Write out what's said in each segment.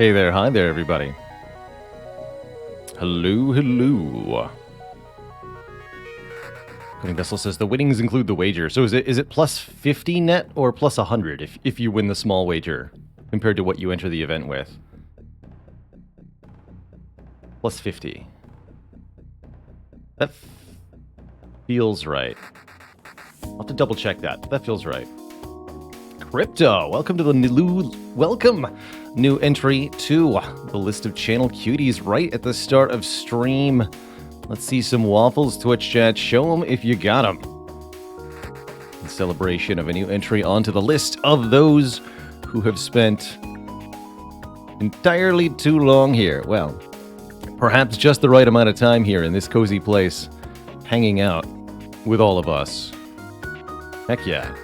Hey there, hi there, everybody. Hello, hello. Cooking Vessel says the winnings include the wager. So is it plus 50 net or plus 100 if you win the small wager compared to what you enter the event with? Plus 50. That feels right. I'll have to double check that. That feels right. Crypto, welcome to the new entry to the list of channel cuties right at the start of stream. Let's see some waffles, Twitch chat. Show them if you got them. In celebration of a new entry onto the list of those who have spent entirely too long here. Well, perhaps just the right amount of time here in this cozy place, hanging out with all of us. Heck yeah.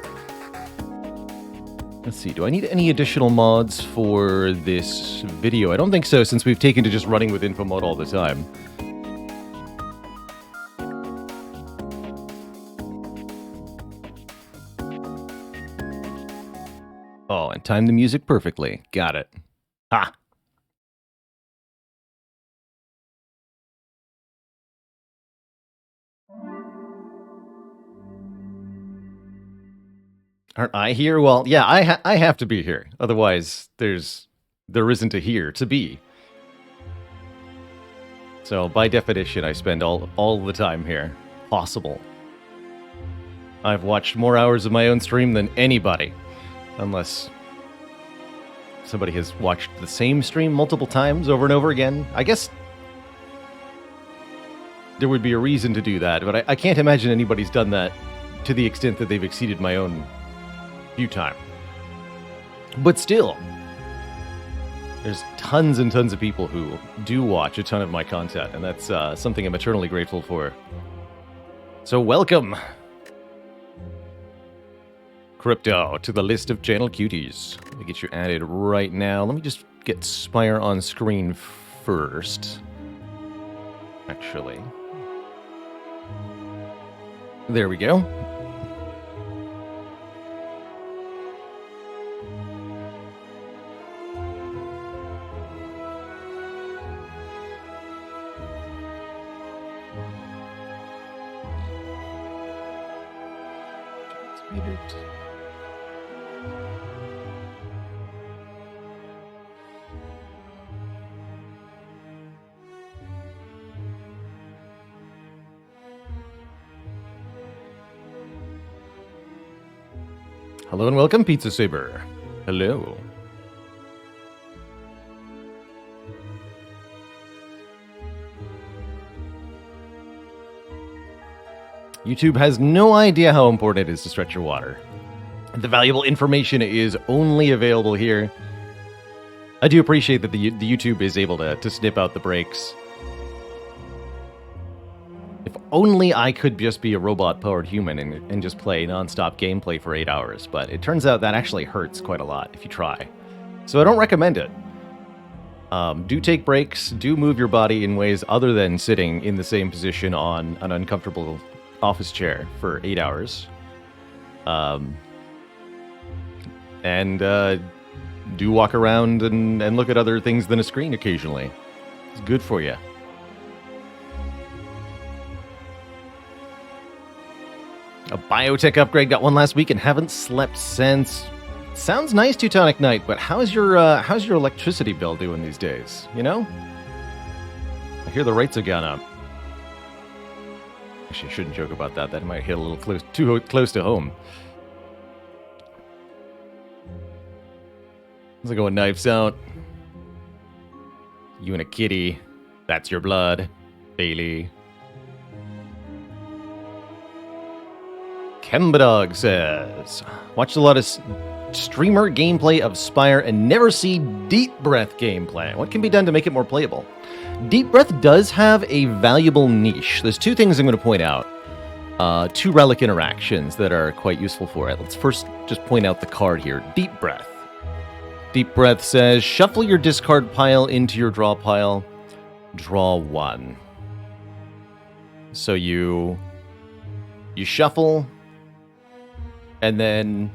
Let's see, do I need any additional mods for this video? I don't think so, since we've taken to just running with info mode all the time. Oh, and time the music perfectly. Got it. Ha! Aren't I here? Well, yeah, I have to be here. Otherwise, there isn't a here to be. So, by definition, I spend all the time here possible. I've watched more hours of my own stream than anybody. Unless somebody has watched the same stream multiple times over and over again. I guess there would be a reason to do that, but I can't imagine anybody's done that to the extent that they've exceeded my own view time. But still, there's tons and tons of people who do watch a ton of my content, and that's something I'm eternally grateful for. So welcome, Crypto, to the list of channel cuties. Let me get you added right now. Let me just get Spire on screen first. Actually. There we go. Hello and welcome, Pizza Saber. Hello. YouTube has no idea how important it is to stretch your water. The valuable information is only available here. I do appreciate that the YouTube is able to snip out the breaks. If only I could just be a robot-powered human and just play non-stop gameplay for 8 hours, but it turns out that actually hurts quite a lot if you try. So I don't recommend it. Do take breaks, do move your body in ways other than sitting in the same position on an uncomfortable office chair for 8 hours. Do walk around and look at other things than a screen occasionally. It's good for you. A biotech upgrade, got one last week and haven't slept since. Sounds nice, Teutonic Knight, but how's your electricity bill doing these days? You know? I hear the rates have gone up. Actually, I shouldn't joke about that. That might hit a little too close to home. How's it going, Knives Out? You and a kitty. That's your blood. Bailey. Kembadog says, watched a lot of streamer gameplay of Spire and never see Deep Breath gameplay. What can be done to make it more playable? Deep Breath does have a valuable niche. There's two things I'm going to point out. Two relic interactions that are quite useful for it. Let's first just point out the card here. Deep Breath. Deep Breath says, shuffle your discard pile into your draw pile. Draw one. So you shuffle, and then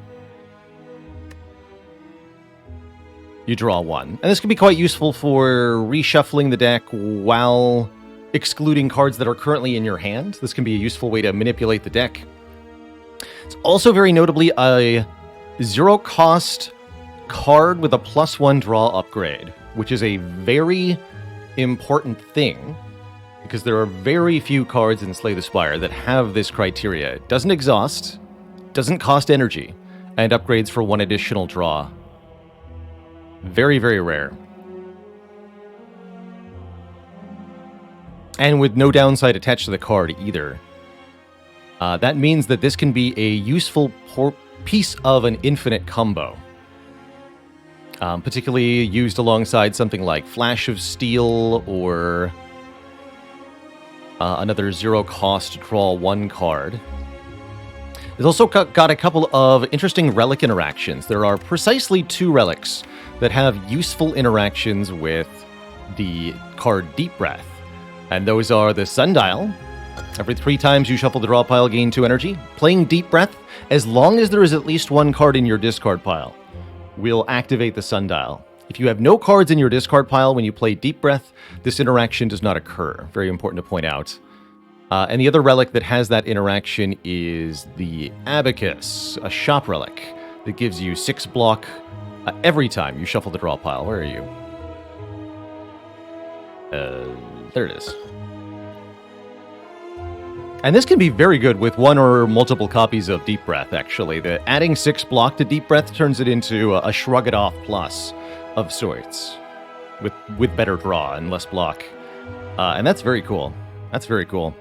you draw 1. And this can be quite useful for reshuffling the deck while excluding cards that are currently in your hand. This can be a useful way to manipulate the deck. It's also very notably a 0-cost card with a +1 draw upgrade, which is a very important thing because there are very few cards in Slay the Spire that have this criteria. It doesn't exhaust, doesn't cost energy, and upgrades for 1 additional draw. Very, very rare. And with no downside attached to the card either. That means that this can be a useful piece of an infinite combo. Particularly used alongside something like Flash of Steel or another 0-cost draw 1 card. It's also got a couple of interesting relic interactions. There are precisely 2 relics that have useful interactions with the card Deep Breath. And those are the Sundial. Every 3 times you shuffle the draw pile, gain 2 energy. Playing Deep Breath, as long as there is at least 1 card in your discard pile, will activate the Sundial. If you have no cards in your discard pile when you play Deep Breath, this interaction does not occur. Very important to point out. And the other relic that has that interaction is the Abacus, a shop relic that gives you 6 block every time you shuffle the draw pile. Where are you? There it is. And this can be very good with 1 or multiple copies of Deep Breath, actually. Adding 6 block to Deep Breath turns it into a Shrug It Off plus of sorts, with better draw and less block. And that's very cool. That's very cool.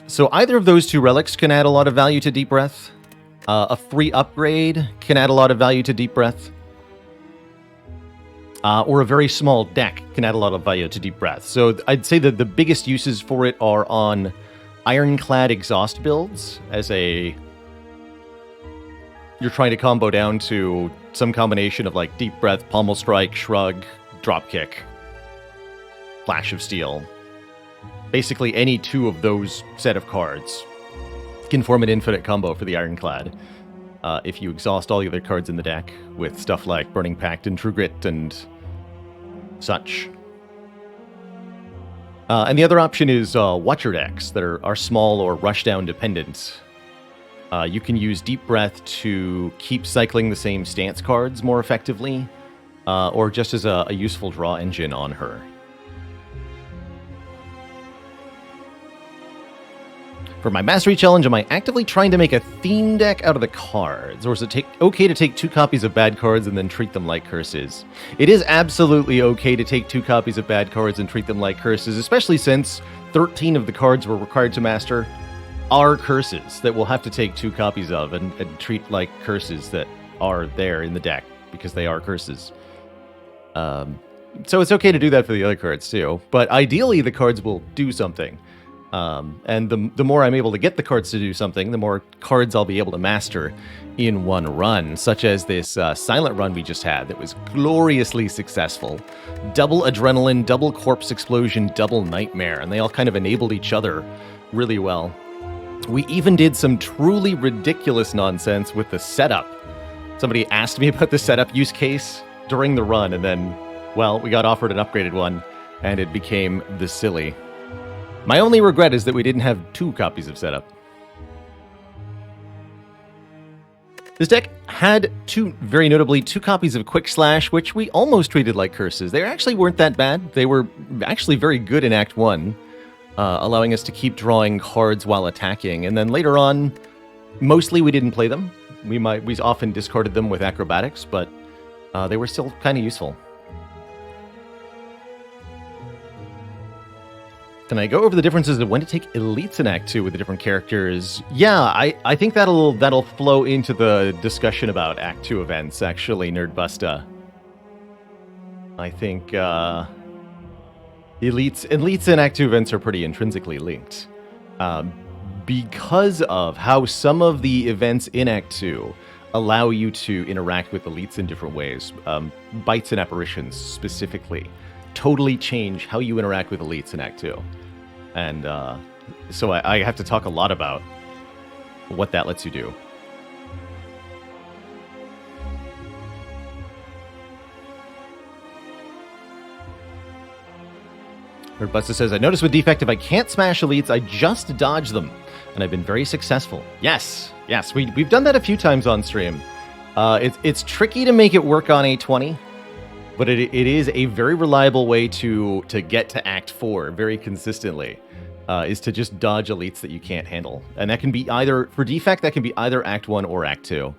So either of those 2 relics can add a lot of value to Deep Breath. A free upgrade can add a lot of value to Deep Breath. Or a very small deck can add a lot of value to Deep Breath. So I'd say that the biggest uses for it are on Ironclad Exhaust builds, as you're trying to combo down to some combination of like Deep Breath, Pommel Strike, Shrug, Dropkick, Flash of Steel. Basically any 2 of those set of cards can form an infinite combo for the Ironclad. If you exhaust all the other cards in the deck with stuff like Burning Pact and True Grit and such. And the other option is Watcher decks that are small or rushdown dependent. You can use Deep Breath to keep cycling the same stance cards more effectively, or just as a useful draw engine on her. For my Mastery Challenge, am I actively trying to make a theme deck out of the cards? Or is it okay to take 2 copies of bad cards and then treat them like curses? It is absolutely okay to take 2 copies of bad cards and treat them like curses, especially since 13 of the cards we're required to master are curses that we'll have to take 2 copies of and treat like curses that are there in the deck, because they are curses. So it's okay to do that for the other cards too, but ideally the cards will do something. And the more I'm able to get the cards to do something, the more cards I'll be able to master in one run, such as this silent run we just had that was gloriously successful. Double Adrenaline, double Corpse Explosion, double Nightmare, and they all kind of enabled each other really well. We even did some truly ridiculous nonsense with the setup. Somebody asked me about the setup use case during the run, and then, well, we got offered an upgraded one, and it became the silly. My only regret is that we didn't have 2 copies of setup. This deck had very notably 2 copies of Quick Slash, which we almost treated like curses. They actually weren't that bad. They were actually very good in Act 1, allowing us to keep drawing cards while attacking. And then later on, mostly we didn't play them. We often discarded them with Acrobatics, but they were still kind of useful. Can I go over the differences of when to take elites in Act 2 with the different characters? Yeah, I think that'll flow into the discussion about Act 2 events, actually, Nerdbusta. I think elites and Act 2 events are pretty intrinsically linked. Because of how some of the events in Act 2 allow you to interact with elites in different ways. Bites and apparitions, specifically, totally change how you interact with elites in Act 2. And so I have to talk a lot about what that lets you do. Buster says, I noticed with Defective I can't smash elites, I just dodge them. And I've been very successful. Yes, we've done that a few times on stream. It's tricky to make it work on A20, but it is a very reliable way to get to Act 4 very consistently, is to just dodge elites that you can't handle. And that can be either, for Defect, that can be either Act 1 or Act 2.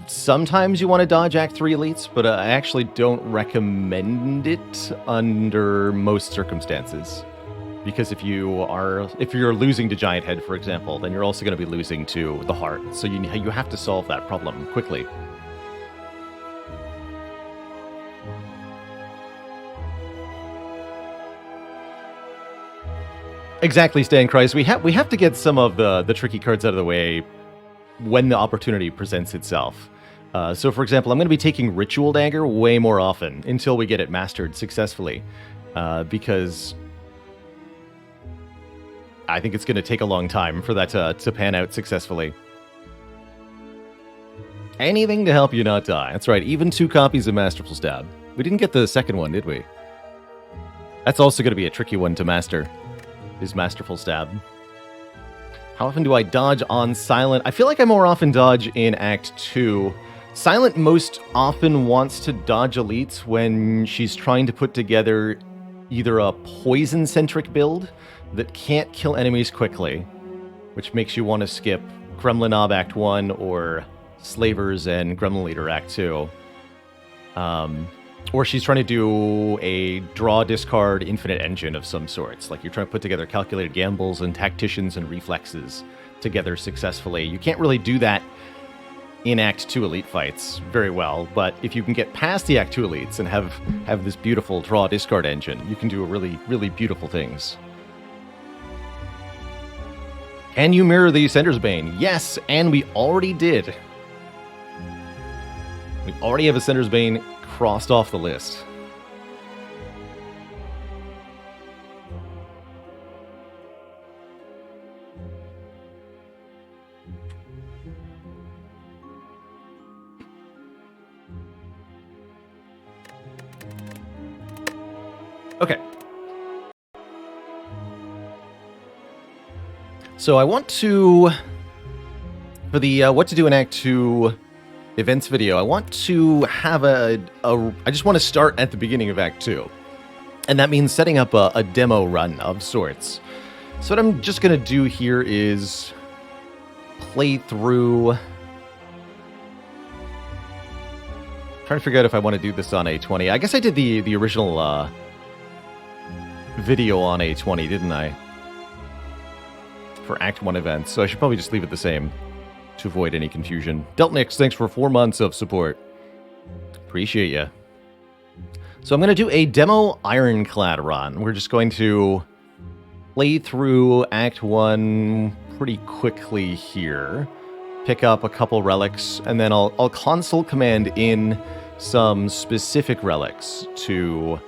Sometimes you want to dodge Act 3 elites, but I actually don't recommend it under most circumstances. Because if you're losing to Giant Head, for example, then you're also going to be losing to the Heart. So you have to solve that problem quickly. Exactly, Stan Christ. We have to get some of the tricky cards out of the way when the opportunity presents itself. So, for example, I'm going to be taking Ritual Dagger way more often until we get it mastered successfully, because I think it's going to take a long time for that to pan out successfully. Anything to help you not die. That's right, even 2 copies of Masterful Stab. We didn't get the second one, did we? That's also going to be a tricky one to master, is Masterful Stab. How often do I dodge on Silent? I feel like I more often dodge in Act 2. Silent most often wants to dodge elites when she's trying to put together either a poison-centric build that can't kill enemies quickly, which makes you want to skip Gremlin Nob Act 1 or Slavers and Gremlin Leader Act 2. Or she's trying to do a draw-discard infinite engine of some sorts. Like you're trying to put together calculated gambles and tacticians and reflexes together successfully. You can't really do that in Act 2 elite fights very well, but if you can get past the Act 2 elites and have this beautiful draw-discard engine, you can do really, really beautiful things. Can you mirror the Sender's Bane? Yes, and we already did. We already have a Sender's Bane crossed off the list. Okay. So I want to, for the what to do in Act 2 events video, I want to have I just want to start at the beginning of Act 2. And that means setting up a demo run of sorts. So what I'm just going to do here is play through. Trying to figure out if I want to do this on A20. I guess I did the original video on A20, didn't I? For Act 1 events, so I should probably just leave it the same to avoid any confusion. Deltnix, thanks for 4 months of support. Appreciate ya. So I'm going to do a demo Ironclad run. We're just going to play through Act 1 pretty quickly here, pick up a couple relics, and then I'll console command in some specific relics to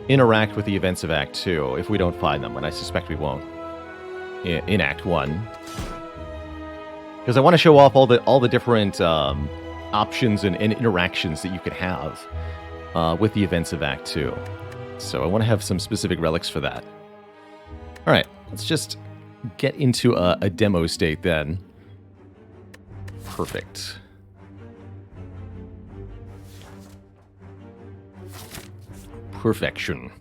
interact with the events of Act 2 if we don't find them, and I suspect we won't in Act 1. Because I want to show off all the different options and interactions that you could have with the events of Act 2. So I want to have some specific relics for that. All right, let's just get into a demo state then. Perfect. Perfection.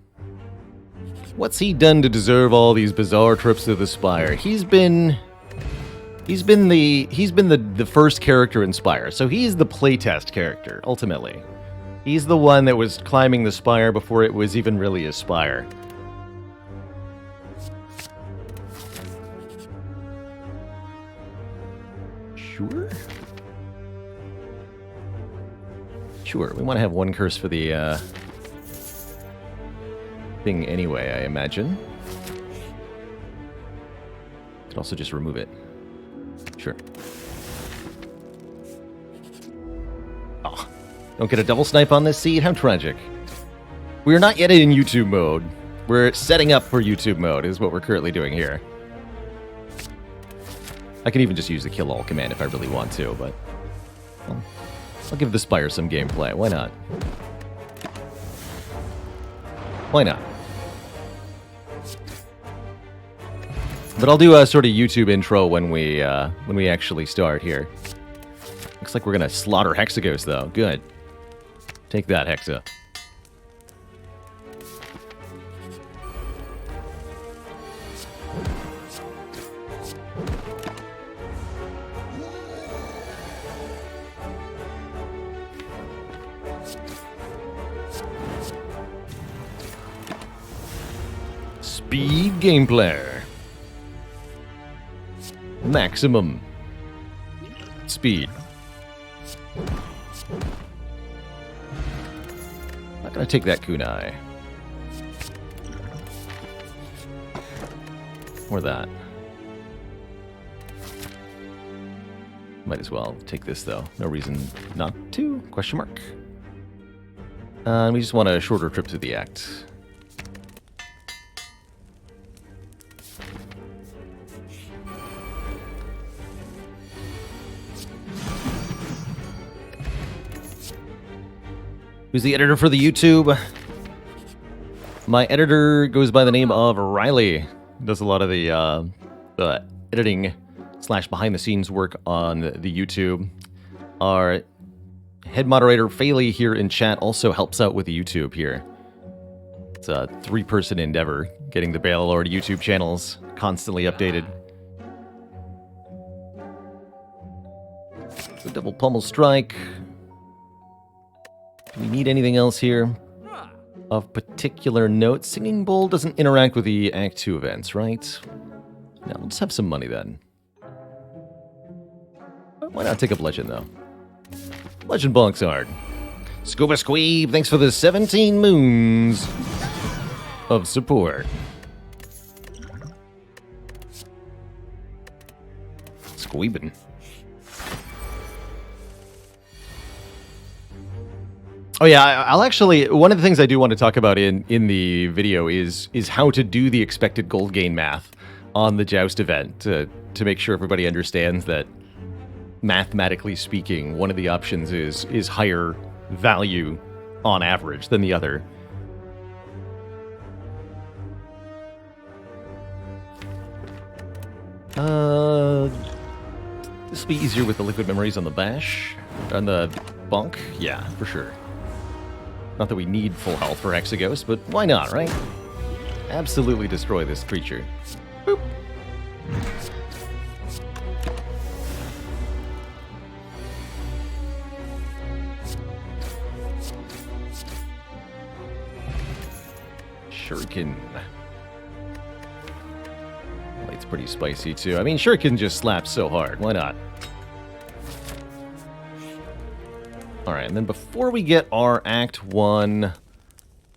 What's he done to deserve all these bizarre trips to the Spire? He's been the first character in Spire, so he's the playtest character, ultimately. He's the one that was climbing the Spire before it was even really a Spire. Sure? Sure, we want to have one curse for the thing anyway, I imagine. Could also just remove it. Sure. Oh, don't get a double snipe on this seed? How tragic. We're not yet in YouTube mode. We're setting up for YouTube mode is what we're currently doing here. I can even just use the kill all command if I really want to, but well, I'll give the Spire some gameplay. Why not? Why not? But I'll do a sort of YouTube intro when we actually start here. Looks like we're gonna slaughter Hexagos though. Good. Take that, Hexa. Speed gameplay. Maximum speed. Not gonna take that kunai. Or that. Might as well take this though. No reason not to? Question mark. We just want a shorter trip through the act. Who's the editor for the YouTube? My editor goes by the name of Riley. Does a lot of the editing / behind-the-scenes work on the YouTube. Our head moderator, Faley, here in chat also helps out with the YouTube here. It's a 3-person endeavor, getting the Balelord YouTube channels constantly updated. So double pummel strike. Do we need anything else here of particular note? Singing Bowl doesn't interact with the Act 2 events, right? No, let's have some money then. Why not take up Legend, though? Legend bonks hard. Scuba Squeeb, thanks for the 17 moons of support. Squeebin'. Oh yeah, I'll actually, one of the things I do want to talk about in the video is how to do the expected gold gain math on the Joust event to make sure everybody understands that mathematically speaking, one of the options is higher value on average than the other. This will be easier with the liquid memories on the bash, on the bonk. Yeah, for sure. Not that we need full health for Hexagos, but why not, right? Absolutely destroy this creature. Boop. Shuriken. Light's pretty spicy too. I mean, Shuriken just slaps so hard. Why not? Alright, and then before we get our Act 1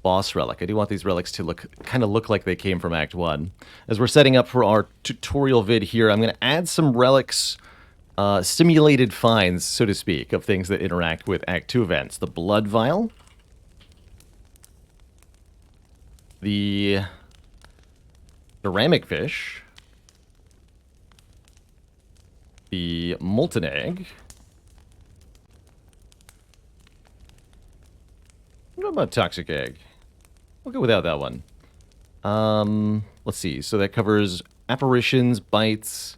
boss relic, I do want these relics to kind of look like they came from Act 1. As we're setting up for our tutorial vid here, I'm going to add some relics, simulated finds, so to speak, of things that interact with Act 2 events. The Blood Vial, the Ceramic Fish, the Molten Egg. What about Toxic Egg? We'll go without that one. Let's see. So that covers apparitions, bites.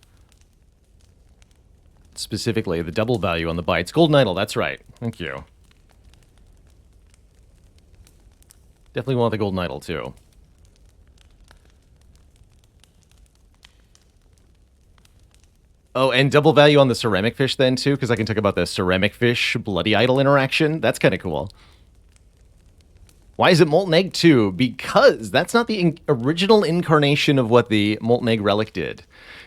Specifically, the double value on the bites. Golden Idol, that's right. Thank you. Definitely want the Golden Idol, too. Oh, and double value on the Ceramic Fish then, too, because I can talk about the Ceramic Fish Bloody Idol interaction. That's kind of cool. Why is it Molten Egg 2? Because that's not the original incarnation of what the Molten Egg Relic did.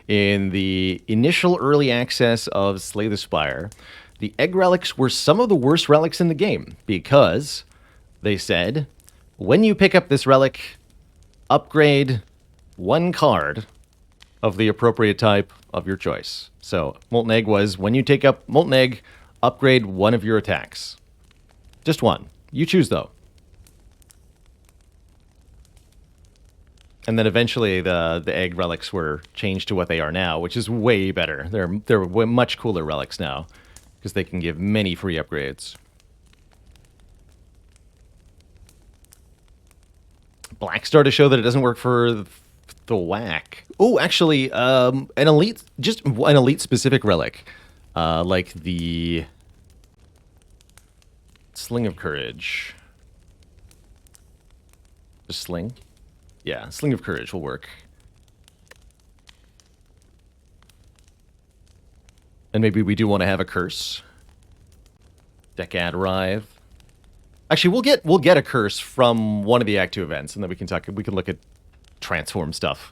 In the initial early access of Slay the Spire, the Egg Relics were some of the worst relics in the game because they said, when you pick up this relic, upgrade one card of the appropriate type of your choice. So Molten Egg was, when you take up Molten Egg, upgrade one of your attacks. Just one. You choose, though. And then eventually the egg relics were changed to what they are now, which is way better. They're much cooler relics now because they can give many free upgrades. Black Star to show that it doesn't work for Thwack. Oh, actually, an elite, just an elite specific relic, like the Sling of Courage. Just Sling? Yeah, Sling of Courage will work. And maybe we do want to have a curse. Decad Rive. Actually, we'll get a curse from one of the Act 2 events, and then we can look at transform stuff.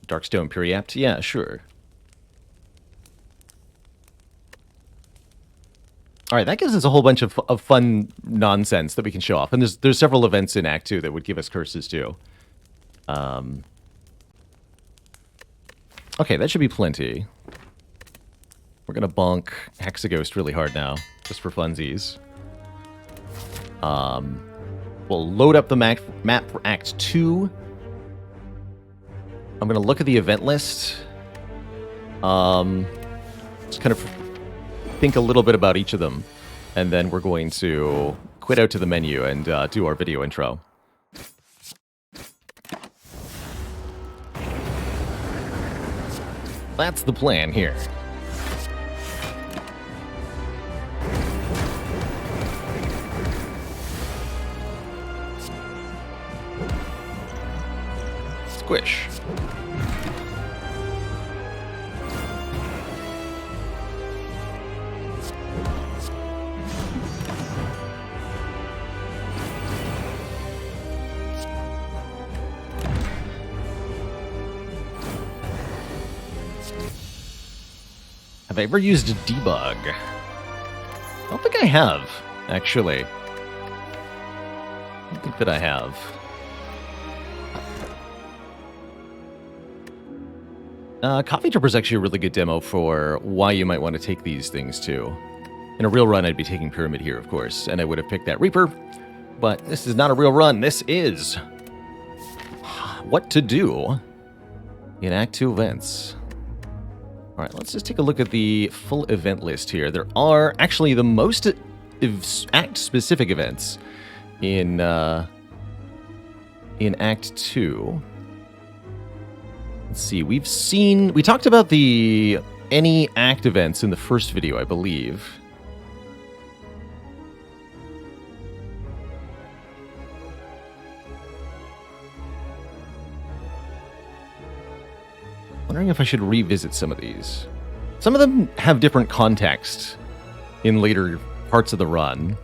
Darkstone Periapt? Yeah, sure. All right, that gives us a whole bunch of fun nonsense that we can show off. And there's several events in Act 2 that would give us curses, too. Okay, that should be plenty. We're going to bonk Hexaghost really hard now, just for funsies. We'll load up the map for Act 2. I'm going to look at the event list. Just kind of think a little bit about each of them. And then we're going to quit out to the menu and do our video intro. That's the plan here. Squish. Have I ever used a debug? I don't think I have, actually. I don't think that I have. Coffee Tripper is actually a really good demo for why you might want to take these things, too. In a real run, I'd be taking Pyramid here, of course, and I would have picked that Reaper. But this is not a real run. This is what to do in Act 2 events. All right, let's just take a look at the full event list here. There are actually the most Act-specific events in Act 2. Let's see, we talked about the any Act events in the first video, I believe. Wondering if I should revisit some of these. Some of them have different context in later parts of the run.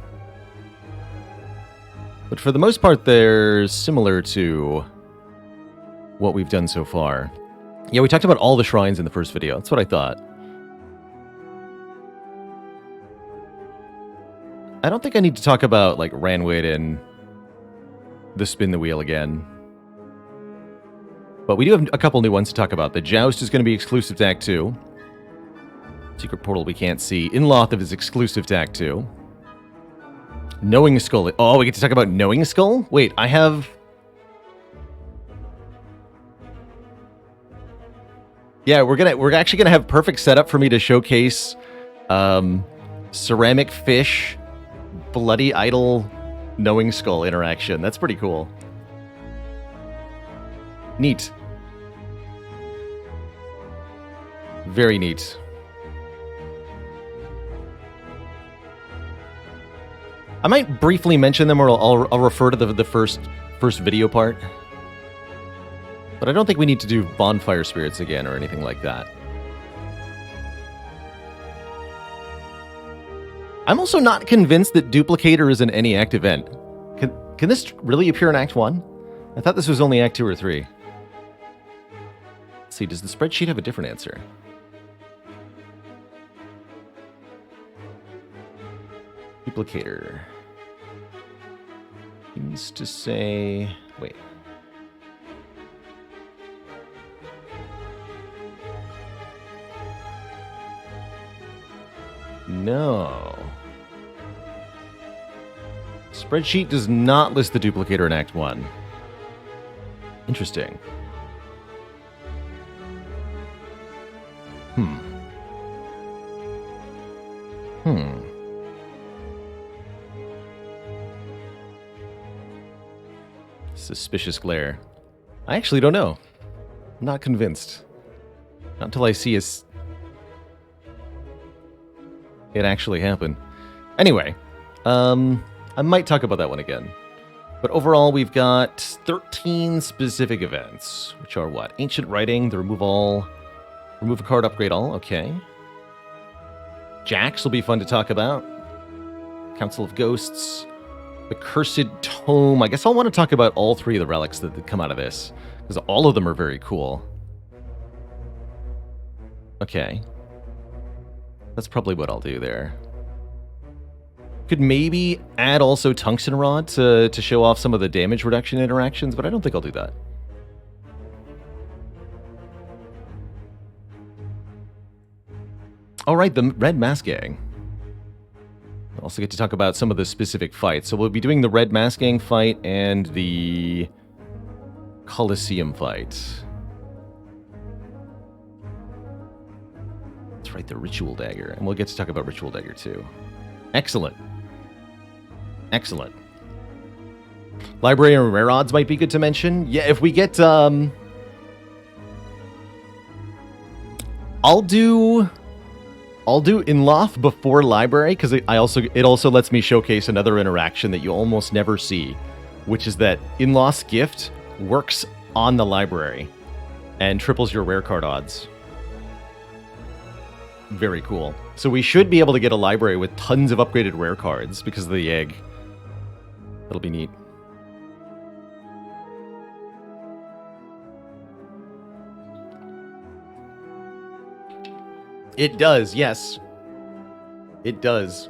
But for the most part, they're similar to what we've done so far. Yeah, we talked about all the shrines in the first video. That's what I thought. I don't think I need to talk about, like, Ranwid and the Spin the Wheel again. But we do have a couple new ones to talk about. The Joust is going to be exclusive to Act 2. Secret Portal we can't see. Inloth is exclusive to Act 2. Knowing Skull. Oh, we get to talk about Knowing Skull? Wait, I have... Yeah, we're actually gonna have perfect setup for me to showcase Ceramic Fish, Bloody Idol, Knowing Skull interaction. That's pretty cool. Neat. Very neat. I might briefly mention them, or I'll refer to the first video part. But I don't think we need to do Bonfire Spirits again or anything like that. I'm also not convinced that Duplicator is an any Act event. Can this really appear in Act 1? I thought this was only Act 2 or 3. Let's see, does the spreadsheet have a different answer? Duplicator. Seems to say... Wait. No. Spreadsheet does not list the Duplicator in Act 1. Interesting. Suspicious glare. I actually don't know. I'm not convinced. Not until I see it actually happen. Anyway, I might talk about that one again. But overall, we've got 13 specific events, which are what? Ancient Writing, the remove a card, upgrade all, okay. Jax will be fun to talk about. Council of Ghosts, the Cursed Tome. I guess I'll want to talk about all three of the relics that come out of this, because all of them are very cool. Okay. That's probably what I'll do there. Could maybe add also Tungsten Rod to show off some of the damage reduction interactions, but I don't think I'll do that. All right, the Red Mask Gang. We'll also get to talk about some of the specific fights. So we'll be doing the Red Mask Gang fight and the Colosseum fight. That's right, the Ritual Dagger. And we'll get to talk about Ritual Dagger too. Excellent. Excellent. Library and Rare Odds might be good to mention. Yeah, if we get... I'll do Inloth before Library, because it also lets me showcase another interaction that you almost never see, which is that Inloth's gift works on the Library and triples your rare card odds. Very cool. So we should be able to get a Library with tons of upgraded rare cards because of the egg. That'll be neat. It does, yes. It does.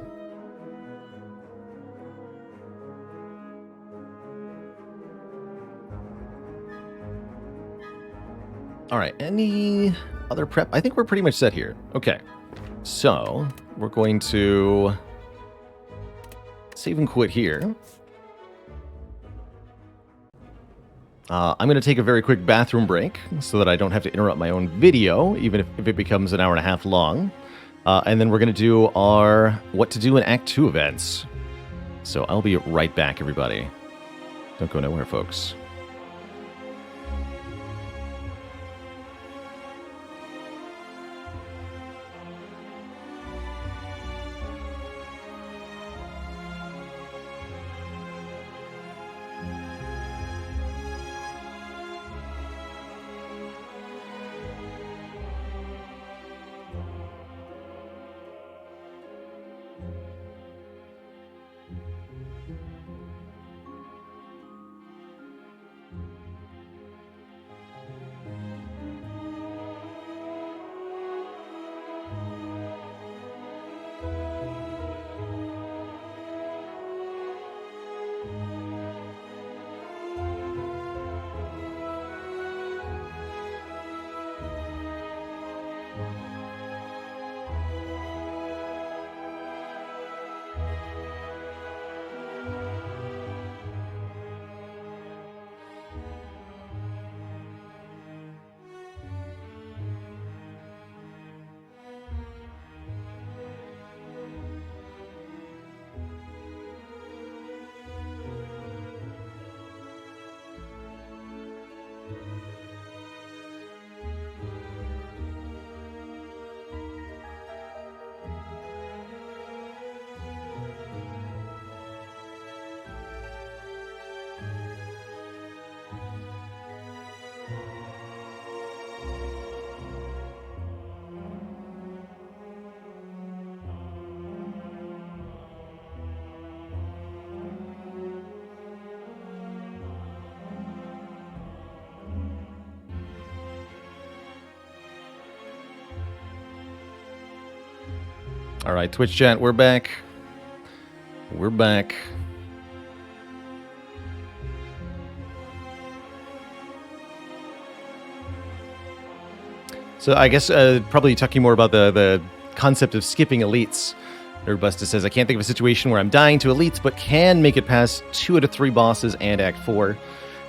All right, any other prep? I think we're pretty much set here. Okay, so we're going to save and quit here. I'm going to take a very quick bathroom break so that I don't have to interrupt my own video, even if it becomes an hour and a half long. And then we're going to do our What to Do in Act 2 events. So I'll be right back, everybody. Don't go nowhere, folks. All right, Twitch chat, we're back. We're back. So I guess probably talking more about the concept of skipping elites. Urbusta says, I can't think of a situation where I'm dying to elites, but can make it past 2 out of 3 bosses and Act 4.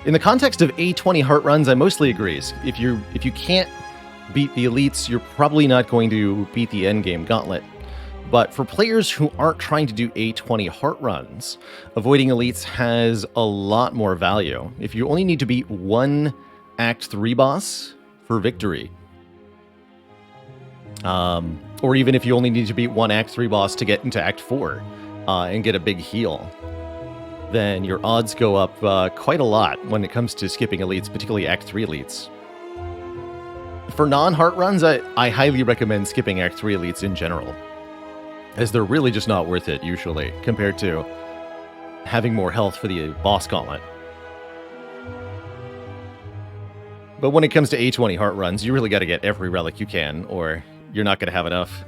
In the context of A20 heart runs, I mostly agree. If you can't beat the elites, you're probably not going to beat the endgame gauntlet. But for players who aren't trying to do A20 heart runs, avoiding elites has a lot more value. If you only need to beat one Act 3 boss for victory, or even if you only need to beat one Act 3 boss to get into Act 4 and get a big heal, then your odds go up quite a lot when it comes to skipping elites, particularly Act 3 elites. For non-heart runs, I highly recommend skipping Act 3 elites in general, as they're really just not worth it, usually, compared to having more health for the boss gauntlet. But when it comes to A20 heart runs, you really got to get every relic you can, or you're not going to have enough.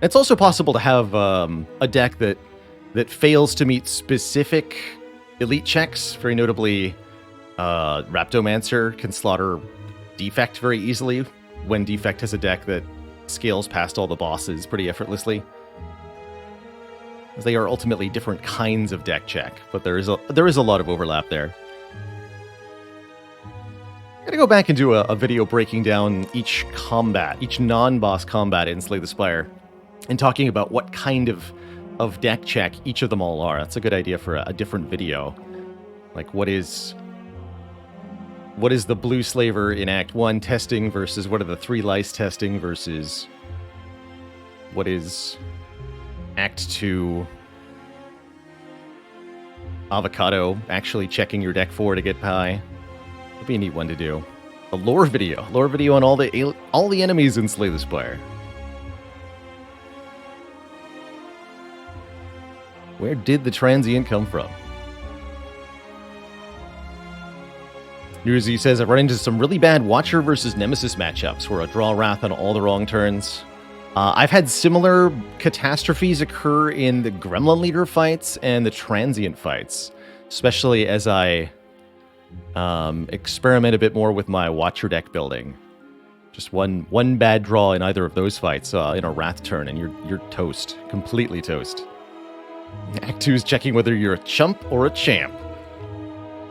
It's also possible to have a deck that fails to meet specific elite checks. Very notably, Raptomancer can slaughter Defect very easily when Defect has a deck that scales past all the bosses pretty effortlessly. They are ultimately different kinds of deck check, but there is a lot of overlap there. I'm gonna go back and do a video breaking down each combat, each non-boss combat in Slay the Spire, and talking about what kind of deck check each of them all are. That's a good idea for a different video. Like, what is the Blue Slaver in Act 1 testing versus what are the 3 lice testing versus what is Act 2 Avocado actually checking your deck for to get high. That'd be a neat one to do. A lore video on all the enemies in Slay the Spire. Where did the transient come from? Newsy says, I've run into some really bad Watcher versus Nemesis matchups where I draw Wrath on all the wrong turns. I've had similar catastrophes occur in the Gremlin Leader fights and the Transient fights, especially as I experiment a bit more with my Watcher deck building. Just one bad draw in either of those fights in a Wrath turn, and you're toast. Completely toast. Act 2 is checking whether you're a chump or a champ.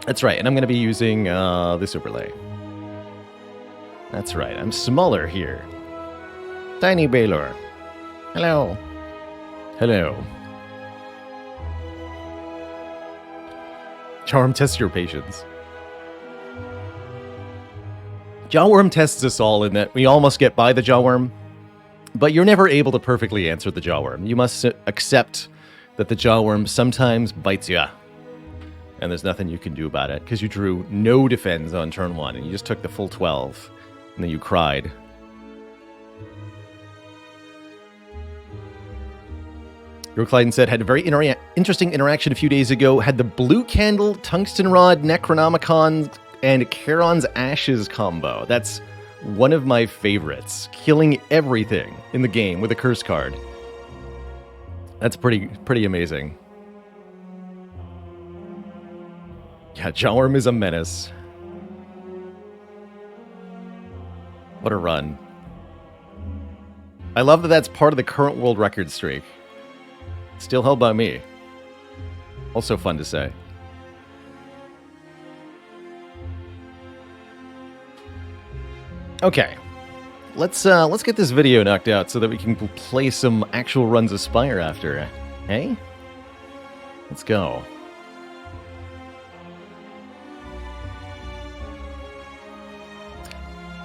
That's right, and I'm going to be using this overlay. That's right, I'm smaller here. Tiny Baylor. Hello. Hello. Charm tests your patience. Jawworm tests us all in that we almost get by the Jawworm, but you're never able to perfectly answer the Jawworm. You must accept that the Jawworm sometimes bites ya, and there's nothing you can do about it, because you drew no defense on turn 1, and you just took the full 12, and then you cried. Yorkleiden said, had a very interesting interaction a few days ago, had the Blue Candle, Tungsten Rod, Necronomicon, and Charon's Ashes combo. That's one of my favorites. Killing everything in the game with a curse card. That's pretty amazing. Yeah, Jawworm is a menace. What a run. I love that that's part of the current world record streak. Still held by me. Also fun to say. Okay. Let's get this video knocked out so that we can play some actual runs of Spire after. Hey? Let's go.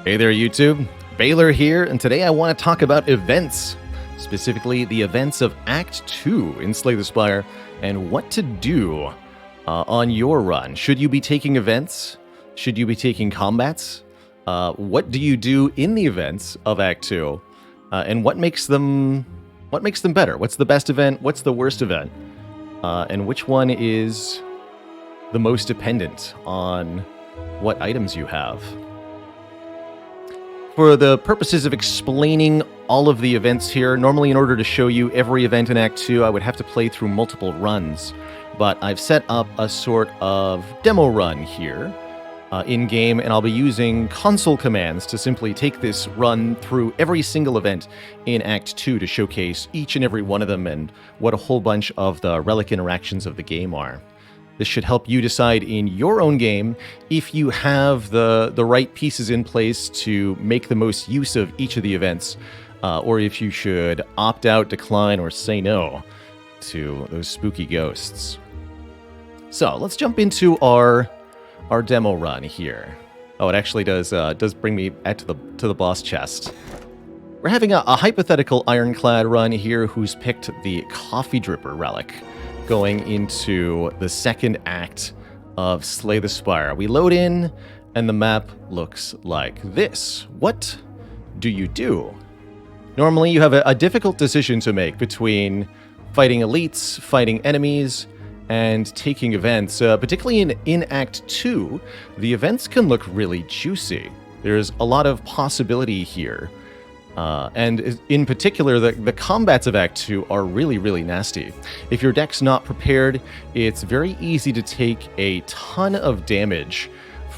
Hey there, YouTube. Baylor here, and today I want to talk about events. Specifically, the events of Act 2 in Slay the Spire, and what to do on your run. Should you be taking events? Should you be taking combats? What do you do in the events of Act 2? And what makes them better? What's the best event? What's the worst event? And which one is the most dependent on what items you have? For the purposes of explaining all of the events here, normally in order to show you every event in Act 2, I would have to play through multiple runs. But I've set up a sort of demo run here in-game, and I'll be using console commands to simply take this run through every single event in Act 2 to showcase each and every one of them and what a whole bunch of the relic interactions of the game are. This should help you decide in your own game if you have the right pieces in place to make the most use of each of the events or if you should opt out, decline, or say no to those spooky ghosts. So let's jump into our demo run here. Oh, it actually does bring me back to the boss chest. We're having a hypothetical ironclad run here who's picked the Coffee Dripper relic going into the second act of Slay the Spire. We load in and the map looks like this. What do you do? Normally you have a difficult decision to make between fighting elites, fighting enemies, and taking events. Particularly in Act 2, the events can look really juicy. There's a lot of possibility here. And in particular, the combats of Act 2 are really, really nasty. If your deck's not prepared, it's very easy to take a ton of damage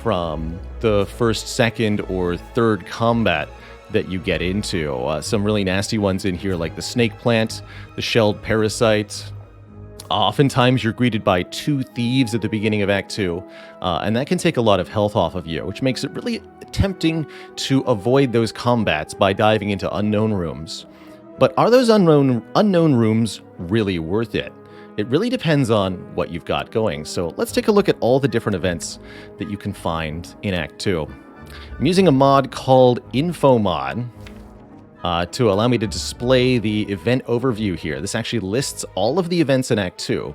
from the first, second, or third combat that you get into. Some really nasty ones in here, like the Snake Plant, the Shelled Parasite. Oftentimes, you're greeted by 2 thieves at the beginning of Act 2, and that can take a lot of health off of you, which makes it really tempting to avoid those combats by diving into unknown rooms. But are those unknown rooms really worth it? It really depends on what you've got going. So let's take a look at all the different events that you can find in Act 2. I'm using a mod called Info Mod to allow me to display the event overview here. This actually lists all of the events in Act 2.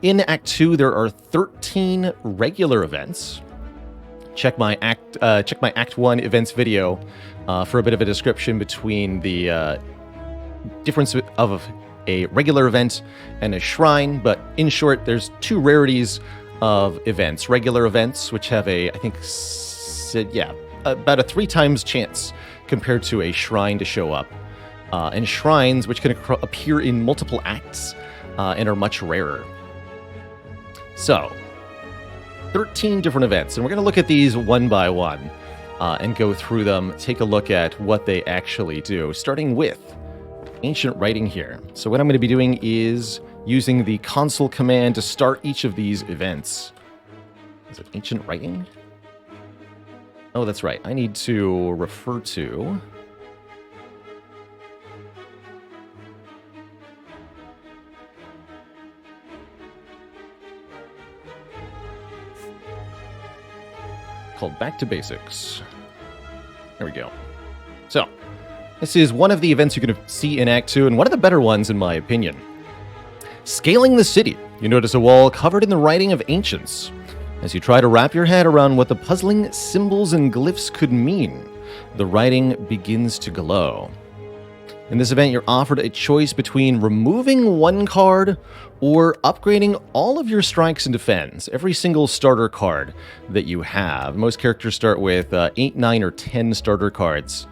In Act 2, there are 13 regular events. Check my Act 1 events video for a bit of a description between the difference of a regular event and a shrine. But in short, there's 2 rarities of events. Regular events, which have about a 3 times chance compared to a shrine to show up. And shrines, which can appear in multiple acts and are much rarer. So, 13 different events, and we're going to look at these one by one and go through them, take a look at what they actually do, starting with Ancient Writing here. So what I'm going to be doing is using the console command to start each of these events. Is it Ancient Writing? Oh, that's right. I need to refer to... called Back to Basics. There we go. So, this is one of the events you're going to see in Act 2, and one of the better ones, in my opinion. Scaling the city. You notice a wall covered in the writing of ancients. As you try to wrap your head around what the puzzling symbols and glyphs could mean, the writing begins to glow. In this event, you're offered a choice between removing 1 card or upgrading all of your strikes and defense, every single starter card that you have. Most characters start with 8, 9, or 10 starter cards.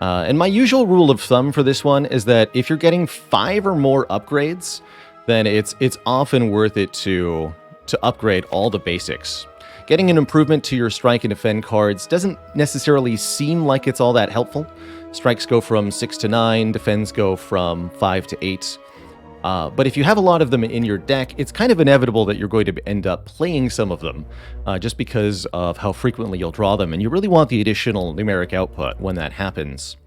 And my usual rule of thumb for this one is that if you're getting 5 or more upgrades, then it's often worth it to upgrade all the basics. Getting an improvement to your strike and defend cards doesn't necessarily seem like it's all that helpful. Strikes go from 6 to 9, defends go from 5 to 8. But if you have a lot of them in your deck, it's kind of inevitable that you're going to end up playing some of them, just because of how frequently you'll draw them, and you really want the additional numeric output when that happens.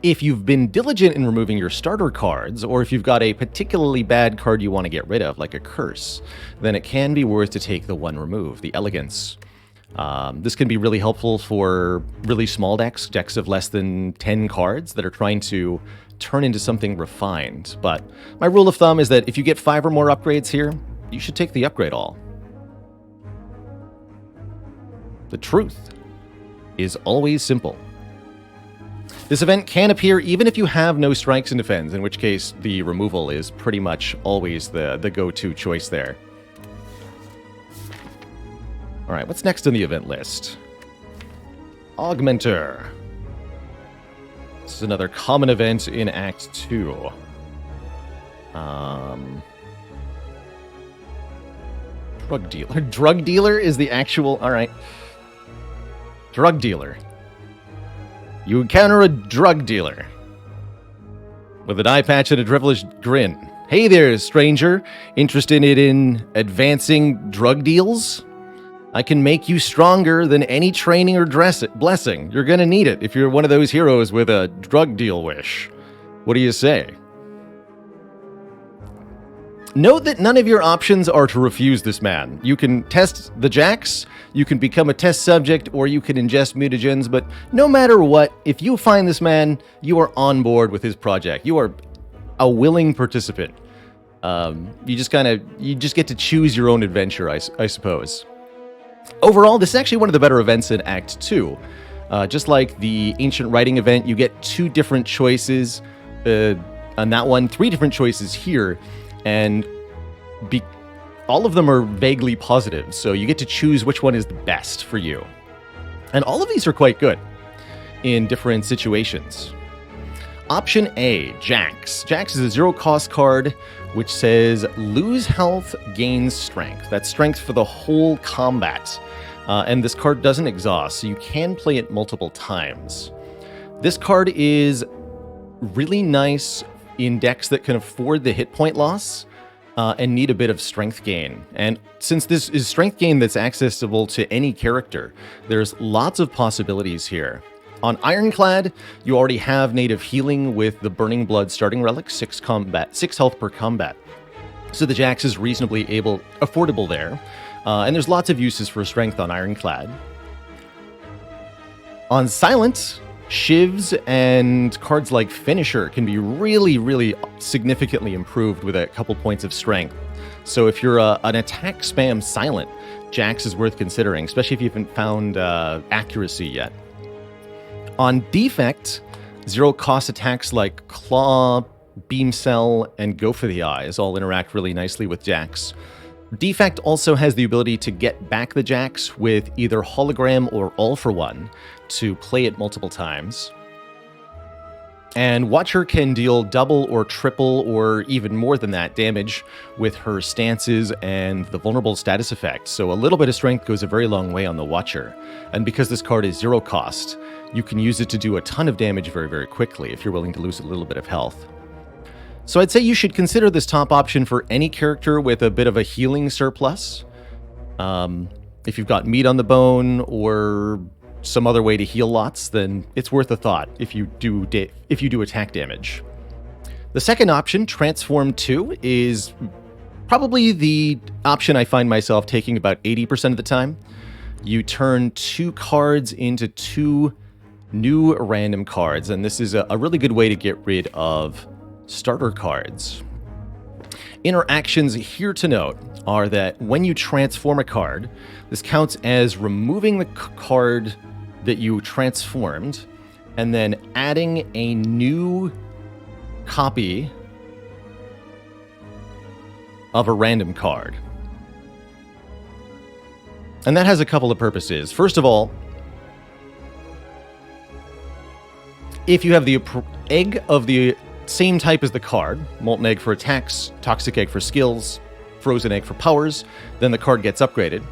If you've been diligent in removing your starter cards, or if you've got a particularly bad card you want to get rid of, like a curse, then it can be worth to take the one remove, the Elegance. This can be really helpful for really small decks of less than 10 cards that are trying to turn into something refined. But my rule of thumb is that if you get 5 or more upgrades here, you should take the upgrade all. The truth is always simple. This event can appear even if you have no strikes and defense, in which case the removal is pretty much always the go-to choice there. Alright, what's next on the event list? Augmenter. This is another common event in Act 2. Drug dealer. Drug dealer is the actual... Alright. Drug dealer. You encounter a drug dealer with an eye patch and a devilish grin. Hey there, stranger. Interested in advancing drug deals? I can make you stronger than any training or blessing. You're going to need it if you're one of those heroes with a drug deal wish. What do you say? Note that none of your options are to refuse this man. You can test the Jax, you can become a test subject, or you can ingest mutagens, but no matter what, if you find this man, you are on board with his project. You are a willing participant. You just get to choose your own adventure, I suppose. Overall, this is actually one of the better events in Act 2. Just like the Ancient Writing event, you get 2 different choices on that one, 3 different choices here, and all of them are vaguely positive, so you get to choose which one is the best for you. And all of these are quite good in different situations. Option A, Jax. Jax is a 0-cost card, which says lose health, gains strength. That's strength for the whole combat. And this card doesn't exhaust, so you can play it multiple times. This card is really nice in decks that can afford the hit point loss and need a bit of strength gain. And since this is strength gain that's accessible to any character, there's lots of possibilities here. On Ironclad, you already have native healing with the Burning Blood starting relic, 6 health per combat. So the Jax is reasonably affordable there. And there's lots of uses for strength on Ironclad. On Silent, Shivs and cards like Finisher can be really, really significantly improved with a couple points of strength. So if you're an attack spam Silent, Jax is worth considering, especially if you haven't found accuracy yet. On Defect, 0-cost attacks like Claw, Beam Cell, and Go for the Eyes all interact really nicely with Jax. Defect also has the ability to get back the Jax with either Hologram or All for One to play it multiple times. And Watcher can deal double or triple or even more than that damage with her stances and the vulnerable status effect, so a little bit of strength goes a very long way on the Watcher. And because this card is 0-cost, you can use it to do a ton of damage very, very quickly if you're willing to lose a little bit of health. So I'd say you should consider this top option for any character with a bit of a healing surplus. If you've got meat on the bone or some other way to heal lots, then it's worth a thought if you do attack damage. The second option, Transform 2, is probably the option I find myself taking about 80% of the time. You turn 2 cards into 2 new random cards, and this is a really good way to get rid of starter cards. Interactions here to note are that when you transform a card, this counts as removing the card that you transformed and then adding a new copy of a random card. And that has a couple of purposes. First of all, if you have the egg of the same type as the card, Molten Egg for attacks, Toxic Egg for skills, Frozen Egg for powers, then the card gets upgraded.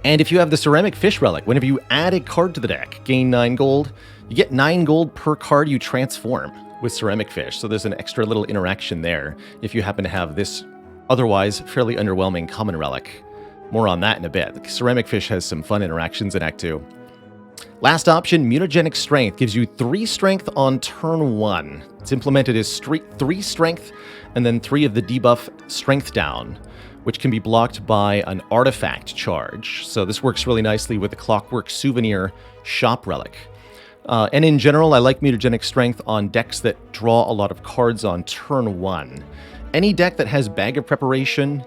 And if you have the Ceramic Fish Relic, whenever you add a card to the deck, gain 9 gold, you get 9 gold per card you transform with Ceramic Fish. So there's an extra little interaction there if you happen to have this otherwise fairly underwhelming common relic. More on that in a bit. The Ceramic Fish has some fun interactions in Act 2. Last option, Mutagenic Strength, gives you 3 strength on turn 1. It's implemented as 3 strength and then 3 of the debuff strength down, which can be blocked by an artifact charge. So this works really nicely with the Clockwork Souvenir Shop Relic. And in general, I like Mutagenic Strength on decks that draw a lot of cards on turn 1. Any deck that has Bag of Preparation,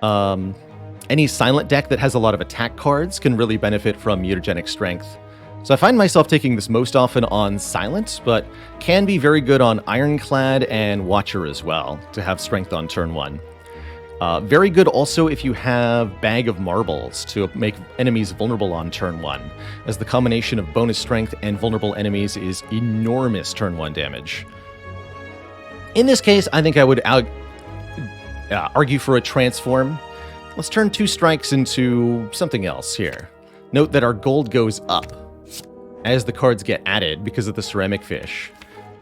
any silent deck that has a lot of attack cards can really benefit from Mutagenic Strength. So I find myself taking this most often on Silent, but can be very good on Ironclad and Watcher as well, to have strength on turn 1. Very good also if you have Bag of Marbles to make enemies vulnerable on turn 1, as the combination of bonus strength and vulnerable enemies is enormous turn 1 damage. In this case, I think I would argue for a transform. Let's turn 2 strikes into something else here. Note that our gold goes up as the cards get added because of the Ceramic Fish.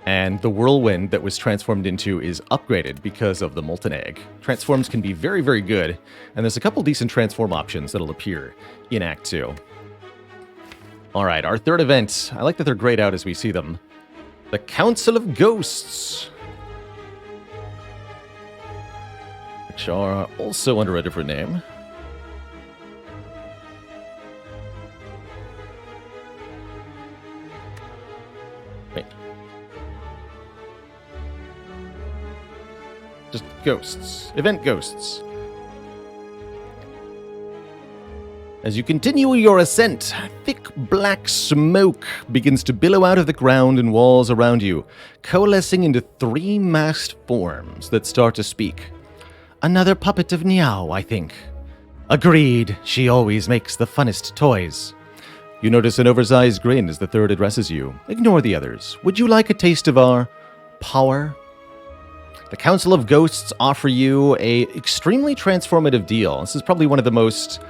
And the whirlwind that was transformed into is upgraded because of the molten egg. Transforms can be very, very good, and there's a couple decent transform options that'll appear in Act 2. Alright, our third event. I like that they're grayed out as we see them. The Council of Ghosts, which are also under a different name. Wait. Just ghosts. Event ghosts. As you continue your ascent, thick black smoke begins to billow out of the ground and walls around you, coalescing into 3 masked forms that start to speak. Another puppet of Niao, I think. Agreed, she always makes the funnest toys. You notice an oversized grin as the third addresses you. Ignore the others. Would you like a taste of our power? The Council of Ghosts offer you a extremely transformative deal. This is probably one of the most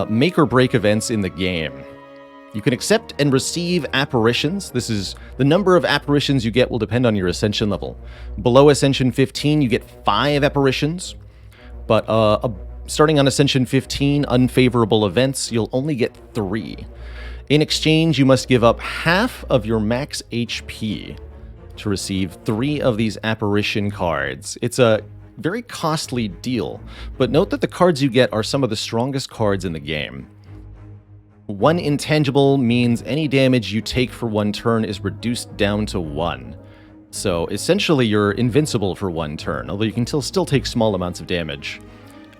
make or break events in the game. You can accept and receive apparitions. This is the number of apparitions you get will depend on your ascension level. Below ascension 15, you get 5 apparitions, but starting on ascension 15, unfavorable events, you'll only get 3. In exchange, you must give up half of your max HP to receive 3 of these apparition cards. It's a very costly deal, but note that the cards you get are some of the strongest cards in the game. 1 intangible means any damage you take for 1 turn is reduced down to 1. So essentially you're invincible for 1 turn, although you can still take small amounts of damage.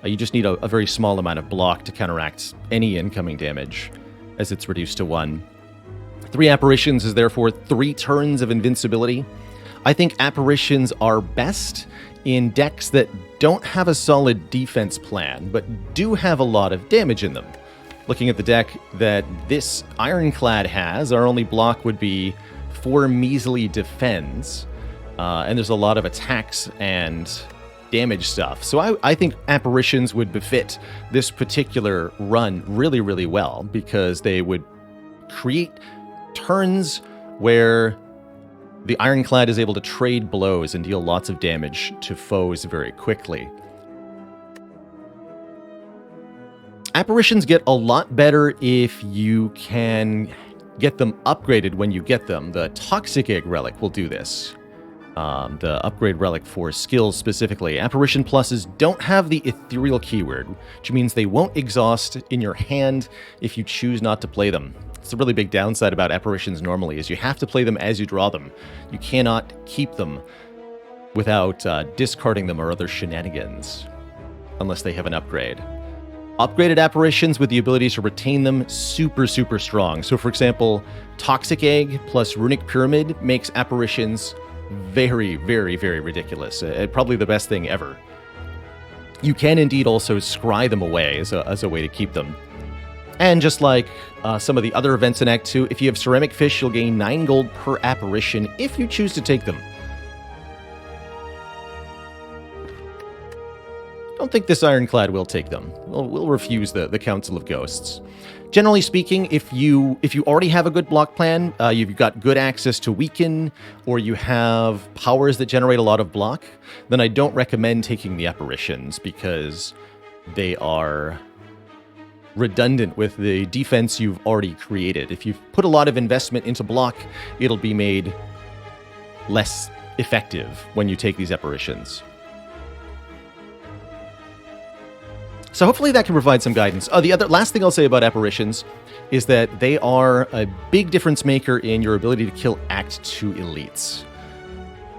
You just need a very small amount of block to counteract any incoming damage, as it's reduced to 1. 3 apparitions is therefore 3 turns of invincibility. I think apparitions are best in decks that don't have a solid defense plan, but do have a lot of damage in them. Looking at the deck that this Ironclad has, our only block would be 4 measly defense, and there's a lot of attacks and damage stuff. So I think apparitions would befit this particular run really, really well, because they would create turns where the Ironclad is able to trade blows and deal lots of damage to foes very quickly. Apparitions get a lot better if you can get them upgraded when you get them. The Toxic Egg Relic will do this. The upgrade relic for skills specifically. Apparition pluses don't have the ethereal keyword, which means they won't exhaust in your hand if you choose not to play them. It's a really big downside about apparitions normally, is you have to play them as you draw them. You cannot keep them without discarding them or other shenanigans, unless they have an upgrade. Upgraded apparitions with the ability to retain them, super, super strong. So for example, Toxic Egg plus Runic Pyramid makes apparitions very, very, very ridiculous. Probably the best thing ever. You can indeed also scry them away as a way to keep them. And just like some of the other events in Act 2, if you have Ceramic Fish, you'll gain 9 gold per apparition if you choose to take them. Don't think this Ironclad will take them. We'll refuse the Council of Ghosts. Generally speaking, if you already have a good block plan, you've got good access to weaken, or you have powers that generate a lot of block, then I don't recommend taking the apparitions, because they are redundant with the defense you've already created. If you've put a lot of investment into block, it'll be made less effective when you take these apparitions. So hopefully that can provide some guidance. The last thing I'll say about apparitions is that they are a big difference maker in your ability to kill Act 2 elites.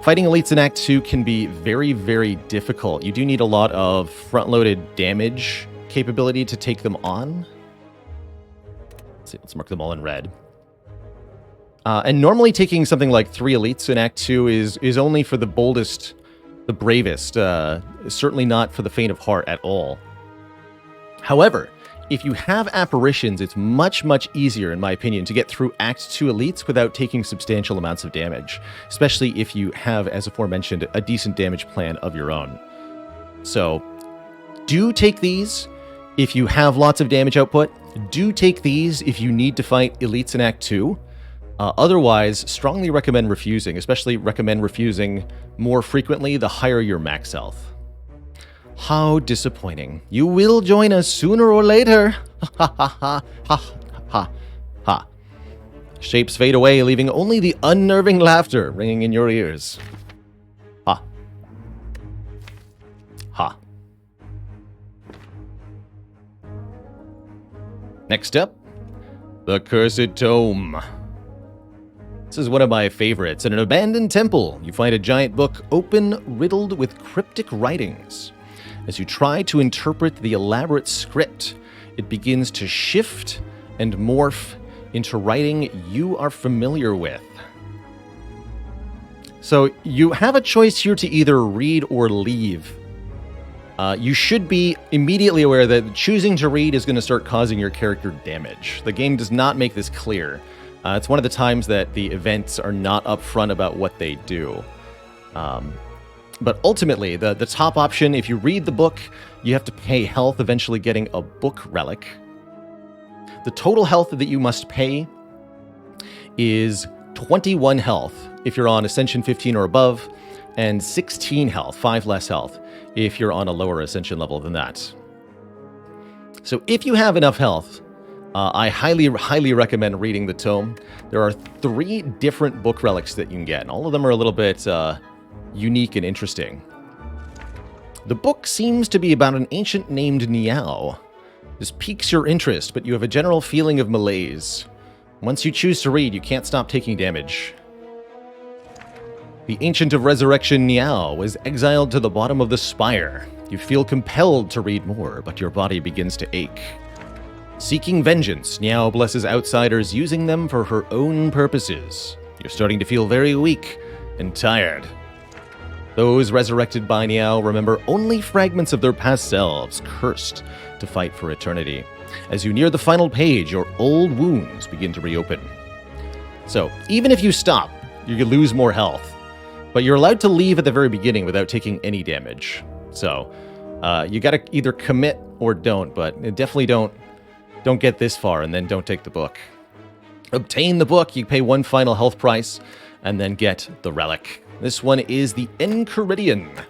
Fighting elites in Act 2 can be very, very difficult. You do need a lot of front-loaded damage capability to take them on. Let's mark them all in red. And normally taking something like 3 elites in Act 2 is only for the boldest, the bravest, certainly not for the faint of heart at all. However, if you have apparitions, it's much, much easier, in my opinion, to get through Act 2 elites without taking substantial amounts of damage, especially if you have, as aforementioned, a decent damage plan of your own. So, do take these if you have lots of damage output. Do take these if you need to fight elites in Act 2. Otherwise, strongly recommend refusing, especially recommend refusing more frequently the higher your max health. How disappointing. You will join us sooner or later. Ha ha ha ha ha ha. Shapes fade away, leaving only the unnerving laughter ringing in your ears. Ha. Ha. Next up, the Cursed Tome. This is one of my favorites. In an abandoned temple, you find a giant book open, riddled with cryptic writings. As you try to interpret the elaborate script, it begins to shift and morph into writing you are familiar with. So you have a choice here to either read or leave. You should be immediately aware that choosing to read is going to start causing your character damage. The game does not make this clear. It's one of the times that the events are not upfront about what they do. But ultimately, the top option, if you read the book, you have to pay health, eventually getting a book relic. The total health that you must pay is 21 health if you're on Ascension 15 or above, and 16 health, 5 less health, if you're on a lower Ascension level than that. So if you have enough health, I highly recommend reading the tome. There are 3 different book relics that you can get, and all of them are a little bit unique and interesting. The book seems to be about an ancient named Niao. This piques your interest, but you have a general feeling of malaise. Once you choose to read, you can't stop taking damage. The Ancient of Resurrection Niao was exiled to the bottom of the Spire. You feel compelled to read more, but your body begins to ache. Seeking vengeance, Niao blesses outsiders, using them for her own purposes. You're starting to feel very weak and tired. Those resurrected by Niao remember only fragments of their past selves, cursed to fight for eternity. As you near the final page, your old wounds begin to reopen. So, even if you stop, you can lose more health. But you're allowed to leave at the very beginning without taking any damage. So, you gotta either commit or don't, but definitely don't get this far and then don't take the book. Obtain the book, you pay 1 final health price, and then get the relic. This one is the Enchiridion,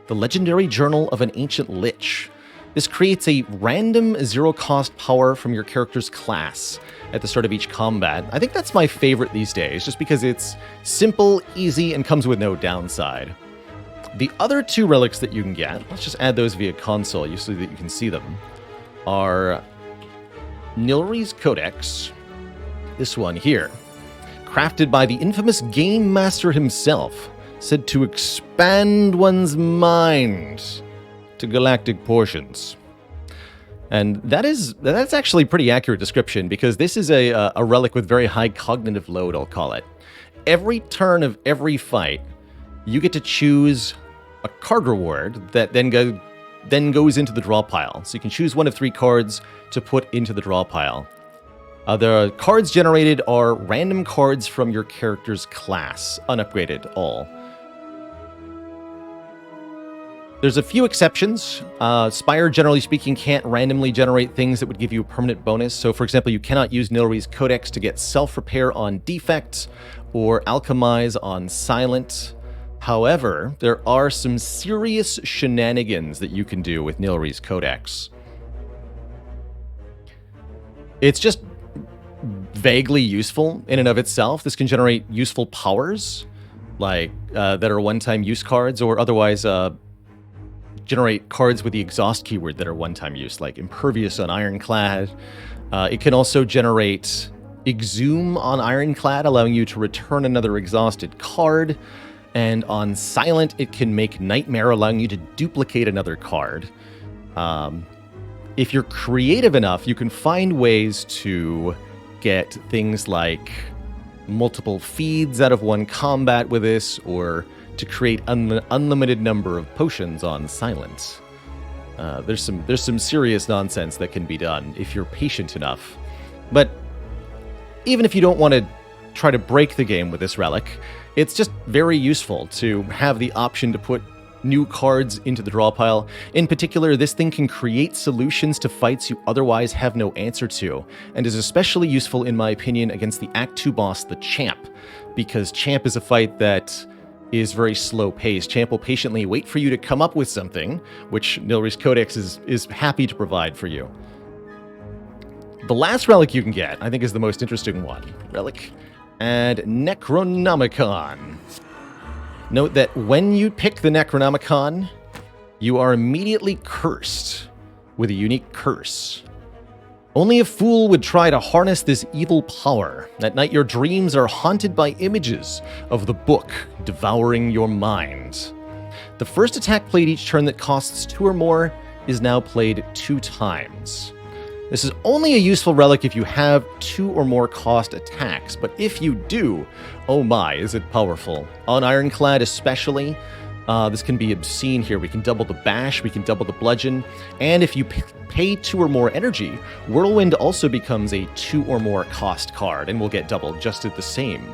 the legendary journal of an ancient lich. This creates a random zero-cost power from your character's class at the start of each combat. I think that's my favorite these days, just because it's simple, easy, and comes with no downside. The other 2 relics that you can get, let's just add those via console so that you can see them, are Nilri's Codex, this one here, crafted by the infamous Game Master himself, said to expand one's mind to galactic portions. And that's actually a pretty accurate description, because this is a relic with very high cognitive load, I'll call it. Every turn of every fight, you get to choose a card reward that then goes into the draw pile. So you can choose one of 3 cards to put into the draw pile. The cards generated are random cards from your character's class, unupgraded all. There's a few exceptions. Spire, generally speaking, can't randomly generate things that would give you a permanent bonus. So, for example, you cannot use Nilri's Codex to get self-repair on defect or alchemize on silent. However, there are some serious shenanigans that you can do with Nilri's Codex. It's just vaguely useful in and of itself. This can generate useful powers, like that are one-time use cards, or otherwise generate cards with the exhaust keyword that are one-time use, like Impervious on Ironclad. It can also generate Exhume on Ironclad, allowing you to return another exhausted card. And on Silent, it can make Nightmare, allowing you to duplicate another card. If you're creative enough, you can find ways to get things like multiple feeds out of one combat with this, or to create an unlimited number of potions on Silent. There's some serious nonsense that can be done if you're patient enough. But even if you don't want to try to break the game with this relic, it's just very useful to have the option to put new cards into the draw pile. In particular, this thing can create solutions to fights you otherwise have no answer to, and is especially useful, in my opinion, against the Act 2 boss, the Champ, because Champ is a fight that is very slow-paced. Champ will patiently wait for you to come up with something, which Nilri's Codex is happy to provide for you. The last relic you can get, I think, is the most interesting one. Relic and Necronomicon. Note that when you pick the Necronomicon, you are immediately cursed with a unique curse. Only a fool would try to harness this evil power. At night, your dreams are haunted by images of the book devouring your mind. The first attack played each turn that costs 2 or more is now played 2 times. This is only a useful relic if you have 2 or more cost attacks, but if you do, oh my, is it powerful. On Ironclad especially, this can be obscene here. We can double the bash, we can double the bludgeon, and if you pay 2 or more energy, Whirlwind also becomes a 2 or more cost card and will get doubled just at the same.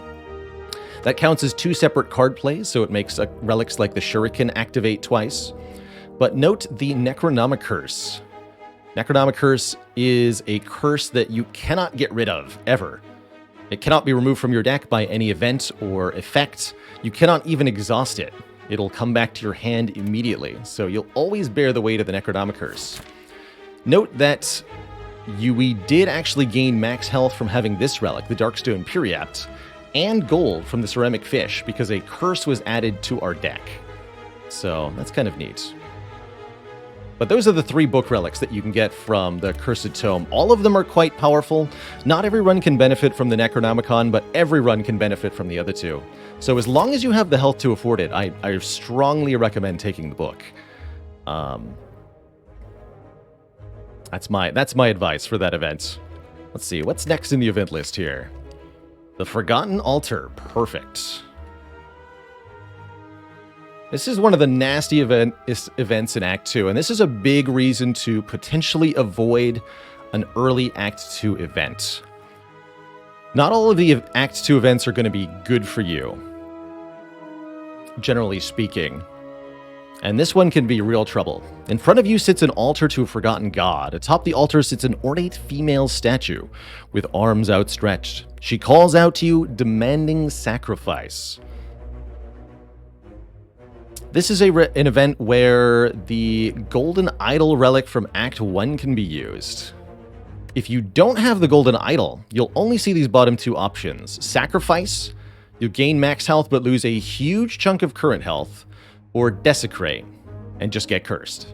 That counts as 2 separate card plays, so it makes relics like the Shuriken activate twice. But note the Necronomicurse. Necronomicurse is a curse that you cannot get rid of, ever. It cannot be removed from your deck by any event or effect. You cannot even exhaust it. It'll come back to your hand immediately, so you'll always bear the weight of the Necronomicurse. Note that we did actually gain max health from having this relic, the Darkstone Periapt, and gold from the Ceramic Fish, because a curse was added to our deck. So that's kind of neat. But those are the 3 book relics that you can get from the Cursed Tome. All of them are quite powerful. Not every run can benefit from the Necronomicon, but every run can benefit from the other 2. So as long as you have the health to afford it, I strongly recommend taking the book. That's my advice for that event. Let's see, what's next in the event list here? The Forgotten Altar. Perfect. This is one of the nasty events in Act 2, and this is a big reason to potentially avoid an early Act 2 event. Not all of the Act 2 events are going to be good for you, generally speaking. And this one can be real trouble. In front of you sits an altar to a forgotten god. Atop the altar sits an ornate female statue with arms outstretched. She calls out to you, demanding sacrifice. This is an event where the Golden Idol relic from Act 1 can be used. If you don't have the Golden Idol, you'll only see these bottom 2 options. Sacrifice, you gain max health but lose a huge chunk of current health, or Desecrate, and just get cursed.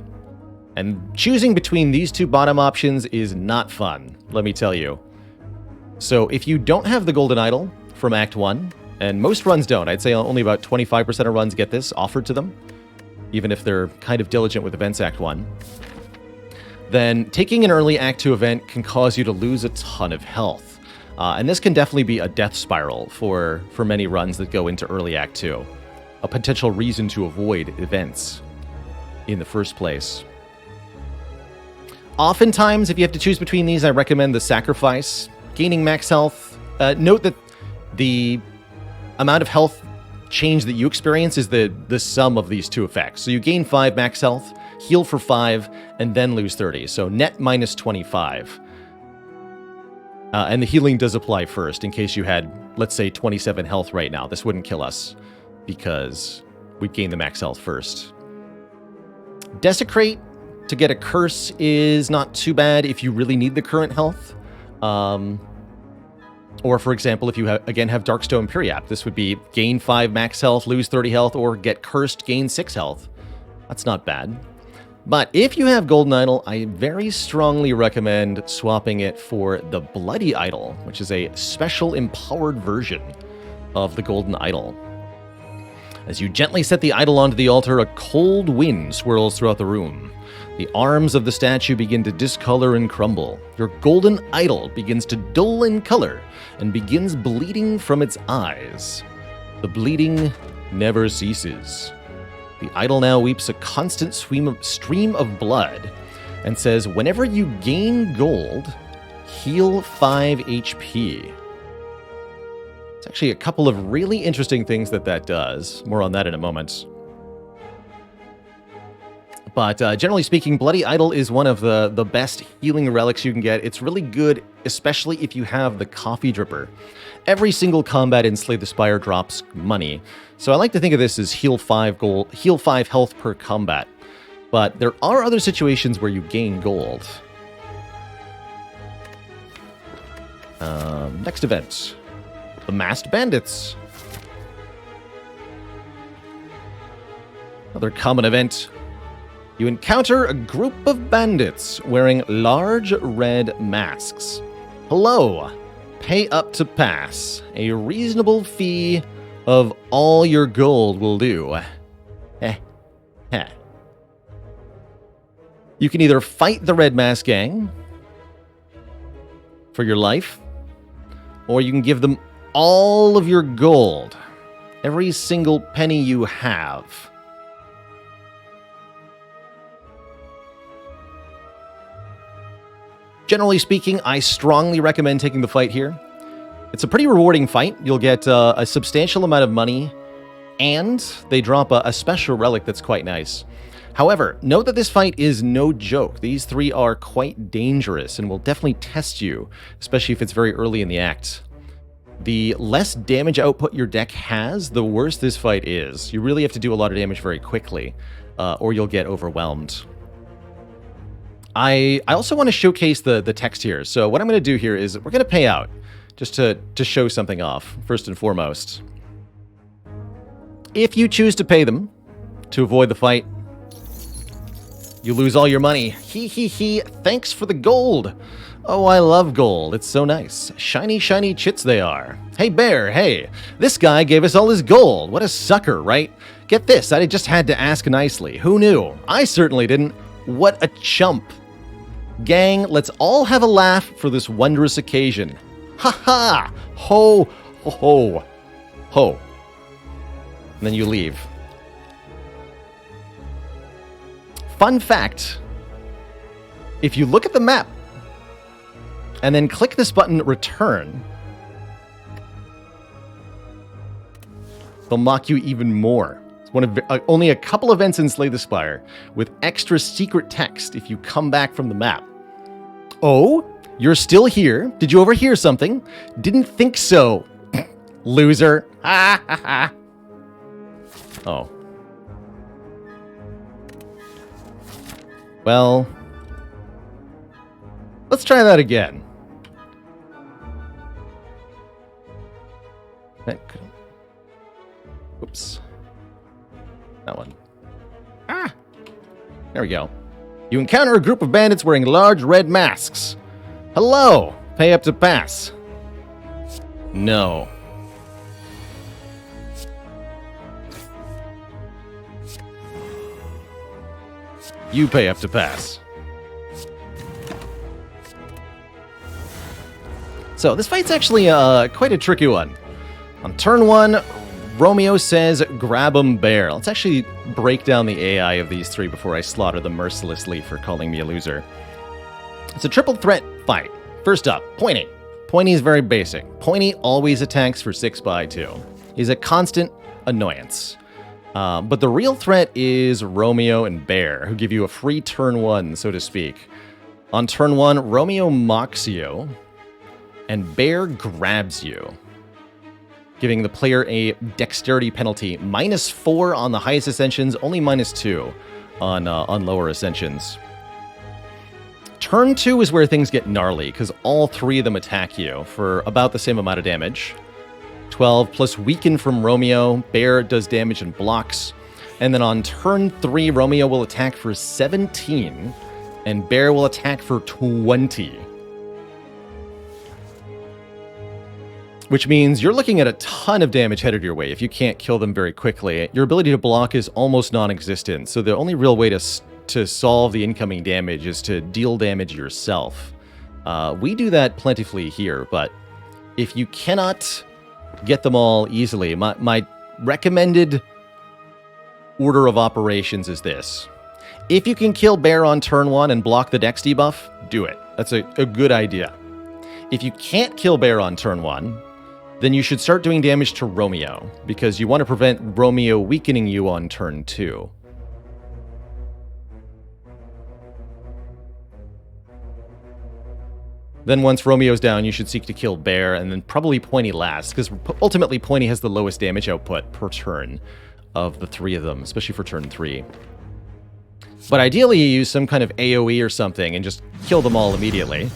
And choosing between these 2 bottom options is not fun, let me tell you. So if you don't have the Golden Idol from Act 1, and most runs don't. I'd say only about 25% of runs get this offered to them, even if they're kind of diligent with Events Act 1. Then taking an early Act 2 event can cause you to lose a ton of health. And this can definitely be a death spiral for many runs that go into early Act 2. A potential reason to avoid events in the first place. Oftentimes, if you have to choose between these, I recommend the Sacrifice. Gaining max health. Note that the amount of health change that you experience is the sum of these 2 effects. So you gain 5 max health, heal for 5, and then lose 30. So net minus 25. And the healing does apply first in case you had, let's say, 27 health right now. This wouldn't kill us because we'd gain the max health first. Desecrate to get a curse is not too bad if you really need the current health. Or, for example, if you have Darkstone Periapt, this would be gain 5 max health, lose 30 health, or get cursed, gain 6 health. That's not bad. But if you have Golden Idol, I very strongly recommend swapping it for the Bloody Idol, which is a special empowered version of the Golden Idol. As you gently set the idol onto the altar, a cold wind swirls throughout the room. The arms of the statue begin to discolor and crumble. Your golden idol begins to dull in color and begins bleeding from its eyes. The bleeding never ceases. The idol now weeps a constant stream of blood and says, whenever you gain gold, heal 5 HP. It's actually a couple of really interesting things that does. More on that in a moment. But generally speaking, Bloody Idol is one of the best healing relics you can get. It's really good, especially if you have the Coffee Dripper. Every single combat in Slay the Spire drops money, so I like to think of this as heal 5 health per combat. But there are other situations where you gain gold. Next event. The Masked Bandits. Another common event. You encounter a group of bandits wearing large red masks. Hello. Pay up to pass. A reasonable fee of all your gold will do. You can either fight the Red Mask Gang for your life, or you can give them all of your gold. Every single penny you have. Generally speaking, I strongly recommend taking the fight here. It's a pretty rewarding fight. You'll get a substantial amount of money, and they drop a special relic that's quite nice. However, note that this fight is no joke. These three are quite dangerous and will definitely test you, especially if it's very early in the act. The less damage output your deck has, the worse this fight is. You really have to do a lot of damage very quickly, or you'll get overwhelmed. I also want to showcase the text here. So what I'm going to do here is we're going to pay out, just to show something off, first and foremost. If you choose to pay them to avoid the fight, you lose all your money. Hee, thanks for the gold. Oh, I love gold. It's so nice. Shiny, shiny chits they are. Hey, Bear, hey. This guy gave us all his gold. What a sucker, right? Get this, I just had to ask nicely. Who knew? I certainly didn't. What a chump. Gang, let's all have a laugh for this wondrous occasion. Ha ha! Ho, ho, ho. Ho. And then you leave. Fun fact, if you look at the map and then click this button, Return, they'll mock you even more. It's one of only a couple events in Slay the Spire with extra secret text if you come back from the map. Oh, you're still here? Did you overhear something? Didn't think so, loser. Ha ha ha. Oh. Well, let's try that again. Oops. That one. Ah! There we go. You encounter a group of bandits wearing large red masks. Hello! Pay up to pass. No. You pay up to pass. So this fight's actually quite a tricky one. On turn 1, Romeo says, grab 'em, Bear. Let's actually break down the AI of these three before I slaughter them mercilessly for calling me a loser. It's a triple threat fight. First up, Pointy. Pointy is very basic. Pointy always attacks for 6x2. He's a constant annoyance. But the real threat is Romeo and Bear, who give you a free turn 1, so to speak. On turn 1, Romeo mocks you, and Bear grabs you, giving the player a dexterity penalty, -4 on the highest ascensions, only -2 on lower ascensions. Turn 2 is where things get gnarly, because all three of them attack you for about the same amount of damage. 12 plus Weaken from Romeo. Bear does damage and blocks. And then on turn 3, Romeo will attack for 17, and Bear will attack for 20. Which means you're looking at a ton of damage headed your way if you can't kill them very quickly. Your ability to block is almost non-existent, so the only real way to solve the incoming damage is to deal damage yourself. We do that plentifully here, but if you cannot get them all easily, my recommended order of operations is this. If you can kill Bear on turn 1 and block the dex debuff, do it. That's a good idea. If you can't kill Bear on turn 1, then you should start doing damage to Romeo, because you want to prevent Romeo weakening you on turn 2. Then once Romeo's down, you should seek to kill Bear, and then probably Pointy last, because ultimately Pointy has the lowest damage output per turn of the three of them, especially for turn 3. But ideally, you use some kind of AoE or something and just kill them all immediately.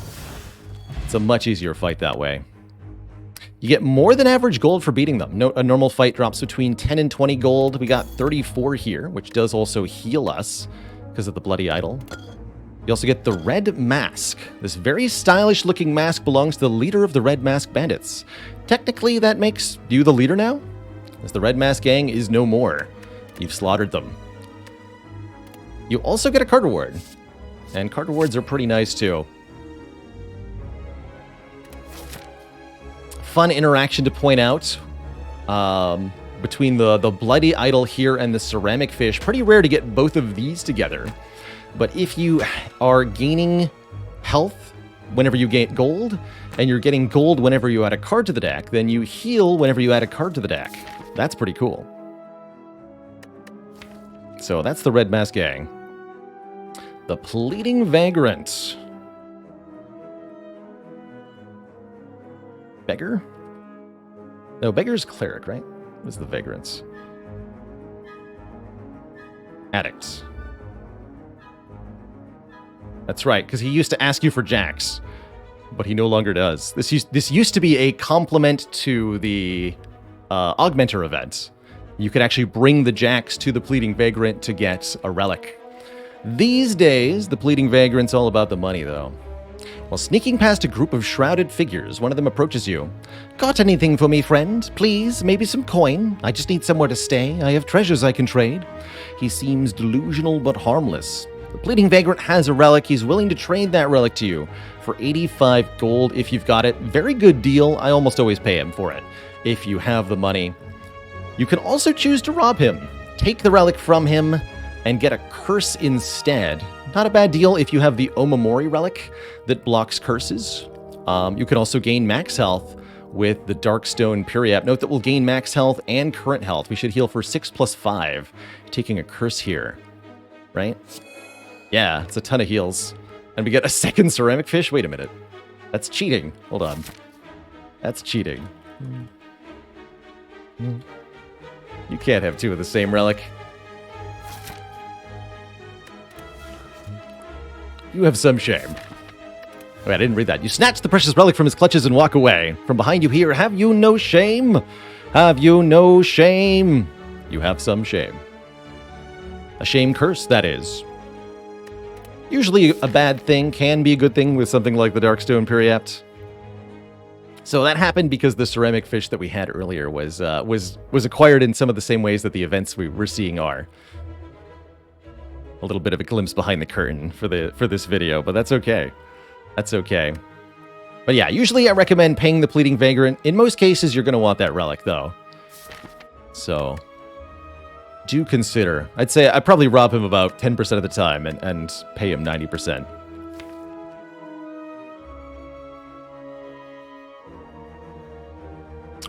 It's a much easier fight that way. You get more than average gold for beating them. A normal fight drops between 10 and 20 gold. We got 34 here, which does also heal us because of the Bloody Idol. You also get the Red Mask. This very stylish looking mask belongs to the leader of the Red Mask Bandits. Technically, that makes you the leader now, as the Red Mask gang is no more. You've slaughtered them. You also get a card reward, and card rewards are pretty nice too. Fun interaction to point out between the Bloody Idol here and the Ceramic Fish. Pretty rare to get both of these together. But if you are gaining health whenever you gain gold, and you're getting gold whenever you add a card to the deck, then you heal whenever you add a card to the deck. That's pretty cool. So that's the Red Mask gang. The Pleading Vagrant. Beggar? No, Beggar's Cleric, right? What is the Vagrants? Addict. That's right, because he used to ask you for jacks, but he no longer does. This used to be a complement to the Augmenter event. You could actually bring the jacks to the Pleading Vagrant to get a relic. These days, the Pleading Vagrant's all about the money, though. While sneaking past a group of shrouded figures, one of them approaches you. Got anything for me, friend? Please, maybe some coin? I just need somewhere to stay. I have treasures I can trade. He seems delusional but harmless. The Pleading Vagrant has a relic. He's willing to trade that relic to you for 85 gold if you've got it. Very good deal. I almost always pay him for it if you have the money. You can also choose to rob him. Take the relic from him and get a curse instead. Not a bad deal if you have the Omamori relic that blocks curses. You can also gain max health with the Darkstone Periap. Note that we'll gain max health and current health. We should heal for 6 plus 5, taking a curse here, right? Yeah, it's a ton of heals. And we get a second Ceramic Fish? Wait a minute. That's cheating. Hold on. That's cheating. You can't have two of the same relic. You have some shame. Wait, I didn't read that. You snatch the precious relic from his clutches and walk away. From behind you here, have you no shame? Have you no shame? You have some shame. A shame curse, that is. Usually a bad thing can be a good thing with something like the Darkstone Periapt. So that happened because the Ceramic Fish that we had earlier was acquired in some of the same ways that the events we were seeing are. A little bit of a glimpse behind the curtain for this video, but that's okay. That's okay. But yeah, usually I recommend paying the Pleading Vagrant. In most cases, you're going to want that relic, though. So, do consider. I'd say I'd probably rob him about 10% of the time and pay him 90%.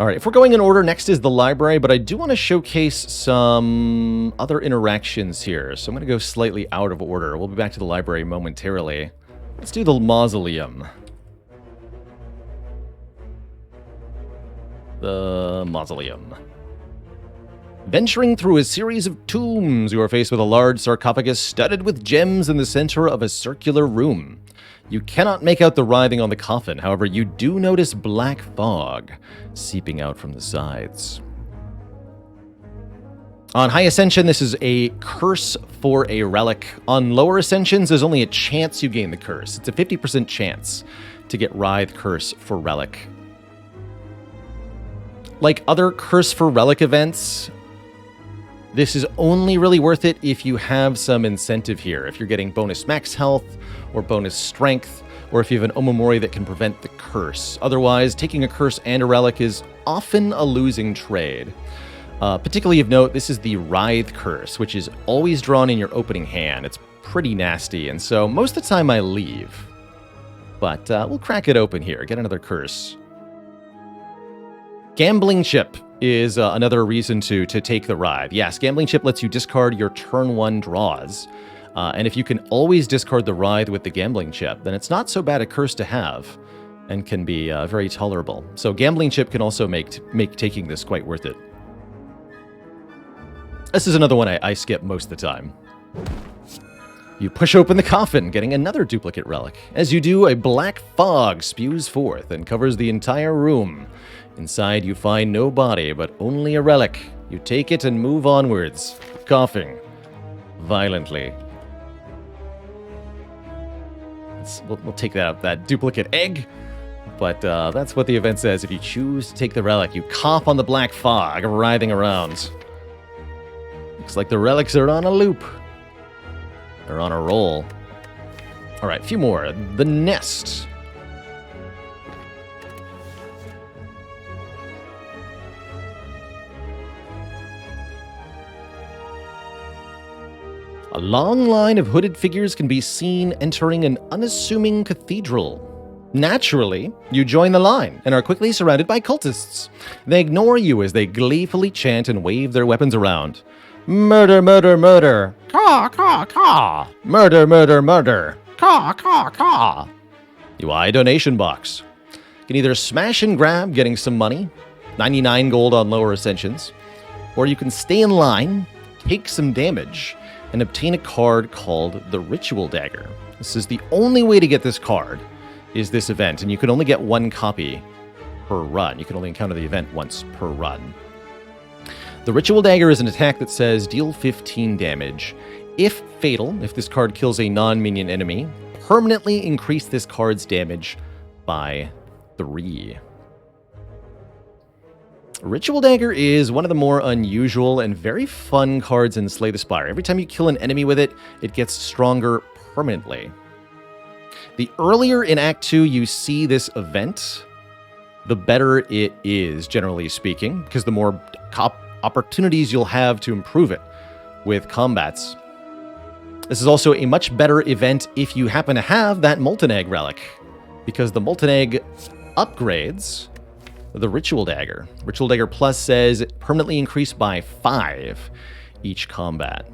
All right, if we're going in order, next is the library, but I do want to showcase some other interactions here. So I'm going to go slightly out of order. We'll be back to the library momentarily. Let's do the mausoleum. The mausoleum. Venturing through a series of tombs, you are faced with a large sarcophagus studded with gems in the center of a circular room. You cannot make out the writhing on the coffin, however, you do notice black fog seeping out from the sides. On high ascension, this is a curse for a relic. On lower ascensions, there's only a chance you gain the curse. It's a 50% chance to get Writhe Curse for relic. Like other curse for relic events, this is only really worth it if you have some incentive here. If you're getting bonus max health, or bonus strength, or if you have an Omamori that can prevent the curse. Otherwise, taking a curse and a relic is often a losing trade. Particularly of note, this is the Writhe Curse, which is always drawn in your opening hand. It's pretty nasty, and so most of the time I leave. But we'll crack it open here, get another curse. Gambling Chip is another reason to take the Writhe. Yes, Gambling Chip lets you discard your turn 1 draws. And if you can always discard the Writhe with the Gambling Chip, then it's not so bad a curse to have. and can be very tolerable. So gambling chip can also make taking this quite worth it. This is another one I skip most of the time. You push open the coffin, getting another duplicate relic. As you do, a black fog spews forth and covers the entire room. Inside, you find no body, but only a relic. You take it and move onwards, coughing violently. We'll take that duplicate egg, but that's what the event says. If you choose to take the relic, you cough on the black fog writhing around. Looks like the relics are on a loop. They're on a roll. All right, a few more. The Nest. A long line of hooded figures can be seen entering an unassuming cathedral. Naturally, you join the line and are quickly surrounded by cultists. They ignore you as they gleefully chant and wave their weapons around. Murder, murder, murder. Caw, caw, caw. Murder, murder, murder. Caw, caw, caw. You eye a donation box. You can either smash and grab, getting some money, 99 gold on lower ascensions, or you can stay in line, take some damage, and obtain a card called the Ritual Dagger. This is the only way to get this card, is this event, and you can only get one copy per run. You can only encounter the event once per run. The Ritual Dagger is an attack that says deal 15 damage. If fatal, if this card kills a non-minion enemy, permanently increase this card's damage by 3. Ritual Dagger is one of the more unusual and very fun cards in Slay the Spire. Every time you kill an enemy with it, it gets stronger permanently. The earlier in Act 2 you see this event, the better it is, generally speaking, because the more opportunities you'll have to improve it with combats. This is also a much better event if you happen to have that Molten Egg relic, because the Molten Egg upgrades the Ritual Dagger. Ritual Dagger Plus says permanently increased by 5 each combat.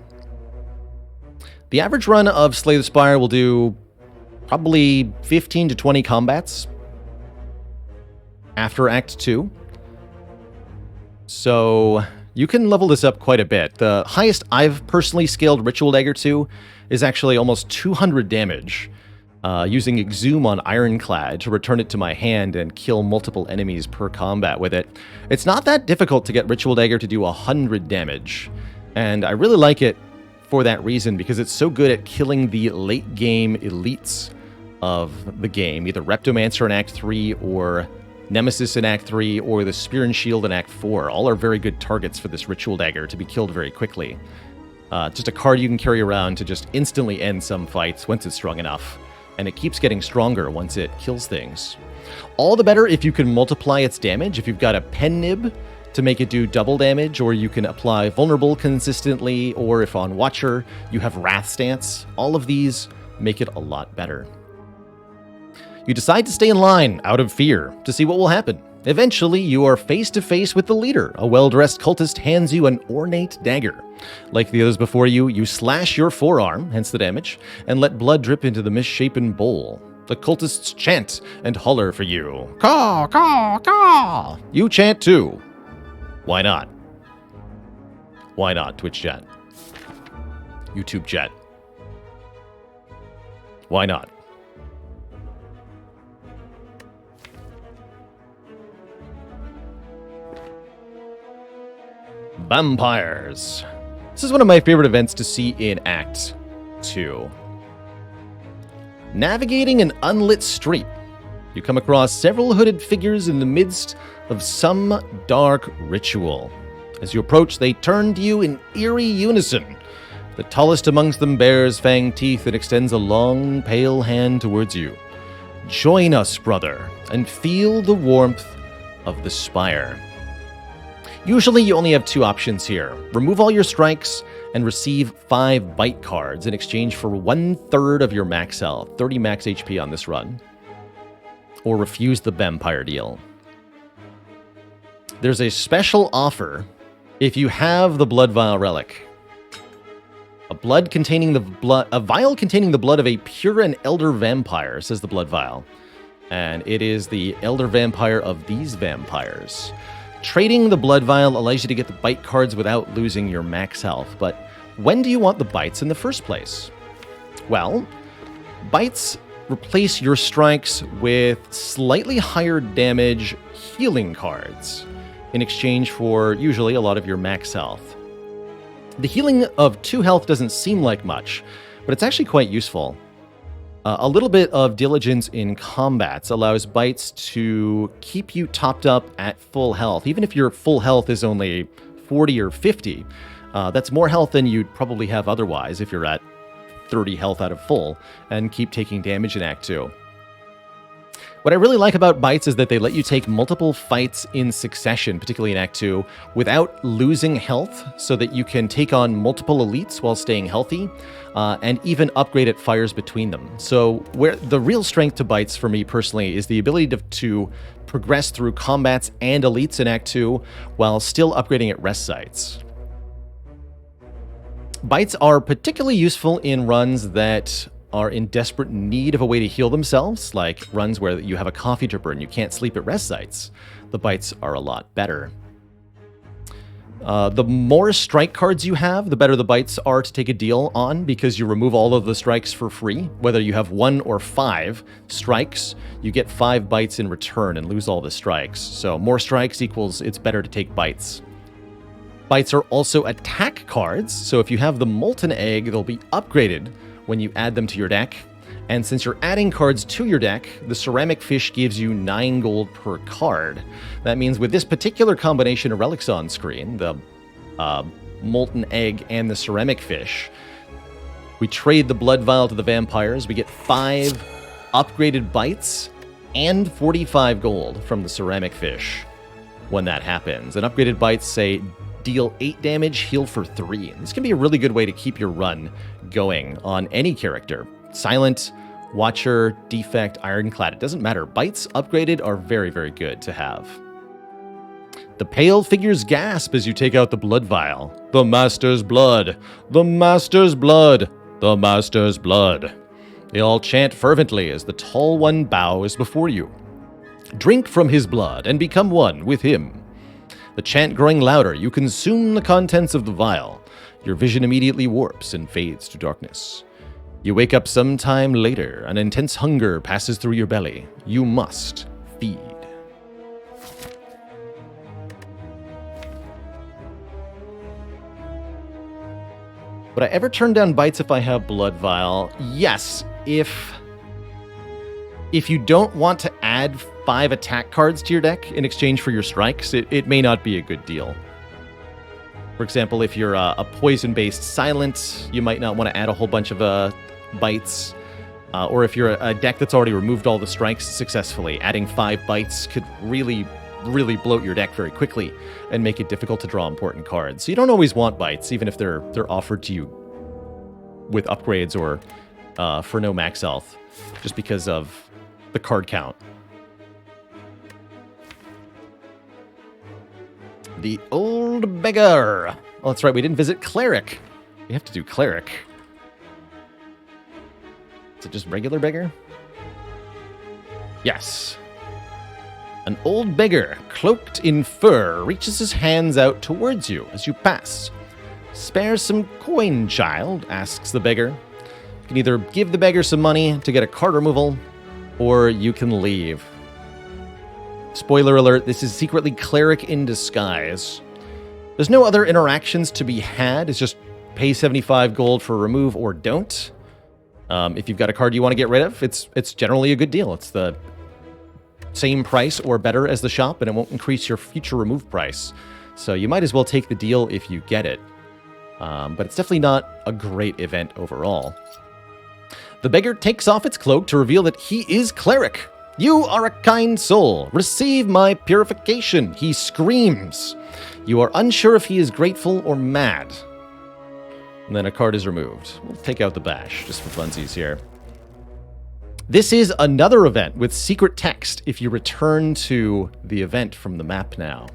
The average run of Slay the Spire will do probably 15 to 20 combats after Act 2. So you can level this up quite a bit. The highest I've personally scaled Ritual Dagger to is actually almost 200 damage, using Exhume on Ironclad to return it to my hand and kill multiple enemies per combat with it. It's not that difficult to get Ritual Dagger to do 100 damage, and I really like it for that reason, because it's so good at killing the late game elites of the game, either Reptomancer in Act 3 or Nemesis in Act 3 or the Spear and Shield in Act 4. All are very good targets for this Ritual Dagger to be killed very quickly. Just a card you can carry around to just instantly end some fights once it's strong enough, and it keeps getting stronger once it kills things. All the better if you can multiply its damage. If you've got a pen nib to make it do double damage, or you can apply Vulnerable consistently, or if on Watcher you have Wrath Stance, all of these make it a lot better. You decide to stay in line out of fear to see what will happen. Eventually, you are face to face with the leader. A well-dressed cultist hands you an ornate dagger. Like the others before you, you slash your forearm, hence the damage, and let blood drip into the misshapen bowl. The cultists chant and holler for you. Caw, caw, caw! You chant too. Why not? Why not, Twitch chat? YouTube chat. Why not? Vampires. This is one of my favorite events to see in Act 2. Navigating an unlit street, you come across several hooded figures in the midst of some dark ritual. As you approach, they turn to you in eerie unison. The tallest amongst them bares fanged teeth and extends a long, pale hand towards you. Join us, brother, and feel the warmth of the Spire. Usually you only have 2 options here. Remove all your strikes and receive 5 bite cards in exchange for 1/3 of your max health, 30 max HP on this run. Or refuse the vampire deal. There's a special offer if you have the Blood Vial relic. A vial containing the blood of a pure and elder vampire, says the Blood Vial. and it is the Elder Vampire of these vampires. Trading the Blood Vial allows you to get the bite cards without losing your max health, but when do you want the bites in the first place? Well, bites replace your strikes with slightly higher damage healing cards in exchange for usually a lot of your max health. The healing of 2 health doesn't seem like much, but it's actually quite useful. A little bit of diligence in combats allows bites to keep you topped up at full health. Even if your full health is only 40 or 50, that's more health than you'd probably have otherwise if you're at 30 health out of full and keep taking damage in Act 2. What I really like about bites is that they let you take multiple fights in succession, particularly in Act 2, without losing health, so that you can take on multiple elites while staying healthy, and even upgrade at fires between them. So where the real strength to bites for me personally is the ability to progress through combats and elites in Act 2 while still upgrading at rest sites. Bites are particularly useful in runs that are in desperate need of a way to heal themselves, like runs where you have a coffee dripper and you can't sleep at rest sites. The bites are a lot better. The more strike cards you have, the better the bites are to take a deal on, because you remove all of the strikes for free. Whether you have 1 or 5 strikes, you get 5 bites in return and lose all the strikes. So more strikes equals it's better to take bites. Bites are also attack cards, so if you have the Molten Egg, they'll be upgraded when you add them to your deck. And since you're adding cards to your deck, the Ceramic Fish gives you 9 gold per card. That means with this particular combination of relics on screen, the Molten Egg and the Ceramic Fish, we trade the Blood Vial to the vampires, we get 5 upgraded bites and 45 gold from the Ceramic Fish when that happens. And upgraded bites say deal 8 damage, heal for 3. This can be a really good way to keep your run going on any character. Silent, Watcher, Defect, Ironclad, it doesn't matter. Bites upgraded are very, very good to have. The pale figures gasp as you take out the Blood Vial. The Master's blood! The Master's blood! The Master's blood! They all chant fervently as the Tall One bows before you. Drink from his blood and become one with him. The chant growing louder, you consume the contents of the vial. Your vision immediately warps and fades to darkness. You wake up sometime later. An intense hunger passes through your belly. You must feed. Would I ever turn down bites if I have Blood Vial? Yes, if you don't want to add 5 attack cards to your deck in exchange for your strikes, it may not be a good deal. For example, if you're a poison-based Silent, you might not want to add a whole bunch of bites. Or if you're a deck that's already removed all the strikes successfully, adding 5 bites could really, really bloat your deck very quickly and make it difficult to draw important cards. So you don't always want bites, even if they're offered to you with upgrades or for no max health, just because of the card count. The Old Beggar. Oh, that's right, we didn't visit Cleric. We have to do Cleric. Is it just regular beggar? Yes. An old beggar, cloaked in fur, reaches his hands out towards you as you pass. Spare some coin, child, asks the beggar. You can either give the beggar some money to get a card removal, or you can leave. Spoiler alert, this is secretly Cleric in disguise. There's no other interactions to be had. It's just pay 75 gold for remove or don't. If you've got a card you want to get rid of, it's generally a good deal. It's the same price or better as the shop, and it won't increase your future remove price. So you might as well take the deal if you get it. But it's definitely not a great event overall. The beggar takes off its cloak to reveal that he is Cleric. You are a kind soul. Receive my purification, he screams. You are unsure if he is grateful or mad. And then a card is removed. We'll take out the bash, just for funsies here. This is another event with secret text if you return to the event from the map now.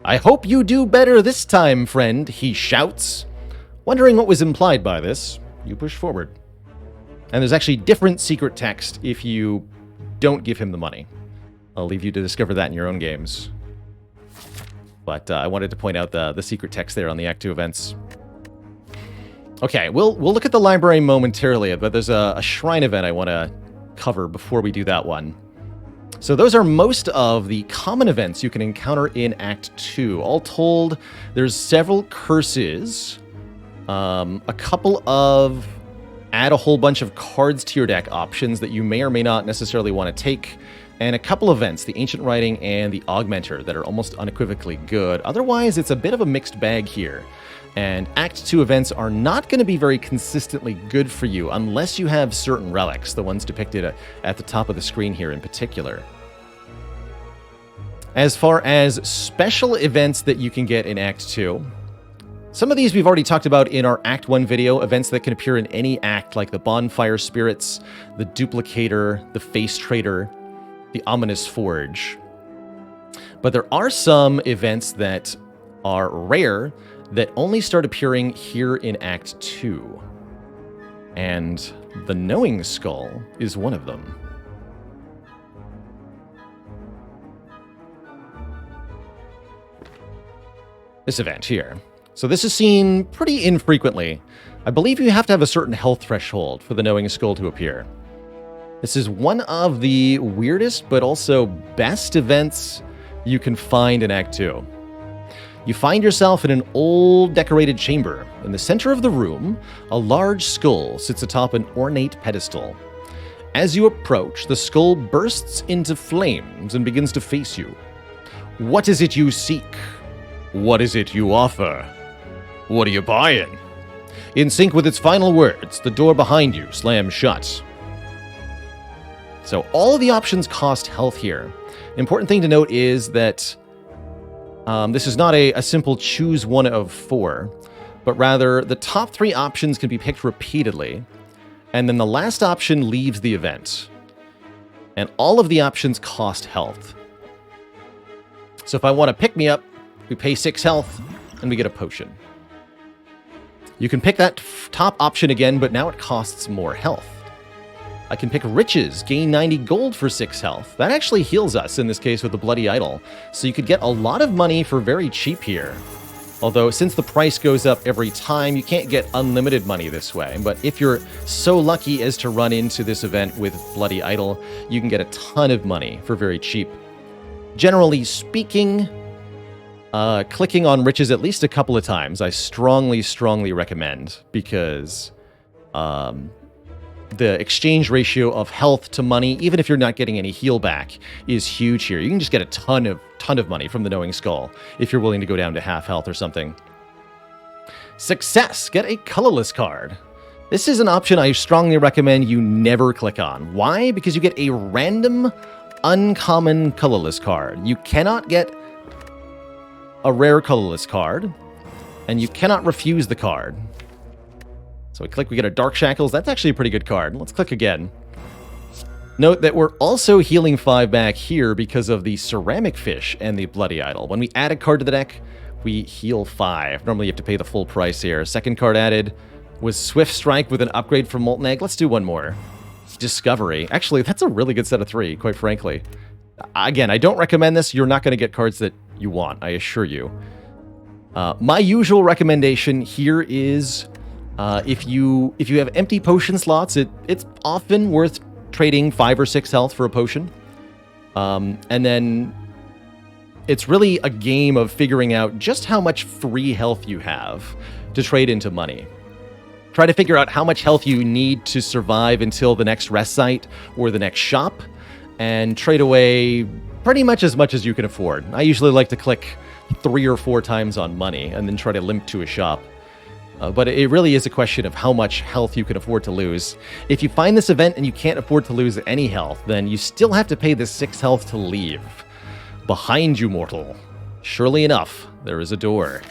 I hope you do better this time, friend, he shouts. Wondering what was implied by this, you push forward. And there's actually different secret text if you don't give him the money. I'll leave you to discover that in your own games. But I wanted to point out the secret text there on the Act 2 events. Okay, we'll look at the library momentarily, but there's a shrine event I want to cover before we do that one. So those are most of the common events you can encounter in Act 2. All told, there's several curses, a couple of add a whole bunch of cards to your deck options that you may or may not necessarily want to take, and a couple events, the Ancient Writing and the Augmenter, that are almost unequivocally good. Otherwise, it's a bit of a mixed bag here. And Act 2 events are not going to be very consistently good for you unless you have certain relics, the ones depicted at the top of the screen here in particular. As far as special events that you can get in Act 2, some of these we've already talked about in our Act 1 video, events that can appear in any act like the Bonfire Spirits, the Duplicator, the Face Trader, the Ominous Forge. But there are some events that are rare that only start appearing here in Act 2. And the Knowing Skull is one of them. This event here. So this is seen pretty infrequently. I believe you have to have a certain health threshold for the Knowing Skull to appear. This is one of the weirdest but also best events you can find in Act 2. You find yourself in an old decorated chamber. In the center of the room, a large skull sits atop an ornate pedestal. As you approach, the skull bursts into flames and begins to face you. What is it you seek? What is it you offer? What are you buying? In sync with its final words, the door behind you slams shut. So all of the options cost health here. Important thing to note is that this is not a simple choose one of 4, but rather the top 3 options can be picked repeatedly, and then the last option leaves the event. And all of the options cost health. So if I want to pick me up, we pay 6 health, and we get a potion. You can pick that top option again, but now it costs more health. I can pick Riches, gain 90 gold for 6 health. That actually heals us, in this case with the Bloody Idol. So you could get a lot of money for very cheap here. Although, since the price goes up every time, you can't get unlimited money this way. But if you're so lucky as to run into this event with Bloody Idol, you can get a ton of money for very cheap. Generally speaking, clicking on Riches at least a couple of times, I strongly, strongly recommend, because the exchange ratio of health to money, even if you're not getting any heal back, is huge here. You can just get a ton of money from the Knowing Skull if you're willing to go down to half health or something. Success! Get a colorless card. This is an option I strongly recommend you never click on. Why? Because you get a random, uncommon colorless card. You cannot get a rare colorless card, and you cannot refuse the card. So we click, we get a Dark Shackles. That's actually a pretty good card. Let's click again. Note that we're also healing 5 back here because of the Ceramic Fish and the Bloody Idol. When we add a card to the deck, we heal 5. Normally you have to pay the full price here. Second card added was Swift Strike with an upgrade from Molten Egg. Let's do one more. Discovery. Actually, that's a really good set of 3, quite frankly. Again, I don't recommend this. You're not going to get cards that you want, I assure you. My usual recommendation here is if you have empty potion slots, it's often worth trading 5 or 6 health for a potion. And then it's really a game of figuring out just how much free health you have to trade into money. Try to figure out how much health you need to survive until the next rest site or the next shop, and trade away pretty much as you can afford. I usually like to click 3 or 4 times on money and then try to limp to a shop. But it really is a question of how much health you can afford to lose. If you find this event and you can't afford to lose any health, then you still have to pay the 6 health to leave. Behind you, mortal. Surely enough, there is a door.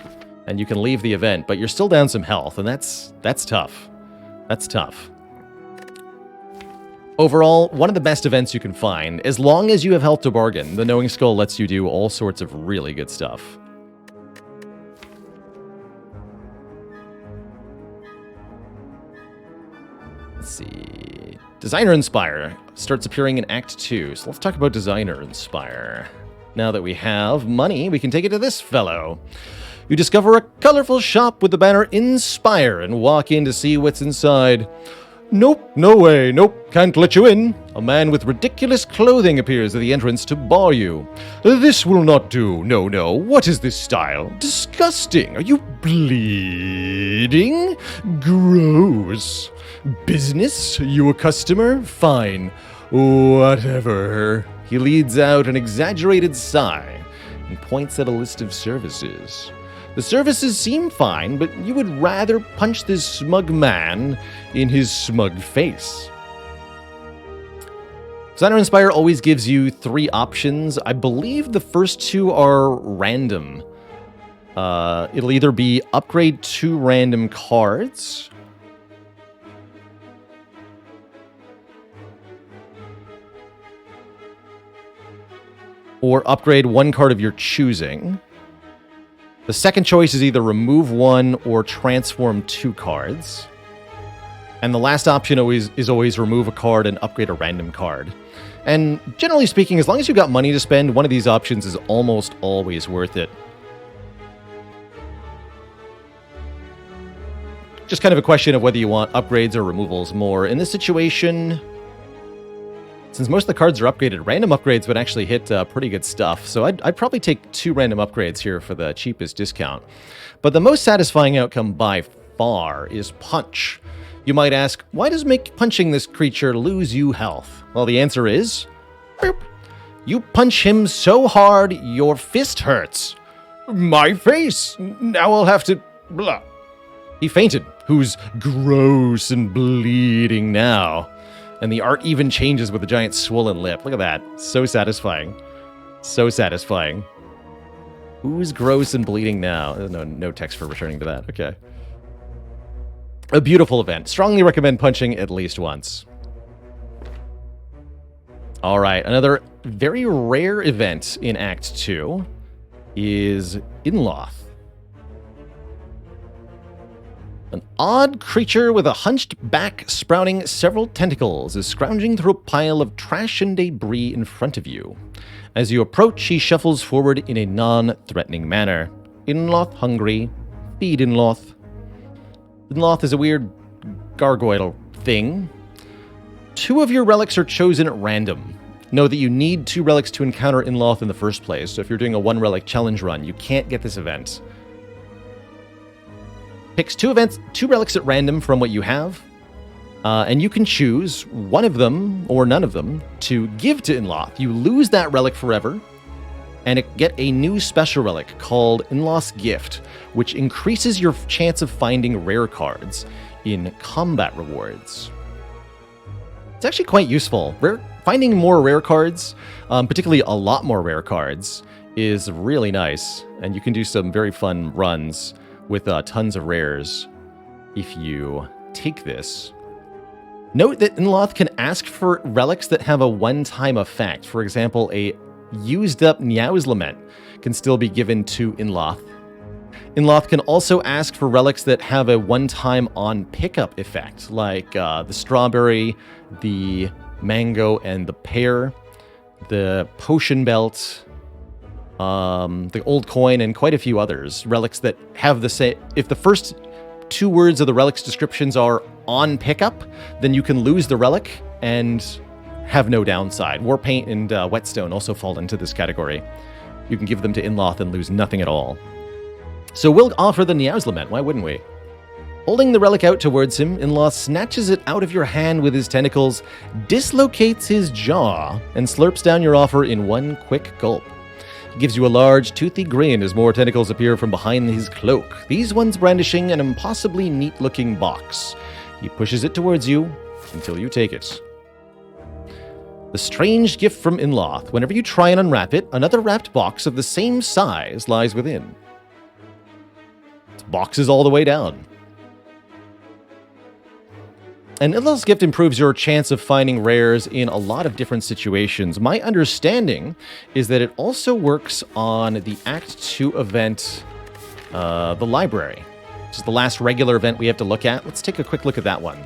And you can leave the event, but you're still down some health, and that's tough. That's tough. Overall, one of the best events you can find. As long as you have health to bargain, the Knowing Skull lets you do all sorts of really good stuff. Let's see. Designer Inspire starts appearing in Act 2. So let's talk about Designer Inspire. Now that we have money, we can take it to this fellow. You discover a colorful shop with the banner Inspire and walk in to see what's inside. Nope, no way, nope, can't let you in. A man with ridiculous clothing appears at the entrance to bar you. This will not do. No, no, what is this style? Disgusting. Are you bleeding? Gross. Business? You a customer? Fine. Whatever. He leads out an exaggerated sigh and points at a list of services. The services seem fine, but you would rather punch this smug man in his smug face. Designer Inspire always gives you 3 options. I believe the first 2 are random. It'll either be upgrade 2 random cards, or upgrade 1 card of your choosing. The second choice is either remove 1 or transform 2 cards. And the last option is always remove a card and upgrade a random card. And generally speaking, as long as you've got money to spend, one of these options is almost always worth it. Just kind of a question of whether you want upgrades or removals more. In this situation, since most of the cards are upgraded, random upgrades would actually hit pretty good stuff. So I'd probably take 2 random upgrades here for the cheapest discount. But the most satisfying outcome by far is punch. You might ask, why does punching this creature lose you health? Well, the answer is, boop. You punch him so hard, your fist hurts. My face! Now I'll have to... blah. He fainted. Who's gross and bleeding now? And the art even changes with a giant swollen lip. Look at that. So satisfying. So satisfying. Who's gross and bleeding now? No text for returning to that. Okay. A beautiful event. Strongly recommend punching at least once. All right. Another very rare event in Act 2 is Inloth. An odd creature with a hunched back sprouting several tentacles is scrounging through a pile of trash and debris in front of you. As you approach, he shuffles forward in a non-threatening manner. Inloth hungry. Feed Inloth. Inloth is a weird gargoyle thing. 2 of your relics are chosen at random. Know that you need 2 relics to encounter Inloth in the first place, so if you're doing a 1 relic challenge run, you can't get this event. Picks 2 relics at random from what you have, and you can choose one of them or none of them to give to Inloth. You lose that relic forever, and get a new special relic called Inloth's Gift, which increases your chance of finding rare cards in combat rewards. It's actually quite useful. Finding more rare cards, particularly a lot more rare cards, is really nice, and you can do some very fun runs with tons of rares if you take this. Note that Inloth can ask for relics that have a one-time effect. For example, a used-up Niao's Lament can still be given to Inloth. Inloth can also ask for relics that have a one-time on-pickup effect, like the strawberry, the mango, and the pear, the potion belt, the old coin, and quite a few others. Relics that have the same... If the first 2 words of the relic's descriptions are on pickup, then you can lose the relic and have no downside. Warpaint and Whetstone also fall into this category. You can give them to Inloth and lose nothing at all. So we'll offer the Niao's Lament, why wouldn't we? Holding the relic out towards him, Inloth snatches it out of your hand with his tentacles, dislocates his jaw, and slurps down your offer in one quick gulp. He gives you a large, toothy grin as more tentacles appear from behind his cloak, these ones brandishing an impossibly neat-looking box. He pushes it towards you until you take it. The strange gift from Inloth. Whenever you try and unwrap it, another wrapped box of the same size lies within. It's boxes all the way down. And Inloth's Gift improves your chance of finding rares in a lot of different situations. My understanding is that it also works on the Act 2 event, the Library. This is the last regular event we have to look at. Let's take a quick look at that one.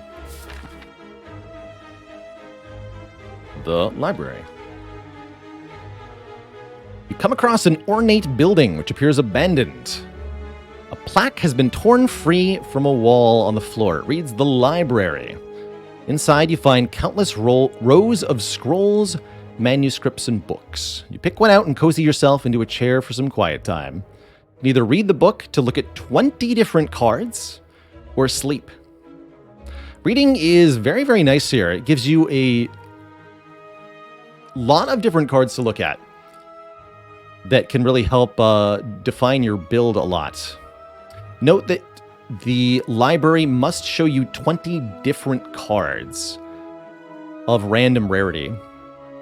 the library. You come across an ornate building which appears abandoned. A plaque has been torn free from a wall on the floor. It reads, "The Library." Inside, you find countless rows of scrolls, manuscripts, and books. You pick one out and cozy yourself into a chair for some quiet time. You can either read the book to look at 20 different cards, or sleep. Reading is very, very nice here. It gives you a lot of different cards to look at that can really help define your build a lot. Note that the library must show you 20 different cards of random rarity.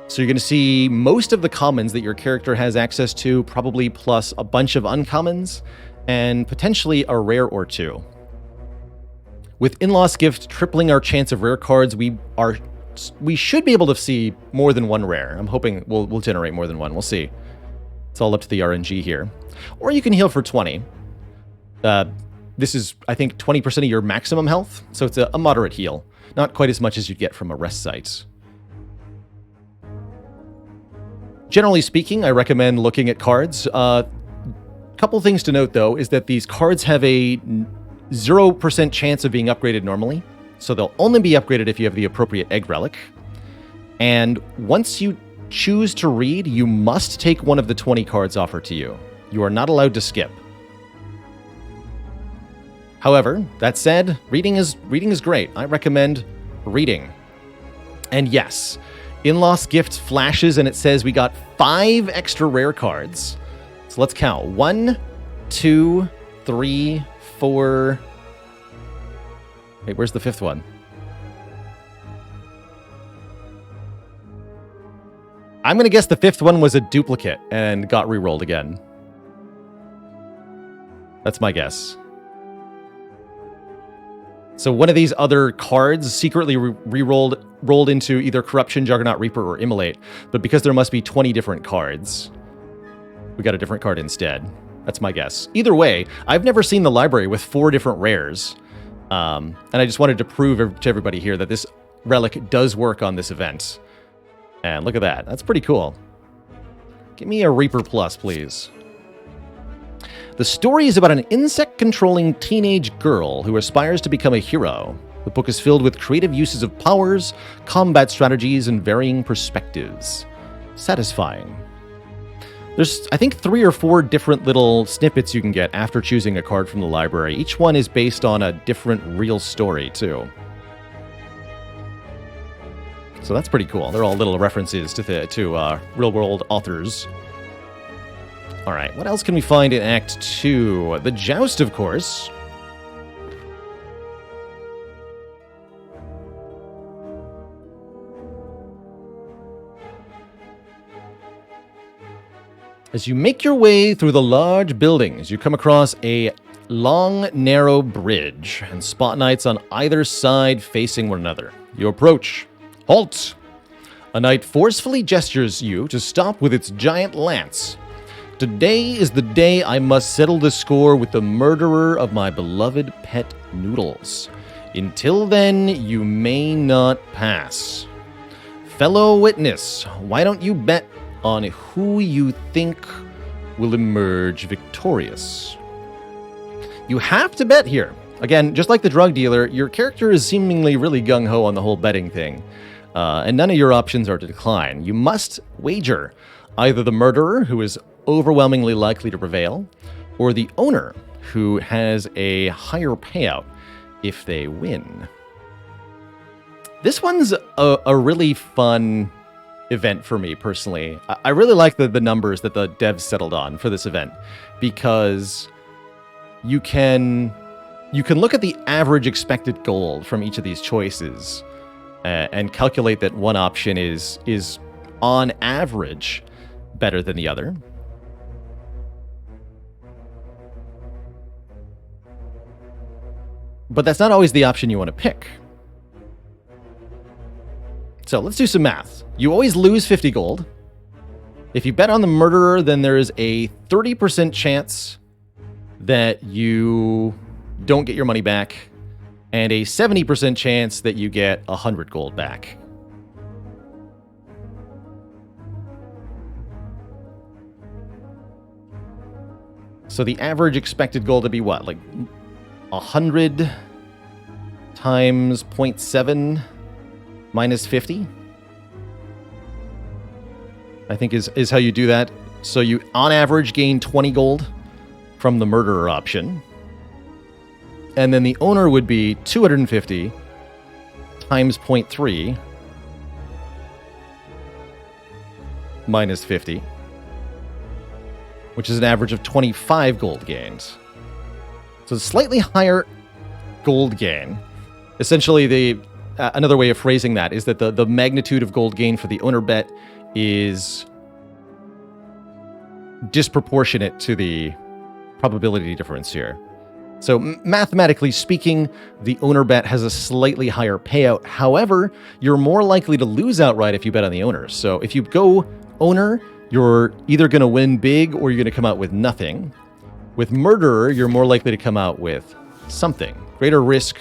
So you're going to see most of the commons that your character has access to, probably plus a bunch of uncommons, and potentially a rare or two. With In-Lost Gift tripling our chance of rare cards, we should be able to see more than one rare. I'm hoping we'll generate more than one. We'll see. It's all up to the RNG here. Or you can heal for 20. This is, I think, 20% of your maximum health, so it's a moderate heal. Not quite as much as you'd get from a rest site. Generally speaking, I recommend looking at cards. Couple things to note, though, is that these cards have a 0% chance of being upgraded normally, so they'll only be upgraded if you have the appropriate egg relic. And once you choose to read, you must take one of the 20 cards offered to you. You are not allowed to skip. However, that said, reading is great. I recommend reading. And yes, In-Lost Gift flashes and it says we got 5 extra rare cards. So let's count. 1, 2, 3, 4. Wait, where's the 5th one? I'm going to guess the 5th one was a duplicate and got re-rolled again. That's my guess. So one of these other cards secretly rolled into either Corruption, Juggernaut, Reaper, or Immolate. But because there must be 20 different cards, we got a different card instead. That's my guess. Either way, I've never seen the library with 4 different rares. And I just wanted to prove to everybody here that this relic does work on this event. And look at that. That's pretty cool. Give me a Reaper Plus, please. The story is about an insect-controlling teenage girl who aspires to become a hero. The book is filled with creative uses of powers, combat strategies, and varying perspectives. Satisfying. There's, I think, 3 or 4 different little snippets you can get after choosing a card from the library. Each one is based on a different real story, too. So that's pretty cool. They're all little references to real-world authors. All right, what else can we find in Act 2? The Joust, of course. As you make your way through the large buildings, you come across a long, narrow bridge and spot knights on either side facing one another. You approach. Halt! A knight forcefully gestures you to stop with its giant lance. Today is the day I must settle the score with the murderer of my beloved pet Noodles. Until then, you may not pass. Fellow witness, why don't you bet on who you think will emerge victorious? You have to bet here. Again, just like the drug dealer, your character is seemingly really gung-ho on the whole betting thing. And none of your options are to decline. You must wager either the murderer, who is overwhelmingly likely to prevail, or the owner, who has a higher payout if they win. This one's a really fun event for me, personally. I really like the numbers that the devs settled on for this event, because you can look at the average expected gold from each of these choices and calculate that one option is on average better than the other. But that's not always the option you want to pick. So let's do some math. You always lose 50 gold. If you bet on the murderer, then there is a 30% chance that you don't get your money back, and a 70% chance that you get 100 gold back. So the average expected goal to be what? Like 100 times 0.7 minus 50? I think is how you do that. So you, on average, gain 20 gold from the murderer option. And then the owner would be 250 times 0.3 minus 50, which is an average of 25 gold gains. So slightly higher gold gain. Essentially, another way of phrasing that is that the magnitude of gold gain for the owner bet is disproportionate to the probability difference here. So mathematically speaking, the owner bet has a slightly higher payout. However, you're more likely to lose outright if you bet on the owner. So if you go owner, you're either going to win big or you're going to come out with nothing. With murderer, you're more likely to come out with something. Greater risk,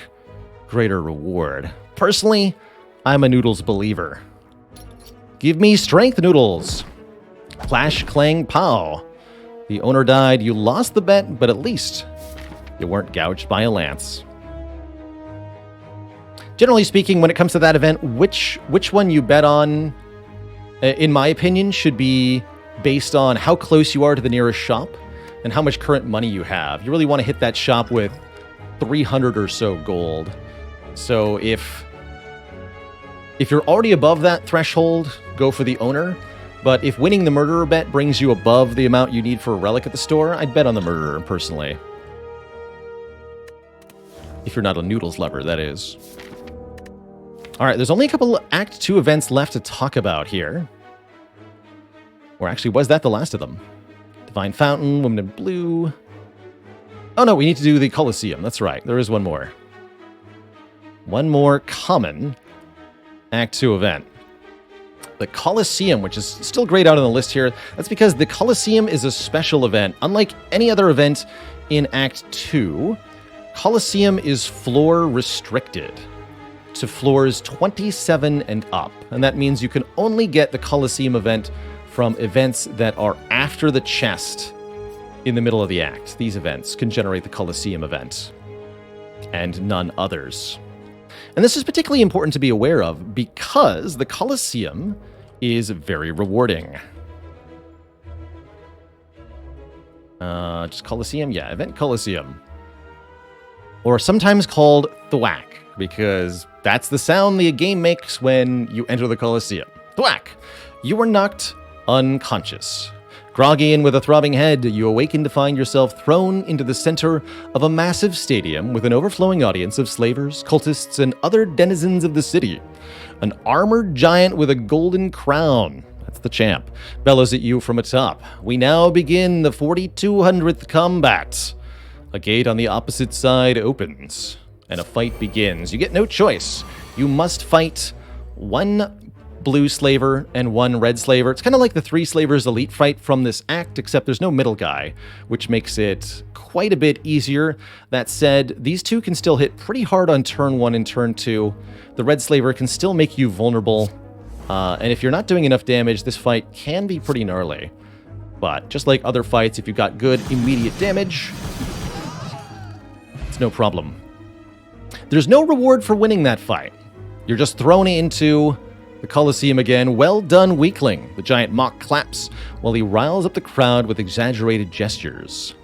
greater reward. Personally, I'm a noodles believer. Give me strength, noodles. Clash, clang, pow. The owner died, you lost the bet, but at least you weren't gouged by a lance. Generally speaking, when it comes to that event, which one you bet on, in my opinion, should be based on how close you are to the nearest shop and how much current money you have. You really want to hit that shop with 300 or so gold. So if you're already above that threshold, go for the owner. But if winning the murderer bet brings you above the amount you need for a relic at the store, I'd bet on the murderer, personally. If you're not a noodles lover, that is. Alright, there's only a couple Act 2 events left to talk about here. Or actually, was that the last of them? Divine Fountain, Woman in Blue... Oh no, we need to do the Colosseum, that's right. There is one more. One more common Act 2 event. The Colosseum, which is still grayed out on the list here. That's because the Colosseum is a special event. Unlike any other event in Act 2, Colosseum is floor restricted to floors 27 and up. And that means you can only get the Colosseum event from events that are after the chest in the middle of the act. These events can generate the Colosseum event, and none others. And this is particularly important to be aware of because the Colosseum is very rewarding. Just Colosseum? Yeah, Event Colosseum. Or sometimes called thwack, because that's the sound the game makes when you enter the Colosseum. Thwack! You are knocked unconscious. Groggy and with a throbbing head, you awaken to find yourself thrown into the center of a massive stadium with an overflowing audience of slavers, cultists, and other denizens of the city. An armored giant with a golden crown, that's the champ, bellows at you from atop. We now begin the 4200th combat. A gate on the opposite side opens, and a fight begins. You get no choice. You must fight one blue slaver and one red slaver. It's kind of like the three slavers elite fight from this act, except there's no middle guy, which makes it quite a bit easier. That said, these two can still hit pretty hard on turn 1 and turn 2. The red slaver can still make you vulnerable, and if you're not doing enough damage, this fight can be pretty gnarly. But just like other fights, if you've got good immediate damage, it's no problem. There's no reward for winning that fight. You're just thrown into the Colosseum again. Well done, weakling. The giant mock claps while he riles up the crowd with exaggerated gestures.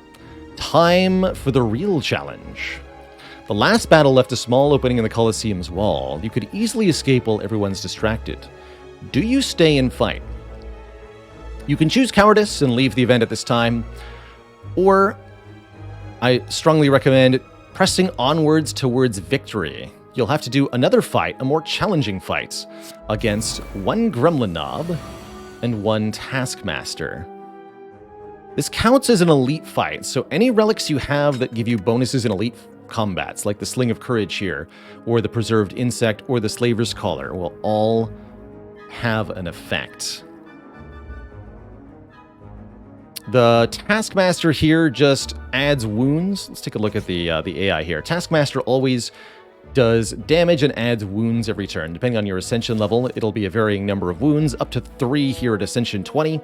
Time for the real challenge. The last battle left a small opening in the Colosseum's wall. You could easily escape while everyone's distracted. Do you stay and fight? You can choose cowardice and leave the event at this time, or I strongly recommend pressing onwards towards victory. You'll have to do another fight, a more challenging fight, against one Gremlin Knob and one Taskmaster. This counts as an elite fight, so any relics you have that give you bonuses in elite combats, like the Sling of Courage here, or the Preserved Insect, or the Slaver's Collar, will all have an effect. The Taskmaster here just adds wounds. Let's take a look at the AI here. Taskmaster always does damage and adds wounds every turn. Depending on your Ascension level, it'll be a varying number of wounds, up to 3 here at Ascension 20.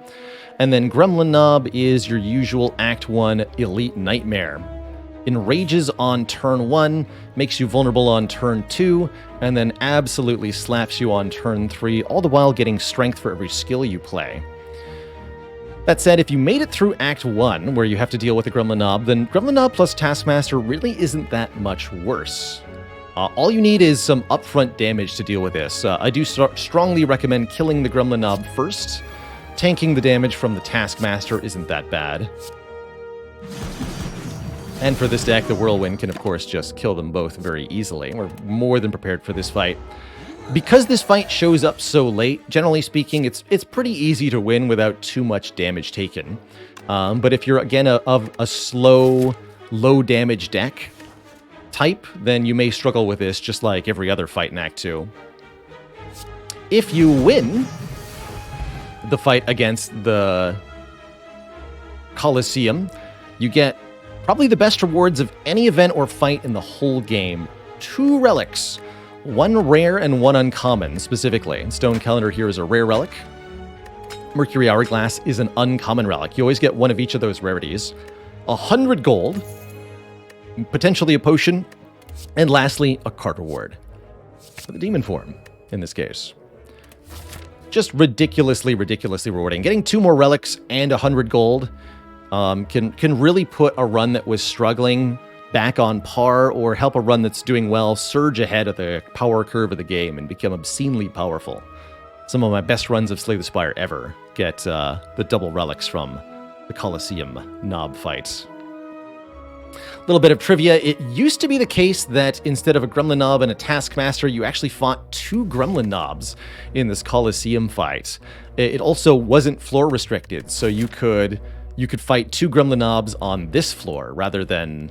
And then Gremlin Knob is your usual Act 1 Elite Nightmare. Enrages on turn 1, makes you vulnerable on turn 2, and then absolutely slaps you on turn 3, all the while getting strength for every skill you play. That said, if you made it through Act 1, where you have to deal with the Gremlin Knob, then Gremlin Knob plus Taskmaster really isn't that much worse. All you need is some upfront damage to deal with this. I do strongly recommend killing the Gremlin Knob first. Tanking the damage from the Taskmaster isn't that bad. And for this deck, the Whirlwind can, of course, just kill them both very easily. We're more than prepared for this fight. Because this fight shows up so late, generally speaking, it's pretty easy to win without too much damage taken. But if you're, again, of a slow, low-damage deck type, then you may struggle with this just like every other fight in Act 2. If you win the fight against the Colosseum, you get probably the best rewards of any event or fight in the whole game. 2 relics. 1 rare and 1 uncommon, specifically. Stone Calendar here is a rare relic. Mercury Hourglass is an uncommon relic. You always get 1 of each of those rarities. 100 gold. Potentially a potion. And lastly, a card reward. For the demon form, in this case. Just ridiculously rewarding. Getting 2 more relics and 100 gold can really put a run that was struggling back on par, or help a run that's doing well surge ahead of the power curve of the game and become obscenely powerful. Some of my best runs of Slay the Spire ever get the double relics from the Colosseum Knob fight. A little bit of trivia. It used to be the case that instead of a Gremlin Knob and a Taskmaster, you actually fought 2 Gremlin Knobs in this Colosseum fight. It also wasn't floor restricted, so you could fight 2 Gremlin Knobs on this floor rather than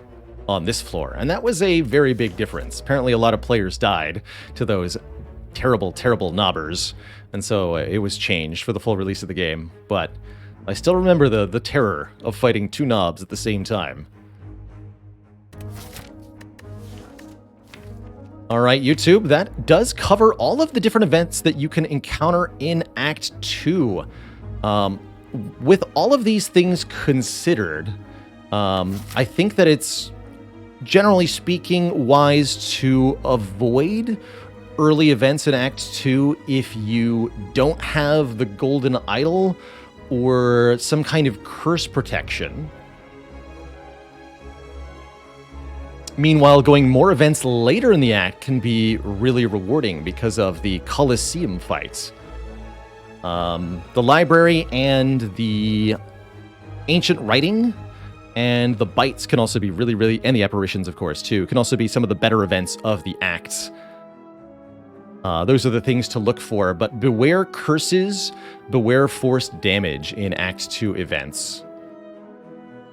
on this floor, and that was a very big difference. Apparently a lot of players died to those terrible knobbers, and so it was changed for the full release of the game, but I still remember the terror of fighting 2 knobs at the same time. Alright, YouTube, that does cover all of the different events that you can encounter in Act 2. With all of these things considered, I think that it's, generally speaking, wise to avoid early events in Act 2 if you don't have the Golden Idol or some kind of curse protection. Meanwhile, going more events later in the act can be really rewarding because of the Colosseum fights. The library and the ancient writing and the bites can also be really, and the apparitions, of course, too, can also be some of the better events of the acts. Those are the things to look for, but beware curses, beware forced damage in Act 2 events.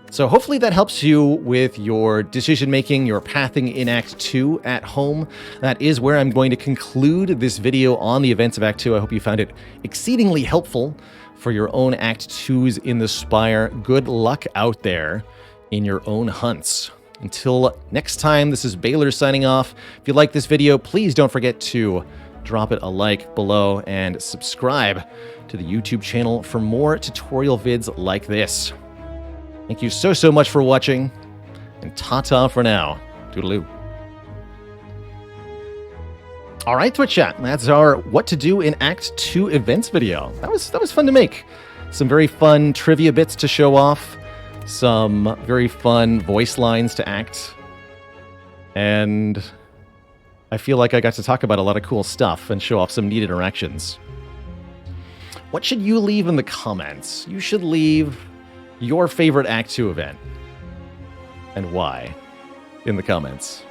So hopefully that helps you with your decision-making, your pathing in Act 2 at home. That is where I'm going to conclude this video on the events of Act 2. I hope you found it exceedingly helpful for your own Act 2s in the Spire. Good luck out there in your own hunts. Until next time, this is Baylor signing off. If you like this video, please don't forget to drop it a like below and subscribe to the YouTube channel for more tutorial vids like this. Thank you so much for watching, and ta-ta for now. Toodaloo. All right, Twitch chat, that's our What to Do in Act 2 events video. That was fun to make. Some very fun trivia bits to show off, some very fun voice lines to act, and I feel like I got to talk about a lot of cool stuff and show off some neat interactions. What should you leave in the comments? You should leave your favorite Act 2 event and why in the comments.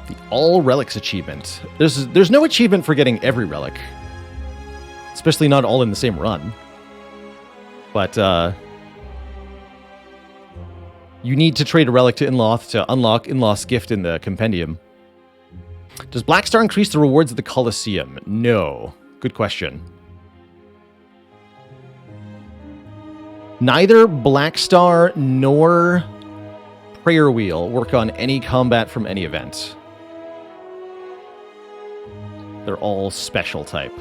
The All Relics achievement. There's no achievement for getting every relic, especially not all in the same run. But you need to trade a relic to Inloth to unlock Inloth's gift in the compendium. Does Blackstar increase the rewards of the Colosseum? No. Good question. Neither Black Star nor Prayer Wheel work on any combat from any event. They're all special type.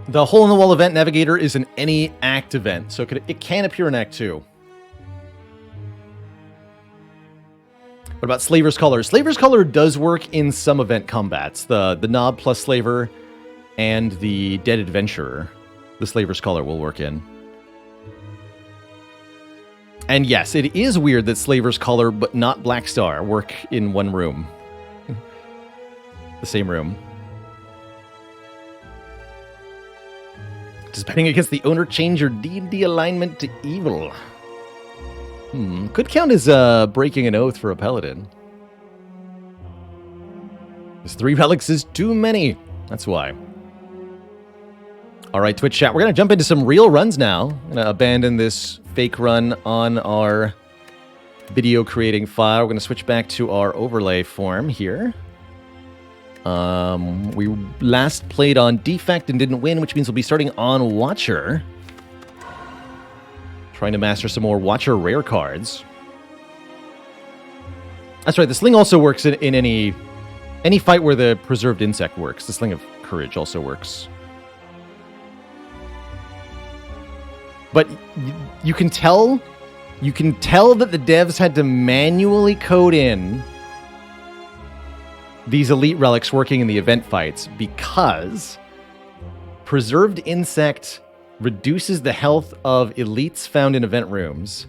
The Hole-in-the-Wall event navigator is an any act event, so it can appear in Act 2. What about Slaver's Color? Slaver's Color does work in some event combats. The Knob plus Slaver and the Dead Adventurer. The Slaver's Color will work in. And yes, it is weird that Slaver's Color, but not Black Star, work in one room. The same room. Does betting against the owner change your D&D alignment to evil? Could count as breaking an oath for a paladin. Because 3 relics is too many. That's why. Alright, Twitch chat. We're going to jump into some real runs now. I'm going to abandon this fake run on our video creating file. We're going to switch back to our overlay form here. We last played on Defect and didn't win, which means we'll be starting on Watcher. Trying to master some more Watcher rare cards. That's right, the Sling also works in any fight where the Preserved Insect works. The Sling of Courage also works. But you can tell that the devs had to manually code in these elite relics working in the event fights because Preserved Insect reduces the health of elites found in event rooms,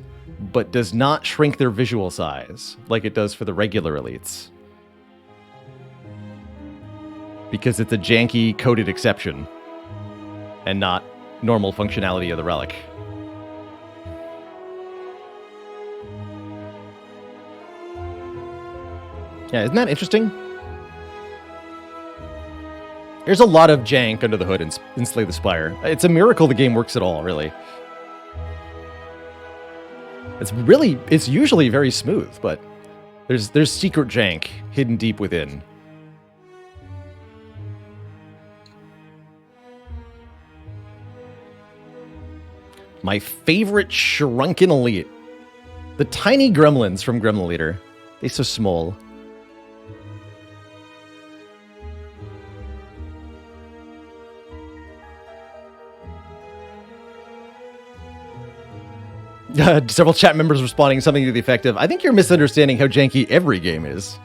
but does not shrink their visual size like it does for the regular elites. Because it's a janky coded exception and not normal functionality of the relic. Yeah, isn't that interesting? There's a lot of jank under the hood in Slay the Spire. It's a miracle the game works at all, really. It's usually very smooth, but there's secret jank hidden deep within. My favorite shrunken elite. The tiny gremlins from Gremlin Leader. They're so small. Several chat members responding something to the effect of, I think you're misunderstanding how janky every game is.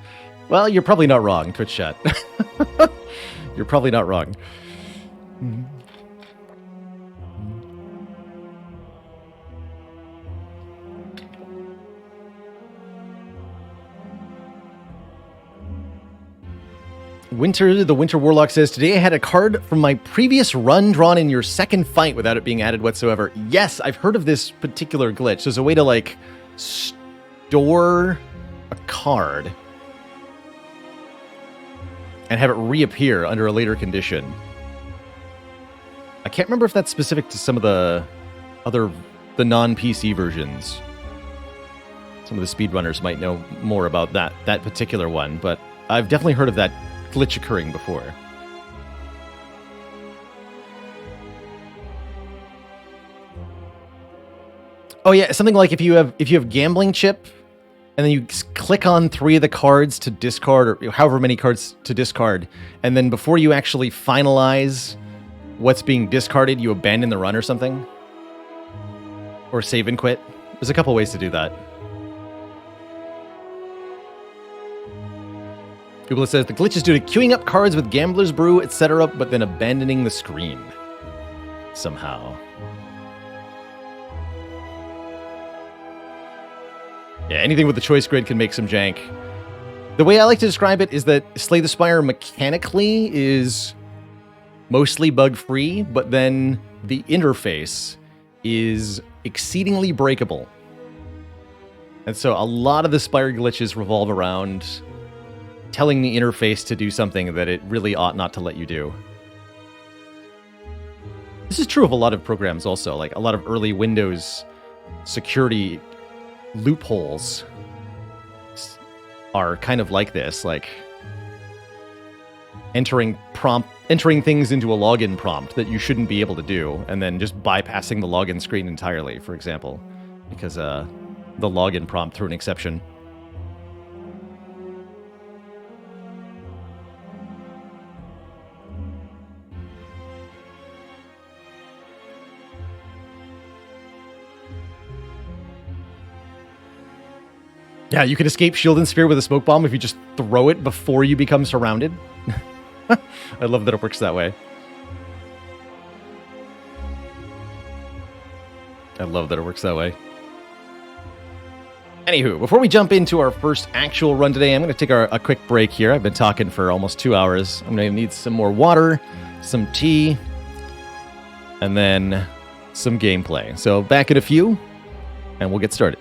Well, you're probably not wrong, Twitch chat. You're probably not wrong. The Winter Warlock says, today I had a card from my previous run drawn in your second fight without it being added whatsoever. Yes, I've heard of this particular glitch. There's a way to, like, store a card and have it reappear under a later condition. I can't remember if that's specific to some of the non-PC versions. Some of the speedrunners might know more about that particular one, but I've definitely heard of that glitch occurring before. Oh yeah, something like if you have gambling chip, and then you click on 3 of the cards to discard, or however many cards to discard, and then before you actually finalize what's being discarded, you abandon the run or something, or save and quit. There's a couple ways to do that. People says the glitch is due to queuing up cards with Gambler's Brew, etc., but then abandoning the screen somehow. Yeah, anything with the choice grid can make some jank. The way I like to describe it is that Slay the Spire mechanically is mostly bug-free, but then the interface is exceedingly breakable. And so a lot of the Spire glitches revolve around telling the interface to do something that it really ought not to let you do. This is true of a lot of programs also, like a lot of early Windows security loopholes are kind of like this, like entering things into a login prompt that you shouldn't be able to do, and then just bypassing the login screen entirely, for example, because the login prompt threw an exception. Yeah, you can escape Shield and Spear with a smoke bomb if you just throw it before you become surrounded. I love that it works that way. I love that it works that way. Anywho, before we jump into our first actual run today, I'm going to take a quick break here. I've been talking for almost 2 hours. I'm going to need some more water, some tea, and then some gameplay. So back in a few, and we'll get started.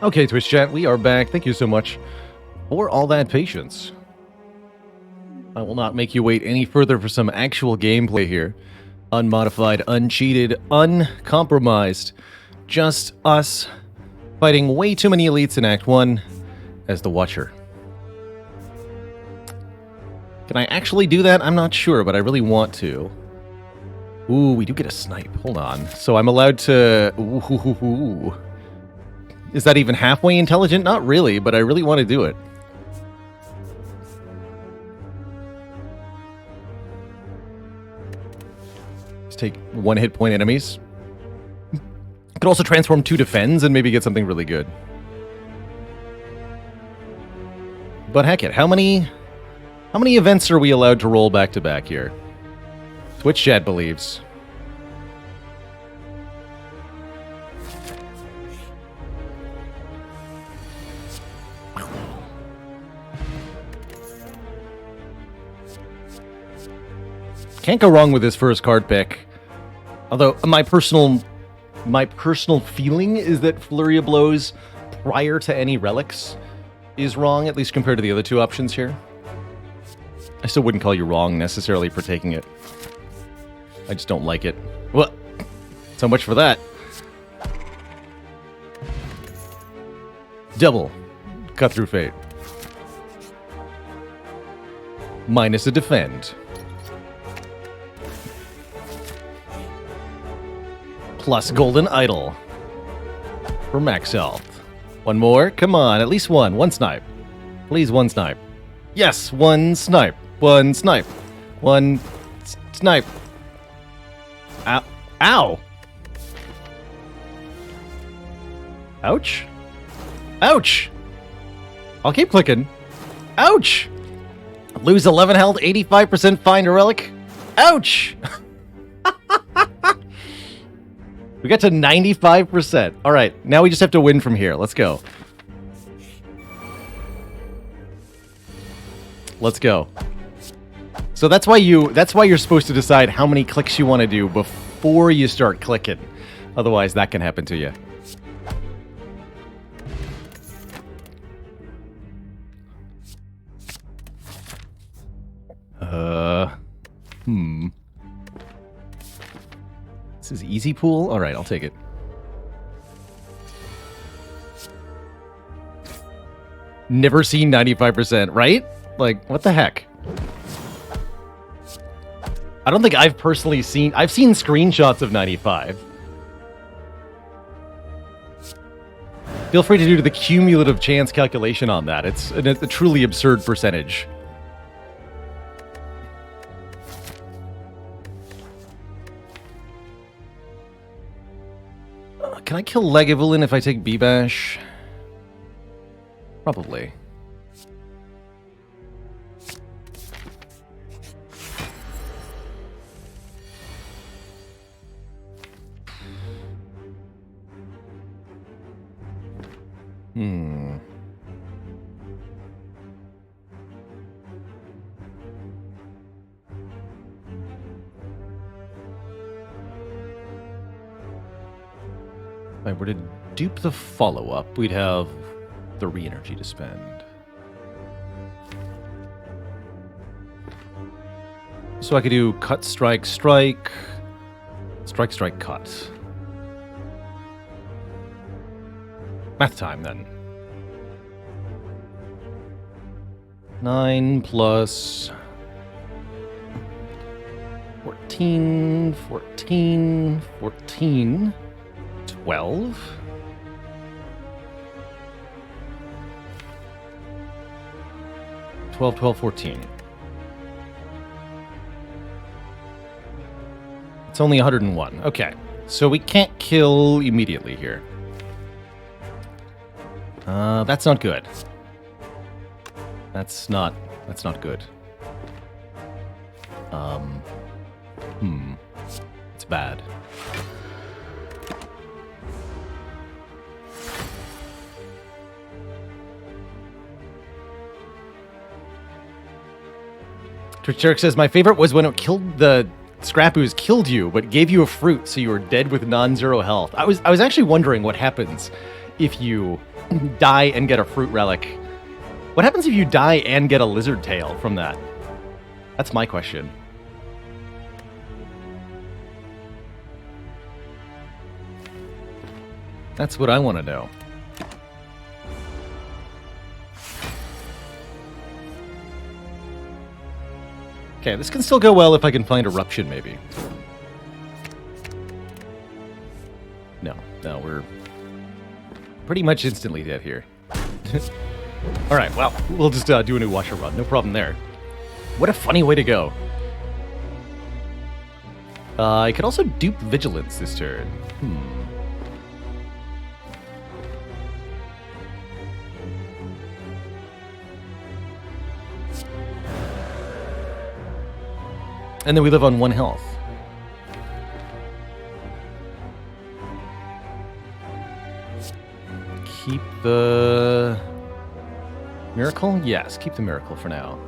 Okay, Twitch chat, we are back. Thank you so much for all that patience. I will not make you wait any further for some actual gameplay here. Unmodified, uncheated, uncompromised. Just us fighting way too many elites in Act 1 as the Watcher. Can I actually do that? I'm not sure, but I really want to. Ooh, we do get a snipe. Hold on. So I'm allowed to... Ooh. Is that even halfway intelligent? Not really, but I really want to do it. Let's take 1 hit point enemies. Could also transform 2 defends and maybe get something really good. But heck it, how many events are we allowed to roll back to back here? Twitch chat believes. Can't go wrong with this first card pick. Although my personal feeling is that Flurry of Blows prior to any relics is wrong, at least compared to the other 2 options here. I still wouldn't call you wrong necessarily for taking it. I just don't like it. Well, so much for that. Double. Cut through fate. Minus a defend. Plus Golden Idol. For max health. 1 more? Come on, at least 1. 1 snipe. Please, 1 snipe. Yes, 1 snipe. 1 snipe. 1 snipe. Ow. Ow! Ouch. Ouch! I'll keep clicking. Ouch! Lose 11 health, 85% find a relic. Ouch! We got to 95%. All right, now we just have to win from here. Let's go. Let's go. So that's why you're supposed to decide how many clicks you want to do before you start clicking. Otherwise, that can happen to you. This is easy pool? Alright, I'll take it. Never seen 95%, right? Like, what the heck? I don't think I've personally seen... I've seen screenshots of 95. Feel free to do the cumulative chance calculation on that. It's a truly absurd percentage. Can I kill Lagavulin if I take B-Bash? Probably. If I were to dupe the follow-up, we'd have 3 energy to spend. So I could do cut, strike, strike, strike, strike, cut. Math time, then. 9 plus 14, 14, 14... 12? 12, 12, 14. It's only 101. Okay. So we can't kill immediately here. That's not good. That's not good. It's bad. Twitch says, my favorite was when it killed the Scrappoos killed you, but gave you a fruit, so you were dead with non-zero health. I was actually wondering what happens if you die and get a fruit relic. What happens if you die and get a lizard tail from that? That's my question. That's what I want to know. Okay, this can still go well if I can find Eruption, maybe. No, we're pretty much instantly dead here. Alright, well, we'll just do a new washer run. No problem there. What a funny way to go. I could also dupe Vigilance this turn. And then we live on 1 health. Keep the Miracle? Yes, keep the Miracle for now.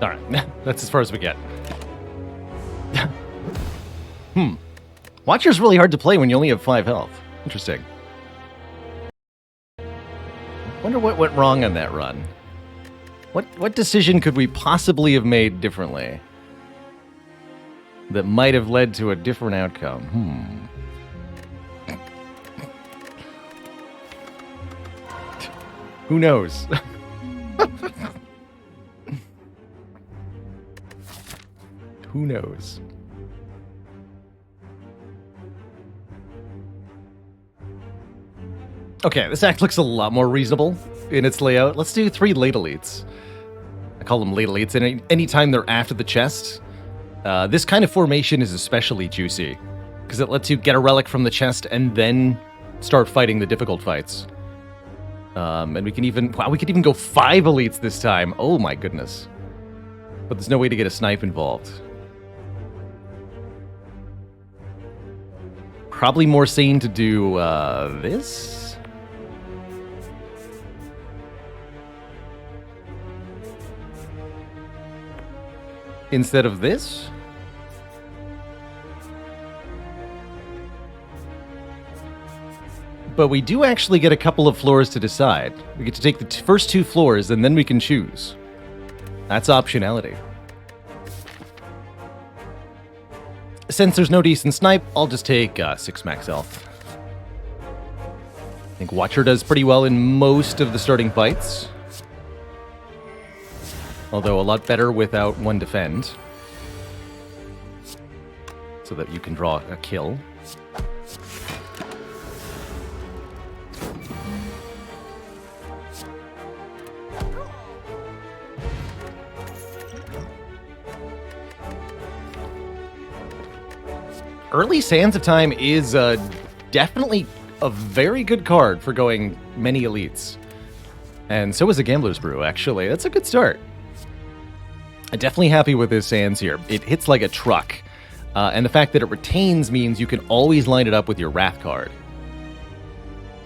Alright, that's as far as we get. Watcher's really hard to play when you only have 5 health. Interesting. Wonder what went wrong on that run. What decision could we possibly have made differently that might have led to a different outcome? Who knows? Who knows? Okay, this act looks a lot more reasonable in its layout. Let's do 3 late elites. I call them late elites, and anytime they're after the chest. This kind of formation is especially juicy, because it lets you get a relic from the chest and then start fighting the difficult fights. And we can even go 5 elites this time. Oh my goodness. But there's no way to get a snipe involved. Probably more sane to do this. Instead of this? But we do actually get a couple of floors to decide. We get to take the first 2 floors, and then we can choose. That's optionality. Since there's no decent snipe, I'll just take 6 max health. I think Watcher does pretty well in most of the starting fights. Although a lot better without 1 defend. So that you can draw a kill. Early Sands of Time is definitely a very good card for going many elites. And so is a Gambler's Brew, actually. That's a good start. I'm definitely happy with this Sands here. It hits like a truck. And the fact that it retains means you can always line it up with your Wrath card.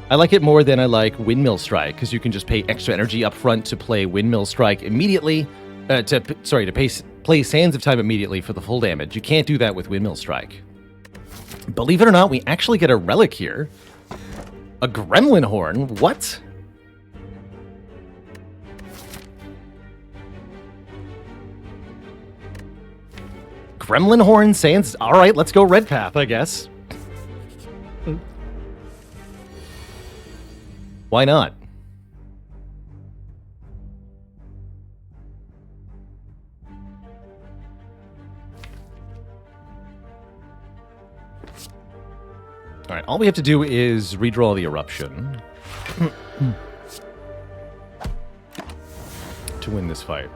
I like it more than I like Windmill Strike, because you can just pay extra energy up front to play Windmill Strike immediately. To play Sands of Time immediately for the full damage. You can't do that with Windmill Strike. Believe it or not, we actually get a relic here. A Gremlin Horn? What? Gremlin Horn Sands. All right, let's go Red Path, I guess. Why not? Alright, all we have to do is redraw the Eruption to win this fight.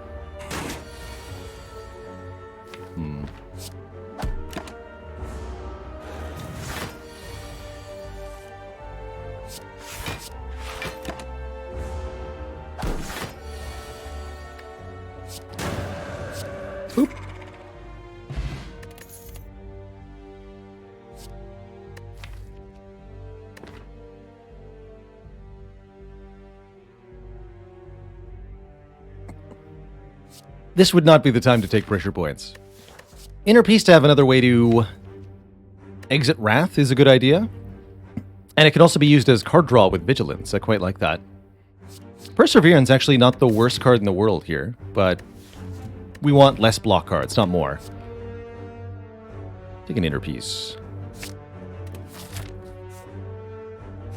Oop. This would not be the time to take pressure points. Inner Peace to have another way to exit Wrath is a good idea. And it can also be used as card draw with Vigilance. I quite like that. Perseverance actually not the worst card in the world here, but we want less block cards, not more. Take an Inner Peace.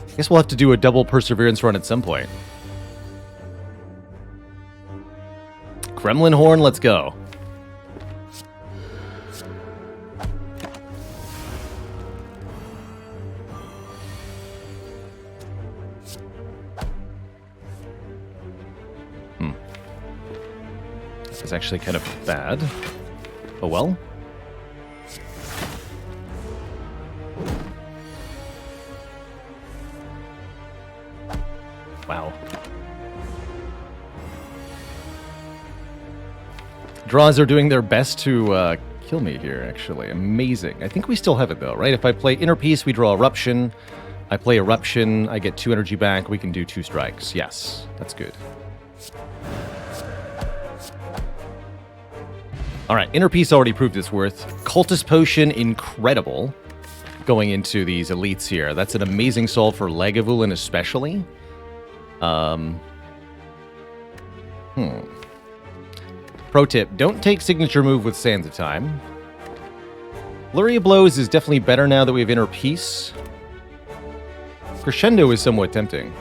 I guess we'll have to do a double Perseverance run at some point. Gremlin Horn, let's go. This is actually kind of bad. Oh well. Wow. Draws are doing their best to kill me here, actually. Amazing. I think we still have it, though, right? If I play Inner Peace, we draw Eruption. I play Eruption, I get 2 energy back. We can do 2 strikes. Yes, that's good. All right, Inner Peace already proved its worth. Cultist Potion, incredible. Going into these elites here. That's an amazing solve for Lagavulin especially. Pro tip, don't take Signature Move with Sands of Time. Flurry of Blows is definitely better now that we have Inner Peace. Crescendo is somewhat tempting.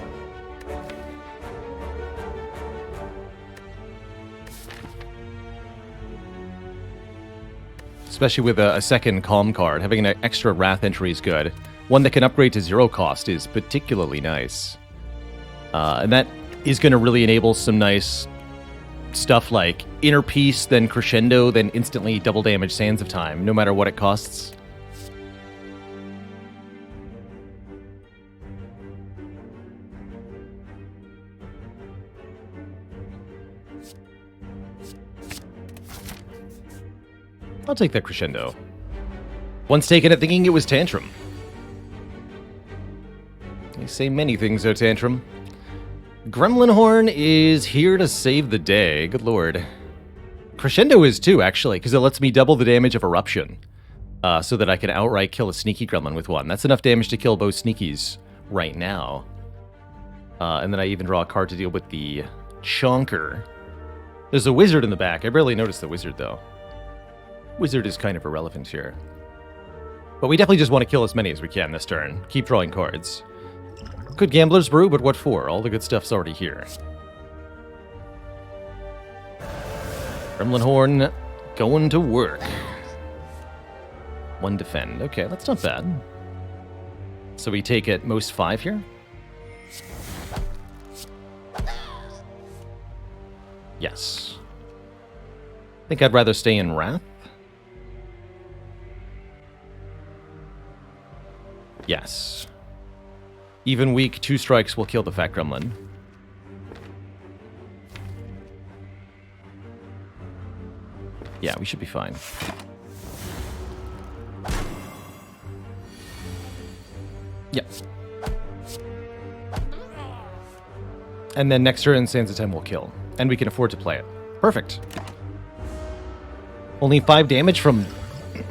Especially with a second Calm card. Having an extra Wrath entry is good. One that can upgrade to 0 cost is particularly nice. And that is going to really enable some nice stuff like Inner Peace, then Crescendo, then instantly double damage Sands of Time, no matter what it costs. I'll take that Crescendo. Once taken it thinking it was Tantrum. They say many things are Tantrum. Gremlin Horn is here to save the day. Good lord. Crescendo is too, actually, because it lets me double the damage of Eruption. So that I can outright kill a sneaky Gremlin with one. That's enough damage to kill both sneakies right now. And then I even draw a card to deal with the Chonker. There's a Wizard in the back. I barely noticed the Wizard, though. Wizard is kind of irrelevant here. But we definitely just want to kill as many as we can this turn. Keep drawing cards. Good Gambler's Brew, but what for? All the good stuff's already here. Gremlin Horn going to work. 1 defend. Okay, that's not bad. So we take at most 5 here? Yes. I think I'd rather stay in Wrath. Yes. Even weak, 2 strikes will kill the Fat Gremlin. Yeah, we should be fine. Yeah. And then next turn, Sands of Time will kill. And we can afford to play it. Perfect. Only 5 damage from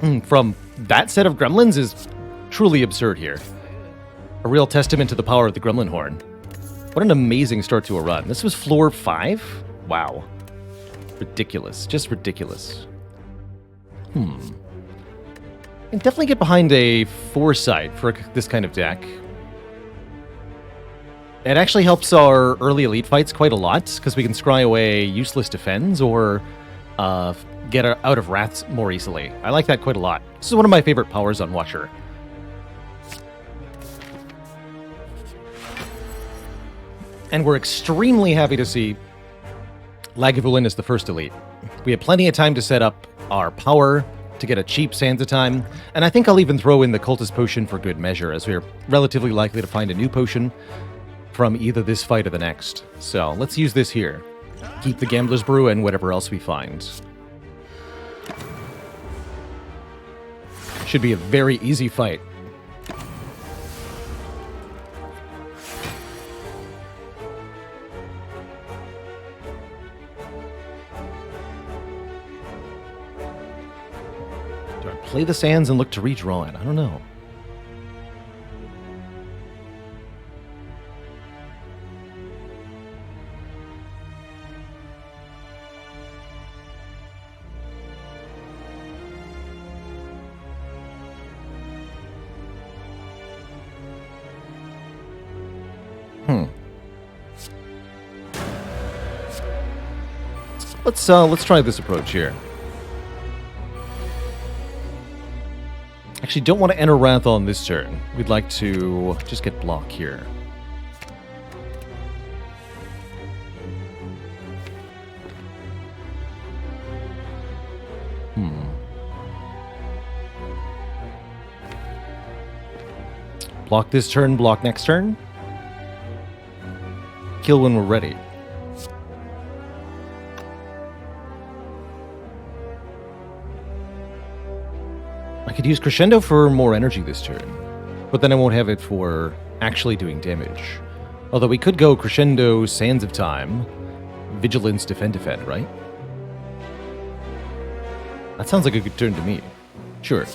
that set of gremlins is truly absurd here. A real testament to the power of the Gremlin Horn. What an amazing start to a run. This was floor 5? Wow. Ridiculous. Just ridiculous. I can definitely get behind a Foresight for this kind of deck. It actually helps our early elite fights quite a lot, because we can scry away useless defends or get out of Wraths more easily. I like that quite a lot. This is one of my favorite powers on Watcher. And we're extremely happy to see Lagavulin as the first elite. We have plenty of time to set up our power to get a cheap Sands of Time, and I think I'll even throw in the Cultist Potion for good measure, as we're relatively likely to find a new potion from either this fight or the next. So let's use this here. Keep the Gambler's Brew and whatever else we find. Should be a very easy fight. Do I play the sands and look to redraw it? I don't know. Let's try this approach here. Actually, don't want to enter Wrath on this turn. We'd like to just get block here. Block this turn, block next turn. Kill when we're ready. I could use Crescendo for more energy this turn, but then I won't have it for actually doing damage. Although we could go Crescendo, Sands of Time, Vigilance, Defend, right? That sounds like a good turn to me. Sure.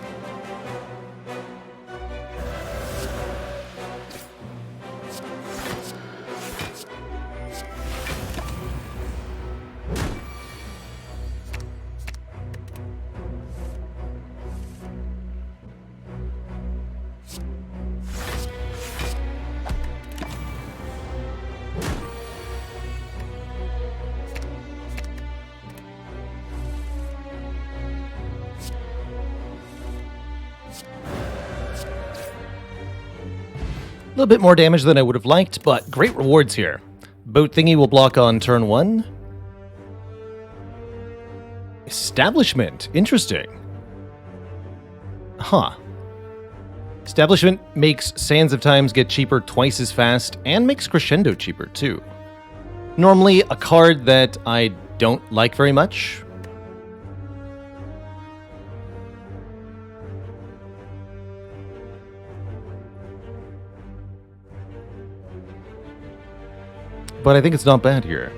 A little bit more damage than I would have liked, but great rewards here. Boat Thingy will block on turn 1. Establishment. Interesting. Huh. Establishment makes Sands of Times get cheaper twice as fast, and makes Crescendo cheaper too. Normally a card that I don't like very much. But I think it's not bad here.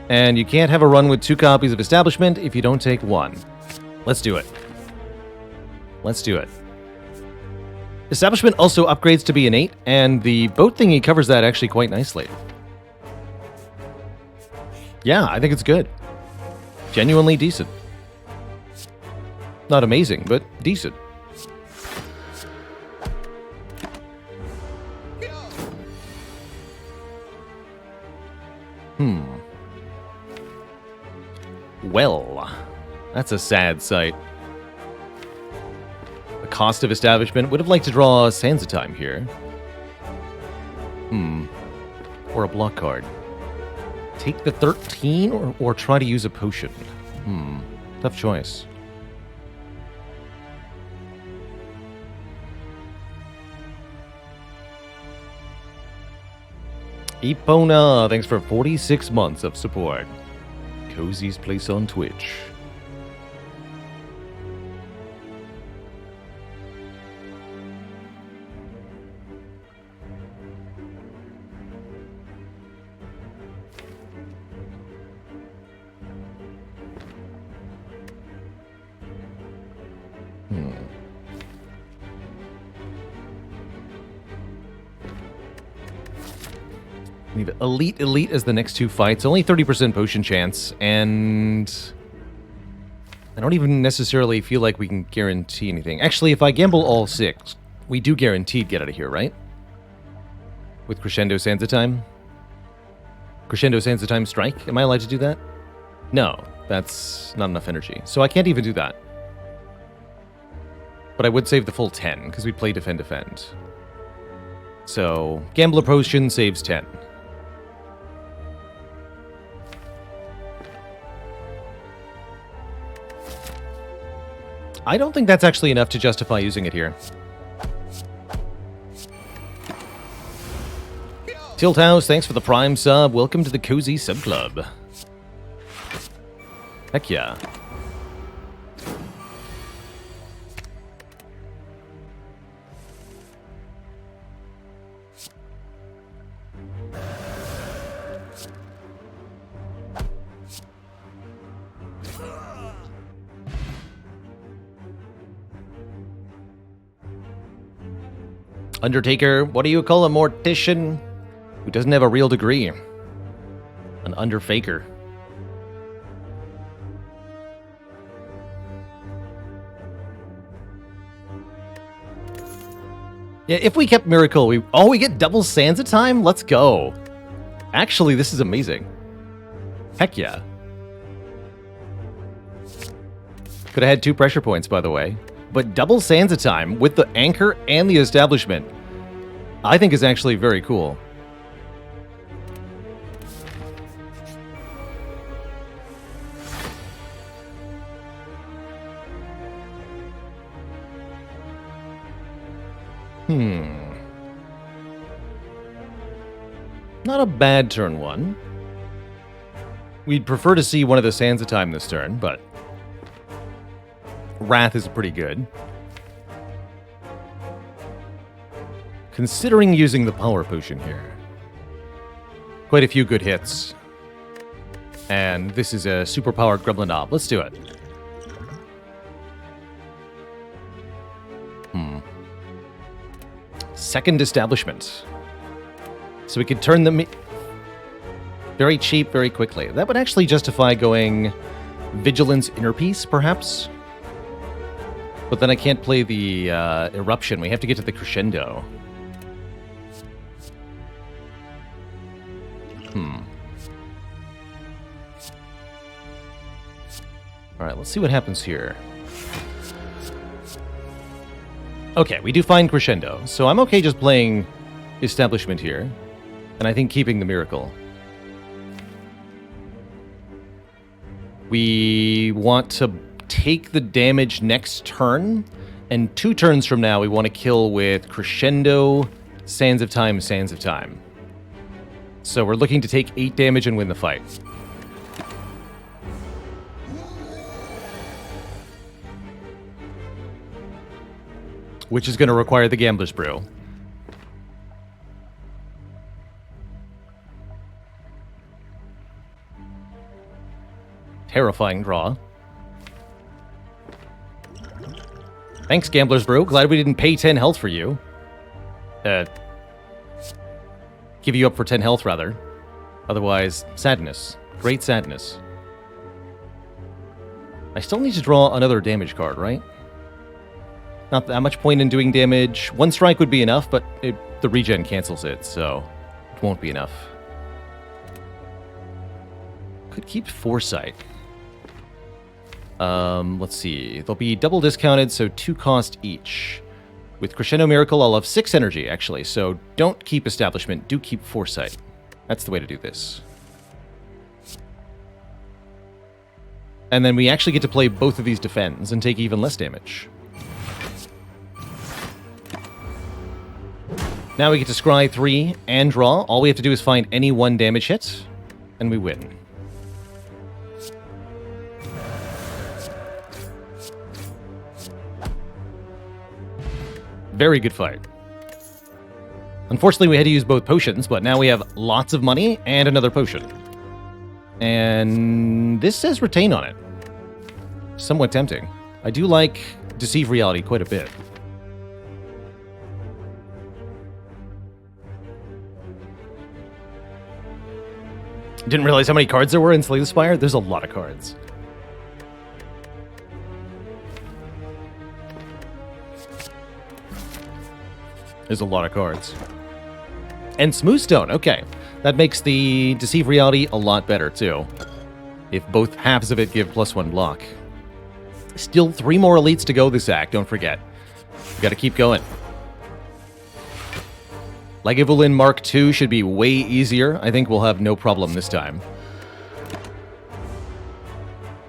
And you can't have a run with 2 copies of Establishment if you don't take 1. Let's do it. Let's do it. Establishment also upgrades to be an 8, and the boat thingy covers that actually quite nicely. Yeah, I think it's good. Genuinely decent. Not amazing, but decent. Well, that's a sad sight. The cost of Establishment would have liked to draw Sands of Time here. Or a block card. Take the 13 or try to use a potion? Tough choice. Epona, thanks for 46 months of support. Cozy's place on Twitch. Leave Elite as the next 2 fights. Only 30% potion chance, and I don't even necessarily feel like we can guarantee anything. Actually, if I gamble all 6, we do guaranteed get out of here, right? With Crescendo Sands of Time. Crescendo Sands of Time Strike. Am I allowed to do that? No, that's not enough energy. So I can't even do that. But I would save the full 10, because we play Defend Defend. So, Gambler Potion saves 10. I don't think that's actually enough to justify using it here. Tilt House, thanks for the Prime sub. Welcome to the Cozy Sub Club. Heck yeah. Undertaker, what do you call a mortician who doesn't have a real degree? An underfaker. Yeah, if we kept Miracle, we get double Sands a time? Let's go. Actually, this is amazing. Heck yeah. Could have had 2 pressure points, by the way. But double Sands a time with the Anchor and the Establishment, I think is actually very cool. Not a bad turn 1. We'd prefer to see one of the Sands a time this turn, but Wrath is pretty good. Considering using the Power Potion here. Quite a few good hits. And this is a super-powered Gremlin Knob. Let's do it. Second Establishment. So we could turn them very cheap, very quickly. That would actually justify going Vigilance Inner Peace, perhaps? But then I can't play the Eruption. We have to get to the Crescendo. Alright, let's see what happens here. Okay, we do find Crescendo, so I'm okay just playing Establishment here. And I think keeping the Miracle. We want to take the damage next turn, and 2 turns from now we want to kill with Crescendo, Sands of Time, Sands of Time. So we're looking to take 8 damage and win the fight. Which is going to require the Gambler's Brew. Terrifying draw. Thanks, Gambler's Brew. Glad we didn't pay 10 health for you. Give you up for 10 health, rather. Otherwise, sadness. Great sadness. I still need to draw another damage card, right? Not that much point in doing damage. 1 strike would be enough, but the regen cancels it, so it won't be enough. Could keep Foresight. Let's see. They'll be double discounted, so 2 cost each. With Crescendo Miracle, I'll have 6 energy, actually, so don't keep Establishment, do keep Foresight. That's the way to do this. And then we actually get to play both of these defends and take even less damage. Now we get to scry 3 and draw. All we have to do is find any 1 damage hit, and we win. Very good fight. Unfortunately, we had to use both potions, but now we have lots of money and another potion. And this says retain on it. Somewhat tempting. I do like Deceive Reality quite a bit. Didn't realize how many cards there were in Slay the Spire. There's a lot of cards. There's a lot of cards. And Smooth Stone, okay. That makes the Deceive Reality a lot better, too. If both halves of it give +1 block. Still 3 more elites to go this act, don't forget. We gotta keep going. Lagavulin Mark II should be way easier. I think we'll have no problem this time.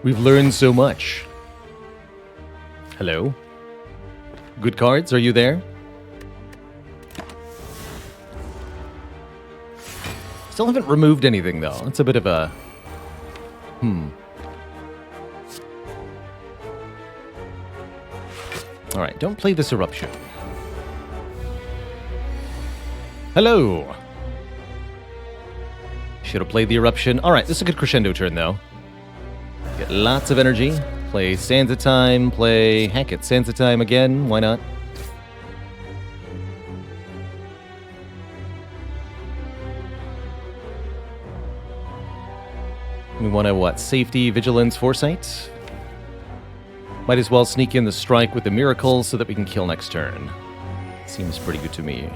We've learned so much. Hello? Good cards, are you there? Still haven't removed anything, though. It's a bit of a... Alright, don't play this eruption. Hello! Should have played the eruption. Alright, this is a good crescendo turn, though. Get lots of energy. Play Sands of Time, play... Heck it, Sands of Time again. Why not? We want to, what? Safety, Vigilance, Foresight? Might as well sneak in the strike with the Miracle so that we can kill next turn. Seems pretty good to me.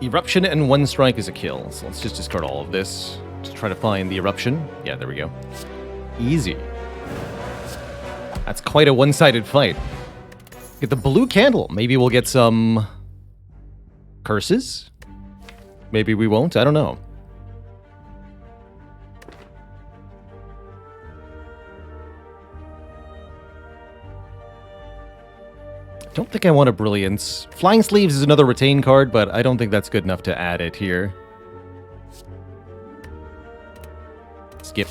Eruption and 1 strike is a kill, so let's just discard all of this to try to find the Eruption. Yeah, there we go. Easy. That's quite a one-sided fight. Get the blue candle. Maybe we'll get some curses? Maybe we won't. I don't know. Don't think I want a Brilliance. Flying Sleeves is another retain card, but I don't think that's good enough to add it here. Skip.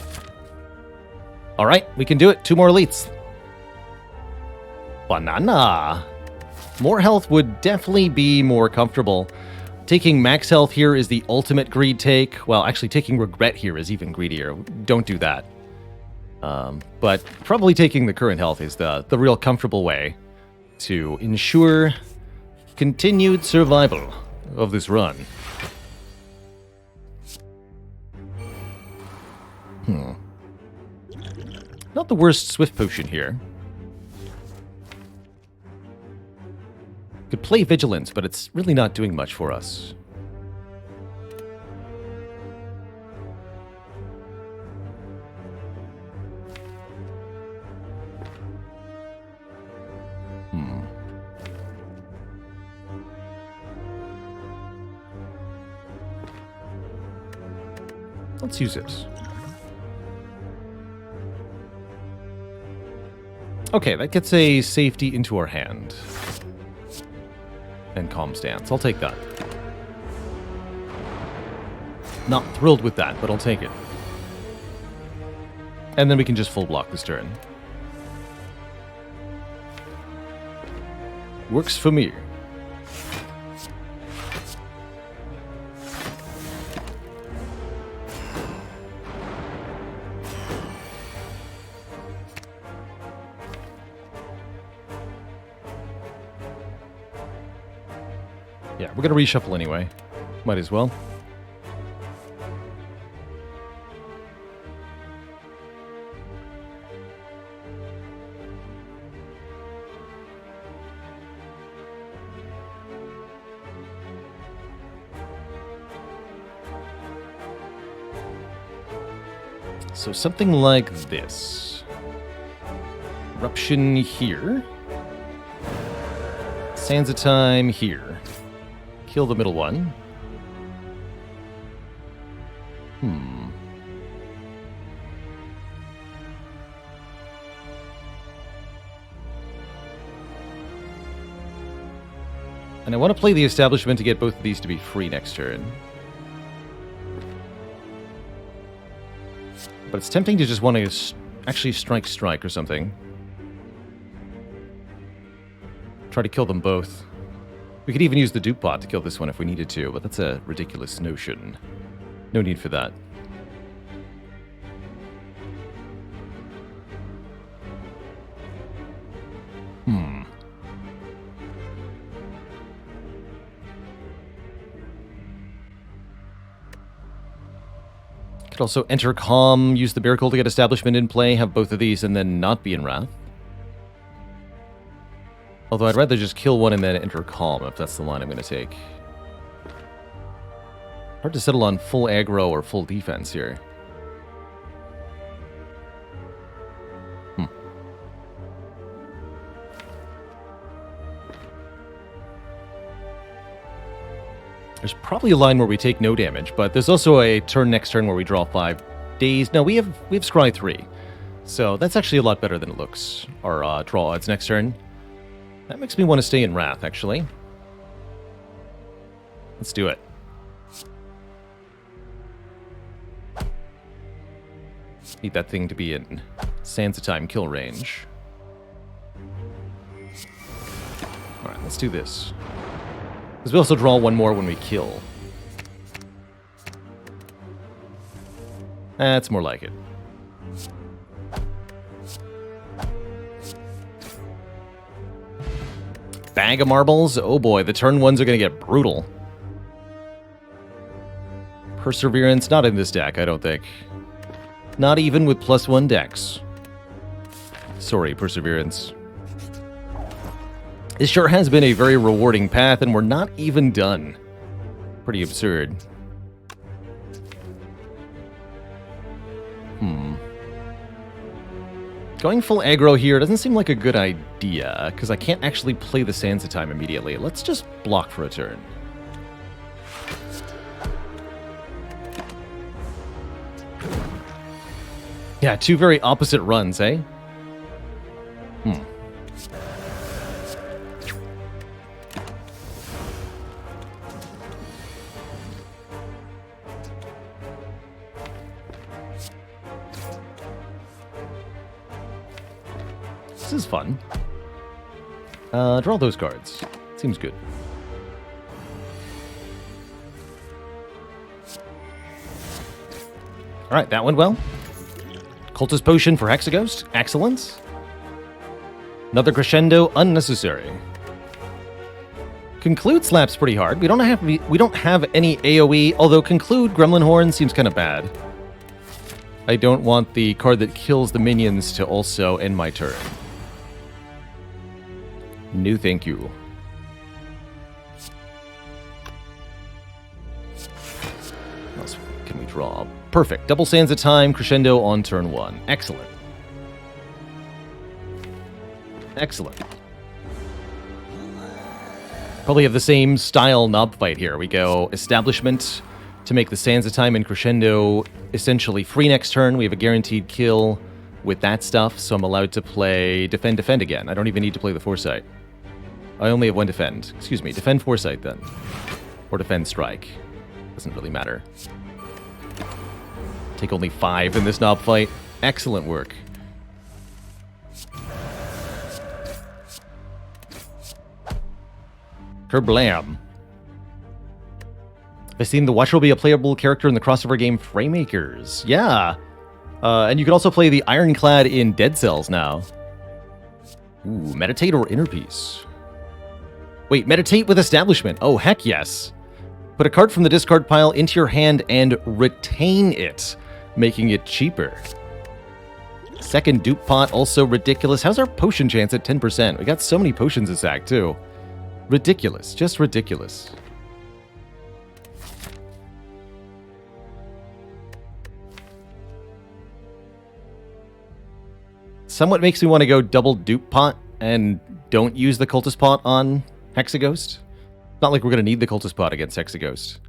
Alright, we can do it. 2 more elites. Banana. More health would definitely be more comfortable. Taking max health here is the ultimate greed take. Well, actually, taking regret here is even greedier. Don't do that. But probably taking the current health is the real comfortable way to ensure continued survival of this run. Not the worst Swift Potion here. Could play Vigilance, but it's really not doing much for us. Let's use it. Okay, that gets a safety into our hand. And Calm Stance. I'll take that. Not thrilled with that, but I'll take it. And then we can just full block this turn. Works for me. Yeah, we're gonna reshuffle anyway. Might as well. So something like this. Eruption here. Sands of Time here. Kill the middle one. And I want to play the Establishment to get both of these to be free next turn. But it's tempting to just want to actually strike or something. Try to kill them both. We could even use the dupe pot to kill this one if we needed to, but that's a ridiculous notion. No need for that. Could also enter Calm, use the Miracle to get Establishment in play, have both of these, and then not be in Wrath. Although I'd rather just kill one and then enter Calm, if that's the line I'm going to take. Hard to settle on full aggro or full defense here. There's probably a line where we take no damage, but there's also a next turn where we draw 5 days. No, we have Scry 3. So that's actually a lot better than it looks. Our draw odds next turn. That makes me want to stay in Wrath, actually. Let's do it. Need that thing to be in Sands of Time kill range. Alright, let's do this. Because we also draw one more when we kill. That's more like it. Bag of marbles? Oh boy, the turn ones are going to get brutal. Perseverance, not in this deck, I don't think. Not even with +1 decks. Sorry, Perseverance. This sure has been a very rewarding path, and we're not even done. Pretty absurd. Going full aggro here doesn't seem like a good idea, because I can't actually play the Sands of Time immediately. Let's just block for a turn. Yeah, two very opposite runs, eh? This is fun. Draw those cards. Seems good. Alright, that went well. Cultist Potion for Hexaghost. Excellent. Another Crescendo. Unnecessary. Conclude slaps pretty hard. We don't have any AoE, although Conclude Gremlin Horn seems kind of bad. I don't want the card that kills the minions to also end my turn. No, thank you. What else can we draw? Perfect. Double Sands of Time, Crescendo on turn 1. Excellent. Excellent. Probably have the same style knob fight here. We go Establishment to make the Sands of Time and Crescendo essentially free next turn. We have a guaranteed kill with that stuff, so I'm allowed to play Defend again. I don't even need to play the Foresight. I only have one Defend. Excuse me, Defend Foresight then. Or Defend Strike. Doesn't really matter. Take only 5 in this knob fight. Excellent work. Kerblam. I've seen the Watcher will be a playable character in the crossover game Framemakers. Yeah. And you can also play the Ironclad in Dead Cells now. Ooh, Meditate or Inner Peace? Wait, Meditate with Establishment. Oh, heck yes. Put a card from the discard pile into your hand and retain it, making it cheaper. Second dupe pot, also ridiculous. How's our potion chance at 10%? We got so many potions in sack, too. Ridiculous. Just ridiculous. Somewhat makes me want to go double dupe pot and don't use the cultist pot on Hexaghost. Not like we're going to need the cultist pot against Hexaghost.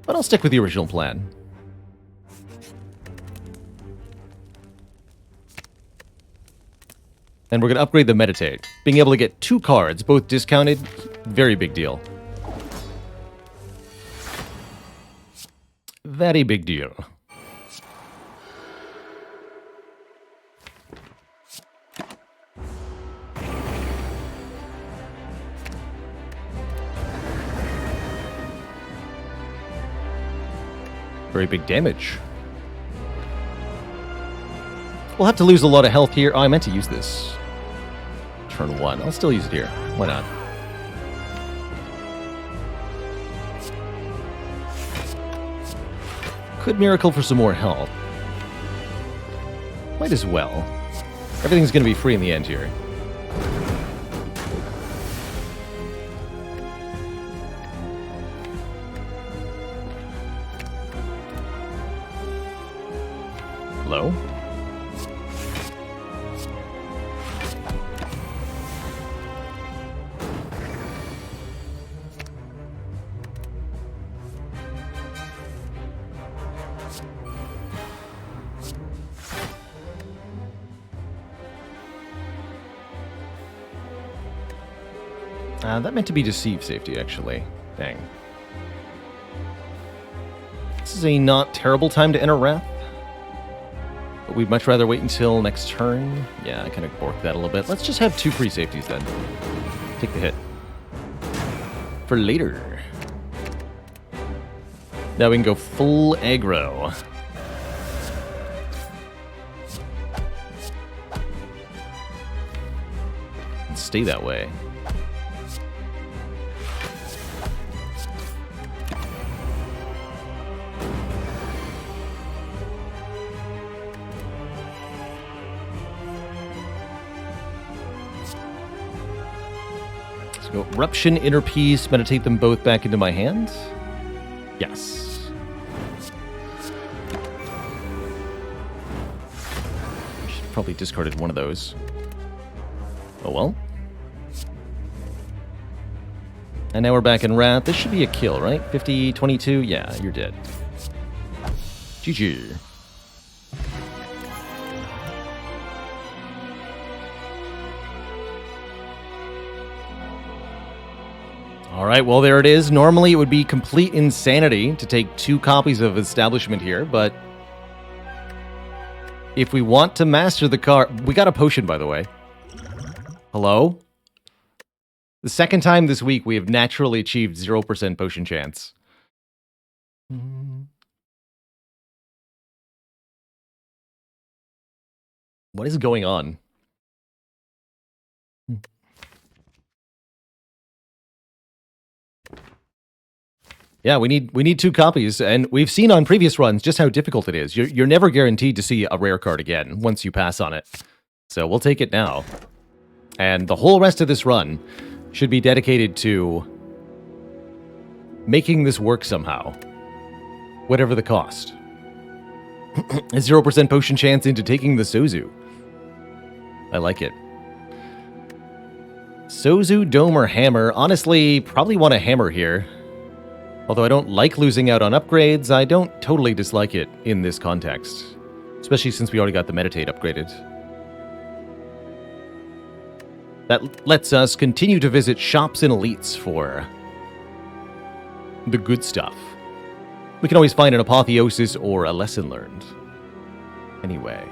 But I'll stick with the original plan. And we're going to upgrade the Meditate. Being able to get 2 cards, both discounted, very big deal. Very big deal. Very big damage. We'll have to lose a lot of health here. Oh, I meant to use this. Turn 1. I'll still use it here. Why not? Could miracle for some more health. Might as well. Everything's going to be free in the end here. Hello? That meant to be deceive safety, actually. Dang. This is a not terrible time to enter Wrath. But we'd much rather wait until next turn. Yeah, I kind of borked that a little bit. Let's just have 2 free safeties then. Take the hit. For later. Now we can go full aggro. And stay that way. Go Eruption, Inner Peace, meditate them both back into my hand. Yes. Should probably discarded one of those. Oh well. And now we're back in Wrath. This should be a kill, right? 50, 22? Yeah, you're dead. GG. All right, well, there it is. Normally, it would be complete insanity to take 2 copies of Establishment here, but if we want to master the card... We got a potion, by the way. Hello? The second time this week, we have naturally achieved 0% potion chance. What is going on? Yeah, we need 2 copies, and we've seen on previous runs just how difficult it is. You're never guaranteed to see a rare card again once you pass on it. So we'll take it now. And the whole rest of this run should be dedicated to making this work somehow. Whatever the cost. A 0% potion chance into taking the Sozu. I like it. Sozu, Dome, or Hammer. Honestly, probably want a Hammer here. Although I don't like losing out on upgrades, I don't totally dislike it in this context. Especially since we already got the Meditate upgraded. That lets us continue to visit shops and elites for the good stuff. We can always find an Apotheosis or a Lesson Learned. Anyway.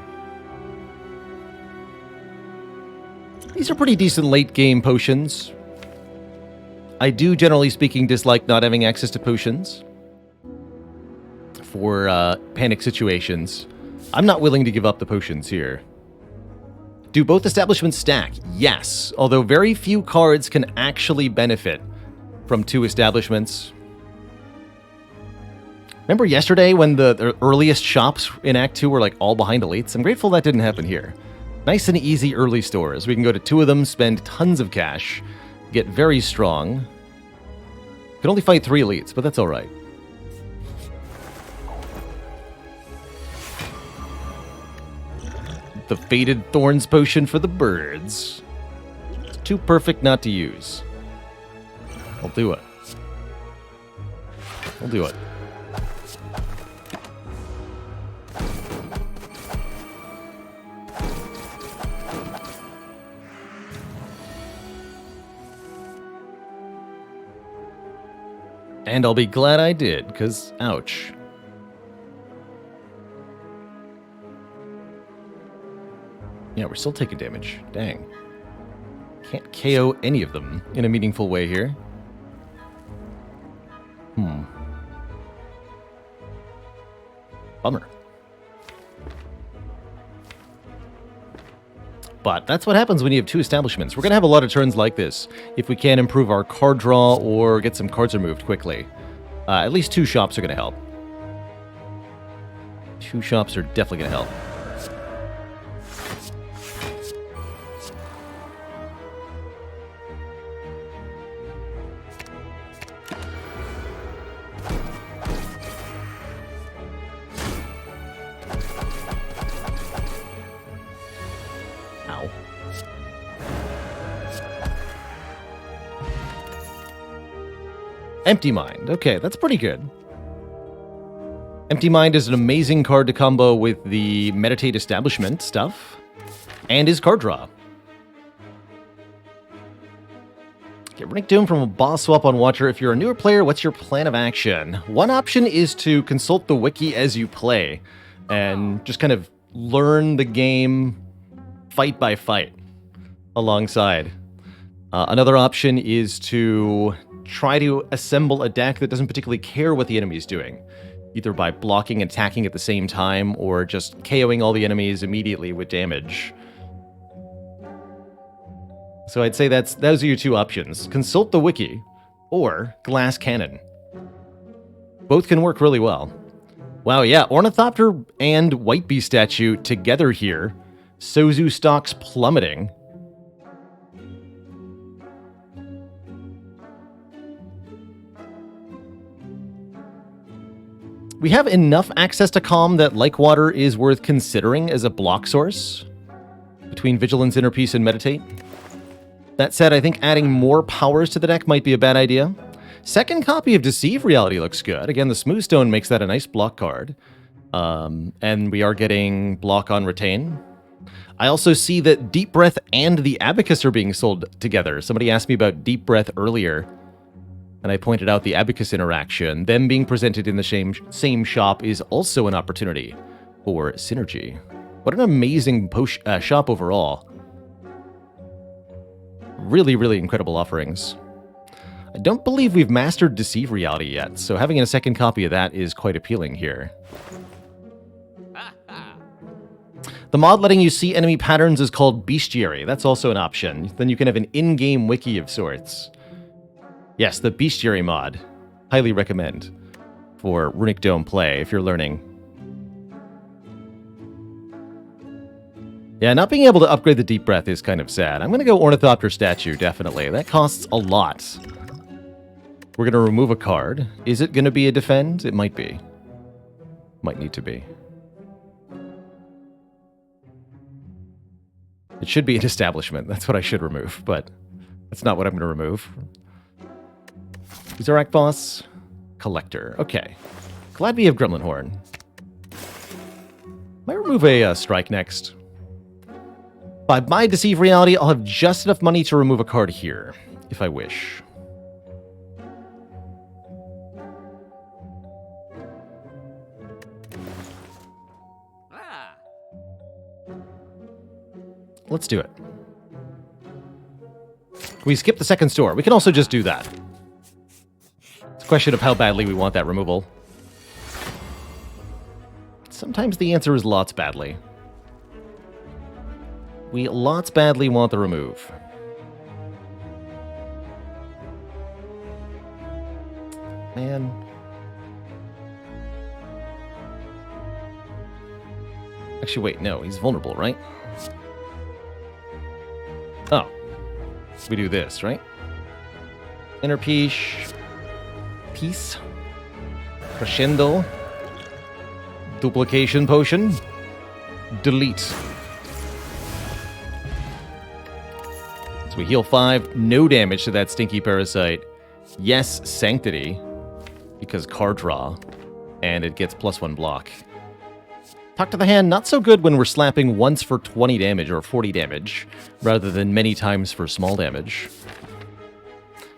These are pretty decent late game potions. I do, generally speaking, dislike not having access to potions for panic situations. I'm not willing to give up the potions here. Do both establishments stack? Yes, although very few cards can actually benefit from 2 establishments. Remember yesterday when the earliest shops in Act 2 were like all behind elites? I'm grateful that didn't happen here. Nice and easy early stores. We can go to 2 of them, spend tons of cash, get very strong. Can only fight 3 elites, but that's alright. The Faded Thorns potion for the birds. It's too perfect not to use. I'll do it. I'll do it. And I'll be glad I did, because ouch. Yeah, we're still taking damage. Dang. Can't KO any of them in a meaningful way here. Bummer. But that's what happens when you have 2 establishments. We're going to have a lot of turns like this if we can improve our card draw or get some cards removed quickly. At least 2 shops are going to help. 2 shops are definitely going to help. Ow. Empty Mind. Okay, that's pretty good. Empty Mind is an amazing card to combo with the Meditate Establishment stuff and his card draw. Get Runic Dome from a boss swap on Watcher. If you're a newer player, what's your plan of action? One option is to consult the wiki as you play and just kind of learn the game fight by fight alongside. Another option is to try to assemble a deck that doesn't particularly care what the enemy's doing, either by blocking and attacking at the same time or just KOing all the enemies immediately with damage. So I'd say those are your 2 options. Consult the wiki or Glass Cannon. Both can work really well. Wow, yeah, Ornithopter and White Beast statue together here. Sozu stocks plummeting. We have enough access to Calm that Like Water is worth considering as a block source between Vigilance, Inner Peace, and Meditate. That said, I think adding more powers to the deck might be a bad idea. Second copy of Deceive Reality looks good. Again, the Smooth Stone makes that a nice block card. And we are getting block on Retain. I also see that Deep Breath and the Abacus are being sold together. Somebody asked me about Deep Breath earlier, and I pointed out the Abacus interaction. Them being presented in the same shop is also an opportunity for synergy. What an amazing shop overall. Really, really incredible offerings. I don't believe we've mastered Deceive Reality yet, so having a second copy of that is quite appealing here. The mod letting you see enemy patterns is called Bestiary. That's also an option. Then you can have an in-game wiki of sorts. Yes, the Bestiary mod. Highly recommend for Runic Dome play if you're learning. Yeah, not being able to upgrade the Deep Breath is kind of sad. I'm going to go Ornithopter statue, definitely. That costs a lot. We're going to remove a card. Is it going to be a defend? It might be. Might need to be. It should be an establishment. That's what I should remove, but that's not what I'm going to remove. Zorak Boss. Collector. Okay. Glad we have Gremlin Horn. Might remove a strike next. If I buy Deceive Reality, I'll have just enough money to remove a card here, if I wish. Let's do it. We skip the second store. We can also just do that. It's a question of how badly we want that removal. Sometimes the answer is lots badly. We lots badly want the remove. Man. Actually, wait, no, he's vulnerable, right? Oh. We do this, right? Inner Peace. Peace. Crescendo. Duplication Potion. Delete. So we heal 5, no damage to that stinky parasite. Yes, Sanctity, because card draw, and it gets +1 block. Talk to the Hand, not so good when we're slapping once for 20 damage or 40 damage, rather than many times for small damage.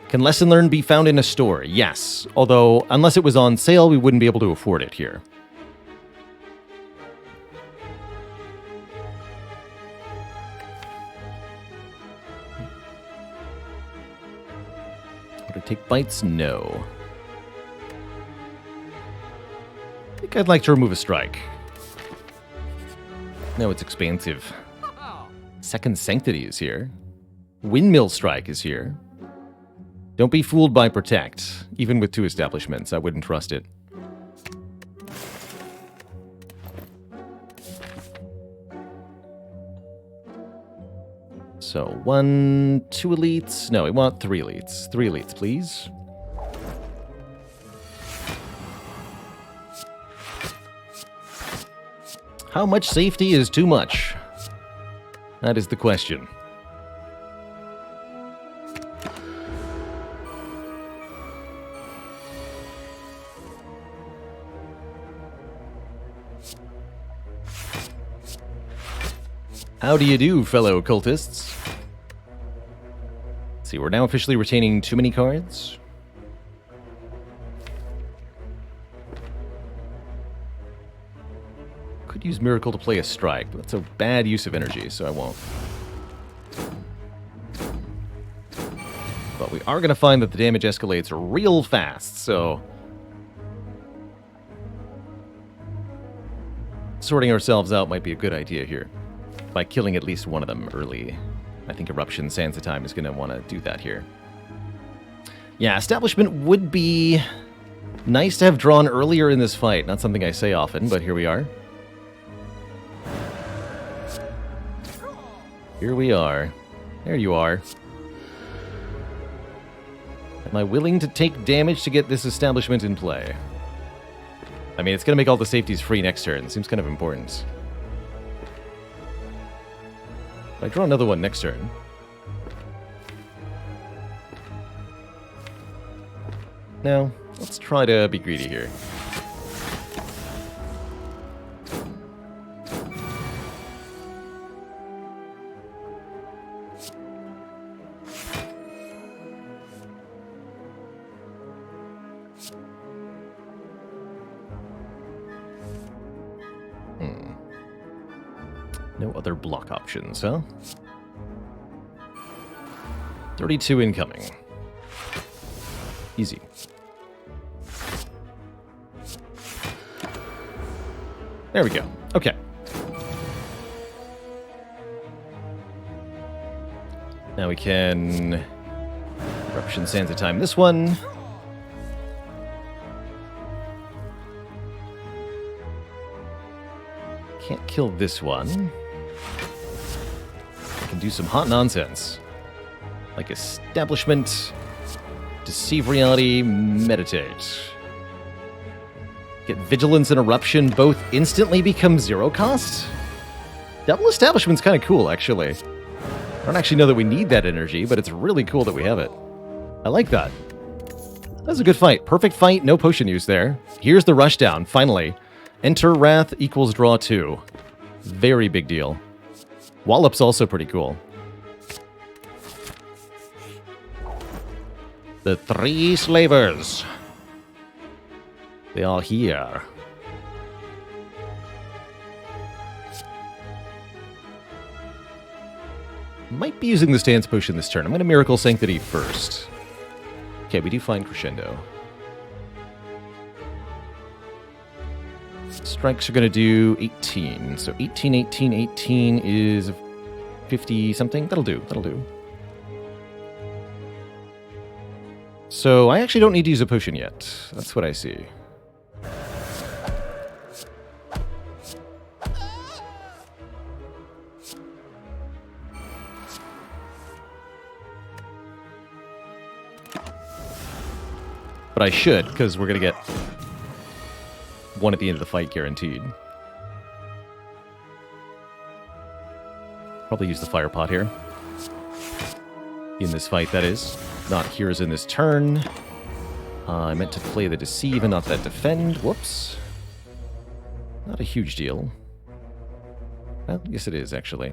Can Lesson Learned be found in a store? Yes, although unless it was on sale, we wouldn't be able to afford it here. Would I take bites? No. I think I'd like to remove a strike. No, it's expansive. Second Sanctity is here. Windmill Strike is here. Don't be fooled by Protect. Even with 2 establishments, I wouldn't trust it. So 2 elites. No, we want 3 elites. 3 elites, please. How much safety is too much? That is the question. How do you do, fellow cultists? Let's see, we're now officially retaining too many cards. Could use Miracle to play a strike, but that's a bad use of energy, so I won't. But we are going to find that the damage escalates real fast, so... sorting ourselves out might be a good idea here. By killing at least one of them early. I think Eruption Sands of Time is going to want to do that here. Yeah, Establishment would be nice to have drawn earlier in this fight. Not something I say often, but here we are. Here we are. There you are. Am I willing to take damage to get this Establishment in play? I mean, it's going to make all the safeties free next turn. Seems kind of important. If I draw another one next turn. Now, let's try to be greedy here. No other block options, huh? 32 incoming. Easy. There we go. Okay. Now we can... Eruption Sands of Time. This one... Can't kill this one. I can do some hot nonsense. Like Establishment, Deceive Reality, Meditate. Get Vigilance and Eruption both instantly become 0 cost? Double Establishment's kind of cool, actually. I don't actually know that we need that energy, but it's really cool that we have it. I like that. That was a good fight. Perfect fight, no potion use there. Here's the rushdown, finally. Enter Wrath equals draw 2. Very big deal. Wallop's also pretty cool. The 3 slavers. They are here. Might be using the Stance Potion this turn. I'm going to Miracle Sanctity first. Okay, we do find Crescendo. Strikes are going to do 18. So 18, 18, 18 is 50-something. That'll do. That'll do. So I actually don't need to use a potion yet. That's what I see. But I should, because we're going to get one at the end of the fight guaranteed. Probably use the fire pot here. In this fight, that is. Not here as in this turn. I meant to play the Deceive and not that Defend. Whoops. Not a huge deal. Well, yes it is, actually.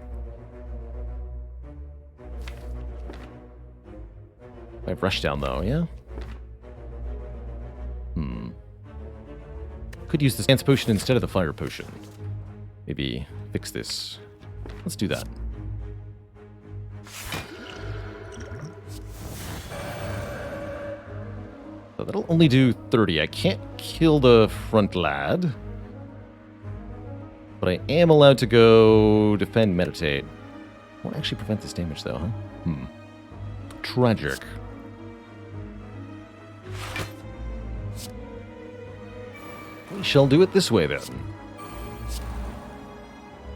I have Rushdown, though, yeah? Could use the Stance Potion instead of the Fire Potion. Maybe fix this. Let's do that. So that'll only do 30. I can't kill the front lad. But I am allowed to go Defend, Meditate. Won't actually prevent this damage, though, huh? Tragic. We shall do it this way, then.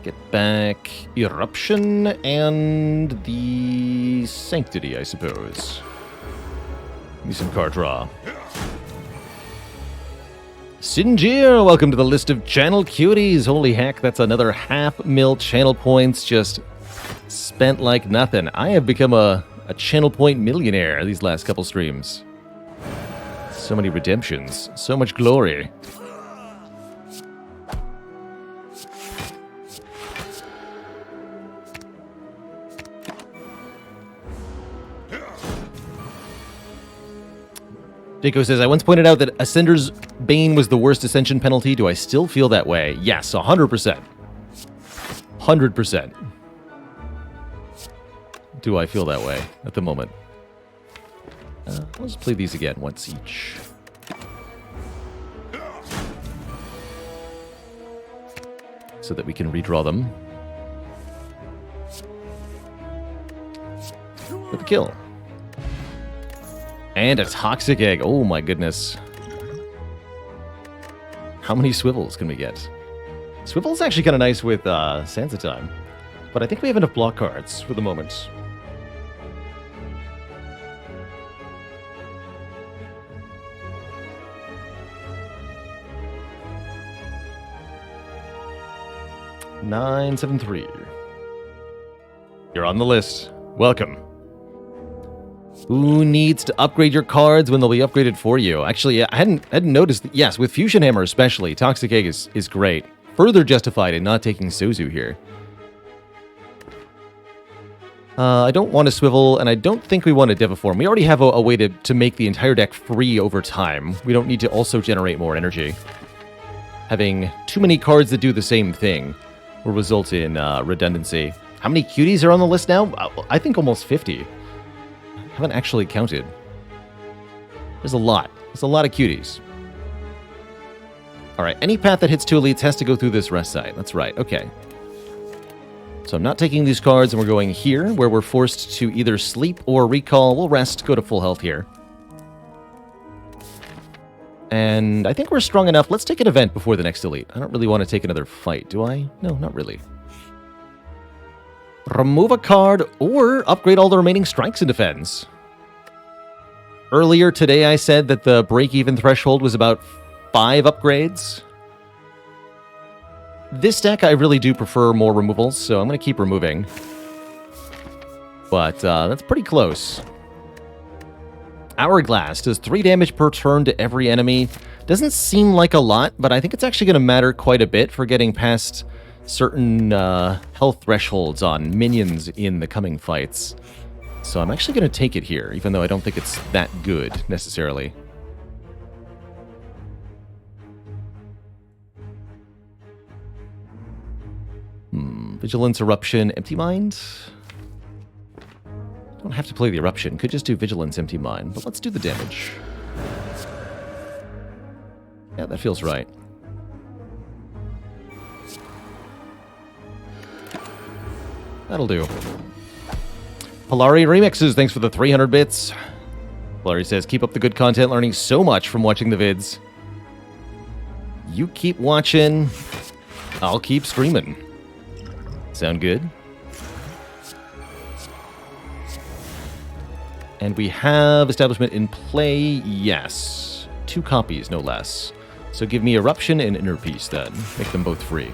Get back Eruption and the Sanctity, I suppose. Give me some card draw. Sinjir, welcome to the list of channel cuties. Holy heck, that's another 500,000 channel points just spent like nothing. I have become a channel point millionaire these last couple streams. So many redemptions, so much glory. Jaco says, I once pointed out that Ascender's Bane was the worst Ascension penalty. Do I still feel that way? Yes, 100%. 100%. Do I feel that way at the moment? Let's play these again, once each. So that we can redraw them. With the kill. And a Toxic Egg. Oh my goodness. How many swivels can we get? Swivel's actually kind of nice with Sansa Time. But I think we have enough block cards for the moment. $973. You're on the list. Welcome. Who needs to upgrade your cards when they'll be upgraded for you? Actually, I hadn't noticed. Yes, with Fusion Hammer especially, Toxic Egg is great. Further justified in not taking Sozu here. I don't want to swivel, and I don't think we want a Deviform. We already have a way to make the entire deck free over time. We don't need to also generate more energy. Having too many cards that do the same thing will result in redundancy. How many cuties are on the list now? I think almost 50. I haven't actually counted. There's a lot. There's a lot of cuties. Alright, any path that hits 2 elites has to go through this rest site. That's right, okay. So I'm not taking these cards, and we're going here, where we're forced to either sleep or recall. We'll rest, go to full health here. And I think we're strong enough. Let's take an event before the next elite. I don't really want to take another fight, do I? No, not really. Remove a card or upgrade all the remaining strikes and defends. Earlier today I said that the break-even threshold was about 5 upgrades. This deck I really do prefer more removals, so I'm going to keep removing. But that's pretty close. Hourglass does 3 damage per turn to every enemy. Doesn't seem like a lot, but I think it's actually going to matter quite a bit for getting past certain health thresholds on minions in the coming fights. So I'm actually going to take it here, even though I don't think it's that good, necessarily. Vigilance, Eruption, Empty Mind? Don't have to play the Eruption. Could just do Vigilance, Empty Mind, but let's do the damage. Yeah, that feels right. That'll do. Polari Remixes, thanks for the 300 bits. Polari says, keep up the good content, learning so much from watching the vids. You keep watching, I'll keep streaming. Sound good? And we have Establishment in play, yes. 2 copies, no less. So give me Eruption and Inner Peace then. Make them both free.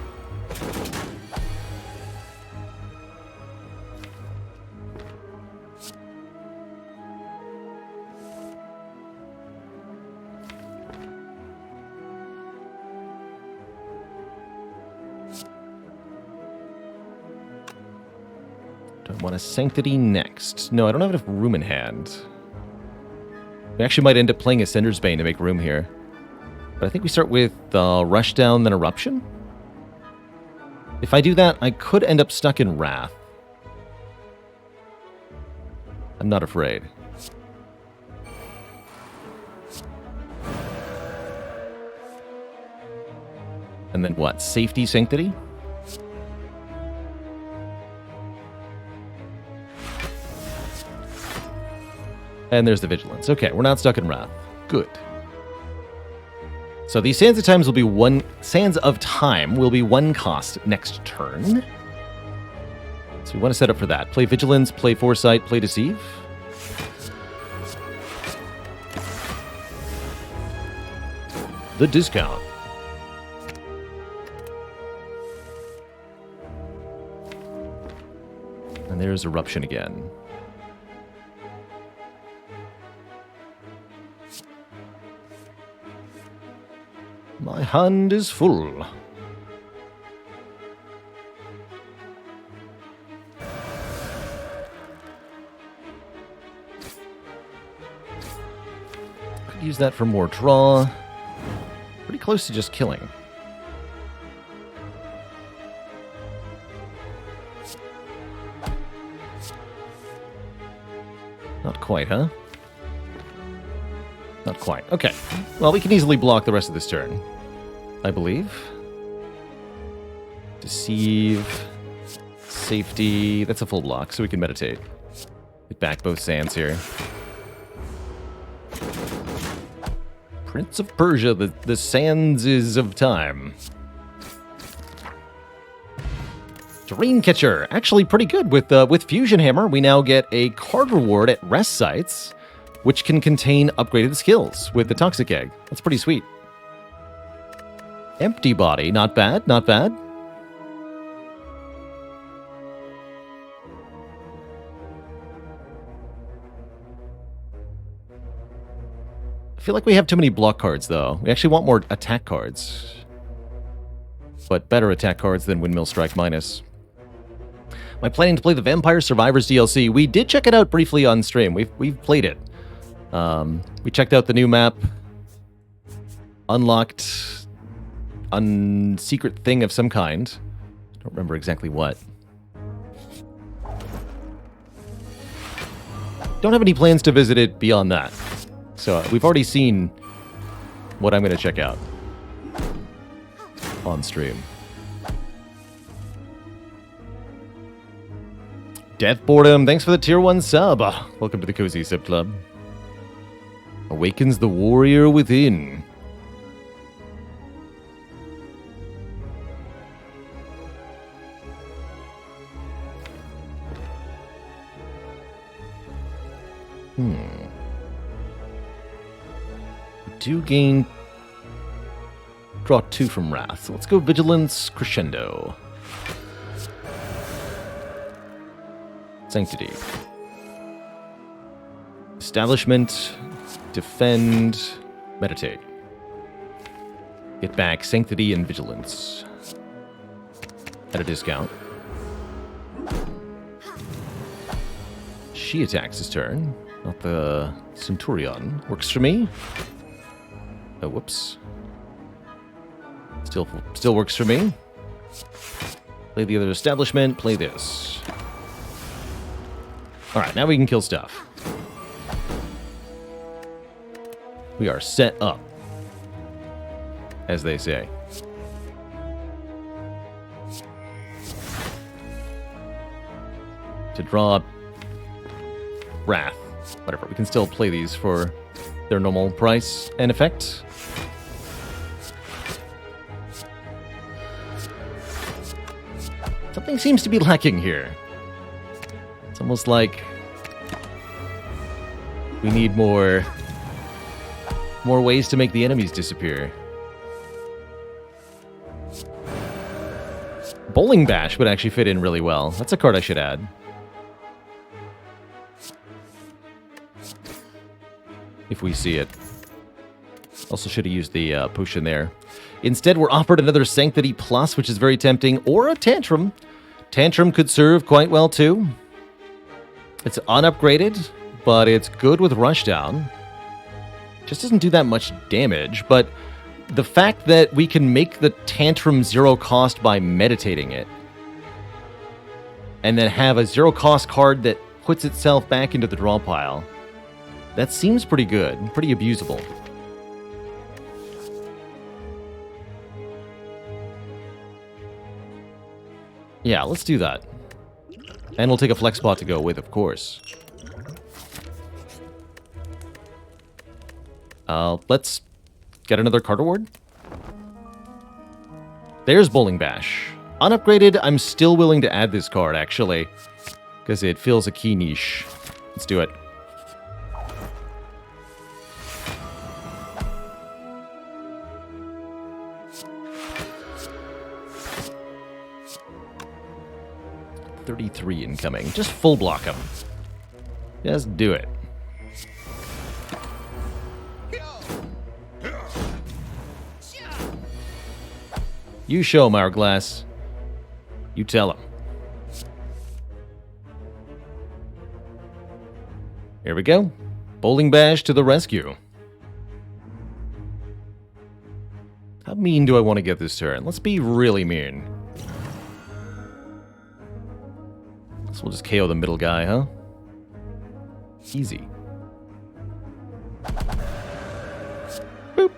Do I want a Sanctity next? No, I don't have enough room in hand. We actually might end up playing Ascender's Bane to make room here. But I think we start with Rushdown, then Eruption. If I do that, I could end up stuck in Wrath. I'm not afraid. And then what? Safety, Sanctity? And there's the Vigilance. Okay, we're not stuck in Wrath. Good. So these Sands of Time will be one cost next turn. So we want to set up for that. Play Vigilance, play Foresight, play Deceive. The discount. And there's Eruption again. My hand is full. Could use that for more draw. Pretty close to just killing. Not quite, huh? Not quite. Okay. Well, we can easily block the rest of this turn, I believe. Deceive. Safety. That's a full block, so we can meditate. Get back both Sands here. Prince of Persia, the Sands is of Time. Dreamcatcher, actually pretty good. With Fusion Hammer, we now get a card reward at rest sites, which can contain upgraded skills with the Toxic Egg. That's pretty sweet. Empty Body, not bad, not bad. I feel like we have too many block cards, though. We actually want more attack cards. But better attack cards than Windmill Strike Minus. Am I planning to play the Vampire Survivors DLC? We did check it out briefly on stream. We've played it. We checked out the new map. Unlocked a secret thing of some kind. Don't remember exactly what. Don't have any plans to visit it beyond that. So we've already seen what I'm going to check out on stream. Death Boredom, thanks for the tier 1 sub. Welcome to the Cozy Sub Club. Awakens the warrior within. Do gain... Draw 2 from Wrath. So let's go Vigilance Crescendo. Sanctity. Establishment. Defend. Meditate. Get back Sanctity and Vigilance. At a discount. She attacks his turn. Not the Centurion. Works for me. Oh, whoops. Still works for me. Play the other establishment. Play this. Alright, now we can kill stuff. We are set up, as they say. To draw Wrath. Whatever, we can still play these for their normal price and effect. Something seems to be lacking here. It's almost like we need more ways to make the enemies disappear. Bowling Bash would actually fit in really well. That's a card I should add. If we see it. Also should have used the potion there. Instead, we're offered another Sanctity Plus, which is very tempting, or a Tantrum. Tantrum could serve quite well, too. It's unupgraded, but it's good with Rushdown. Just doesn't do that much damage, but the fact that we can make the Tantrum 0 cost by meditating it, and then have a 0 cost card that puts itself back into the draw pile, that seems pretty good, pretty abusable. Yeah, let's do that. And we'll take a flex spot to go with, of course. Let's get another card reward. There's Bowling Bash. Unupgraded, I'm still willing to add this card, actually, because it fills a key niche. Let's do it. $33 incoming. Just full block him. Just do it. You show him, Hourglass. You tell him. Here we go. Bowling Bash to the rescue. How mean do I want to get this turn? Let's be really mean. So we'll just KO the middle guy, huh? Easy. Boop.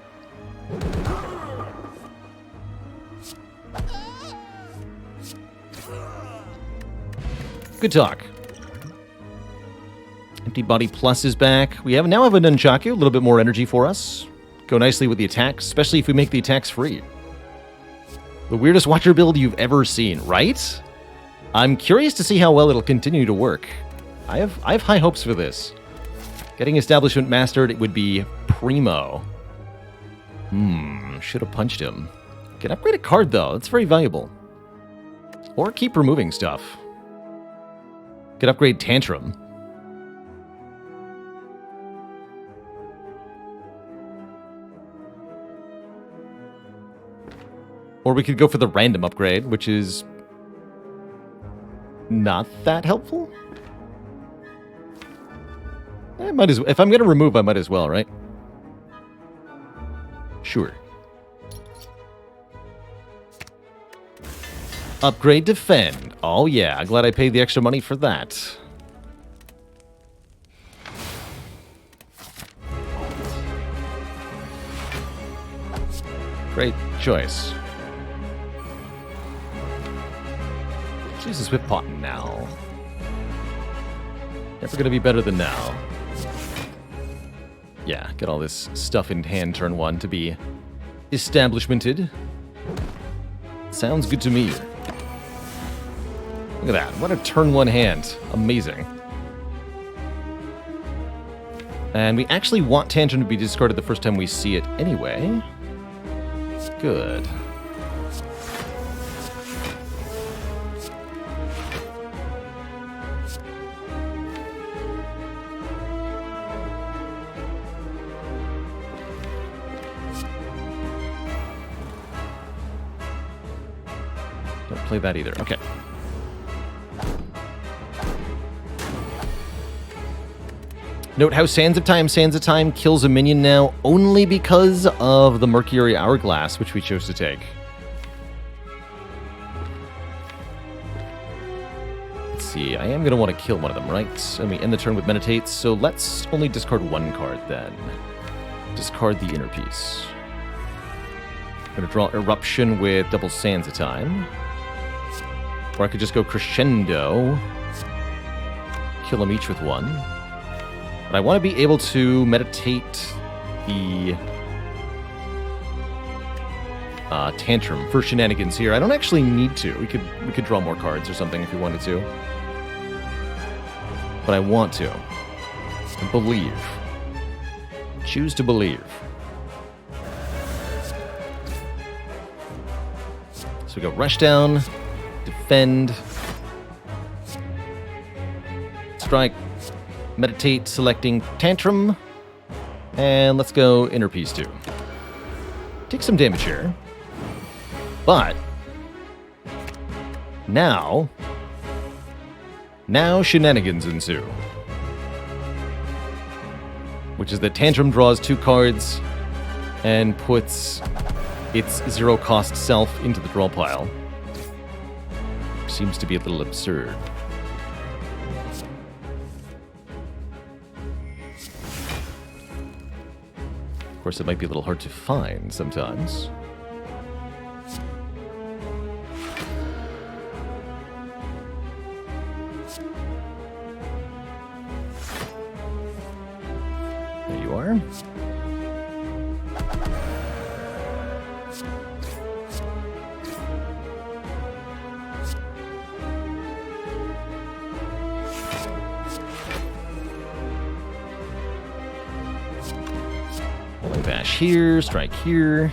Good talk. Empty Body Plus is back. We now have a Nunchaku, a little bit more energy for us. Go nicely with the attacks, especially if we make the attacks free. The weirdest Watcher build you've ever seen, right? I'm curious to see how well it'll continue to work. I have high hopes for this. Getting Establishment mastered, it would be primo. Should have punched him. Can upgrade a card, though. That's very valuable. Or keep removing stuff. Could upgrade Tantrum. Or we could go for the random upgrade, which is not that helpful. I might as well. If I'm going to remove, I might as well, right? Sure. Upgrade Defend. Oh yeah, glad I paid the extra money for that. Great choice. Jesus, with Potton now. Never gonna be better than now. Yeah, get all this stuff in hand turn 1 to be establishmented. Sounds good to me. Look at that. What a turn 1 hand. Amazing. And we actually want Tantrum to be discarded the first time we see it anyway. Good. Don't play that either. Okay. Note how Sands of Time kills a minion now only because of the Mercury Hourglass, which we chose to take. Let's see, I am going to want to kill one of them, right? And we end the turn with Meditate, so let's only discard one card then. Discard the inner piece. I'm going to draw Eruption with double Sands of Time. Or I could just go Crescendo, kill them each with one. But I want to be able to meditate the Tantrum for shenanigans here. I don't actually need to. We could draw more cards or something if we wanted to. But I want to. And believe. Choose to believe. So we go Rush Down, Defend, Strike, Meditate, selecting Tantrum, and let's go Inner Peace 2. Take some damage here, but now shenanigans ensue. Which is that Tantrum draws 2 cards and puts its 0-cost self into the draw pile. Seems to be a little absurd. Of course, it might be a little hard to find sometimes. There you are. Bash here, strike here.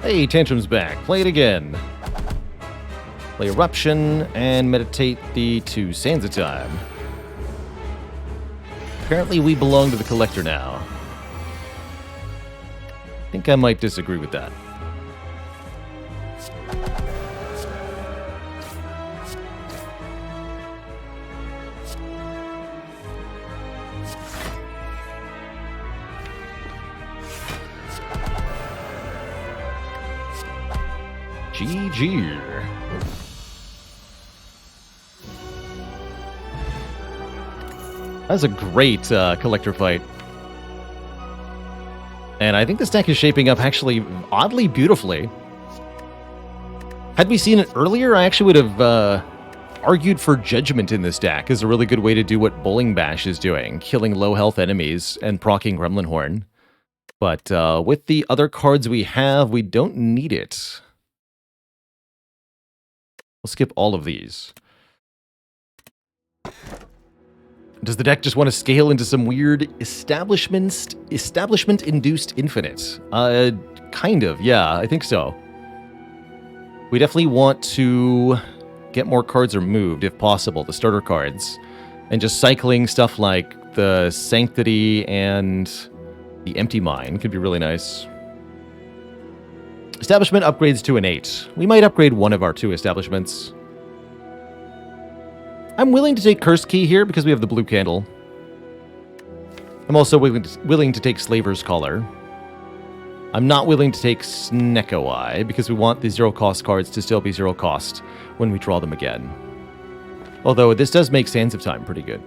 Hey, Tantrum's back. Play it again. Play Eruption and meditate the 2 Sands of Time. Apparently we belong to the Collector now. I think I might disagree with that. GG. That's a great collector fight. And I think this deck is shaping up actually oddly beautifully. Had we seen it earlier, I actually would have argued for Judgment in this deck as a really good way to do what Bowling Bash is doing, killing low health enemies and proccing Gremlin Horn. But with the other cards we have, we don't need it. We'll skip all of these. Does the deck just want to scale into some weird establishment-induced infinite? Kind of, yeah, I think so. We definitely want to get more cards removed, if possible, the starter cards. And just cycling stuff like the Sanctity and the Empty Mind could be really nice. Establishment upgrades to an 8. We might upgrade one of our 2 establishments. I'm willing to take Cursed Key here because we have the blue candle. I'm also willing to take Slaver's Collar. I'm not willing to take Snecko Eye because we want the 0-cost cards to still be 0 cost when we draw them again. Although this does make Sands of Time pretty good.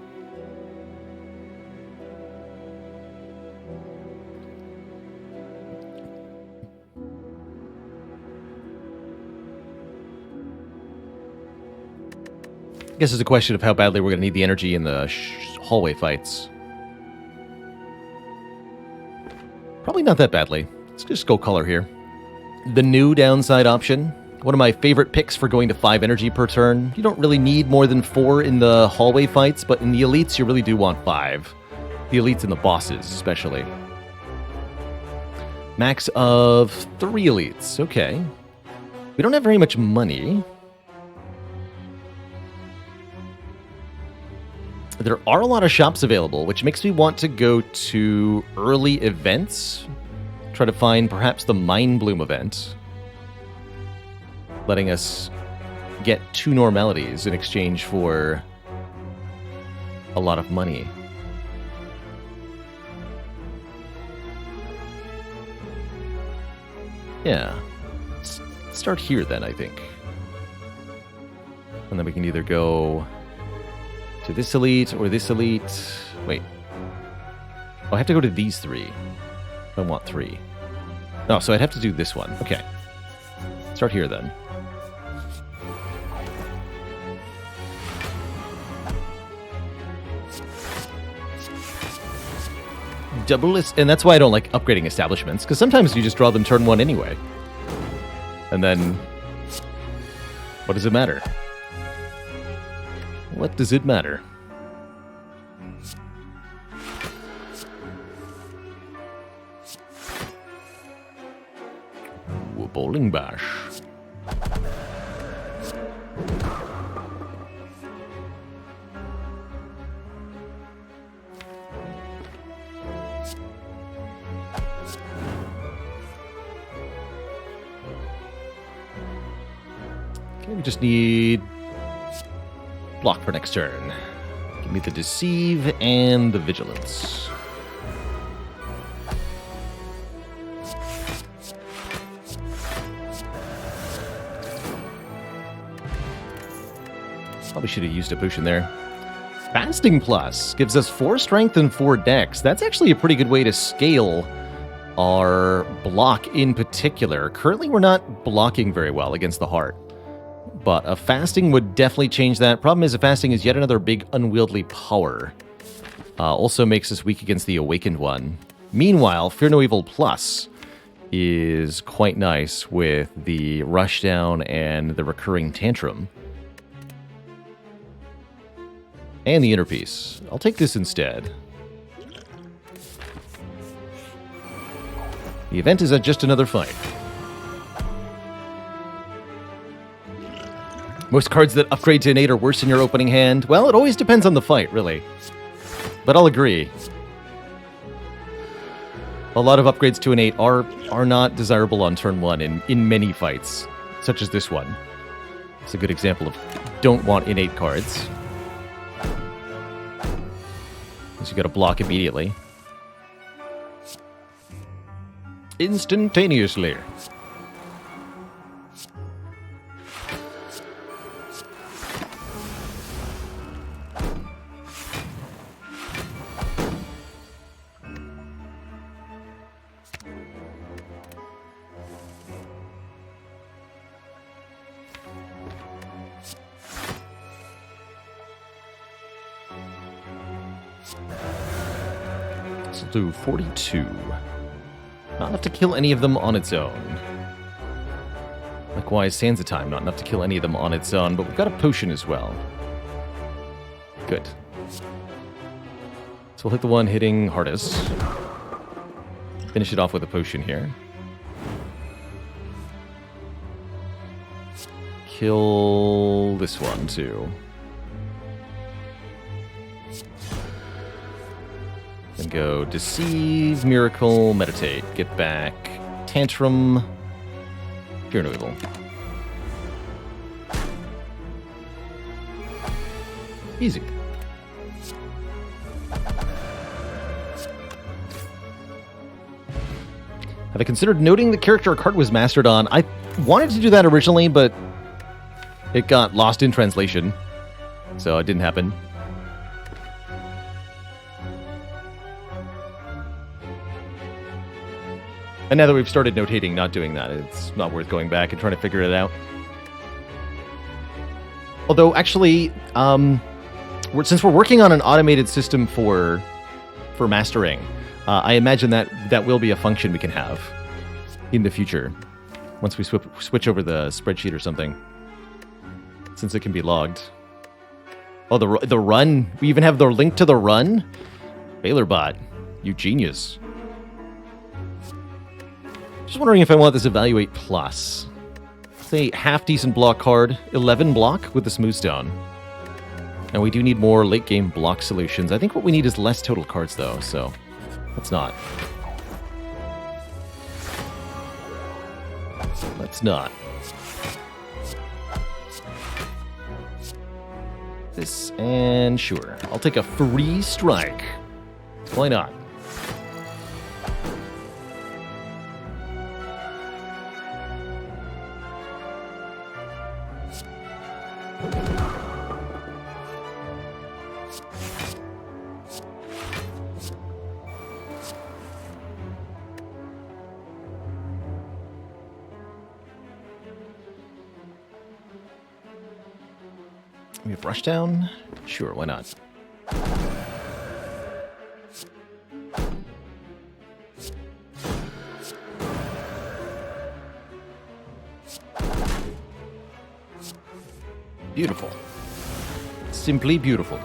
I guess it's a question of how badly we're going to need the energy in the hallway fights. Probably not that badly. Let's just go color here. The new downside option. One of my favorite picks for going to 5 energy per turn. You don't really need more than 4 in the hallway fights, but in the elites you really do want 5. The elites and the bosses, especially. Max of 3 elites. Okay. We don't have very much money. There are a lot of shops available, which makes me want to go to early events. Try to find perhaps the Mind Bloom event. Letting us get 2 normalities in exchange for a lot of money. Yeah. Let's start here then, I think. And then we can either go to this elite or this elite. Wait. Oh, I have to go to these 3. I want 3. Oh, so I'd have to do this one. Okay. Start here then. And that's why I don't like upgrading establishments, because sometimes you just draw them turn 1 anyway. And then what does it matter? What does it matter? Ooh, Bowling Bash. Okay, we just need block for next turn. Give me the Deceive and the Vigilance. Probably should have used a potion there. Fasting Plus gives us 4 strength and 4 dex. That's actually a pretty good way to scale our block in particular. Currently, we're not blocking very well against the heart. But a fasting would definitely change that. Problem is, a fasting is yet another big unwieldy power. Also makes us weak against the Awakened one. Meanwhile, Fear No Evil Plus is quite nice with the Rushdown and the recurring Tantrum. And the Inner Peace. I'll take this instead. The event is just another fight. Most cards that upgrade to innate are worse in your opening hand. Well, it always depends on the fight, really. But I'll agree. A lot of upgrades to innate are not desirable on turn 1 in many fights, such as this one. It's a good example of don't want innate cards. Because you got to block immediately. Instantaneously. This will do 42. Not enough to kill any of them on its own. Likewise, Sands of Time, not enough to kill any of them on its own, but we've got a potion as well. Good. So we'll hit the one hitting hardest. Finish it off with a potion here. Kill this one, too. Then go Deceive, Miracle, Meditate, Get Back, Tantrum, Fear No Evil. Easy. Have I considered noting the character a card was mastered on? I wanted to do that originally, but it got lost in translation, so it didn't happen. And now that we've started notating not doing that, it's not worth going back and trying to figure it out. Although, actually, since we're working on an automated system for mastering, I imagine that will be a function we can have in the future once we switch over the spreadsheet or something, since it can be logged. Oh, the run. We even have the link to the run? Bailerbot, you genius. Just wondering if I want this Evaluate Plus. It's a half-decent block card, 11 block with the Smooth Stone. And we do need more late-game block solutions. I think what we need is less total cards, though, so let's not. Let's not. This, and sure. I'll take a free strike. Why not? We have Rush Down? Sure, why not? Beautiful. Simply beautiful.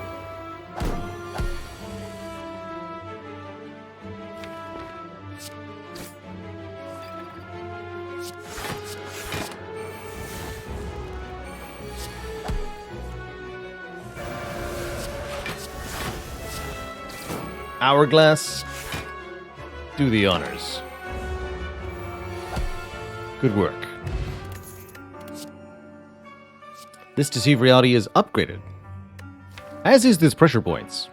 Hourglass, do the honors. Good work. This Deceive Reality is upgraded, as is this Pressure Points.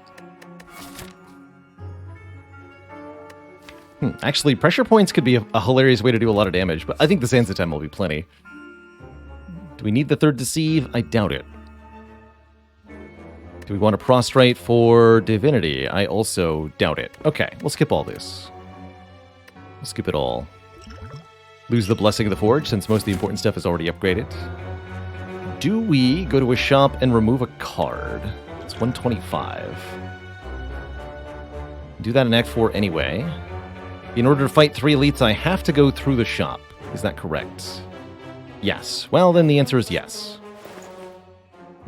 Actually, Pressure Points could be a hilarious way to do a lot of damage, but I think the Sands of Time will be plenty. Do we need the third Deceive? I doubt it. Do we want to prostrate for Divinity? I also doubt it. Okay, we'll skip all this. We'll skip it all. Lose the Blessing of the Forge, since most of the important stuff is already upgraded. Do we go to a shop and remove a card? It's 125. Do that in Act 4 anyway. In order to fight 3 elites, I have to go through the shop. Is that correct? Yes. Well, then the answer is yes.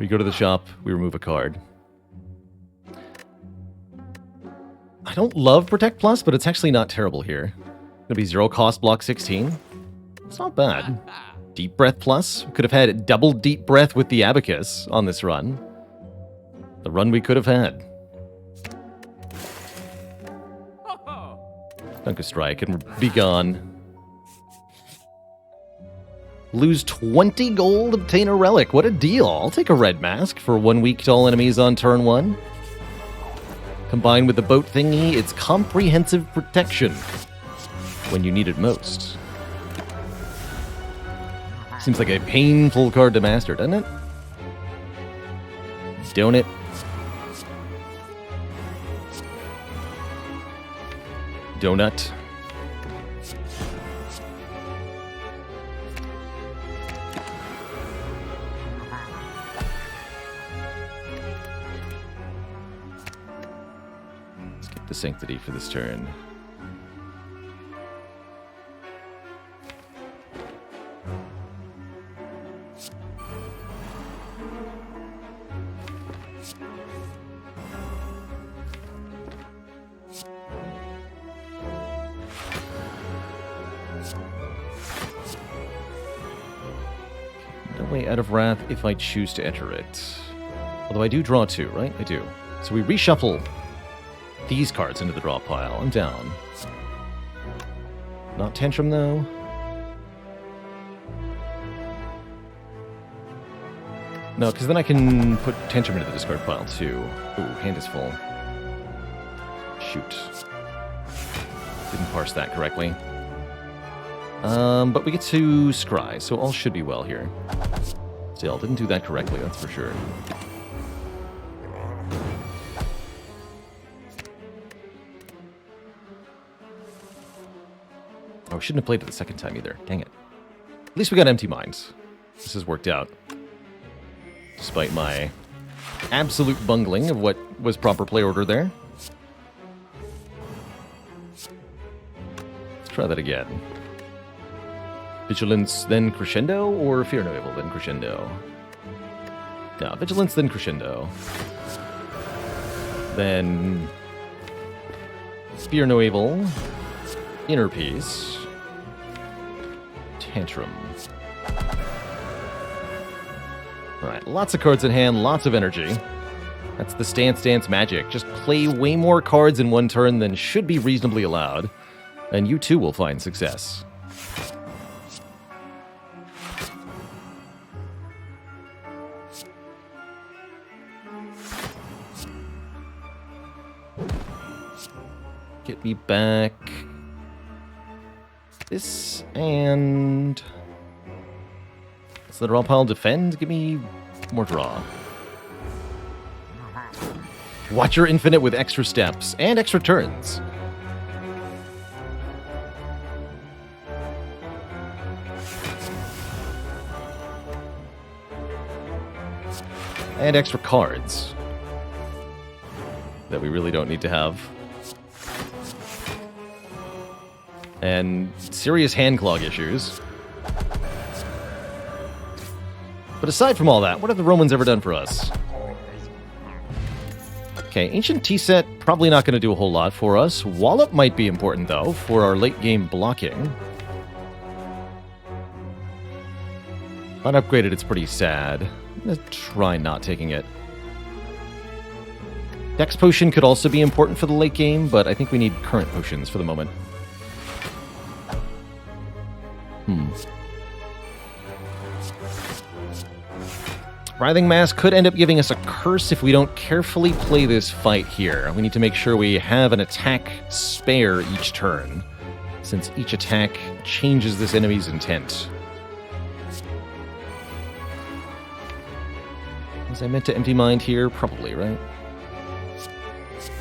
We go to the shop, we remove a card. I don't love Protect Plus, but it's actually not terrible here. Gonna be 0 cost block 16. It's not bad. Deep Breath Plus. Could have had double Deep Breath with the Abacus on this run. The run we could have had. Dunk a Strike and be gone. Lose 20 gold, obtain a relic. What a deal. I'll take a red mask for 1 week to all enemies on turn 1. Combined with the boat thingy, it's comprehensive protection when you need it most. Seems like a painful card to master, doesn't it? Don't it? Donut. Let's get the Sanctity for this turn. Out of Wrath if I choose to enter it. Although I do draw 2, right? I do. So we reshuffle these cards into the draw pile. I'm down. Not Tantrum, though. No, because then I can put Tantrum into the discard pile, too. Ooh, hand is full. Shoot. Didn't parse that correctly. But we get to Scry, so all should be well here. Still, didn't do that correctly, that's for sure. Oh, we shouldn't have played it the second time either. Dang it. At least we got Empty Minds. This has worked out. Despite my absolute bungling of what was proper play order there. Let's try that again. Vigilance, then Crescendo, or Fear No Evil, then Crescendo? No, Vigilance, then Crescendo. Then Fear No Evil, Inner Peace, Tantrum. Alright, lots of cards in hand, lots of energy. That's the Stance magic. Just play way more cards in one turn than should be reasonably allowed, and you too will find success. Get me back this, and so the draw pile defend. Give me more draw. Watch your infinite with extra steps and extra turns. And extra cards that we really don't need to have. And serious hand clog issues. But aside from all that, what have the Romans ever done for us? Okay, Ancient T-Set, probably not going to do a whole lot for us. Wallop might be important, though, for our late-game blocking. Unupgraded, it's pretty sad. I'm going to try not taking it. Dex Potion could also be important for the late game, but I think we need current potions for the moment. Writhing Mass could end up giving us a curse if we don't carefully play this fight here. We need to make sure we have an attack spare each turn, since each attack changes this enemy's intent. Was I meant to Empty Mind here? Probably, right?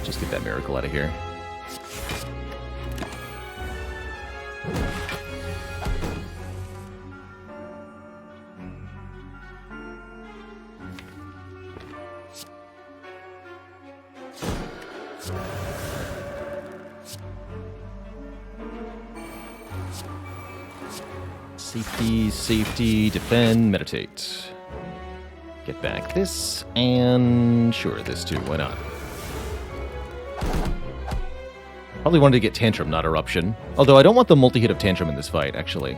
Just get that miracle out of here. Safety, defend, meditate. Get back this, and sure, this too, why not? Probably wanted to get Tantrum, not Eruption. Although I don't want the multi-hit of Tantrum in this fight, actually.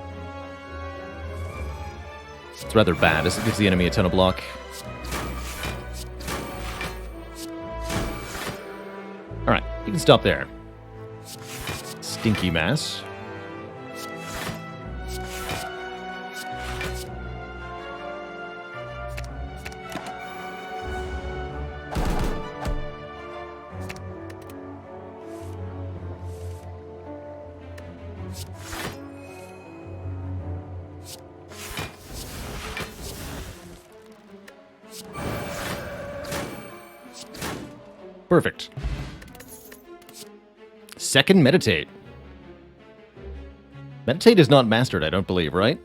It's rather bad, as it gives the enemy a ton of block. Alright, you can stop there. Stinky Mass. Perfect. Second Meditate. Meditate is not mastered, I don't believe, right?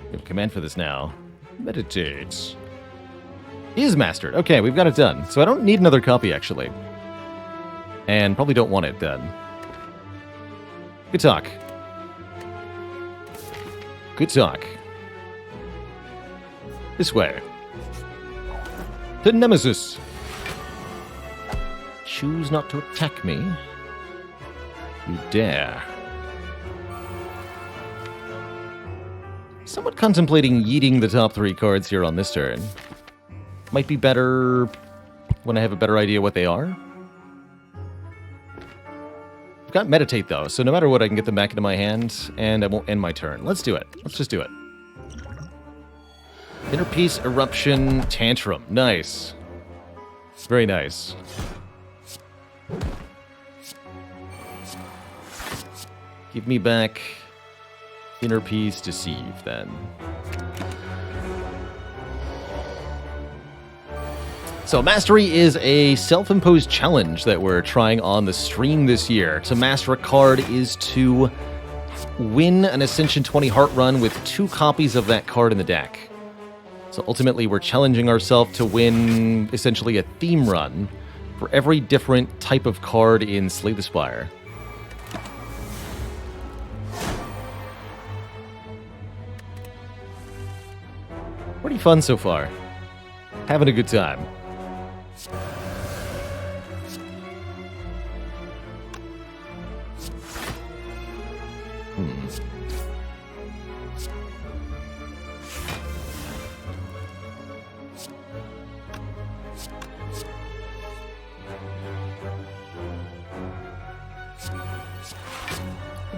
We have a command for this now. Meditate. Is mastered. Okay, we've got it done. So I don't need another copy, actually. And probably don't want it done. Good talk. Good talk. This way. To Nemesis. Choose not to attack me. You dare. Somewhat contemplating yeeting the top 3 cards here on this turn. Might be better when I have a better idea what they are. I've got Meditate, though, so no matter what, I can get them back into my hand, and I won't end my turn. Let's do it. Let's just do it. Inner Peace, Eruption, Tantrum. Nice. Very nice. Give me back Inner Peace, Deceive, then. So Mastery is a self-imposed challenge that we're trying on the stream this year. To master a card is to win an Ascension 20 Heart run with 2 copies of that card in the deck. So ultimately, we're challenging ourselves to win, essentially, a theme run for every different type of card in Slay the Spire. Pretty fun so far. Having a good time.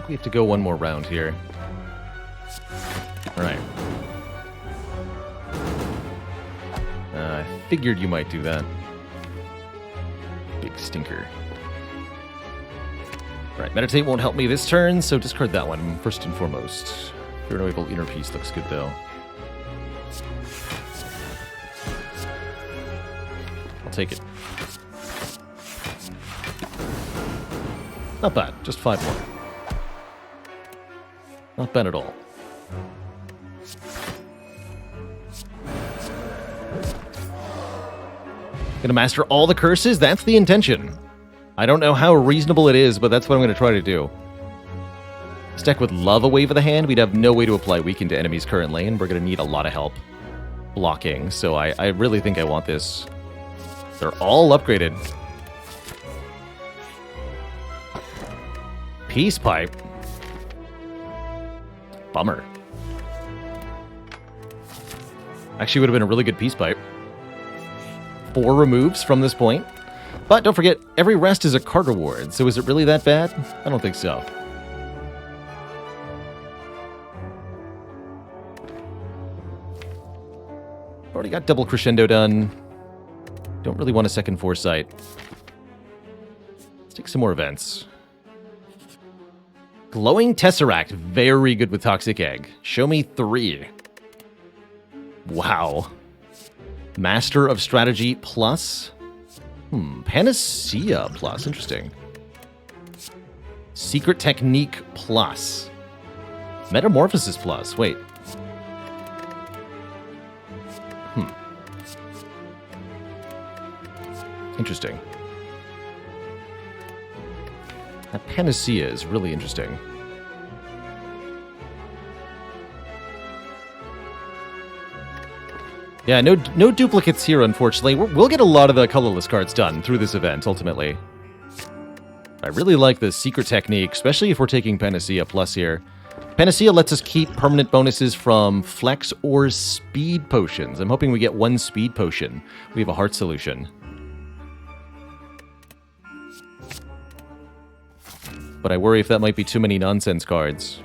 We have to go one more round here. Alright. I figured you might do that. Big stinker. Alright, Meditate won't help me this turn, so discard that one first and foremost. Renewable Inner Peace looks good, though. I'll take it. Not bad, just 5 more. Not bad at all. Gonna master all the curses? That's the intention. I don't know how reasonable it is, but that's what I'm gonna try to do. This deck would love a Wave of the Hand. We'd have no way to apply Weaken to enemies currently, and we're gonna need a lot of help blocking, so I really think I want this. They're all upgraded. Peace Pipe. Bummer. Actually would have been a really good Peace Pipe. 4 removes from this point. But don't forget, every rest is a card reward, so is it really that bad? I don't think so. Already got double Crescendo done. Don't really want a second Foresight. Let's take some more events. Glowing Tesseract, very good with Toxic Egg. Show me 3. Wow. Master of Strategy plus? Panacea plus, interesting. Secret Technique plus. Metamorphosis plus, wait. Interesting. That Panacea is really interesting. Yeah, no duplicates here, unfortunately. We'll get a lot of the colorless cards done through this event, ultimately. I really like the secret technique, especially if we're taking Panacea Plus here. Panacea lets us keep permanent bonuses from flex or speed potions. I'm hoping we get one speed potion. We have a heart solution. But I worry if that might be too many nonsense cards.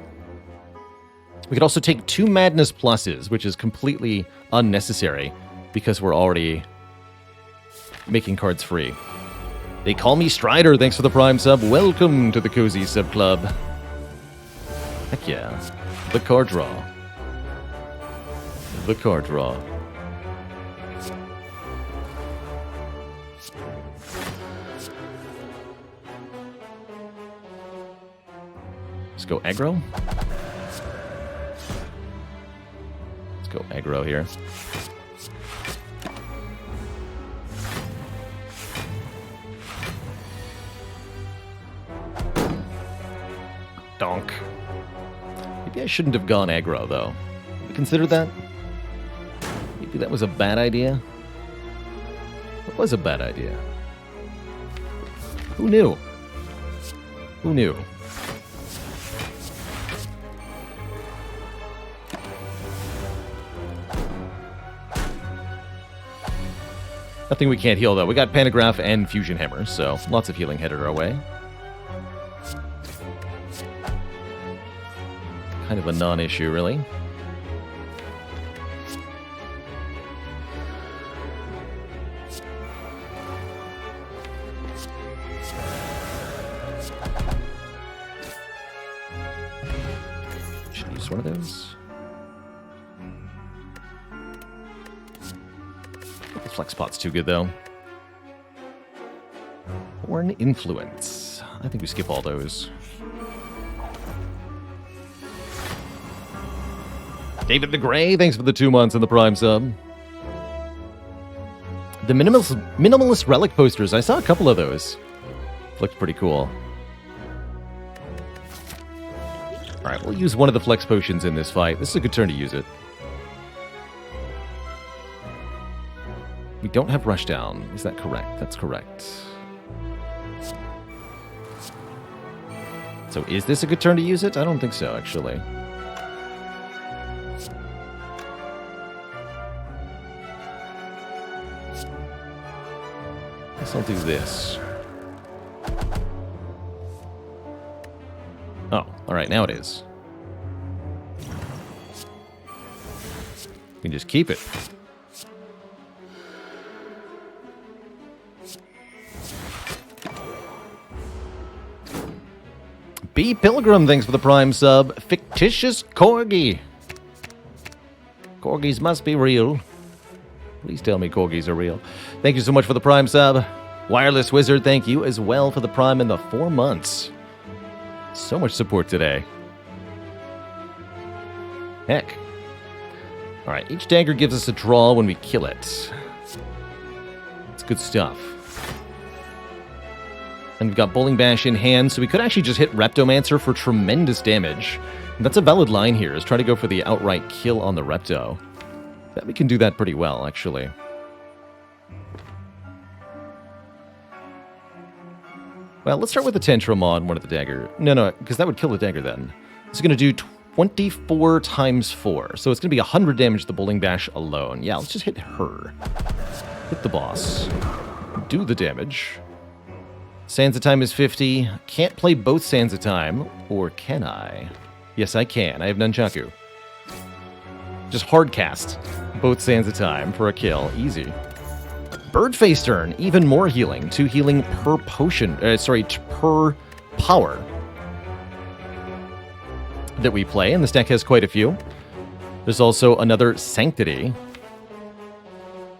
We could also take 2 Madness Pluses, which is completely unnecessary because we're already making cards free. They call me Strider, thanks for the Prime sub. Welcome to the Cozy Sub Club. Heck yeah. The card draw. The card draw. Let's go aggro. Let's go aggro here. Donk. Maybe I shouldn't have gone aggro, though. Have you considered that? Maybe that was a bad idea? What was a bad idea? Who knew? Who knew? Nothing we can't heal, though. We got Pantograph and Fusion Hammer, so lots of healing headed our way. Kind of a non-issue, really. Should use one of those. The flex pot's too good, though. Horn Influence. I think we skip all those. David the Grey, thanks for the 2 months and the Prime sub. The minimalist relic posters, I saw a couple of those. Looked pretty cool. Alright, we'll use one of the flex potions in this fight. This is a good turn to use it. We don't have Rushdown. Is that correct? That's correct. So is this a good turn to use it? I don't think so, actually. I'll do this. Oh, alright, now it is. We can just keep it. B. Pilgrim, thanks for the Prime sub. Fictitious Corgi. Corgis must be real. Please tell me corgis are real. Thank you so much for the Prime sub. Wireless Wizard, thank you as well for the Prime in the 4 months. So much support today. Heck. Alright, each dagger gives us a draw when we kill it. It's good stuff. And we've got Bowling Bash in hand, so we could actually just hit Reptomancer for tremendous damage. And that's a valid line here, is try to go for the outright kill on the Repto. Bet we can do that pretty well, actually. Well, let's start with the Tantrum on one of the dagger. No, because that would kill the dagger then. It's going to do 24 times 4. So it's going to be 100 damage to the Bowling Bash alone. Yeah, let's just hit her. Hit the boss. Do the damage. Sands of Time is 50. Can't play both Sands of Time. Or can I? Yes, I can. I have Nunchaku. Just hard cast both Sands of Time for a kill. Easy. Birdface turn, even more healing. 2 healing per potion. Per power that we play, and this deck has quite a few. There's also another Sanctity,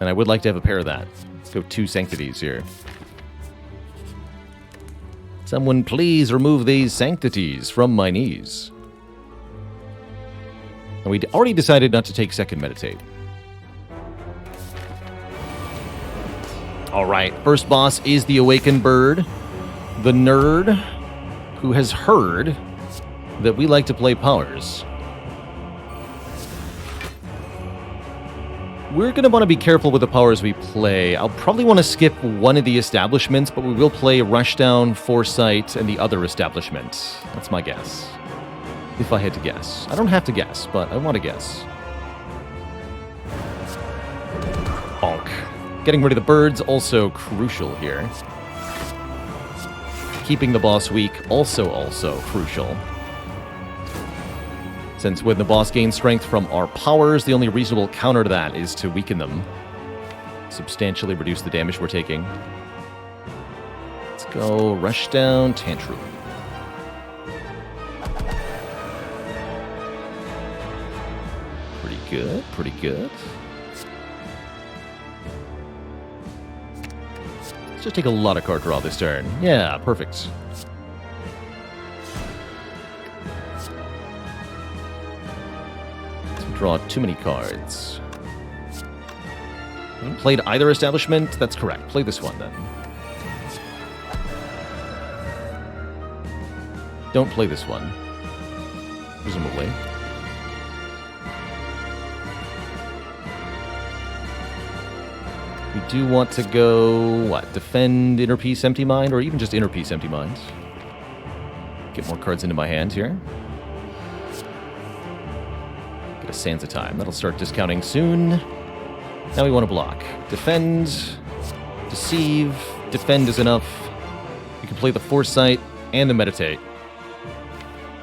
and I would like to have a pair of that. Let's go 2 Sanctities here. Someone please remove these Sanctities from my knees. And we already decided not to take second Meditate. Alright, first boss is the Awakened Bird, the nerd who has heard that we like to play powers. We're going to want to be careful with the powers we play. I'll probably want to skip one of the establishments, but we will play Rushdown, Foresight, and the other establishment. That's my guess. If I had to guess. I don't have to guess, but I want to guess. Bonk. Getting rid of the birds, also crucial here. Keeping the boss weak, also crucial. Since when the boss gains strength from our powers, the only reasonable counter to that is to weaken them. Substantially reduce the damage we're taking. Let's go Rushdown, Tantrum. Pretty good, pretty good. Let's just take a lot of card draw this turn. Yeah, perfect. Draw too many cards. Haven't played either establishment? That's correct. Play this one, then. Don't play this one. Presumably. We do want to go, what? Defend Inner Peace, Empty Mind, or even just Inner Peace, Empty Mind. Get more cards into my hand here. Get a Sansa time. That'll start discounting soon. Now we want to block. Defend. Deceive. Defend is enough. We can play the Foresight and the Meditate.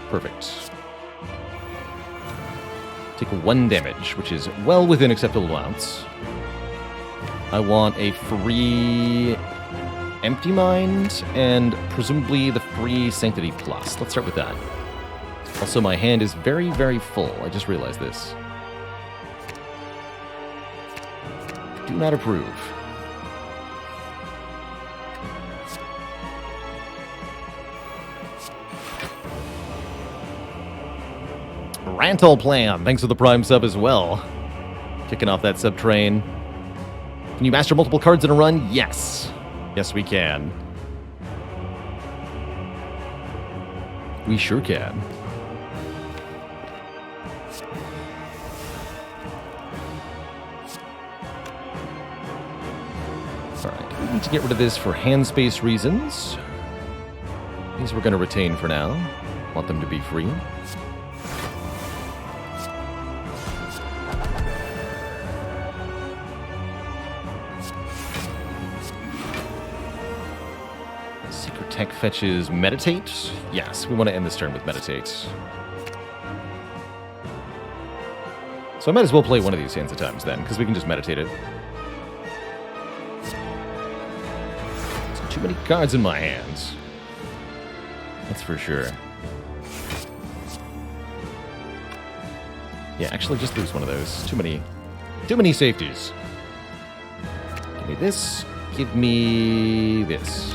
Perfect. Take 1 damage, which is well within acceptable amounts. I want a free Empty Mind and presumably the free Sanctity Plus. Let's start with that. Also, my hand is very, very full. I just realized this. Do not approve. Rantal Plan, thanks for the Prime sub as well. Kicking off that sub train. Can you master multiple cards in a run? Yes. Yes, we can. We sure can. Alright, we need to get rid of this for hand space reasons. These we're going to retain for now. Want them to be free. Secret Tech fetches Meditate. Yes, we want to end this turn with Meditate. So I might as well play one of these hands at times then, because we can just meditate it. Too many cards in my hands. That's for sure. Yeah, actually just lose one of those. Too many safeties. Give me this. Give me this.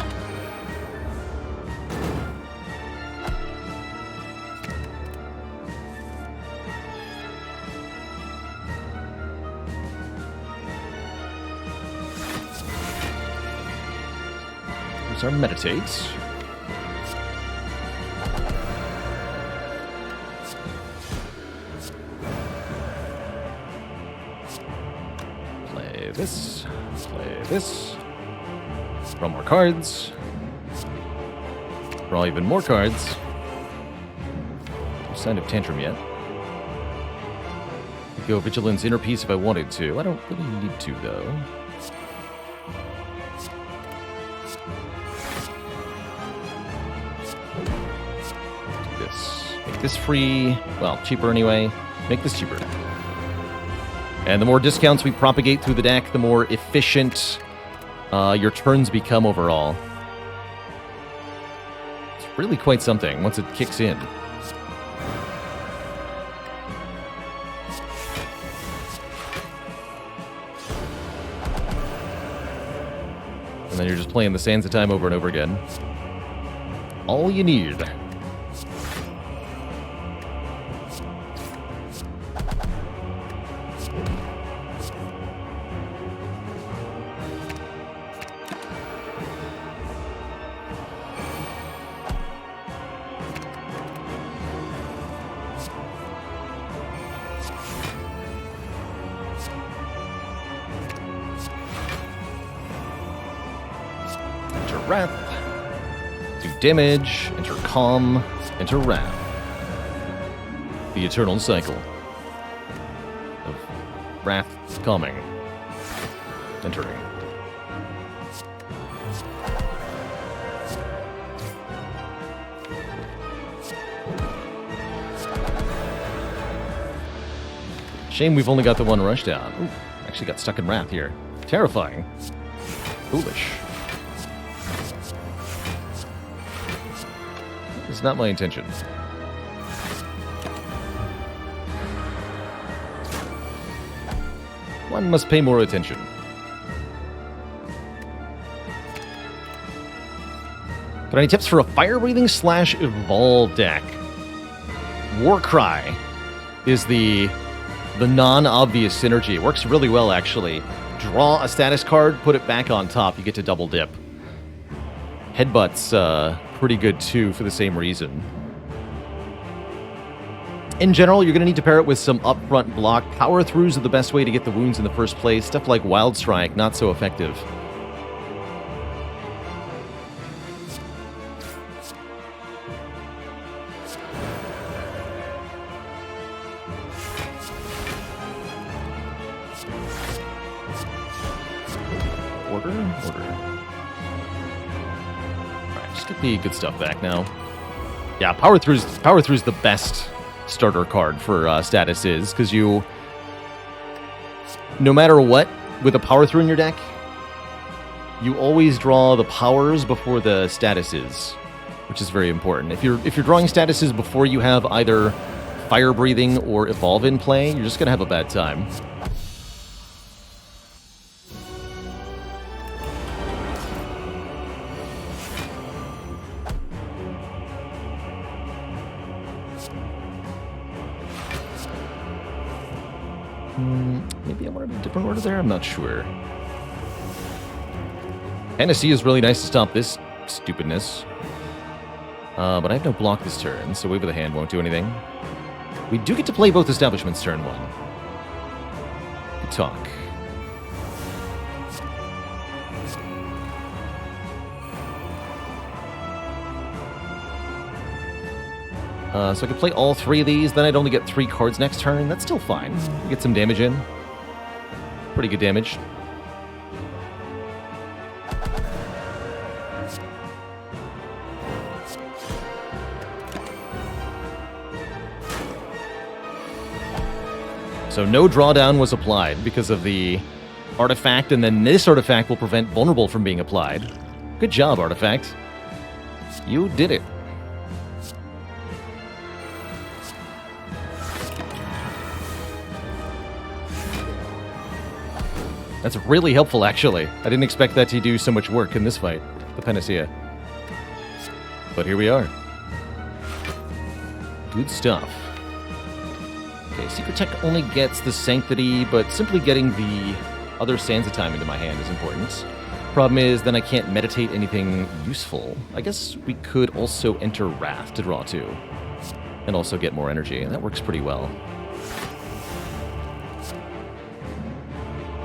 Here's our Meditate. Play this. Play this. Draw more cards. Draw even more cards. No sign of Tantrum yet. Could go Vigilance, Inner Peace if I wanted to. I don't really need to, though. Make this free. Well, cheaper anyway. Make this cheaper. And the more discounts we propagate through the deck, the more efficient your turns become overall. It's really quite something once it kicks in. And then you're just playing the Sansa time over and over again. All you need. Wrath. Do damage, enter Calm, enter Wrath. The eternal cycle of Wrath calming. Entering. Shame we've only got the one rush down. Ooh, actually got stuck in Wrath here. Terrifying. Foolish. It's not my intention. One must pay more attention. Got any tips for a fire-breathing / evolve deck? Warcry is the non-obvious synergy. It works really well, actually. Draw a status card, put it back on top, you get to double dip. Headbutt's pretty good, too, for the same reason. In general, you're going to need to pair it with some upfront block. Power-throughs are the best way to get the wounds in the first place. Stuff like Wild Strike, not so effective. Order. Alright, just get the good stuff back now. Yeah, Power Through's the best starter card for statuses, because you, no matter what, with a Power Through in your deck, you always draw the powers before the statuses, which is very important. If you're drawing statuses before you have either Fire Breathing or Evolve in play, you're just gonna have a bad time. Maybe I wanted a different order there? I'm not sure. Hennessy is really nice to stop this stupidness. But I have no block this turn, so Wave of the Hand won't do anything. We do get to play both establishments turn 1. Good talk. So I could play all 3 of these, then I'd only get 3 cards next turn. That's still fine. Get some damage in. Pretty good damage. So no drawdown was applied because of the artifact, and then this artifact will prevent vulnerable from being applied. Good job, artifact. You did it. That's really helpful, actually. I didn't expect that to do so much work in this fight, the Panacea. But here we are. Good stuff. Okay, Secret Tech only gets the Sanctity, but simply getting the other Sands of Time into my hand is important. Problem is, then I can't meditate anything useful. I guess we could also enter Wrath to draw 2. And also get more energy. That works pretty well.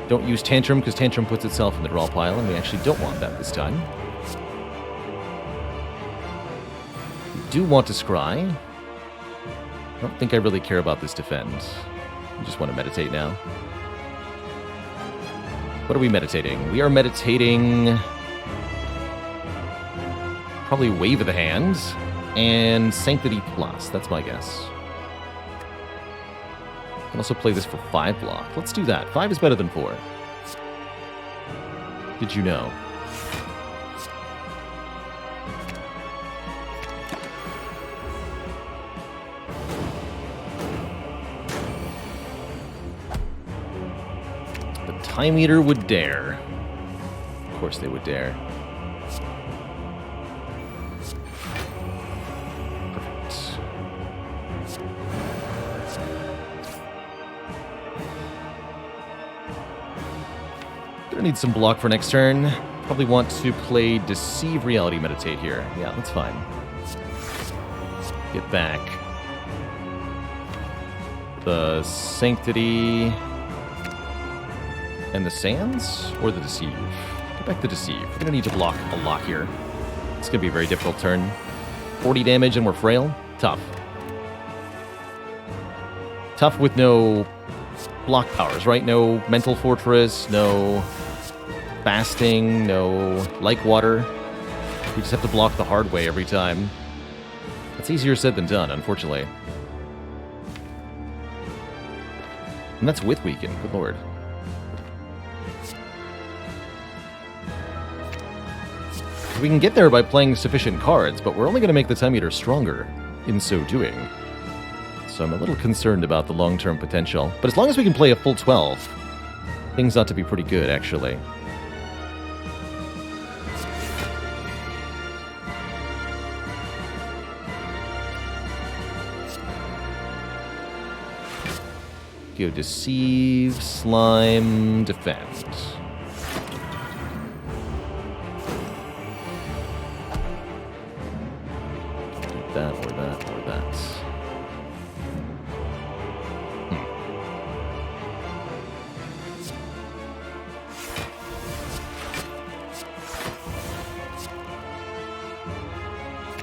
Don't use Tantrum, because Tantrum puts itself in the draw pile, and we actually don't want that this time. We do want to scry. I don't think I really care about this defend. I just want to meditate now. What are we meditating? We are meditating probably Wave of the Hand and Sanctity Plus. That's my guess. I can also play this for 5 block. Let's do that. 5 is better than 4. Did you know? The Time Eater would dare. Of course they would dare. Gonna need some block for next turn. Probably want to play Deceive Reality Meditate here. Yeah, that's fine. Get back the Sanctity and the Sands, or the Deceive? Go back to Deceive. We're going to need to block a lot here. It's going to be a very difficult turn. 40 damage and we're frail? Tough. Tough with no block powers, right? No Mental Fortress, no Fasting, no Like Water. We just have to block the hard way every time. It's easier said than done, unfortunately. And that's with Weaken, good lord. We can get there by playing sufficient cards, but we're only going to make the Time Eater stronger in so doing. So I'm a little concerned about the long-term potential. But as long as we can play a full 12, things ought to be pretty good, actually. Go Deceive, Slime, Defend. That or that or that.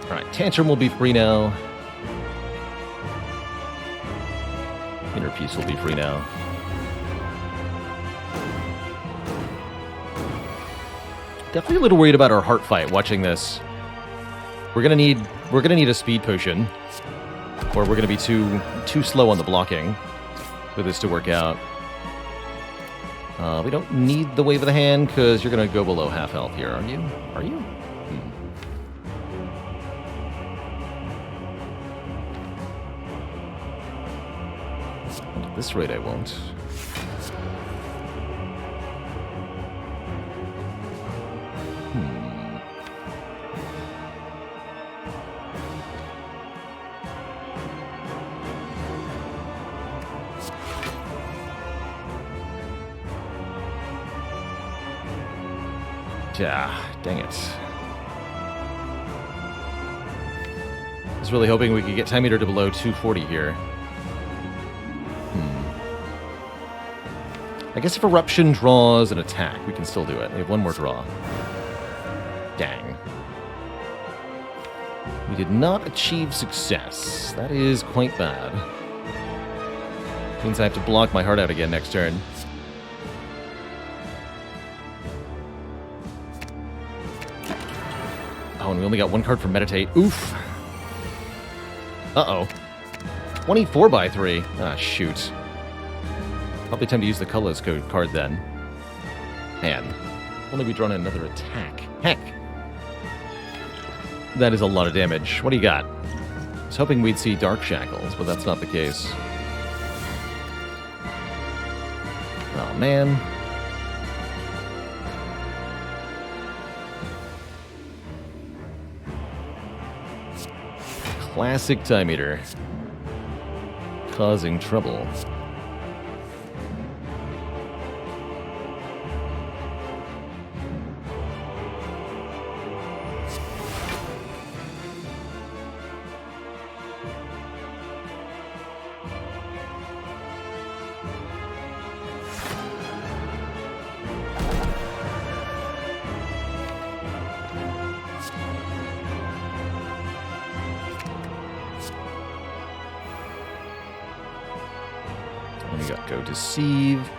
Alright, Tantrum will be free now. Inner Peace will be free now. Definitely a little worried about our heart fight watching this. We're gonna need a speed potion, or we're gonna be too slow on the blocking for this to work out. We don't need the Wave of the Hand because you're gonna go below half health here, are you? Are you? At this rate, I won't. Dang it. I was really hoping we could get Time Eater to below 240 here. I guess if Eruption draws an attack, we can still do it. We have one more draw. Dang. We did not achieve success. That is quite bad. Means I have to block my heart out again next turn. Oh, and we only got one card for Meditate. Oof. Uh-oh. 24 by 3. Ah, shoot. Probably time to use the colorless code card then. Man. Only we drawn another attack. Heck. That is a lot of damage. What do you got? I was hoping we'd see Dark Shackles, but that's not the case. Oh, man. Classic Time Eater. Causing trouble. We got Go Deceive.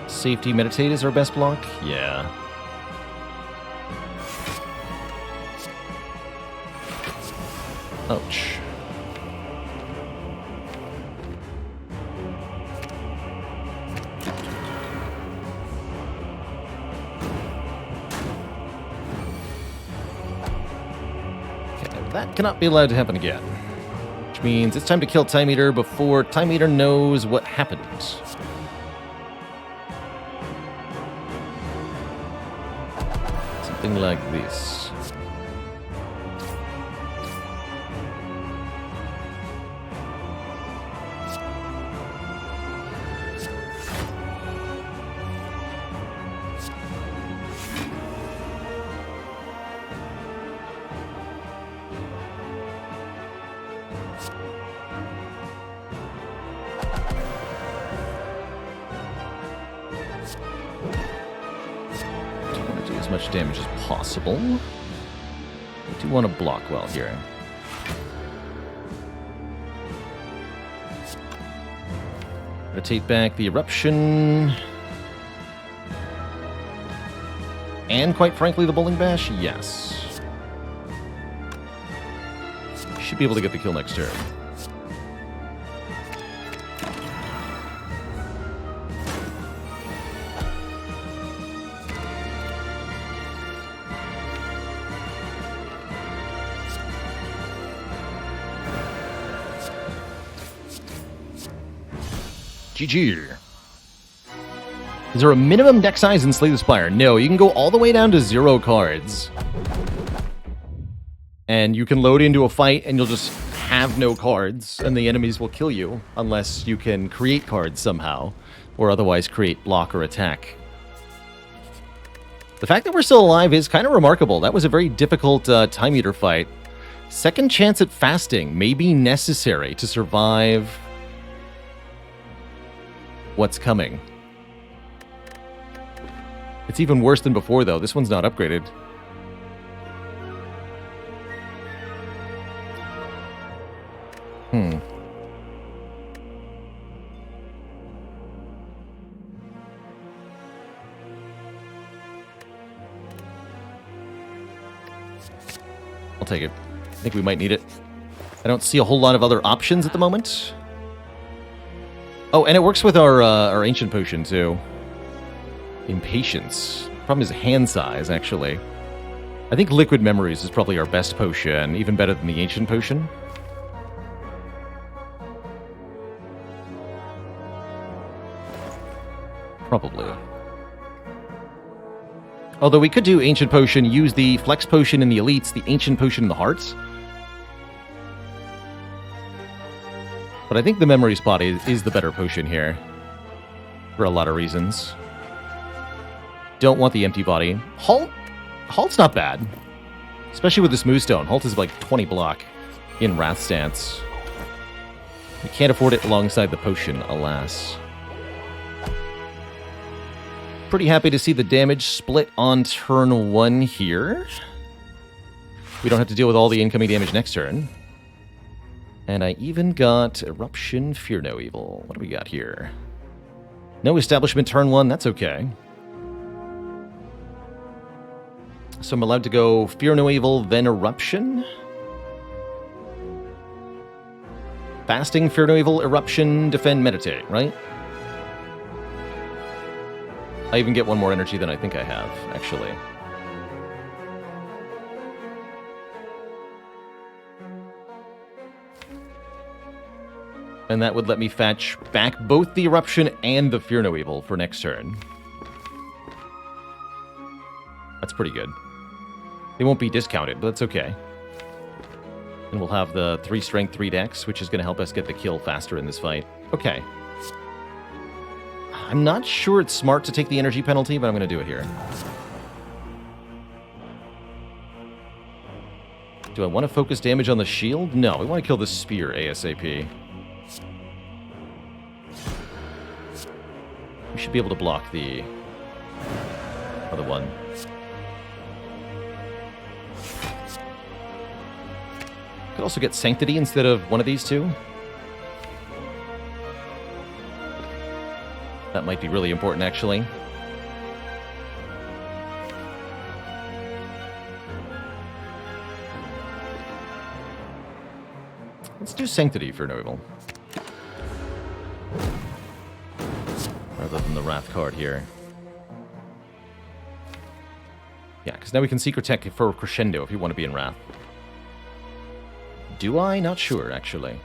Safety Meditate is our best block? Yeah. Ouch. Okay, that cannot be allowed to happen again. Which means it's time to kill Time Eater before Time Eater knows what happened. Something like this. as much damage as possible. We do want to block well here. Rotate back the eruption. And quite frankly, the bowling bash, yes. Should be able to get the kill next turn. GG. Is there a minimum deck size in Slay the Spire? No, you can go all the way down to 0 cards. And you can load into a fight and you'll just have no cards, and the enemies will kill you unless you can create cards somehow, or otherwise create block or attack. The fact that we're still alive is kind of remarkable. That was a very difficult Time Eater fight. Second chance at fasting may be necessary to survive what's coming. It's even worse than before, though. This one's not upgraded. I'll take it. I think we might need it. I don't see a whole lot of other options at the moment. Oh, and it works with our Ancient Potion, too. Impatience. Problem is hand size, actually. I think Liquid Memories is probably our best potion, even better than the Ancient Potion. Probably. Although we could do Ancient Potion, use the Flex Potion in the Elites, the Ancient Potion in the Hearts. But I think the Memory Spot is the better potion here. For a lot of reasons. Don't want the Empty Body. Halt's not bad. Especially with this Moonstone. Halt is like 20 block in Wrath stance. We can't afford it alongside the potion, alas. Pretty happy to see the damage split on turn 1 here. We don't have to deal with all the incoming damage next turn. And I even got Eruption, Fear No Evil. What do we got here? No Establishment turn 1, that's okay. So I'm allowed to go Fear No Evil, then Eruption. Fasting, Fear No Evil, Eruption, Defend, Meditate, right? I even get one more energy than I think I have, actually. And that would let me fetch back both the Eruption and the Fear No Evil for next turn. That's pretty good. They won't be discounted, but that's okay. And we'll have the 3 Strength, 3 Dex, which is going to help us get the kill faster in this fight. Okay. I'm not sure it's smart to take the energy penalty, but I'm going to do it here. Do I want to focus damage on the shield? No, we want to kill the spear ASAP. We should be able to block the other one. Could also get Sanctity instead of one of these two. That might be really important, actually. Let's do Sanctity for No Evil. Rather than the Wrath card here. Yeah, because now we can Secret Tech for Crescendo if you want to be in Wrath. Do I? Not sure, actually.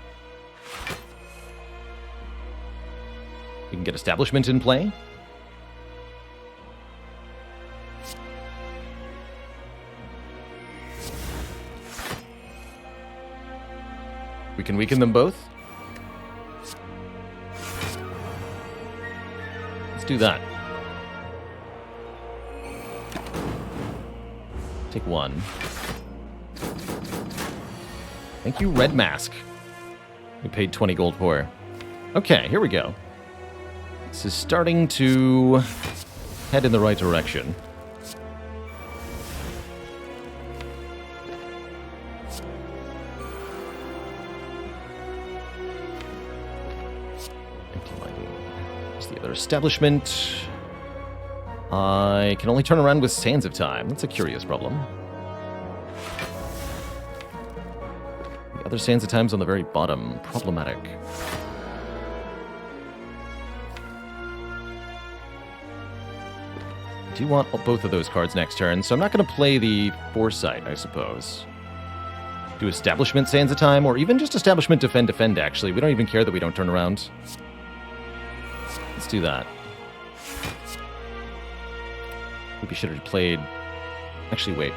We can get Establishment in play. We can weaken them both. Let's do that. Take 1. Thank you, Red Mask. We paid 20 gold for. Okay, here we go. This is starting to head in the right direction. the other establishment. I can only turn around with Sands of Time. That's a curious problem. The other Sands of Time's on the very bottom. Problematic. I do want both of those cards next turn, so I'm not going to play the Foresight, I suppose. Do Establishment Sands of Time, or even just Establishment Defend, actually. We don't even care that we don't turn around. Let's do that. Maybe should have played... Actually, wait.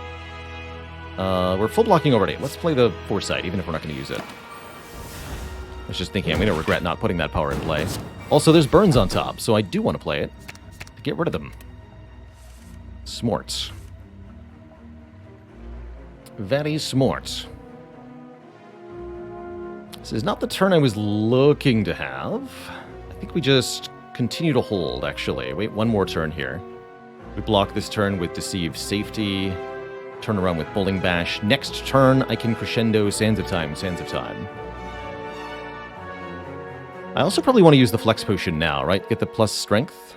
We're full blocking already. Let's play the Foresight, even if we're not going to use it. I was just thinking I'm going to regret not putting that power in play. Also, there's Burns on top, so I do want to play it. To get rid of them. Smart. Very smart. This is not the turn I was looking to have. I think we just continue to hold, actually. Wait one more turn here. We block this turn with Deceive Safety. Turn around with Bowling Bash. Next turn, I can crescendo Sands of Time, Sands of Time. I also probably want to use the Flex Potion now, right? Get the plus strength.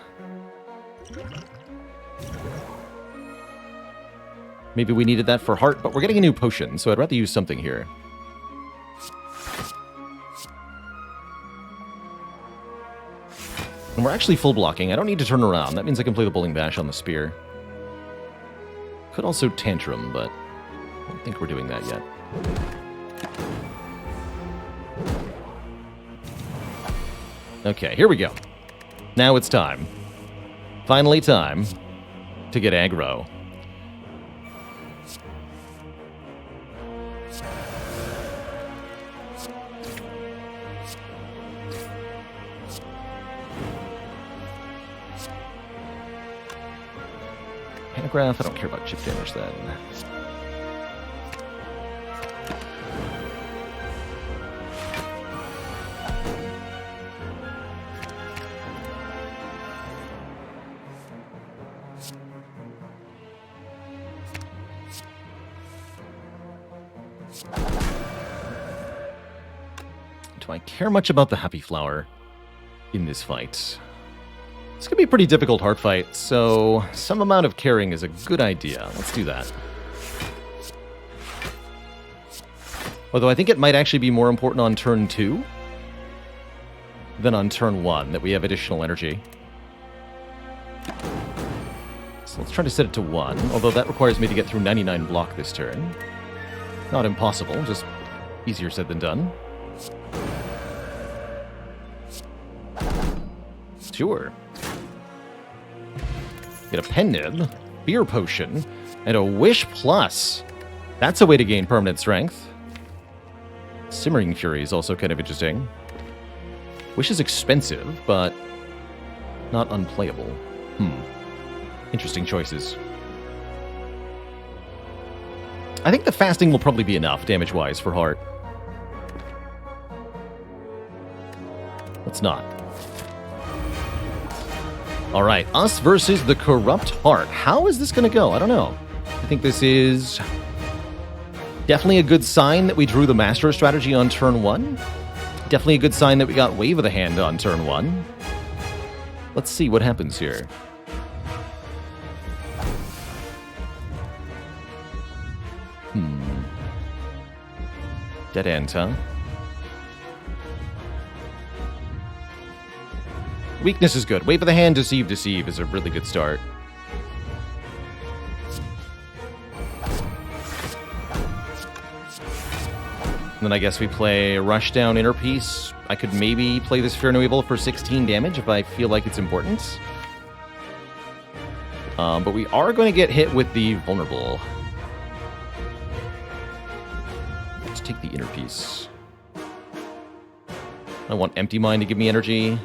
Maybe we needed that for Heart, but we're getting a new potion, so I'd rather use something here. And we're actually full blocking. I don't need to turn around. That means I can play the Bowling Bash on the Spear. Could also Tantrum, but I don't think we're doing that yet. Okay, here we go. Now it's time. Finally time to get aggro. Panagraph, I don't care about chip damage then. Do I care much about the Happy Flower in this fight? It's going to be a pretty difficult Heart fight, so some amount of caring is a good idea. Let's do that. Although I think it might actually be more important on turn 2 than on turn 1, that we have additional energy. So let's try to set it to 1, although that requires me to get through 99 block this turn. Not impossible, just easier said than done. Sure. Get a Pen Nib, Beer Potion, and a Wish Plus. That's a way to gain permanent strength. Simmering Fury is also kind of interesting. Wish is expensive, but not unplayable. Interesting choices. I think the fasting will probably be enough, damage-wise, for Heart. Let's not. Alright, us versus the Corrupt Heart. How is this going to go? I don't know. I think this is definitely a good sign that we drew the Master strategy on turn 1. Definitely a good sign that we got Wave of the Hand on turn 1. Let's see what happens here. Dead End, huh? Weakness is good. Wave of the Hand, Deceive is a really good start. And then I guess we play Rushdown Inner Peace. I could maybe play this Fear No Evil for 16 damage if I feel like it's important. But we are going to get hit with the Vulnerable. Let's take the Inner Peace. I want Empty Mind to give me energy.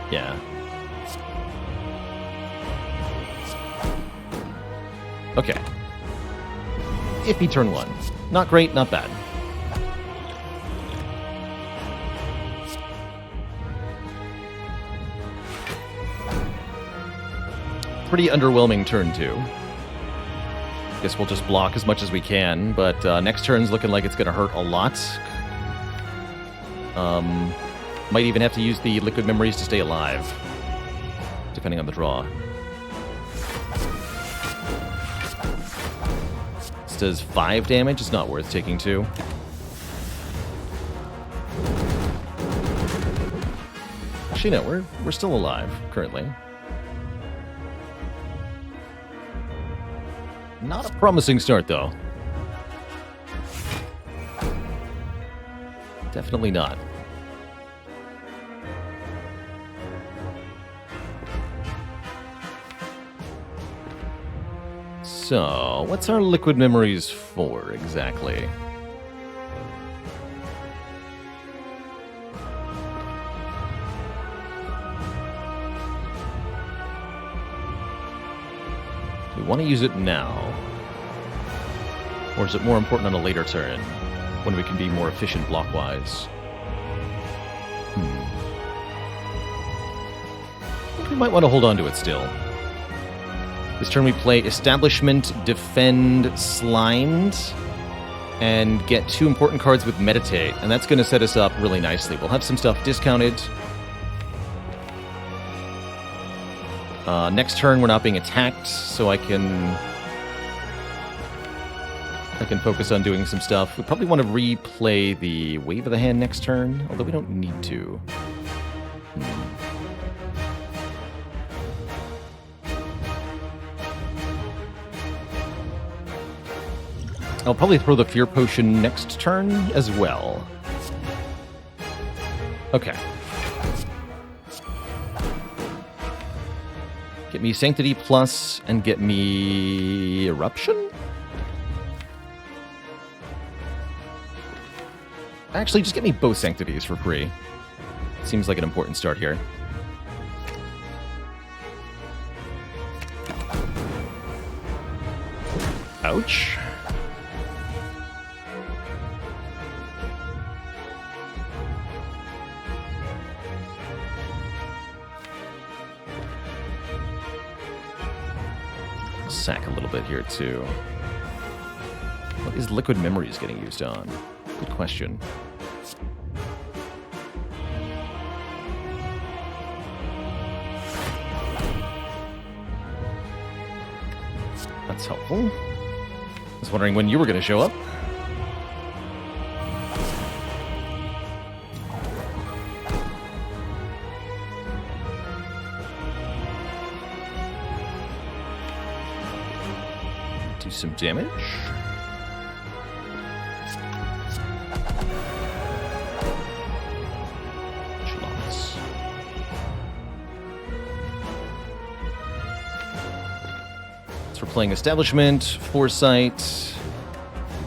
Yeah. Okay. Iffy turn 1. Not great, not bad. Pretty underwhelming turn 2. Guess we'll just block as much as we can, but next turn's looking like it's going to hurt a lot. Might even have to use the liquid memories to stay alive, depending on the draw. This does 5 damage. It's not worth taking 2. Actually, no, we're still alive, currently. Not a promising start, though. Definitely not. So, what's our liquid memories for, exactly? Do we want to use it now? Or is it more important on a later turn, when we can be more efficient block-wise? I think we might want to hold on to it still. This turn we play Establishment, Defend, Slimed, and get 2 important cards with Meditate, and that's going to set us up really nicely. We'll have some stuff discounted. Next turn we're not being attacked, so I can focus on doing some stuff. We probably want to replay the Wave of the Hand next turn, although we don't need to. I'll probably throw the Fear Potion next turn as well. Okay. Get me Sanctity Plus and get me Eruption? Actually, just get me both Sanctities for free. Seems like an important start here. Ouch. Sack a little bit here, too. What is Liquid Memories getting used on? Good question. That's helpful. I was wondering when you were going to show up. Do some damage. So we're playing Establishment, Foresight,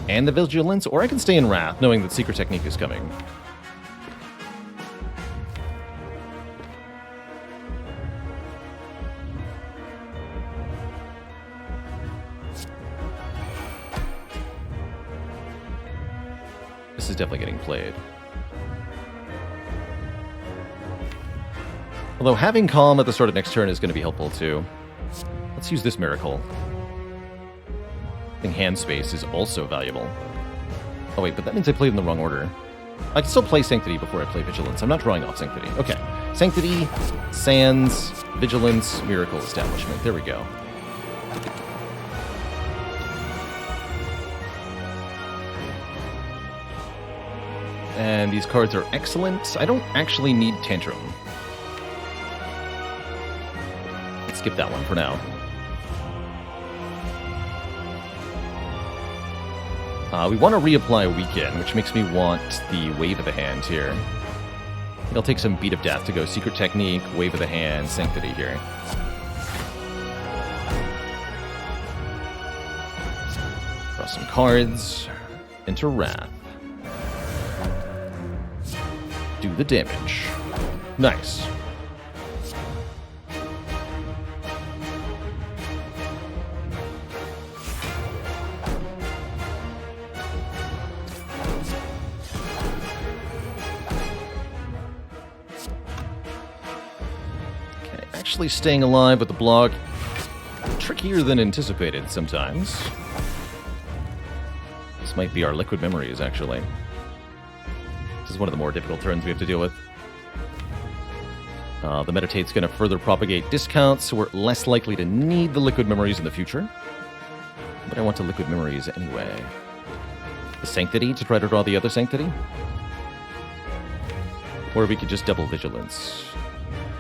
and the Vigilance, or I can stay in Wrath, knowing that Secret Technique is coming. This is definitely getting played. Although having Calm at the start of next turn is going to be helpful too. Let's use this Miracle. I think Hand Space is also valuable. Oh wait, but that means I played in the wrong order. I can still play Sanctity before I play Vigilance. I'm not drawing off Sanctity. Okay. Sanctity, Sands, Vigilance, Miracle, Establishment. There we go. And these cards are excellent. I don't actually need Tantrum. Let's skip that one for now. We want to reapply Weaken, which makes me want the Wave of the Hand here. I think I'll take some Beat of Death to go Secret Technique, Wave of the Hand, Sanctity here. Draw some cards. Enter Wrath. Do the damage. Nice. Okay, actually staying alive with the block, trickier than anticipated sometimes. This might be our Liquid Memories, actually. This is one of the more difficult turns we have to deal with. The Meditate's going to further propagate discounts, so we're less likely to need the Liquid Memories in the future. But I want the Liquid Memories anyway. The Sanctity to try to draw the other Sanctity? Or we could just double Vigilance.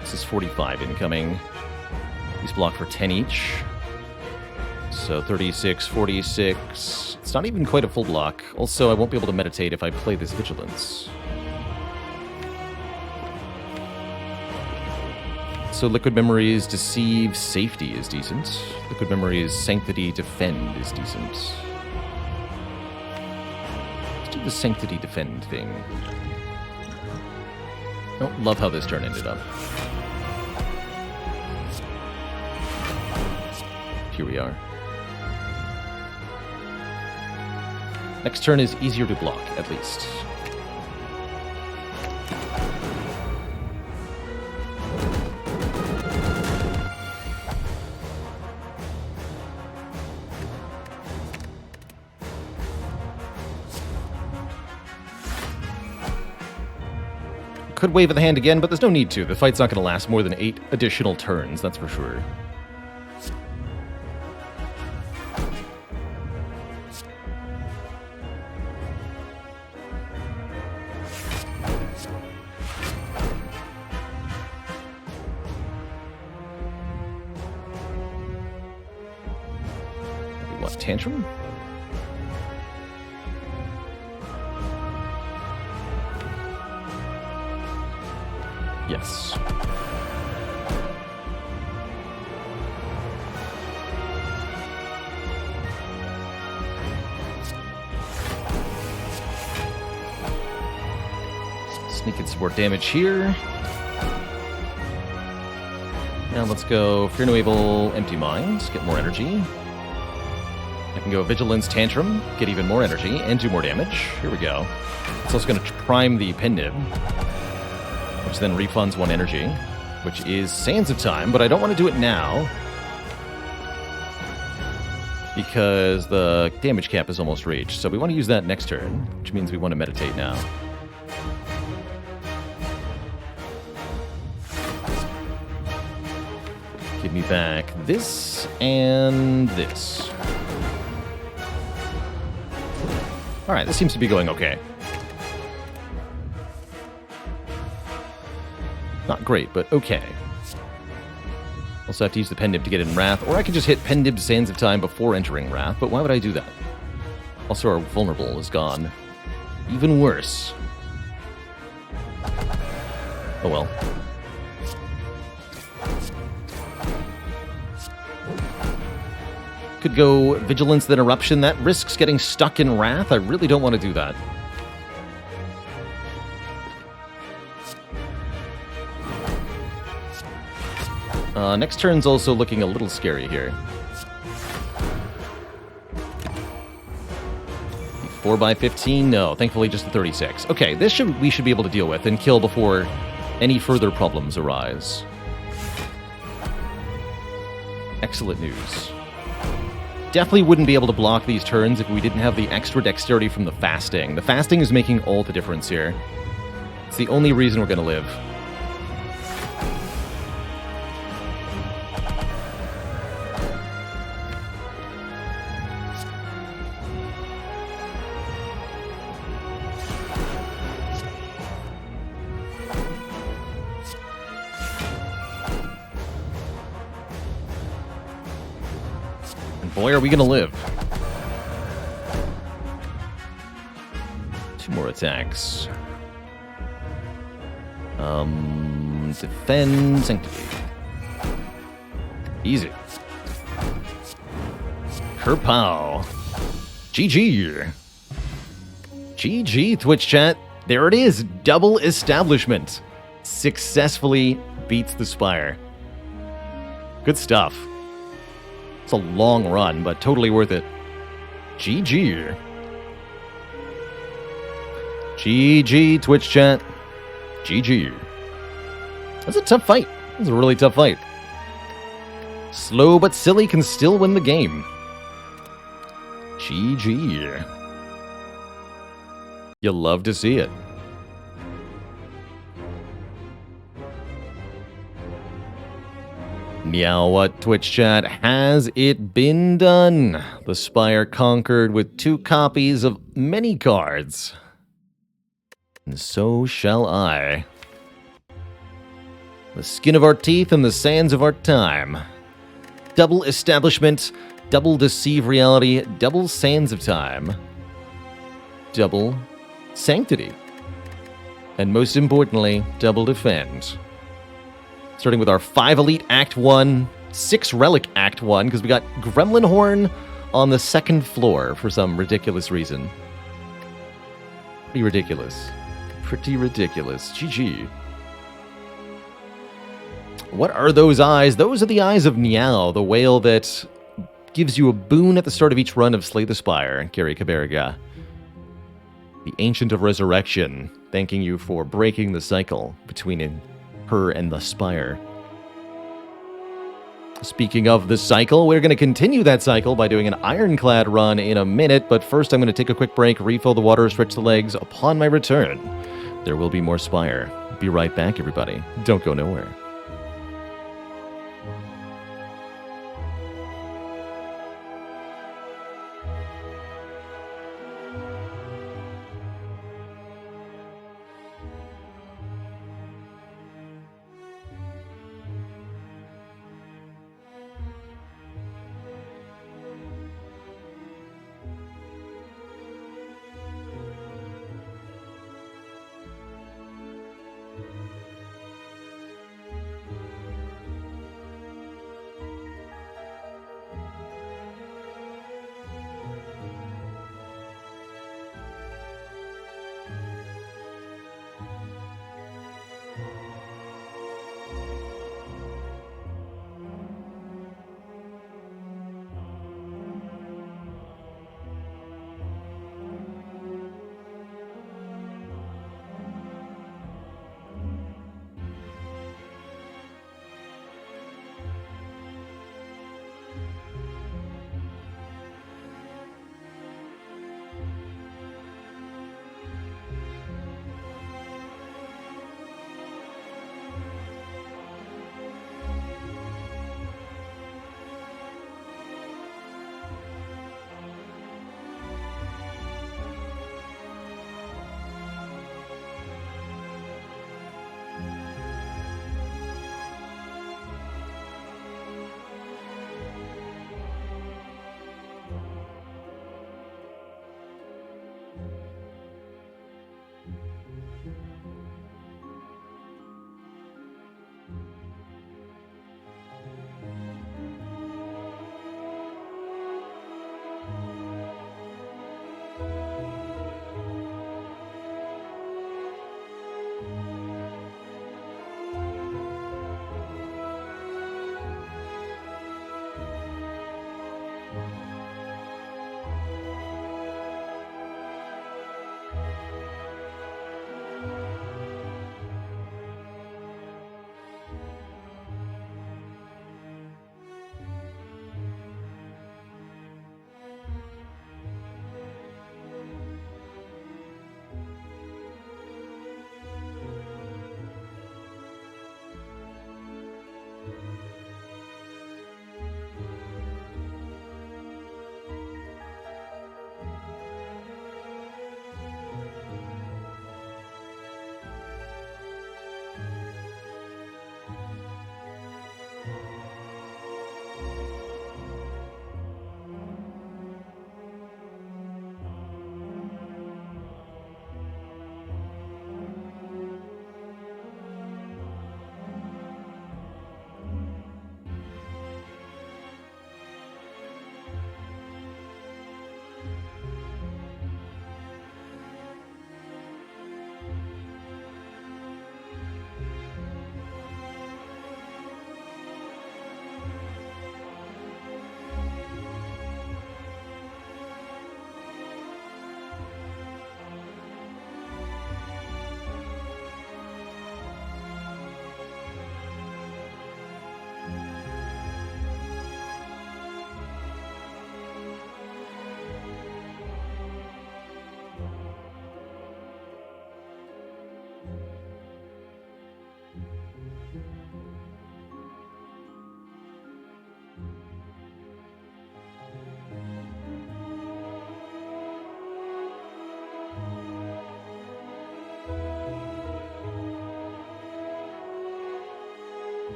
This is 45 incoming. These block for 10 each. So 36, 46. It's not even quite a full block. Also, I won't be able to meditate if I play this Vigilance. So Liquid Memories Deceive Safety is decent. Liquid Memories Sanctity Defend is decent. Let's do the Sanctity Defend thing. Don't love how this turn ended up. Here we are. Next turn is easier to block, at least. Could wave of the hand again, but there's no need to. The fight's not going to last more than 8 additional turns, that's for sure. What, Tantrum? Yes. Sneak and support damage here. Now let's go Fear No Evil, Empty Mind, get more energy. I can go Vigilance, Tantrum, get even more energy, and do more damage. Here we go. It's also going to prime the Pendib, which then refunds 1 energy, which is Sands of Time, but I don't want to do it now because the damage cap is almost reached. So we want to use that next turn, which means we want to meditate now. Give me back this and this. All right, this seems to be going okay. Not great, but okay. Also have to use the Pendib to get in Wrath, or I could just hit Pendib Sands of Time before entering Wrath, but why would I do that? Also, our Vulnerable is gone. Even worse. Oh well. Could go Vigilance, then Eruption. That risks getting stuck in Wrath. I really don't want to do that. Next turn's also looking a little scary here. 4x15? No, thankfully just the 36. Okay, this we should be able to deal with and kill before any further problems arise. Excellent news. Definitely wouldn't be able to block these turns if we didn't have the extra dexterity from the fasting. The fasting is making all the difference here. It's the only reason we're going to live. Boy, are we gonna live. 2 more attacks. Defend Sanctity. Easy. Kerpow. GG. GG, Twitch chat. There it is. Double Establishment. Successfully beats the Spire. Good stuff. It's a long run, but totally worth it. GG. GG, Twitch chat. GG. That's a tough fight. That's a really tough fight. Slow but silly can still win the game. GG. You'll love to see it. Meow, what, Twitch chat? Has it been done? The Spire conquered with 2 copies of many cards. And so shall I. The skin of our teeth and the sands of our time. Double establishment, double deceive reality, double sands of time. Double sanctity. And most importantly, double defend. Starting with our 5 Elite Act 1, 6 Relic Act 1, because we got Gremlin Horn on the 2nd floor for some ridiculous reason. Pretty ridiculous. Pretty ridiculous. GG. What are those eyes? Those are the eyes of Niao, the whale that gives you a boon at the start of each run of Slay the Spire, Gary Caberga. The Ancient of Resurrection, thanking you for breaking the cycle between her and the Spire. Speaking of the cycle, we're going to continue that cycle by doing an Ironclad run in a minute, but first I'm going to take a quick break, refill the water, stretch the legs. Upon my return, there will be more Spire. Be right back, everybody. Don't go nowhere.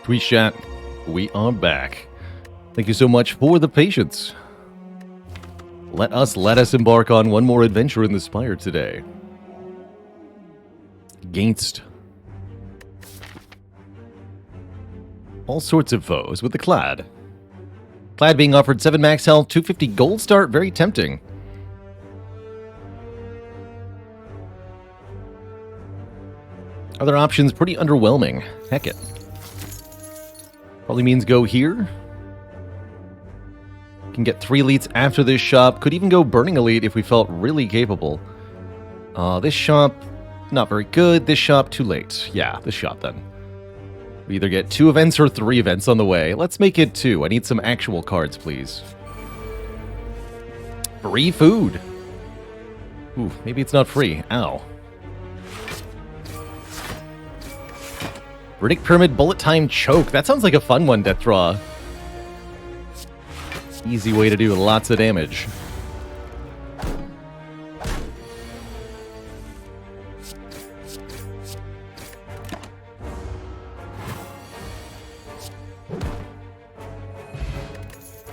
Twitch chat, we are back. Thank you so much for the patience. Let us embark on one more adventure in the Spire today. Against all sorts of foes with the Clad. Clad being offered 7 max health, 250 gold start, very tempting. Other options pretty underwhelming. Heck it. Probably means go here. Can get 3 elites after this shop. Could even go Burning Elite if we felt really capable. This shop, not very good. This shop, too late. Yeah, this shop then. We either get 2 events or 3 events on the way. Let's make it 2. I need some actual cards, please. Free food. Ooh, maybe it's not free. Ow. Riddick Pyramid Bullet Time Choke. That sounds like a fun one, Death Draw. Easy way to do lots of damage.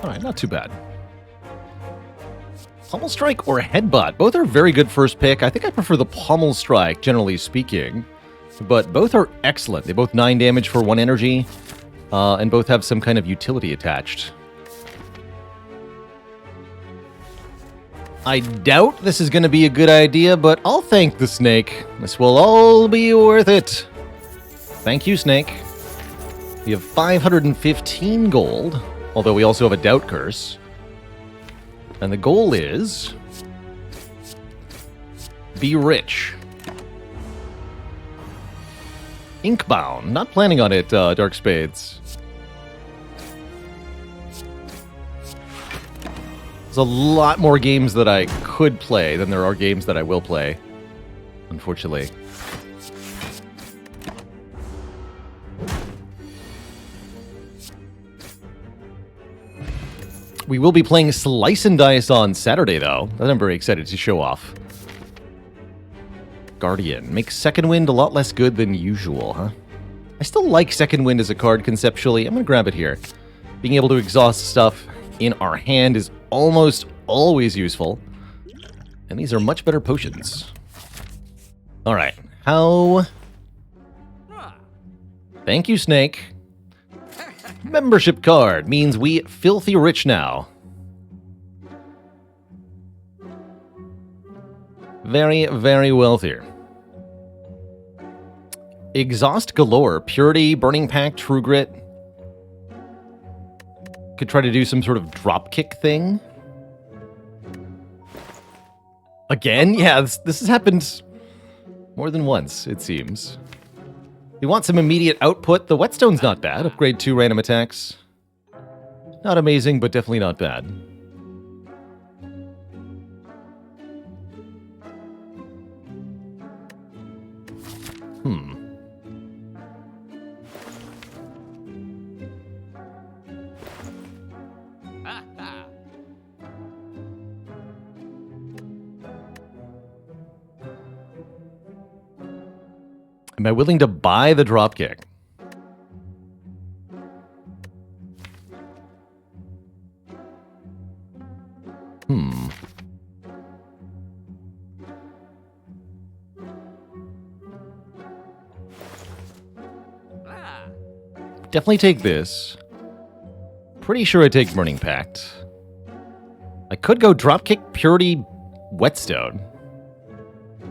Alright, not too bad. Pommel Strike or Headbutt. Both are very good first pick. I think I prefer the Pommel Strike, generally speaking. But both are excellent. They both 9 damage for 1 energy, and both have some kind of utility attached. I doubt this is going to be a good idea, but I'll thank the snake. This will all be worth it. Thank you, snake. We have 515 gold, although we also have a doubt curse. And the goal is be rich. Inkbound. Not planning on it, Dark Spades. There's a lot more games that I could play than there are games that I will play, unfortunately. We will be playing Slice and Dice on Saturday, though. That I'm very excited to show off. Guardian. Makes Second Wind a lot less good than usual, huh? I still like Second Wind as a card conceptually. I'm going to grab it here. Being able to exhaust stuff in our hand is almost always useful. And these are much better potions. Alright. How... Thank you, Snake. Membership card means we filthy rich now. Very, very wealthy. Exhaust galore. Purity, Burning Pact, True Grit. Could try to do some sort of dropkick thing. Again? Yeah, this has happened more than once, it seems. We want some immediate output. The Whetstone's not bad. Upgrade 2 random attacks. Not amazing, but definitely not bad. Am I willing to buy the dropkick? Definitely take this. Pretty sure I take Burning Pact. I could go Dropkick, Purity, Whetstone.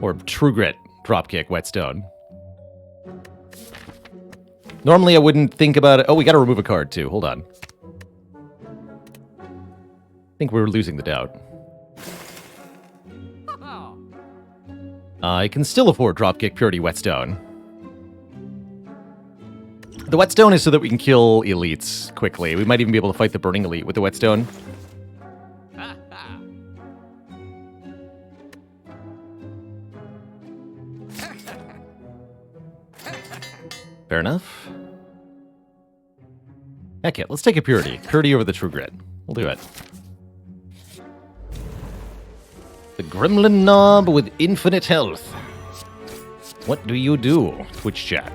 Or True Grit, Dropkick, Whetstone. Normally I wouldn't think about it. Oh, we gotta remove a card too. Hold on. I think we're losing the doubt. I can still afford Dropkick, Purity, Whetstone. The Whetstone is so that we can kill elites quickly. We might even be able to fight the Burning Elite with the Whetstone. Fair enough. Heck it, let's take a Purity. Purity over the True Grit. We'll do it. The Gremlin Knob with infinite health. What do you do, Twitch chat?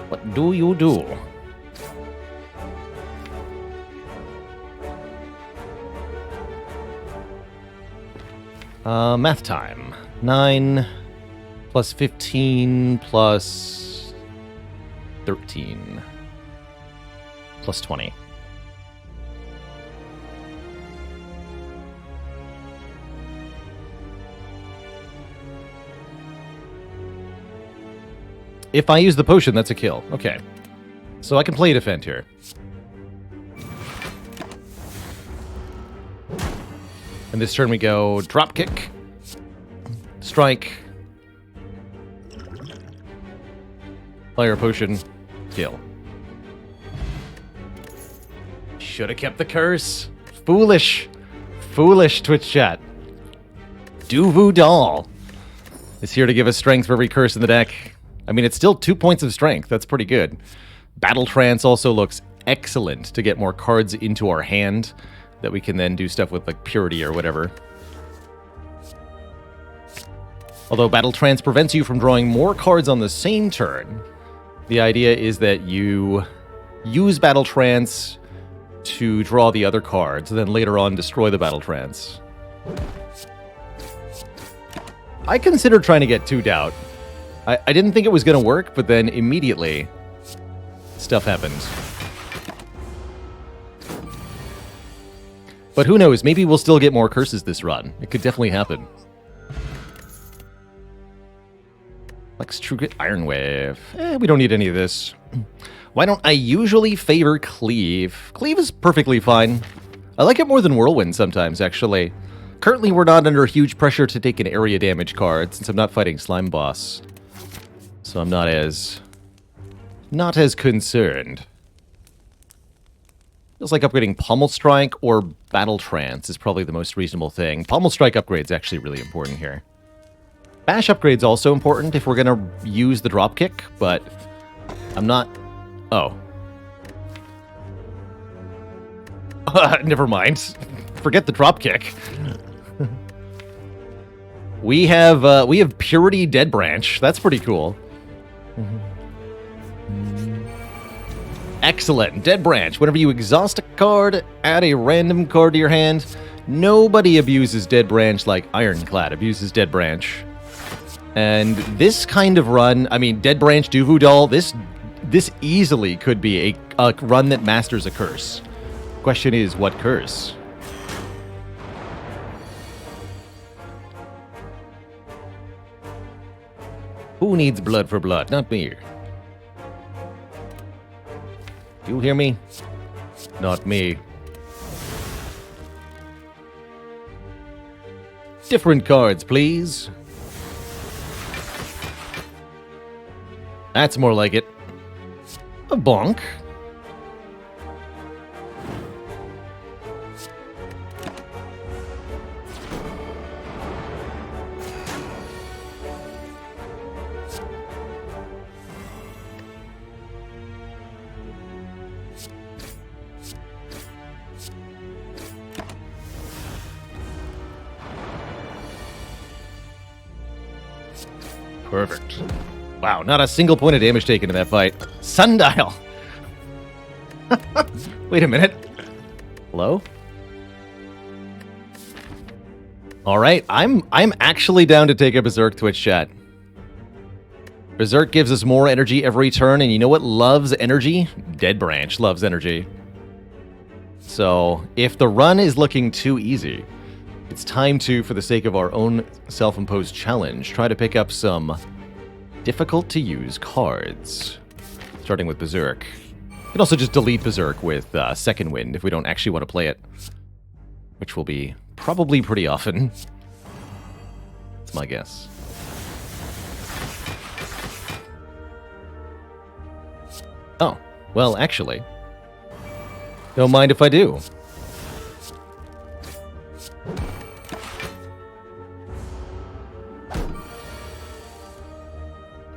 What do you do? Math time. 9 plus 15 plus 13 plus 20. If I use the potion, that's a kill. Okay. So I can play defend here. And this turn we go drop kick, strike, fire potion, kill. Should have kept the curse. Foolish. Foolish Twitch chat. Duvu Doll is here to give us strength for every curse in the deck. I mean, it's still 2 points of strength. That's pretty good. Battle Trance also looks excellent to get more cards into our hand that we can then do stuff with, like Purity or whatever. Although Battle Trance prevents you from drawing more cards on the same turn, the idea is that you use Battle Trance to draw the other cards, and then later on destroy the Battle Trance. I considered trying to get 2 out. I didn't think it was going to work, but then immediately stuff happened. But who knows, maybe we'll still get more curses this run. It could definitely happen. Lex True Grit Iron Wave. We don't need any of this. Why don't I usually favor Cleave? Cleave is perfectly fine. I like it more than Whirlwind sometimes, actually. Currently, we're not under huge pressure to take an area damage card, since I'm not fighting Slime Boss. So I'm not as concerned. Feels like upgrading Pommel Strike or Battle Trance is probably the most reasonable thing. Pommel Strike upgrade's actually really important here. Bash upgrade's also important if we're gonna use the dropkick, but I'm not... Oh. Never mind. Forget the dropkick. We have Purity Dead Branch. That's pretty cool. Excellent. Dead Branch. Whenever you exhaust a card, add a random card to your hand. Nobody abuses Dead Branch like Ironclad abuses Dead Branch. And this kind of run, I mean, Dead Branch, Duvu Doll, this easily could be a run that masters a curse. Question is, what curse? Who needs blood for blood? Not me. Do you hear me? Not me. Different cards, please. That's more like it. A bonk. Perfect. Wow, not a single point of damage taken in that fight. Sundial! Wait a minute. Hello? Alright, I'm actually down to take a Berserk Twitch chat. Berserk gives us more energy every turn, and you know what loves energy? Dead Branch loves energy. So, if the run is looking too easy, it's time to, for the sake of our own self-imposed challenge, try to pick up some difficult-to-use cards. Starting with Berserk. You can also just delete Berserk with Second Wind if we don't actually want to play it. Which will be probably pretty often. That's my guess. Oh, well, actually. Don't mind if I do.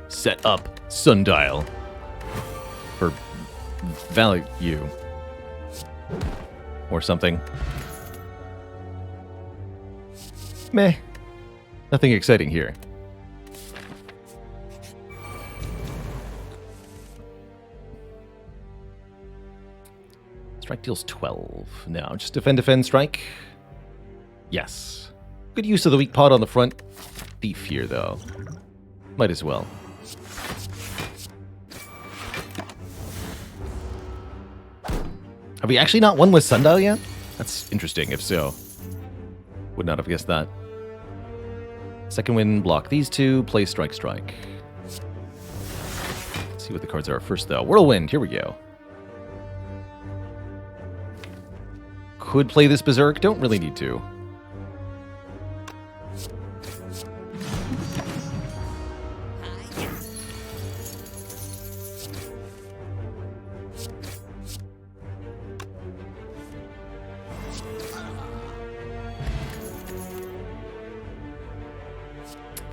Set up Sundial for value or something. Meh. Nothing exciting here. Strike deals 12. No, just defend, strike. Yes. Good use of the weak pot on the front. Thief here, though. Might as well. Have we actually not won with Sundial yet? That's interesting, if so. Would not have guessed that. Second win, block these two, play strike. Let's see what the cards are first, though. Whirlwind, here we go. Could play this Berserk, don't really need to.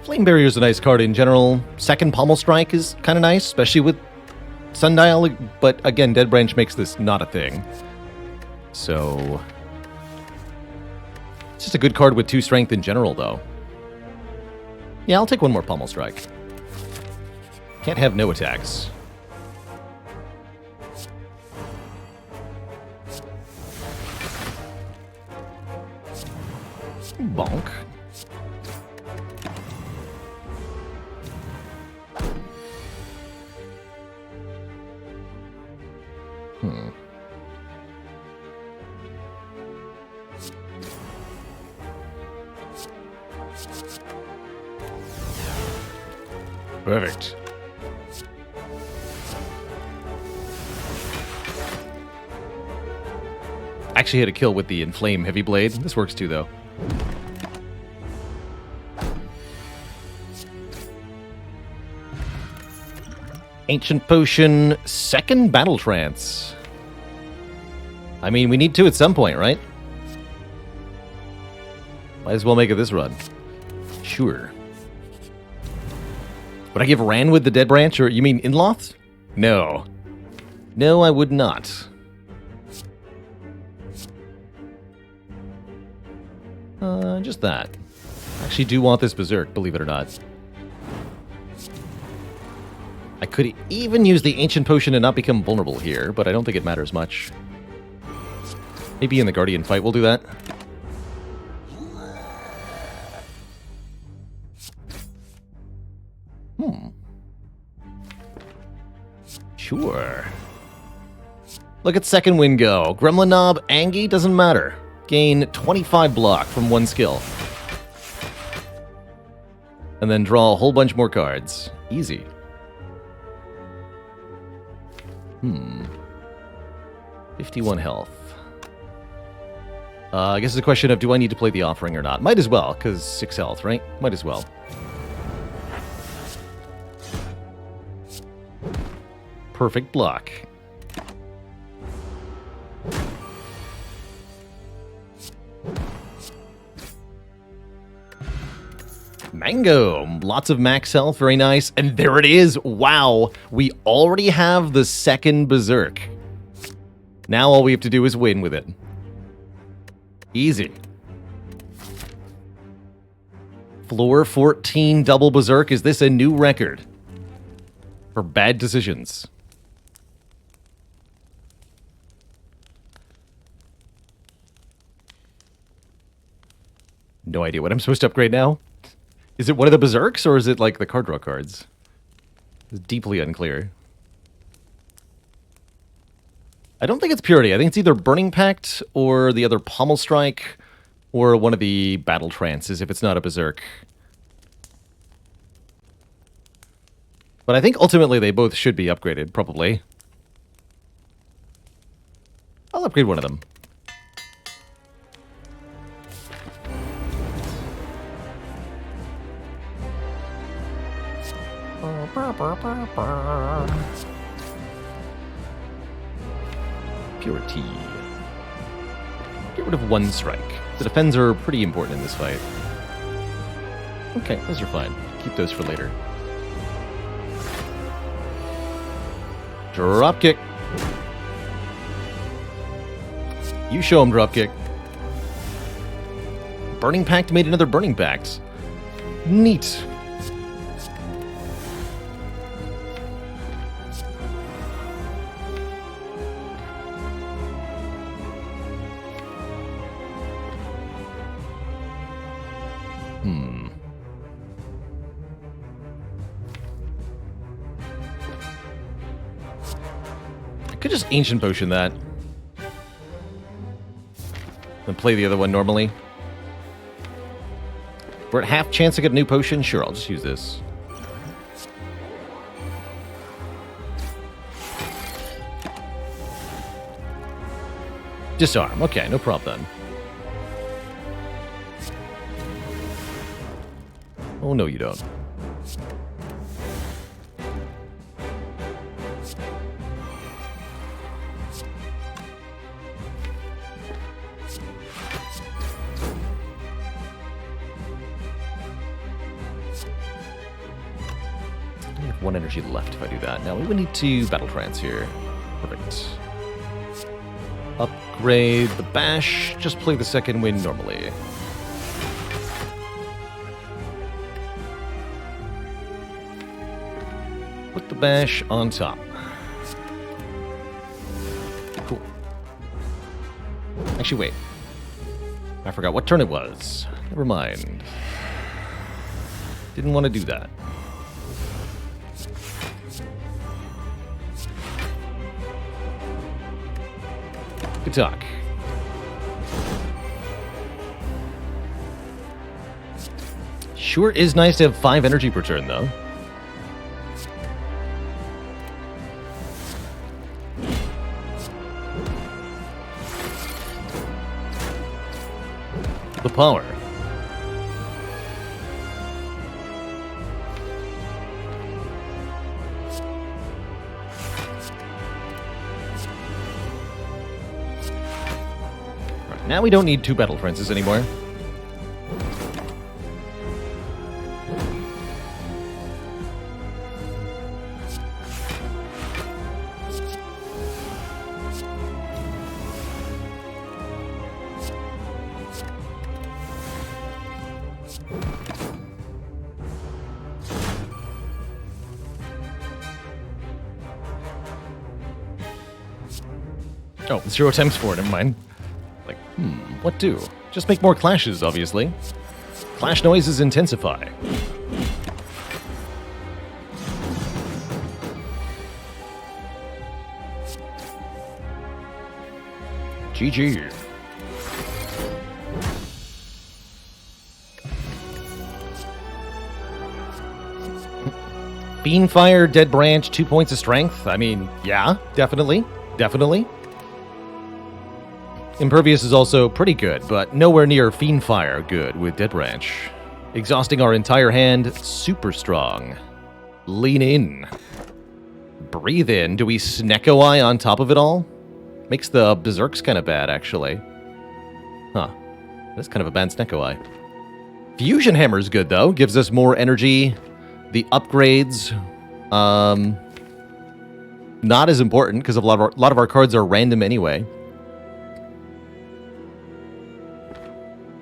Flame Barrier is a nice card in general. Second Pommel Strike is kind of nice, especially with Sundial, but again, Dead Branch makes this not a thing. So, it's just a good card with 2 strength in general, though. Yeah, I'll take one more Pommel Strike. Can't have no attacks. Bonk. Perfect. Actually had a kill with the Inflame Heavy Blade. This works too, though. Ancient Potion, second Battle Trance. I mean, we need to at some point, right? Might as well make it this run. Sure. Would I give Ran with the Dead Branch, or you mean Inloth? No. No, I would not. Just that. I actually do want this Berserk, believe it or not. I could even use the Ancient Potion and not become vulnerable here, but I don't think it matters much. Maybe in the Guardian fight we'll do that. Sure. Look at second win go. Gremlin Knob, Angie, doesn't matter. Gain 25 block from one skill. And then draw a whole bunch more cards. Easy. 51 health. I guess it's a question of do I need to play the Offering or not? Might as well, because 6 health, right? Might as well. Perfect block. Mango. Lots of max health. Very nice. And there it is. Wow. We already have the second Berserk. Now all we have to do is win with it. Easy. Floor 14 double Berserk. Is this a new record for bad decisions? No idea what I'm supposed to upgrade now. Is it one of the Berserks, or is it like the card draw cards? It's deeply unclear. I don't think it's Purity. I think it's either Burning Pact, or the other Pommel Strike, or one of the Battle Trances, if it's not a Berserk. But I think ultimately they both should be upgraded, probably. I'll upgrade one of them. Purity. Get rid of one strike. The defends are pretty important in this fight. Okay, those are fine. Keep those for later. Dropkick. You show him dropkick. Burning Pact made another Burning Pact. Neat. I could just Ancient Potion that. Then play the other one normally. We're at half chance to get a new potion? Sure, I'll just use this. Disarm. Okay, no problem then. Oh, no, you don't. I have 1 energy left if I do that. Now, we would need to Battle Trance here. Perfect. Upgrade the Bash. Just play the second wind normally. Put the Bash on top. Cool. Actually, wait. I forgot what turn it was. Never mind. Didn't want to do that. Good talk. Sure is nice to have 5 energy per turn, though. The power. Right, now we don't need 2 Battle Trances anymore. Oh, 0 times 4, never mind. Like, what do? Just make more clashes, obviously. Clash noises intensify. GG. Fiendfire, Dead Branch, 2 points of strength. I mean, yeah, definitely. Definitely. Impervious is also pretty good, but nowhere near Fiendfire good with Dead Branch. Exhausting our entire hand, super strong. Lean in. Breathe in. Do we Snecko Eye on top of it all? Makes the Berserks kind of bad, actually. Huh. That's kind of a bad Snecko Eye. Fusion Hammer's good, though. Gives us more energy. The upgrades, not as important, because a lot of our cards are random anyway.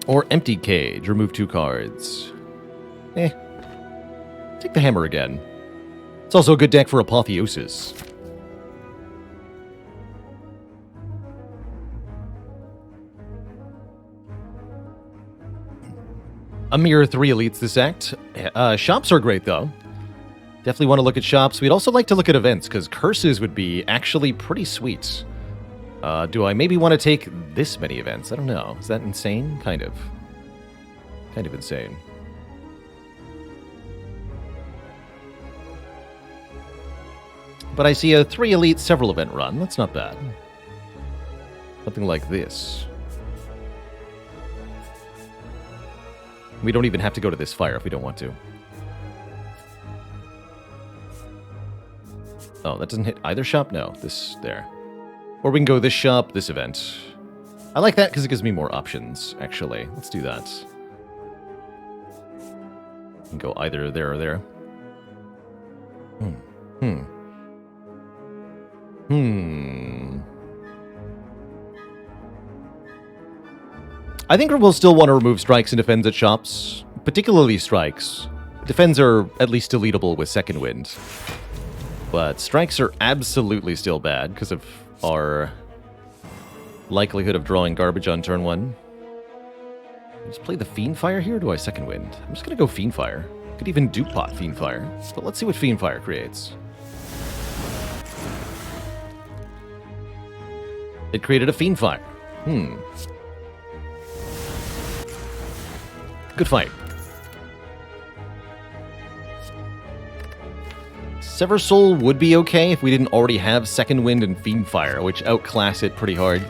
Or Empty Cage. Remove 2 cards. Take the hammer again. It's also a good deck for Apotheosis. A mere 3 elites this act. Shops are great, though. Definitely want to look at shops. We'd also like to look at events, because curses would be actually pretty sweet. Do I maybe want to take this many events? I don't know. Is that insane? Kind of. Kind of insane. But I see a 3 elite, several event run. That's not bad. Something like this. We don't even have to go to this fire if we don't want to. Oh, that doesn't hit either shop? No, this there. Or we can go this shop, this event. I like that because it gives me more options, actually. Let's do that. We can go either there or there. I think we'll still want to remove strikes and defends at shops. Particularly strikes. Defends are at least deletable with second wind. But strikes are absolutely still bad because of our likelihood of drawing garbage on turn 1. Just play the Fiendfire here, or do I Second Wind? I'm just going to go Fiendfire. Could even dupe pot Fiendfire. But let's see what Fiendfire creates. It created a Fiendfire. Good fight. Sever Soul would be okay if we didn't already have Second Wind and Fiendfire, which outclass it pretty hard.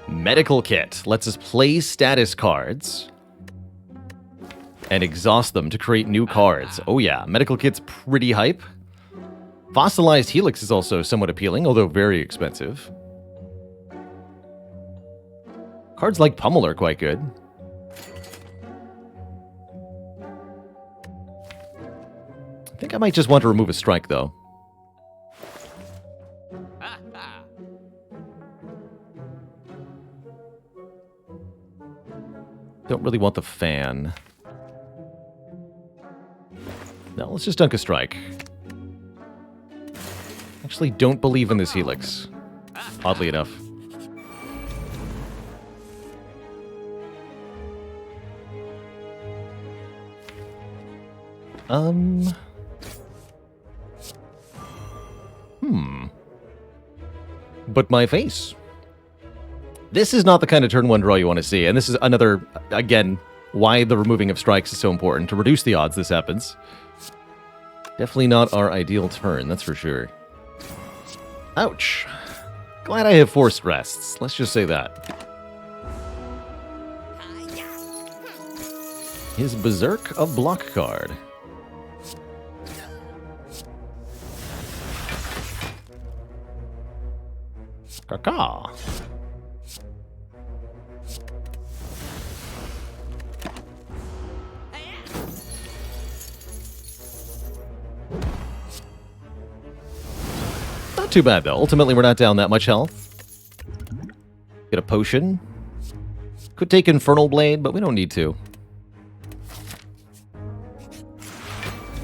Medical Kit lets us play status cards and exhaust them to create new cards. Oh yeah, Medical Kit's pretty hype. Fossilized Helix is also somewhat appealing, although very expensive. Cards like Pummel are quite good. I think I might just want to remove a strike, though. Don't really want the fan. No, let's just dunk a strike. Actually, don't believe in this Helix. Oddly enough. But my face. This is not the kind of turn 1 draw you want to see, and this is another, again, why the removing of strikes is so important. To reduce the odds this happens. Definitely not our ideal turn, that's for sure. Ouch. Glad I have forced rests, let's just say that. His Berserk of Block card. Caca. Not too bad, though. Ultimately, we're not down that much health. Get a potion. Could take Infernal Blade, but we don't need to.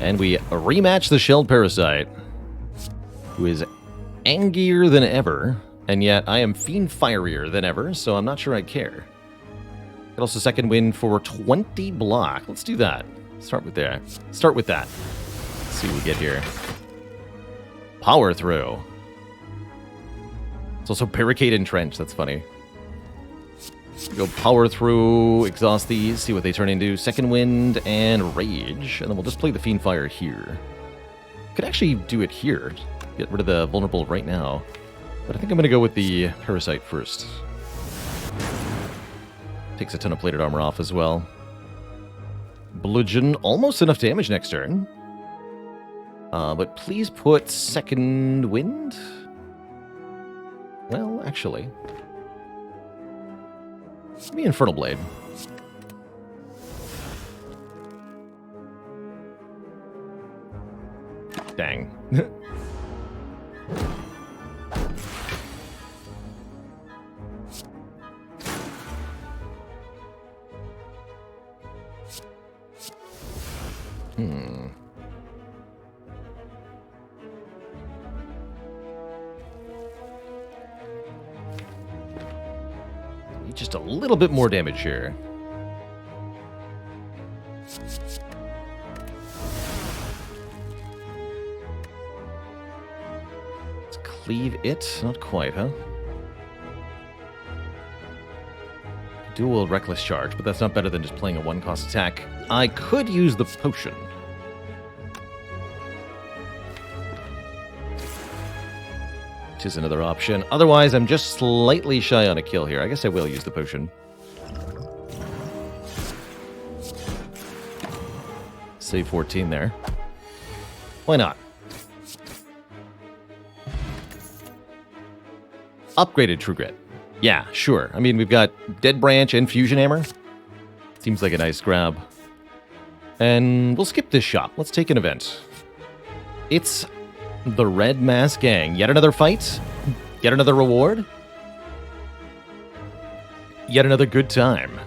And we rematch the Shelled Parasite, who is angrier than ever, and yet I am Fiendfirier than ever, so I'm not sure I care. Could also Second Wind for 20 block. Let's do that. Start with that. Let's see what we get here. Power Through. It's also Barricade and Trench. That's funny. Go Power Through, exhaust these, see what they turn into. Second Wind and Rage. And then we'll just play the Fiendfire here. Could actually do it here. Get rid of the Vulnerable right now. But I think I'm going to go with the Parasite first. Takes a ton of plated armor off as well. Bludgeon, almost enough damage next turn. But please put Second Wind? Well, actually. Maybe Infernal Blade. Dang. Just a little bit more damage here. Let's cleave it. Not quite, huh? Dual Reckless Charge, but that's not better than just playing a 1-cost attack. I could use the potion. Which is another option. Otherwise, I'm just slightly shy on a kill here. I guess I will use the potion. Save 14 there. Why not? Upgraded True Grit. Yeah, sure. I mean, we've got Dead Branch and Fusion Hammer. Seems like a nice grab. And we'll skip this shop. Let's take an event. It's the Red Mask Gang. Yet another fight. Yet another reward. Yet another good time.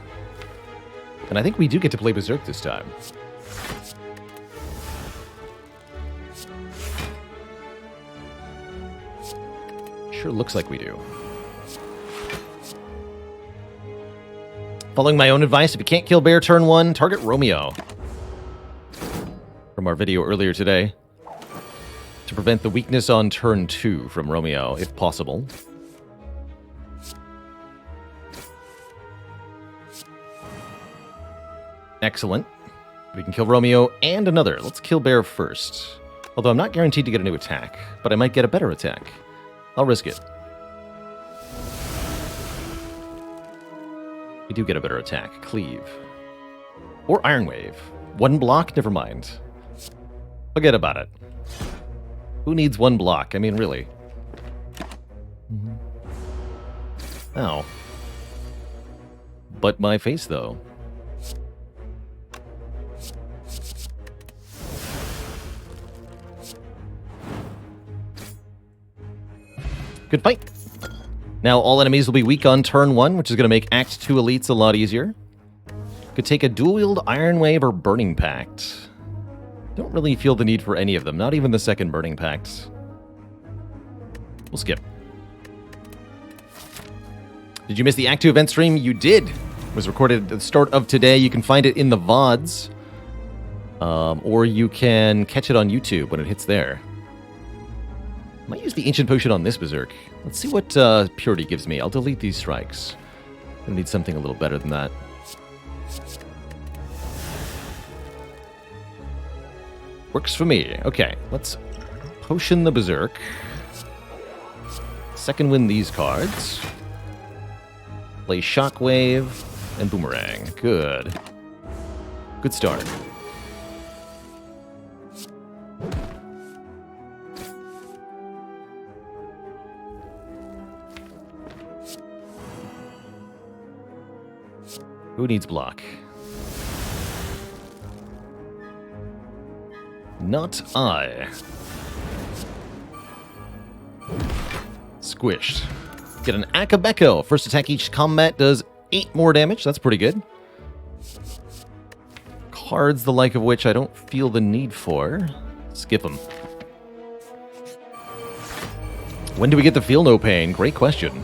And I think we do get to play Berserk this time. Sure looks like we do. Following my own advice, if you can't kill bear turn 1, target Romeo. From our video earlier today. To prevent the weakness on turn 2 from Romeo, if possible. Excellent. We can kill Romeo and another. Let's kill bear first. Although I'm not guaranteed to get a new attack, but I might get a better attack. I'll risk it. We do get a better attack. Cleave. Or Iron Wave. 1 block? Never mind. Forget about it. Who needs 1 block? I mean, really. Ow. But my face, though. Good fight. Now all enemies will be weak on turn 1, which is going to make Act 2 elites a lot easier. Could take a dual-wield Iron Wave or Burning Pact. Don't really feel the need for any of them, not even the second Burning Pact. We'll skip. Did you miss the Act 2 event stream? You did! It was recorded at the start of today. You can find it in the VODs. Or you can catch it on YouTube when it hits there. I might use the Ancient Potion on this Berserk. Let's see what Purity gives me. I'll delete these strikes. I need something a little better than that. Works for me. Okay, let's Potion the Berserk. Second win these cards. Play Shockwave and Boomerang. Good. Good start. Who needs block? Not I. Squished. Get an Akabeko. First attack each combat does 8 more damage. That's pretty good. Cards the like of which I don't feel the need for. Skip them. When do we get the Feel No Pain? Great question.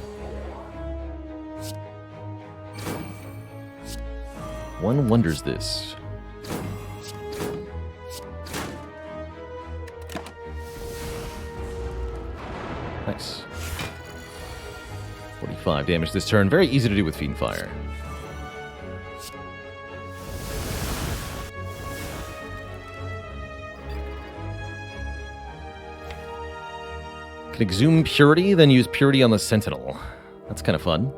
One wonders this. Nice. 45 damage this turn. Very easy to do with Fiend Fire. Can exhume Purity, then use Purity on the Sentinel. That's kind of fun.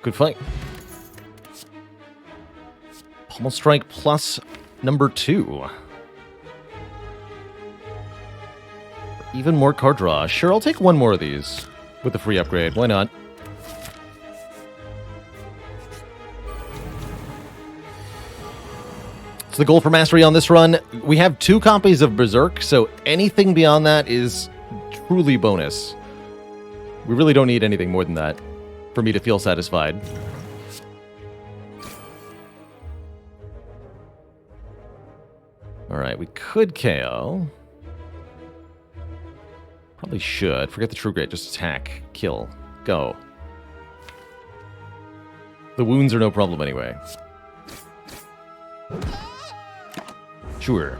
Good fight. Pommel Strike plus number 2. Even more card draw. Sure, I'll take one more of these with the free upgrade. Why not? So the goal for mastery on this run, we have 2 copies of Berserk, so anything beyond that is truly bonus. We really don't need anything more than that for me to feel satisfied. Alright, we could KO. Probably should. Forget the True Grit. Just attack. Kill. Go. The wounds are no problem anyway. Sure.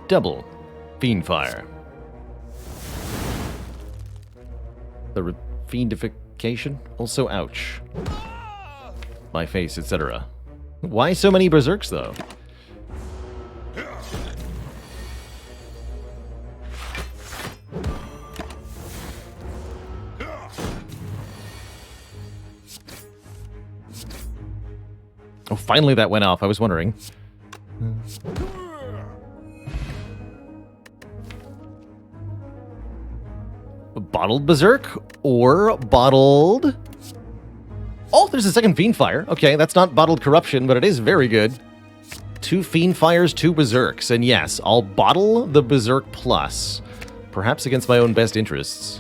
Double Fiend Fire. The Fiendification? Also, ouch. My face, etc. Why so many Berserks, though? Oh, finally that went off. I was wondering. Bottled Berserk or bottled... Oh, there's a second Fiend Fire. Okay, that's not Bottled Corruption, but it is very good. 2 Fiend Fires, 2 Berserks, and yes, I'll bottle the Berserk Plus, perhaps against my own best interests.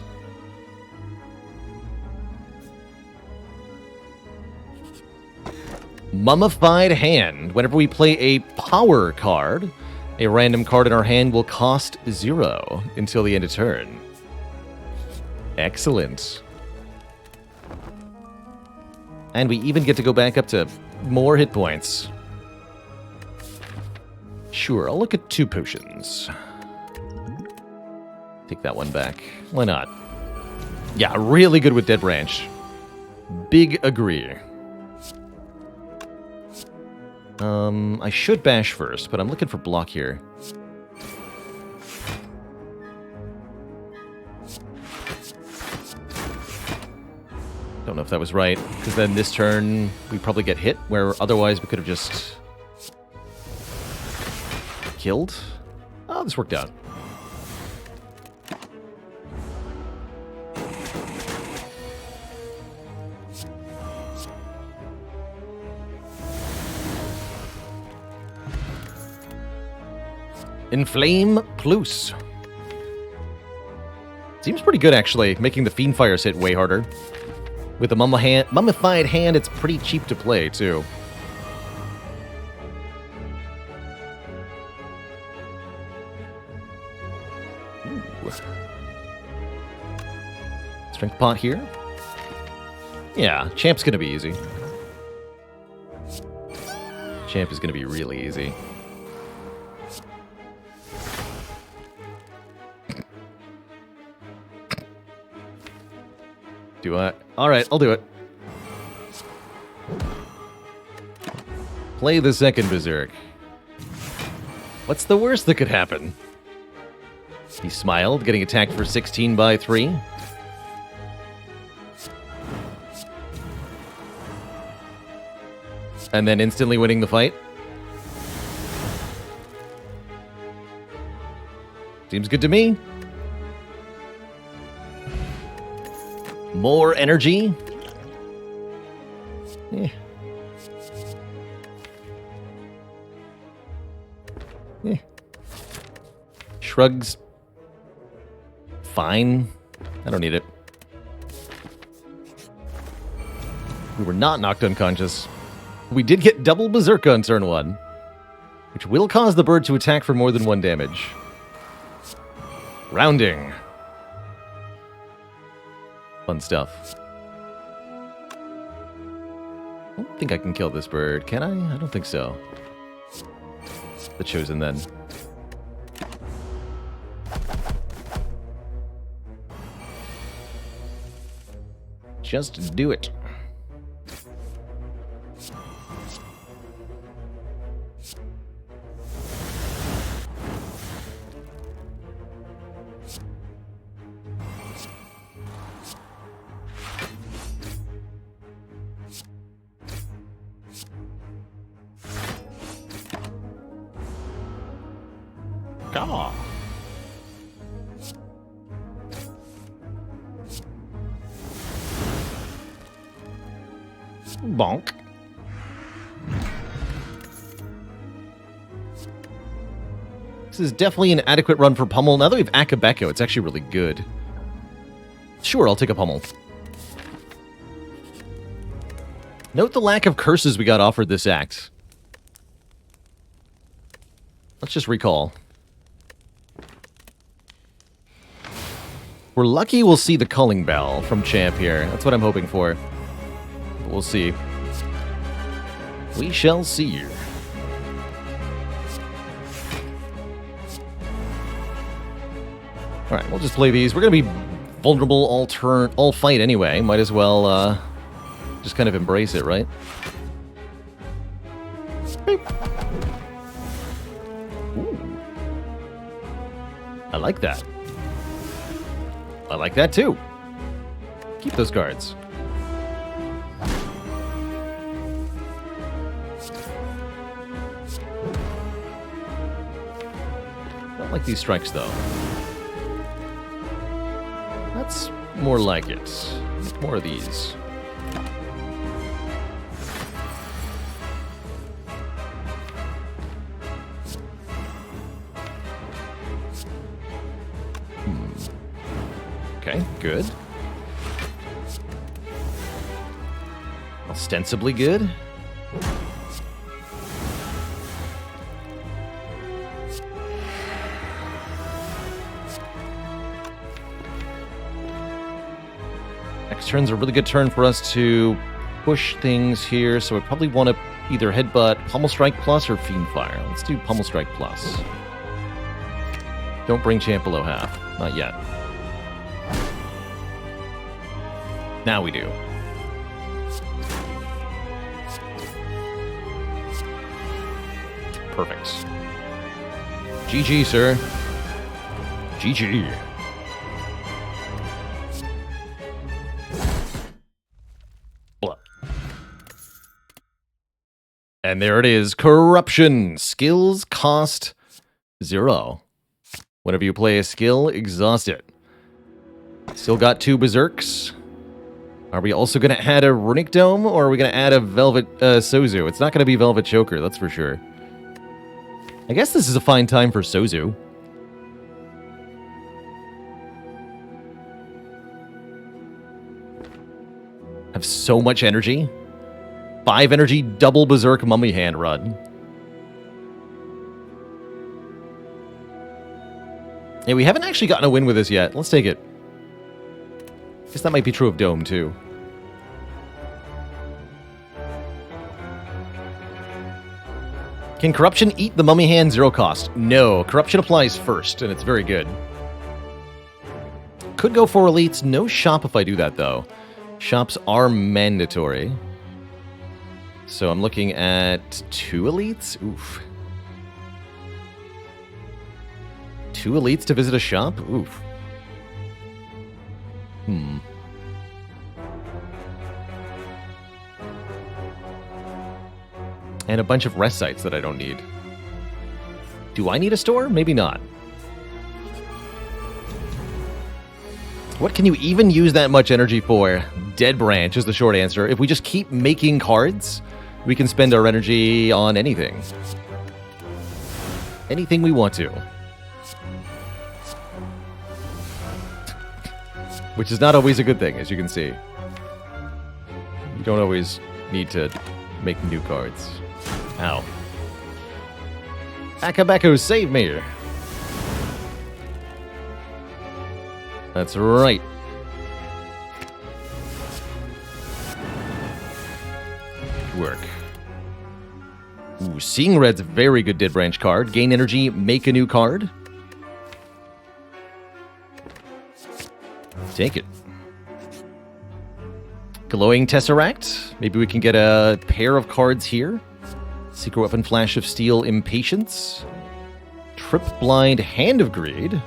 Mummified Hand. Whenever we play a power card, a random card in our hand will cost 0 until the end of turn. Excellent. And we even get to go back up to more hit points. Sure, I'll look at 2 potions. Take that one back. Why not? Yeah, really good with Dead Branch. Big agree. I should bash first, but I'm looking for block here. Don't know if that was right, because then this turn we probably get hit, where otherwise we could have just killed. Oh, this worked out. Inflame Plus. Seems pretty good, actually, making the Fiend Fires hit way harder. With a Mummified Hand, it's pretty cheap to play, too. Ooh. Strength pot here. Yeah, Champ's gonna be easy. Champ is gonna be really easy. Do I? Alright, I'll do it. Play the second Berserk. What's the worst that could happen? He smiled, getting attacked for 16 by 3. And then instantly winning the fight. Seems good to me. More energy. Eh. Eh. Shrugs. Fine. I don't need it. We were not knocked unconscious. We did get double Berserk on turn 1, which will cause the bird to attack for more than 1 damage. Rounding. Fun stuff. I don't think I can kill this bird, can I? I don't think so. The Chosen, then. Just do it. Ah. Bonk. This is definitely an adequate run for Pummel. Now that we have Akabeko, it's actually really good. Sure, I'll take a Pummel. Note the lack of curses we got offered this act. Let's just recall. We're lucky we'll see the Culling Bell from Champ here. That's what I'm hoping for. But we'll see. We shall see. Alright, we'll just play these. We're going to be vulnerable all fight anyway. Might as well just kind of embrace it, right? Beep. Ooh. I like that. I like that too. Keep those cards. Don't like these strikes though. That's more like it. Make more of these. Okay, good. Ostensibly good. Next turn's a really good turn for us to push things here, so I probably want to either headbutt Pummel Strike Plus or Fiend Fire. Let's do Pummel Strike Plus. Don't bring champ below half. Not yet. Now we do. Perfect. GG, sir. GG. And there it is. Corruption. Skills cost 0. Whenever you play a skill, exhaust it. Still got 2 Berserks. Are we also going to add a Runic Dome, or are we going to add a Velvet Sozu? It's not going to be Velvet Choker, that's for sure. I guess this is a fine time for Sozu. I have so much energy. 5 energy, double Berserk Mummy Hand run. Yeah, we haven't actually gotten a win with this yet. Let's take it. Guess that might be true of Dome, too. Can Corruption eat the Mummy Hand 0 cost? No. Corruption applies first, and it's very good. Could go for elites. No shop if I do that, though. Shops are mandatory. So I'm looking at 2 elites? Oof. 2 elites to visit a shop? Oof. And a bunch of rest sites that I don't need. Do I need a store? Maybe not. What can you even use that much energy for? Dead Branch is the short answer. If we just keep making cards, we can spend our energy on anything. Anything we want to. Which is not always a good thing, as you can see. You don't always need to make new cards. Ow. Akabeko, save me! That's right. Good work. Ooh, Seeing Red's a very good Dead Branch card. Gain energy, make a new card. Take it. Glowing Tesseract. Maybe we can get a pair of cards here. Secret Weapon, Flash of Steel, Impatience. Trip Blind, Hand of Greed.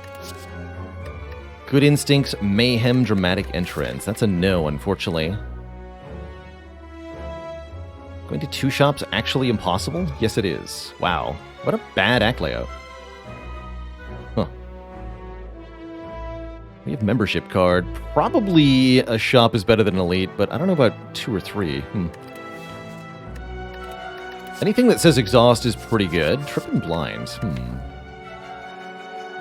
Good Instincts, Mayhem, Dramatic Entrance. That's a no, unfortunately. Going to 2 shops actually impossible? Yes, it is. Wow. What a bad act layout. Huh. We have membership card. Probably a shop is better than elite, but I don't know about 2 or 3. Anything that says exhaust is pretty good. Trip and blind.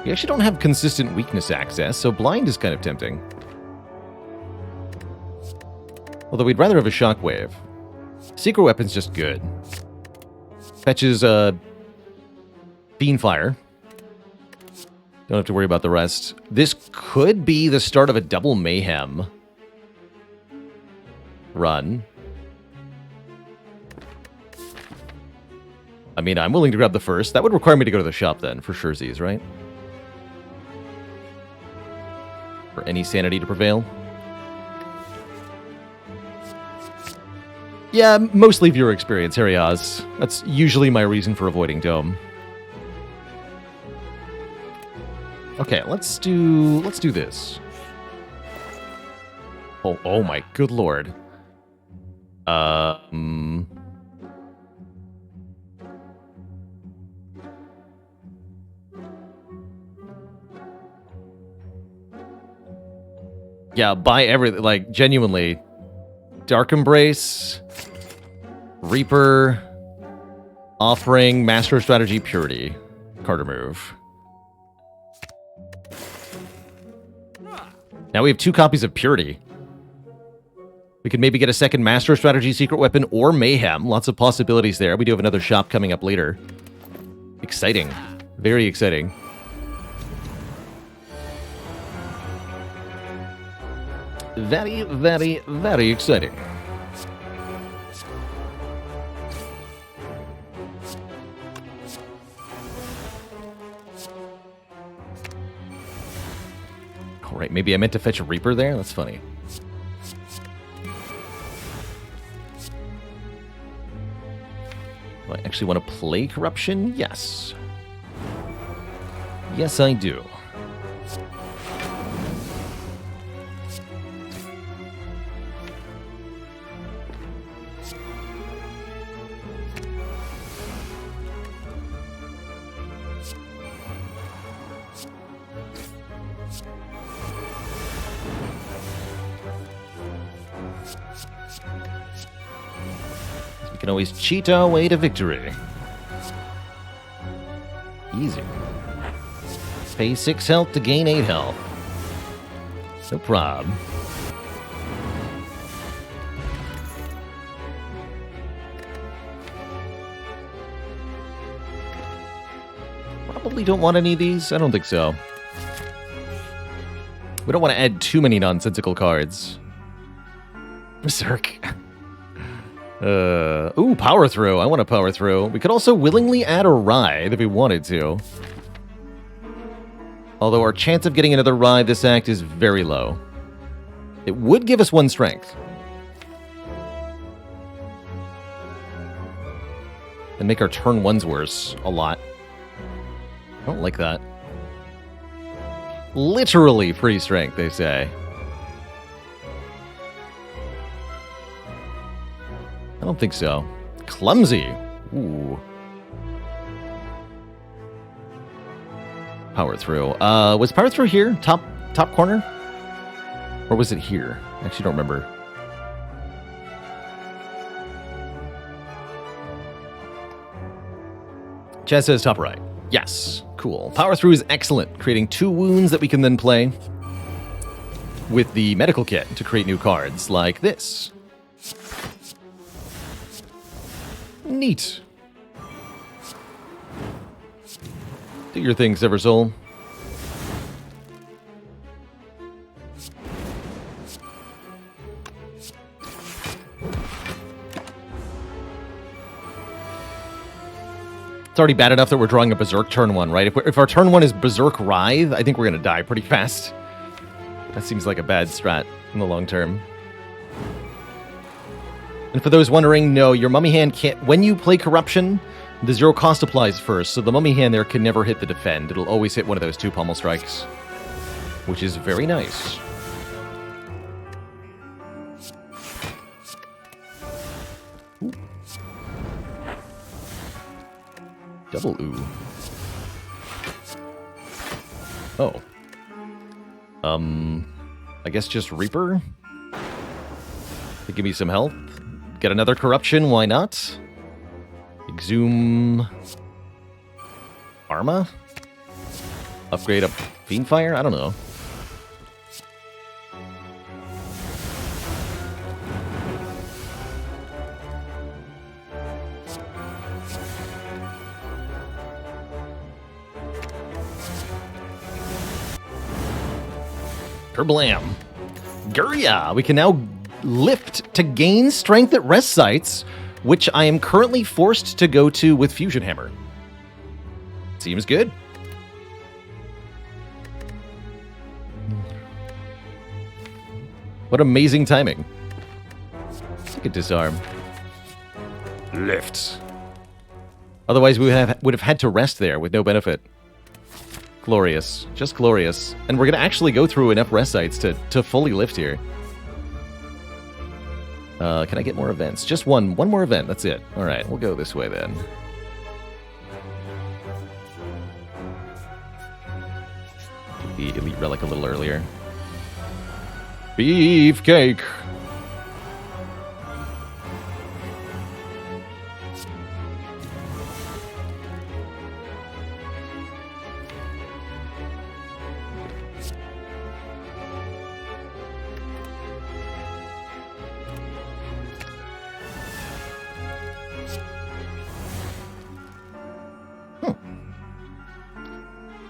We actually don't have consistent weakness access, so blind is kind of tempting. Although we'd rather have a shockwave. Secret Weapon's just good. Fetches Fiend Fire. Don't have to worry about the rest. This could be the start of a double Mayhem run. I mean, I'm willing to grab the first. That would require me to go to the shop then, for surezies, right? For any sanity to prevail. Yeah, mostly viewer experience, Harry Oz. That's usually my reason for avoiding Dome. Okay, let's do this. Oh my good lord. Yeah, buy everything, like, genuinely. Dark Embrace, Reaper, Offering, Master of Strategy, Purity. Carter move. Now we have 2 copies of Purity. We could maybe get a second Master Strategy Secret Weapon or Mayhem. Lots of possibilities there. We do have another shop coming up later. Exciting. Very exciting. Very, very, very exciting. All right, maybe I meant to fetch a Reaper there? That's funny. Do I actually want to play Corruption? Yes. Yes, I do. We can always cheat our way to victory. Easy. Pay 6 health to gain 8 health. No prob. Probably don't want any of these. I don't think so. We don't want to add too many nonsensical cards. Berserk. Ooh, power through. I want a power through. We could also willingly add a ride if we wanted to. Although our chance of getting another ride this act is very low. It would give us 1 strength. And make our turn 1s worse a lot. I don't like that. Literally free strength, they say. I don't think so. Clumsy. Ooh. Power through. Was power through here? Top corner? Or was it here? I actually don't remember. Chaz says top right. Yes. Cool. Power through is excellent, creating 2 wounds that we can then play with the medical kit to create new cards, like this. Neat. Do your thing, Seversoul. It's already bad enough that we're drawing a Berserk turn 1, right? If our turn 1 is Berserk Writhe, I think we're going to die pretty fast. That seems like a bad strat in the long term. And for those wondering, no, your Mummy hand can't... When you play Corruption, the 0 cost applies first, so the Mummy hand there can never hit the defend. It'll always hit one of those 2 pommel strikes, which is very nice. Ooh. Double ooh. Oh. I guess just Reaper? To give me some health. Get another Corruption, why not? Exhume... Arma? Upgrade a Fiendfire? I don't know. Kerblam. Gurya! We can now lift to gain strength at rest sites, which I am currently forced to go to with Fusion Hammer. Seems good. What amazing timing. Look at disarm. Lift. Otherwise, we would have had to rest there with no benefit. Glorious. Just glorious. And we're going to actually go through enough rest sites to fully lift here. Can I get more events? Just one more event. That's it. All right, we'll go this way then. The Elite Relic a little earlier. Beefcake!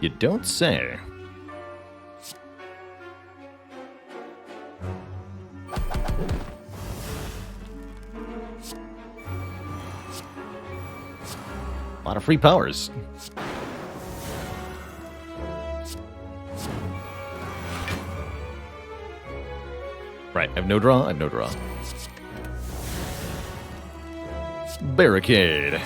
You don't say. A lot of free powers. Right, I have no draw, Barricade.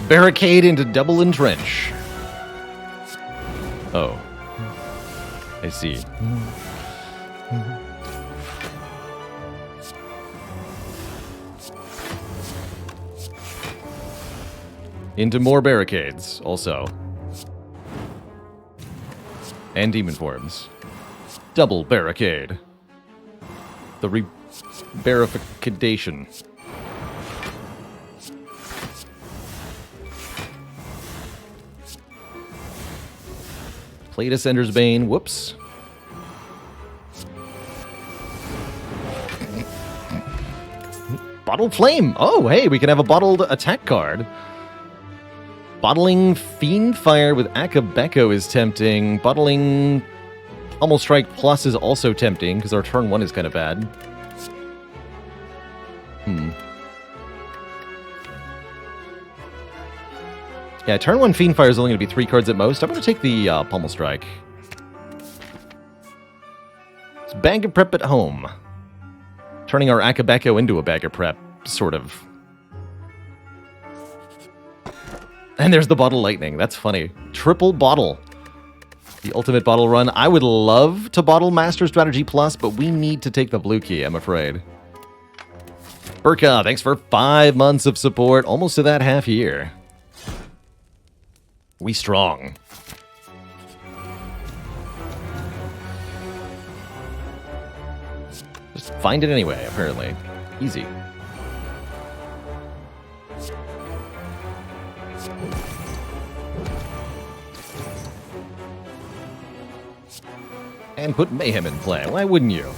Barricade into double entrench. Oh. I see. Into more barricades, also. And demon forms. Double barricade. The re-barrification. Play Descender's Bane, whoops. Bottled Flame! Oh, hey, we can have a bottled attack card. Bottling Fiendfire with Akabeko is tempting. Bottling Pummel Strike Plus is also tempting, because our turn 1 is kind of bad. Yeah, turn 1 Fiendfire is only going to be 3 cards at most. I'm going to take the Pummel Strike. It's Bag of Prep at home. Turning our Akabeko into a Bag of Prep, sort of. And there's the Bottle Lightning. That's funny. Triple bottle. The ultimate bottle run. I would love to bottle Master Strategy Plus, but we need to take the blue key, I'm afraid. Burka, thanks for 5 months of support. Almost to that half year. We strong. Just find it anyway, apparently. Easy. And put Mayhem in play. Why wouldn't you?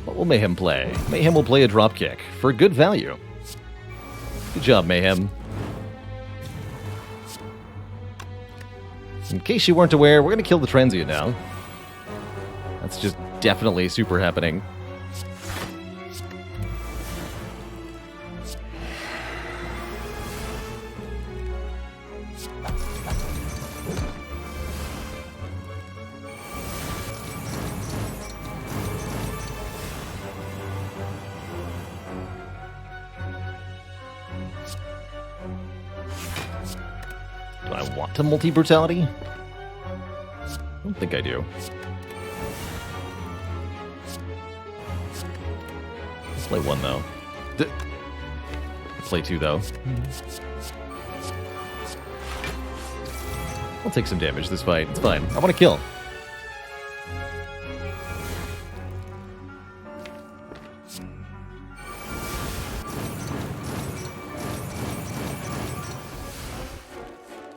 What will Mayhem play? Mayhem will play a dropkick for good value. Good job, Mayhem. In case you weren't aware, we're going to kill the Transient now. That's just definitely super happening. Do I want to multi-brutality? I don't think I do. Let's play 1, though. Play 2, though. I'll take some damage this fight. It's fine. I want to kill.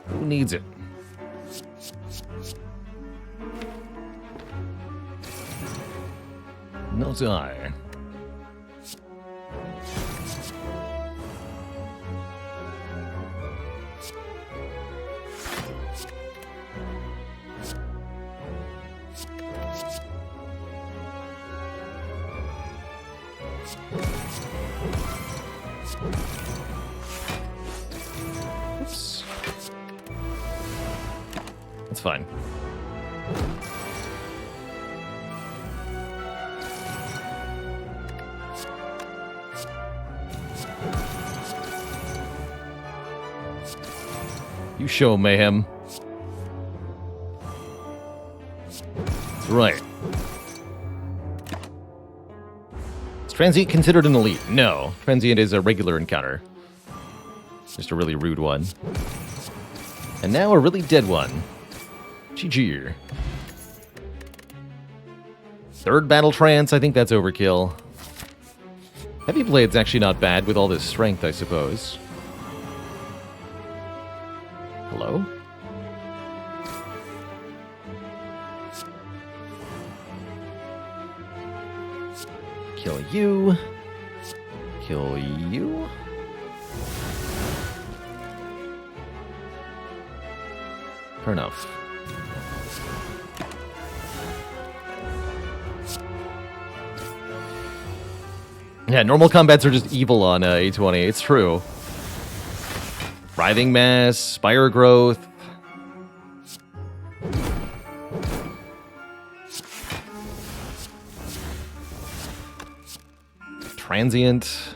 Who needs it? No die. Oops. That's fine. You show Mayhem. That's right. Is Transient considered an elite? No. Transient is a regular encounter. Just a really rude one. And now a really dead one. GG. Third Battle Trance, I think that's overkill. Heavy Blade's actually not bad with all this strength, I suppose. Hello? Kill you. Kill you. Fair enough. Yeah, normal combats are just evil on A20. It's true. Writhing Mass, Spire Growth. Transient.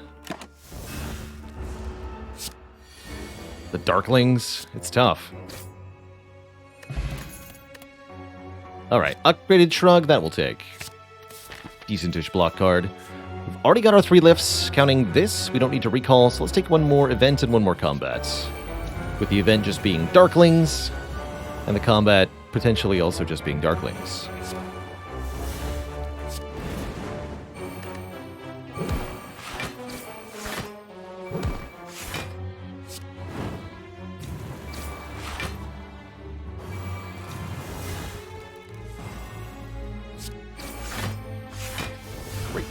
The Darklings. It's tough. Alright, upgraded Shrug, that will take. Decentish block card. We've already got our 3 lifts. Counting this, we don't need to recall, so let's take one more event and one more combat. With the event just being Darklings, and the combat potentially also just being Darklings.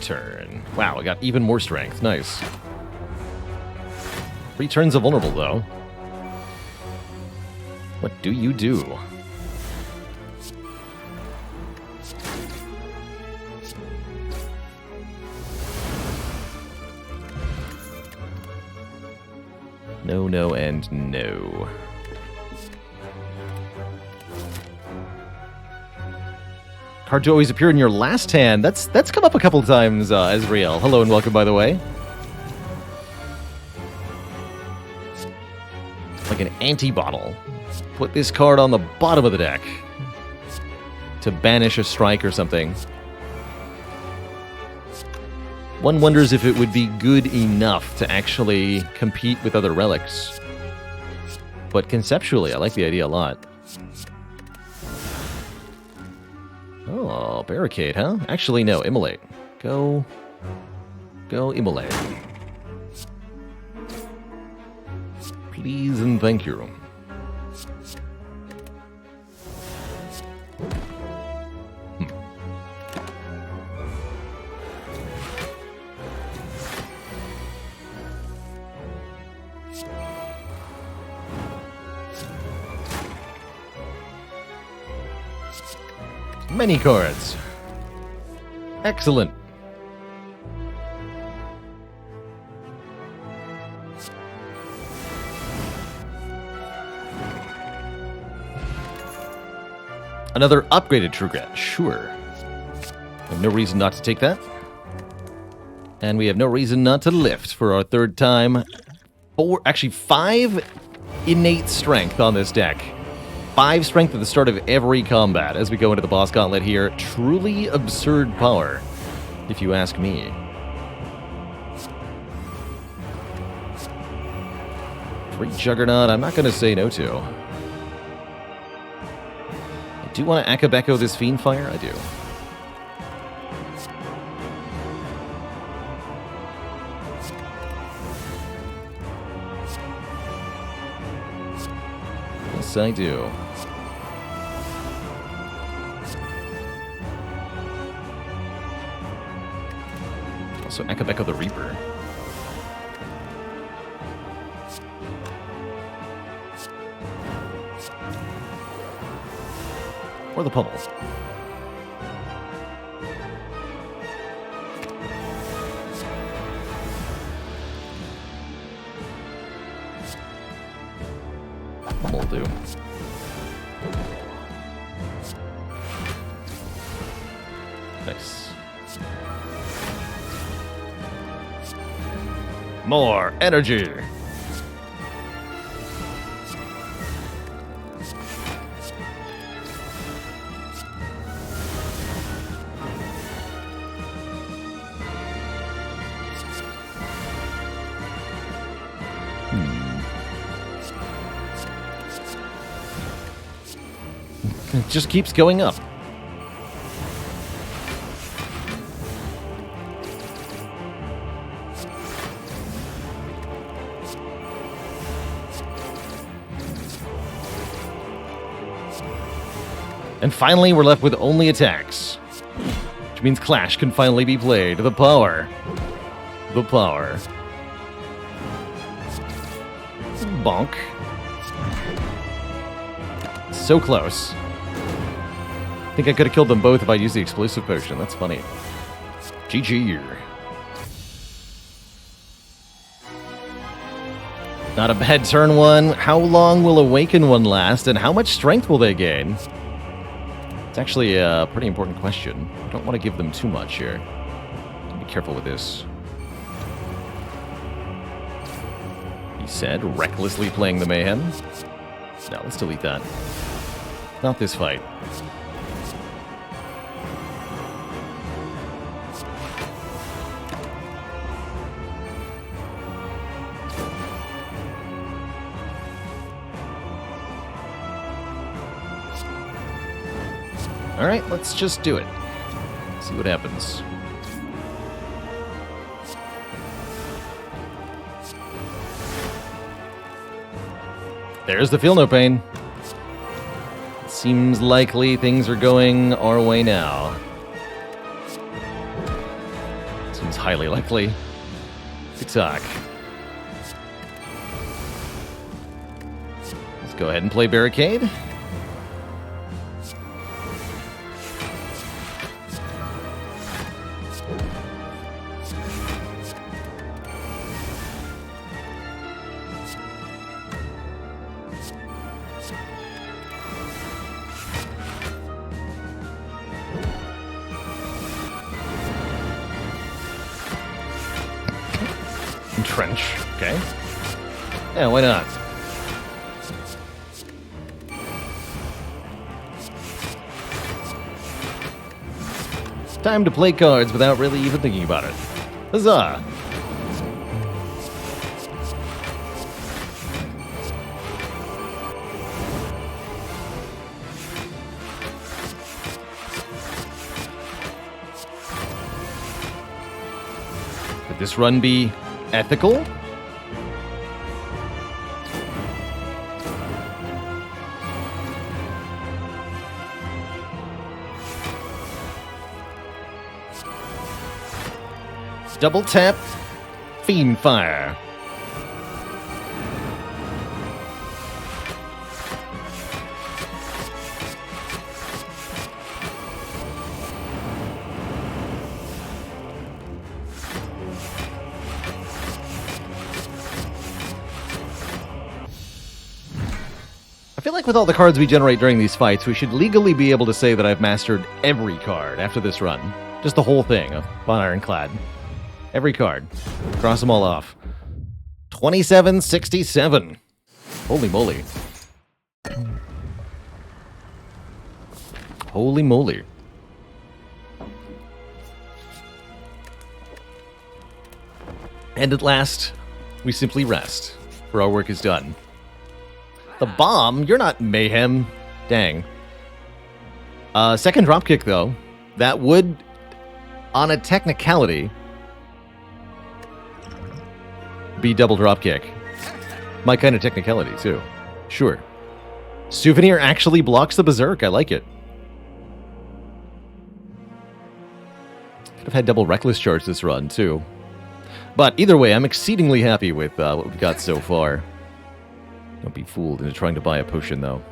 Turn. Wow, I got even more strength. Nice. 3 turns are vulnerable, though. What do you do? No, no, and no. Card to always appear in your last hand. That's come up a couple times, Ezreal. Hello and welcome, by the way. Like an anti-bottle. Put this card on the bottom of the deck to banish a strike or something. One wonders if it would be good enough to actually compete with other relics. But conceptually, I like the idea a lot. Oh, Barricade, huh? Actually, no, Immolate. Go Immolate. Please and thank you. Many cards. Excellent. Another upgraded True Grit. Sure. I have no reason not to take that. And we have no reason not to lift for our 3rd time. 5 innate strength on this deck. 5 strength at the start of every combat as we go into the boss gauntlet here. Truly absurd power, if you ask me. Free Juggernaut, I'm not going to say no to. I do want to Akabeko this Fiendfire? I do. Yes, I do. Also, Akabeko the Reaper. Or the Pummel. Pummel will do. Nice. More energy. It just keeps going up. And finally, we're left with only attacks. Which Which means Clash can finally be played. The power. The power. Bonk. So close. I think I could have killed them both if I used the explosive potion. That's funny. GG. Not a bad turn one. How long will Awaken one last, and how much strength will they gain? It's actually a pretty important question. I don't want to give them too much here. Be careful with this. He said, recklessly playing the Mayhem. No, let's delete that. Not this fight. Alright, let's just do it. See what happens. There's the Feel No Pain. Seems likely things are going our way now. Seems highly likely. Good talk. Let's go ahead and play Barricade. Trench, okay. Yeah, why not? Time to play cards without really even thinking about it. Huzzah! Could this run be ethical? Double tap, Fiend Fire. I feel like with all the cards we generate during these fights, we should legally be able to say that I've mastered every card after this run. Just the whole thing of Von Ironclad. Every card. Cross them all off. 2767. Holy moly. Holy moly. And at last, we simply rest, for our work is done. The bomb? You're not Mayhem. Dang. Second dropkick, though. That would, on a technicality, be double dropkick. My kind of technicality, too. Sure. Souvenir actually blocks the Berserk. I like it. Could have had double Reckless Charge this run, too. But either way, I'm exceedingly happy with what we've got so far. Don't be fooled into trying to buy a potion, though.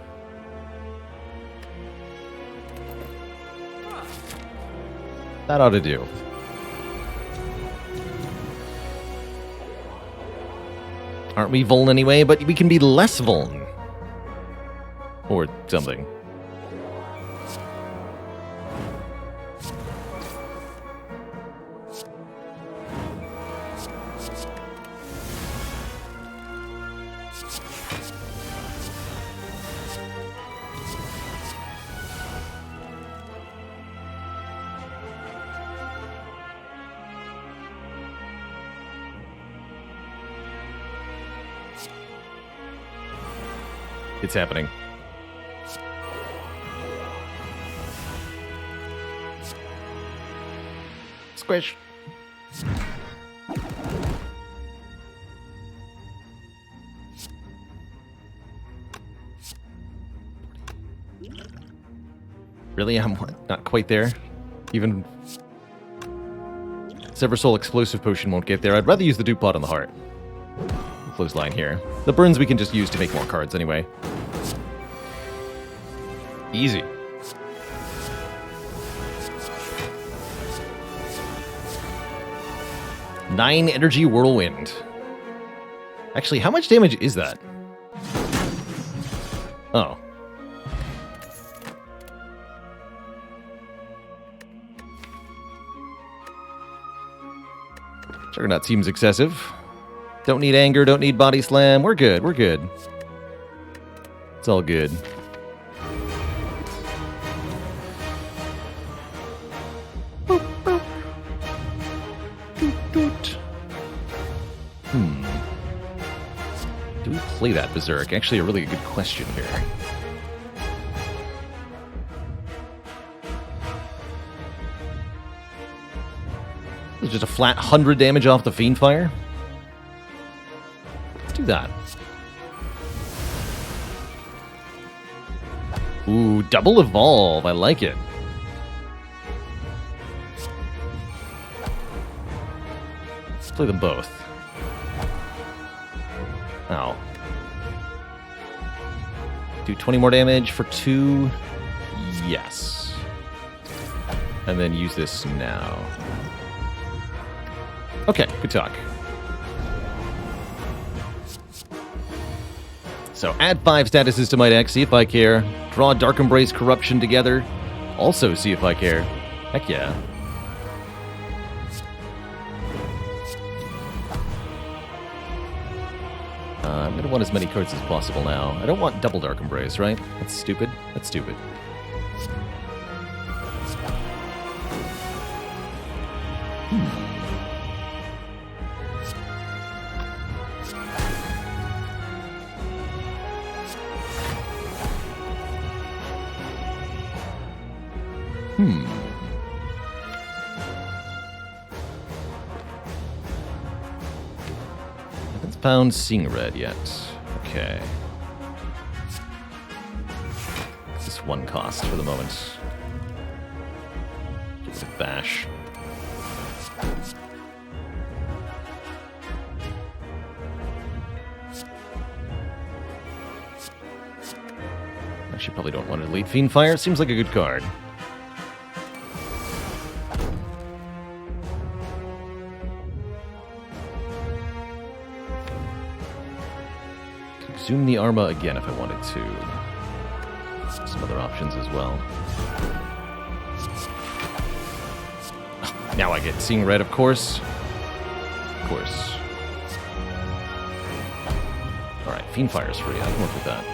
That ought to do. Aren't we vuln anyway? But we can be less vuln. Or something. It's happening. Squish. Really? I'm not quite there. Even Sever Soul Explosive Potion won't get there. I'd rather use the Dupe Pot on the heart. Close line here. The burns we can just use to make more cards anyway. Easy. Nine Energy Whirlwind. Actually, how much damage is that? Oh. Juggernaut seems excessive. Don't need anger, don't need body slam. We're good, we're good. It's all good. Do we play that Berserk? Actually, a really good question here. It's just a flat 100 damage off the Fiend Fire. Let's do that. Ooh, double evolve. I like it. Let's play them both. Ow. Do 20 more damage for 2. Yes. And then use this now. Okay, good talk. So add 5 statuses to my deck, see if I care. Draw Dark Embrace Corruption together. Also see if I care. Heck yeah. I'm going to want as many cards as possible now. I don't want double Dark Embrace, right? That's stupid. That's stupid. Haven't found Seeing Red yet. Okay. It's just 1 cost for the moment. Get rid of Bash. Actually, probably don't want to lead Fiend Fire. Seems like a good card. Zoom the Arma again if I wanted to. Some other options as well. Oh, now I get Seeing Red, of course. Of course. Alright, Fiend Fire's free. I can work with that.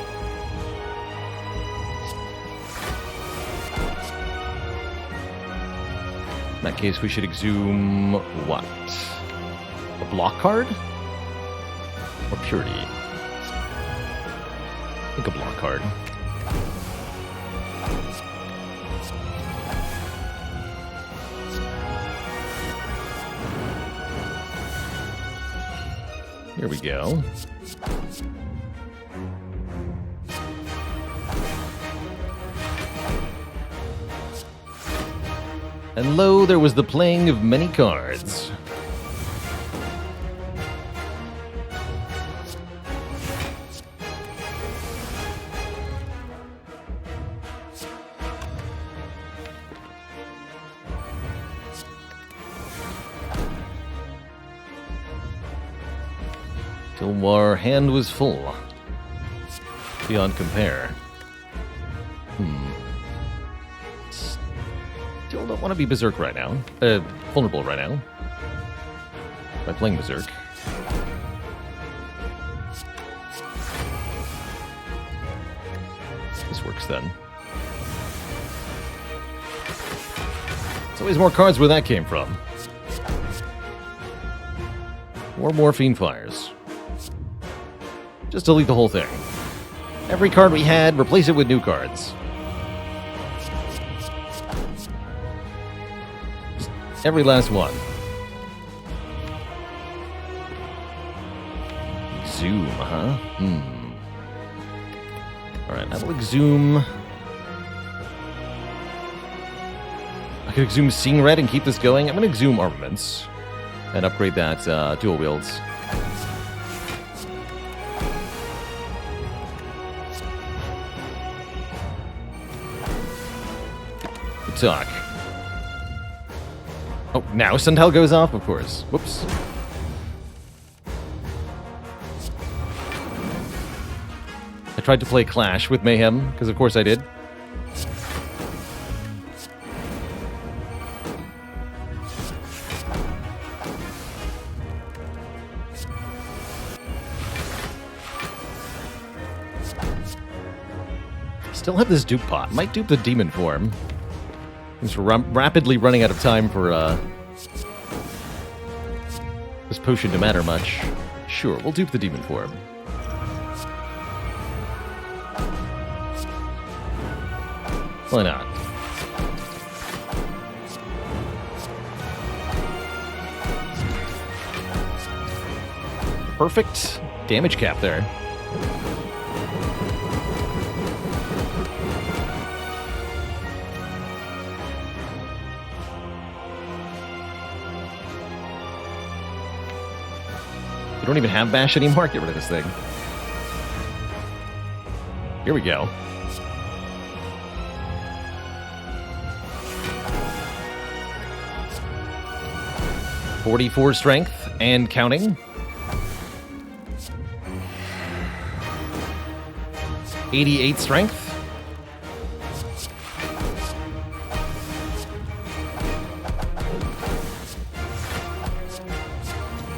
In that case, we should exhume what? A block card? Or Purity? I think a block card. Here we go. And lo, there was the playing of many cards. Till our hand was full. Beyond compare. Still don't want to be Berserk right now. Vulnerable right now. By playing Berserk. This works then. There's always more cards where that came from. Or more Fiend Fires. Just delete the whole thing. Every card we had, replace it with new cards. Just every last one. Exhume, huh? Alright, I will exhume. could exhume Seeing Red and keep this going. I'm going to exhume Armaments and upgrade that dual wields. Good talk. Oh, now Sundial goes off, of course. Whoops. I tried to play Clash with Mayhem, because of course I did. Still have this dupe pot. Might dupe the demon form. Since we're rapidly running out of time for this potion to matter much. Sure, we'll dupe the demon form. Why not? Perfect damage cap there. We don't even have Bash anymore. Get rid of this thing. Here we go. .44 strength and counting. 88 strength.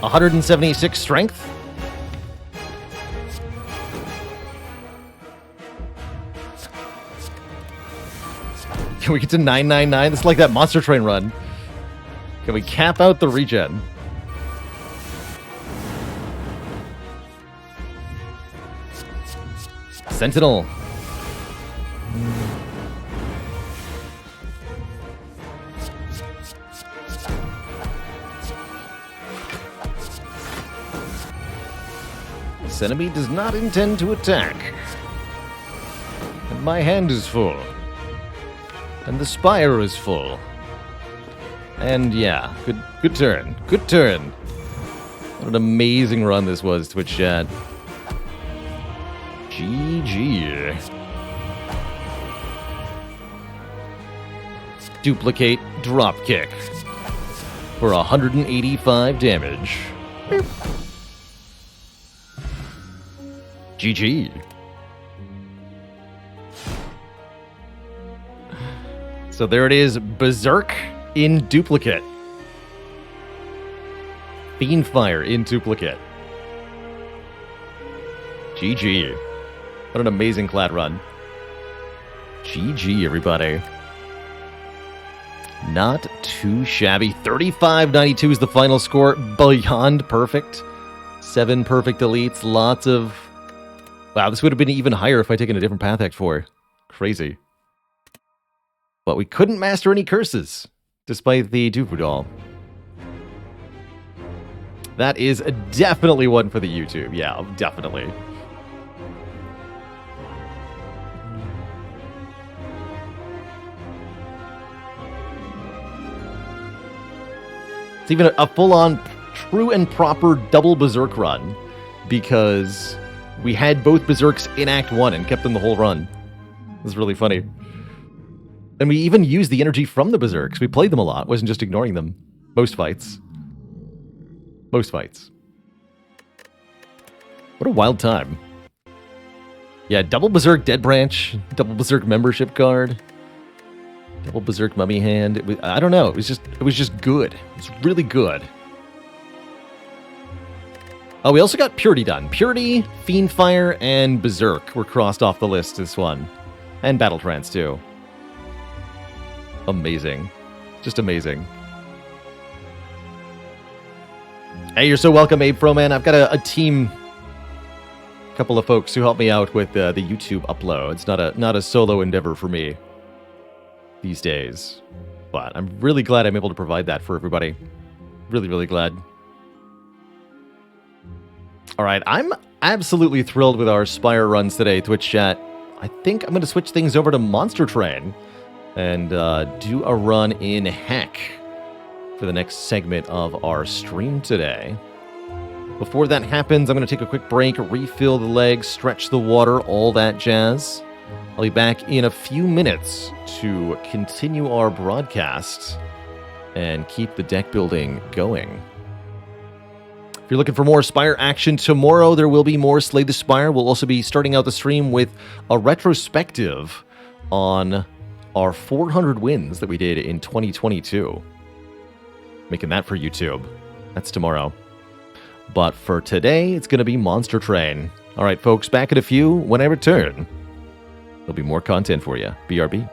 .176 strength. Can we get to 999? This is like that Monster Train run. Can we cap out the regen? Sentinel. This enemy does not intend to attack. And my hand is full. And the Spire is full. And yeah, good turn. Good turn. What an amazing run this was, Twitch chat. GG. Duplicate drop kick for 185 damage. GG. So there it is, Berserk in duplicate. Fiendfire in duplicate. GG. What an amazing clad run. GG, everybody. Not too shabby. 35-92 is the final score. Beyond perfect. 7 perfect elites. Lots of... Wow, this would have been even higher if I'd taken a different Path Act 4. Crazy. But we couldn't master any curses, despite the Dufu doll. That is definitely one for the YouTube. Yeah, definitely. It's even a full-on, true and proper double Berserk run, because we had both Berserks in Act 1 and kept them the whole run. It was really funny. And we even used the energy from the Berserks. We played them a lot. Wasn't just ignoring them. Most fights. Most fights. What a wild time. Yeah, double Berserk Dead Branch. Double Berserk membership card. Double Berserk Mummy Hand. I don't know. It was just good. It was really good. Oh, we also got Purity done. Purity, Fiendfire, and Berserk were crossed off the list this one. And Battle Trance, too. Amazing. Just amazing. Hey, you're so welcome, Abe Froman. I've got a team, a couple of folks who help me out with the YouTube upload. It's not a solo endeavor for me these days. But I'm really glad I'm able to provide that for everybody. Really, really glad. All right, I'm absolutely thrilled with our Spire runs today, Twitch chat. I think I'm going to switch things over to Monster Train and do a run in Heck for the next segment of our stream today. Before that happens, I'm going to take a quick break, refill the legs, stretch the water, all that jazz. I'll be back in a few minutes to continue our broadcast and keep the deck building going. If you're looking for more Spire action tomorrow, there will be more Slay the Spire. We'll also be starting out the stream with a retrospective on our 400 wins that we did in 2022. Making that for YouTube. That's tomorrow. But for today, it's going to be Monster Train. All right, folks, back in a few. When I return, there'll be more content for you. BRB.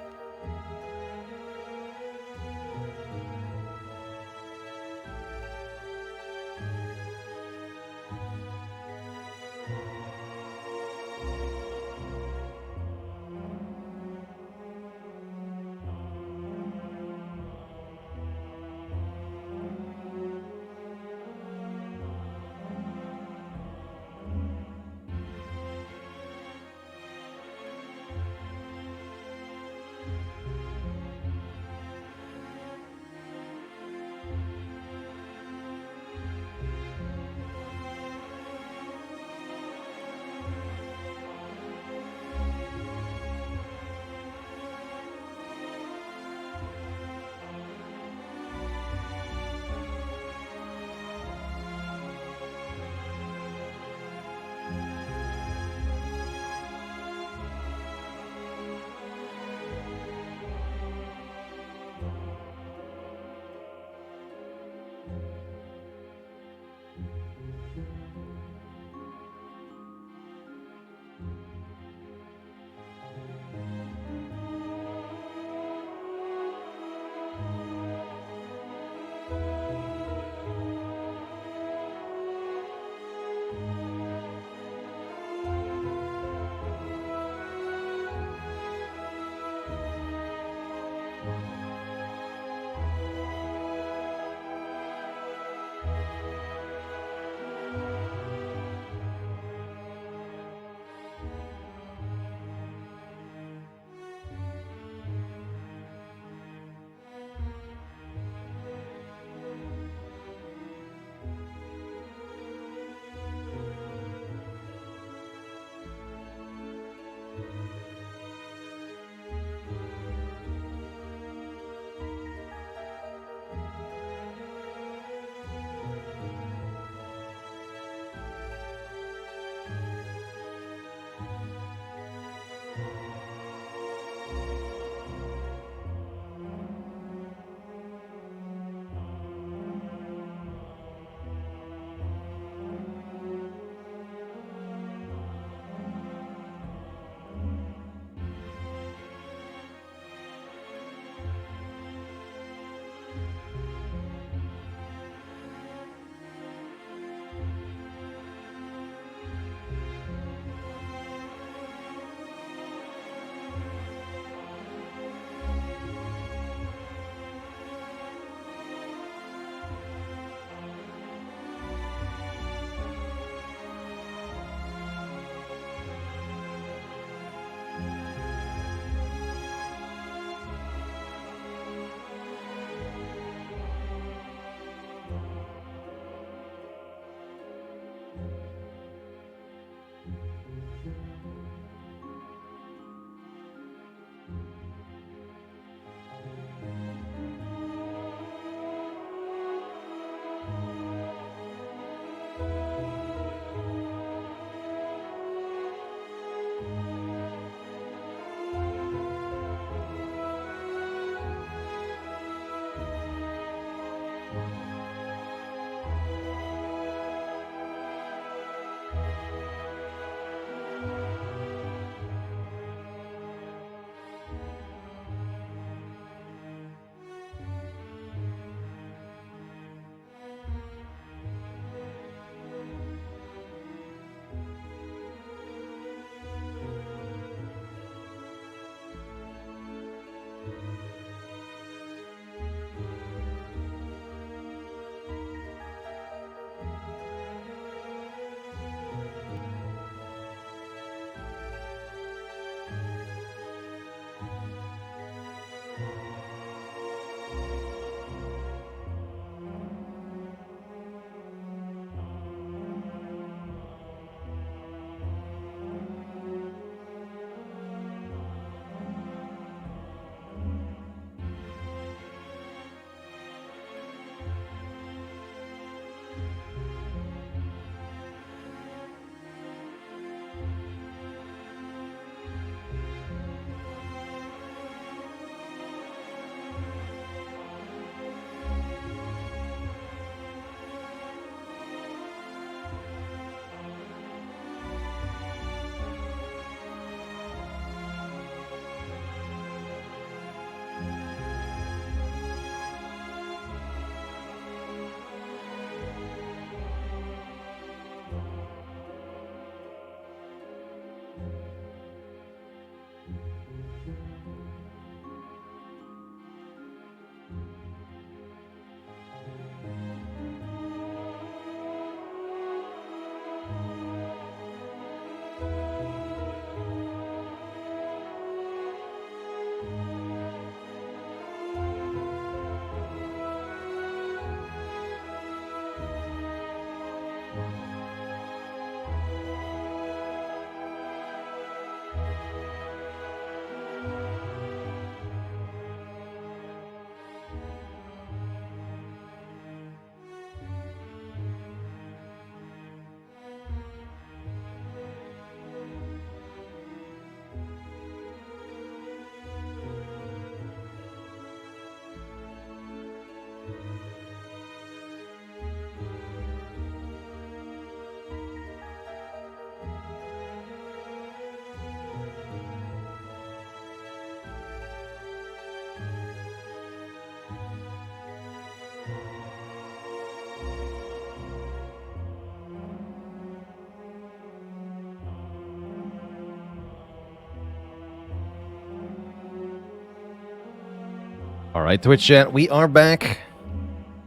All right, Twitch chat, we are back.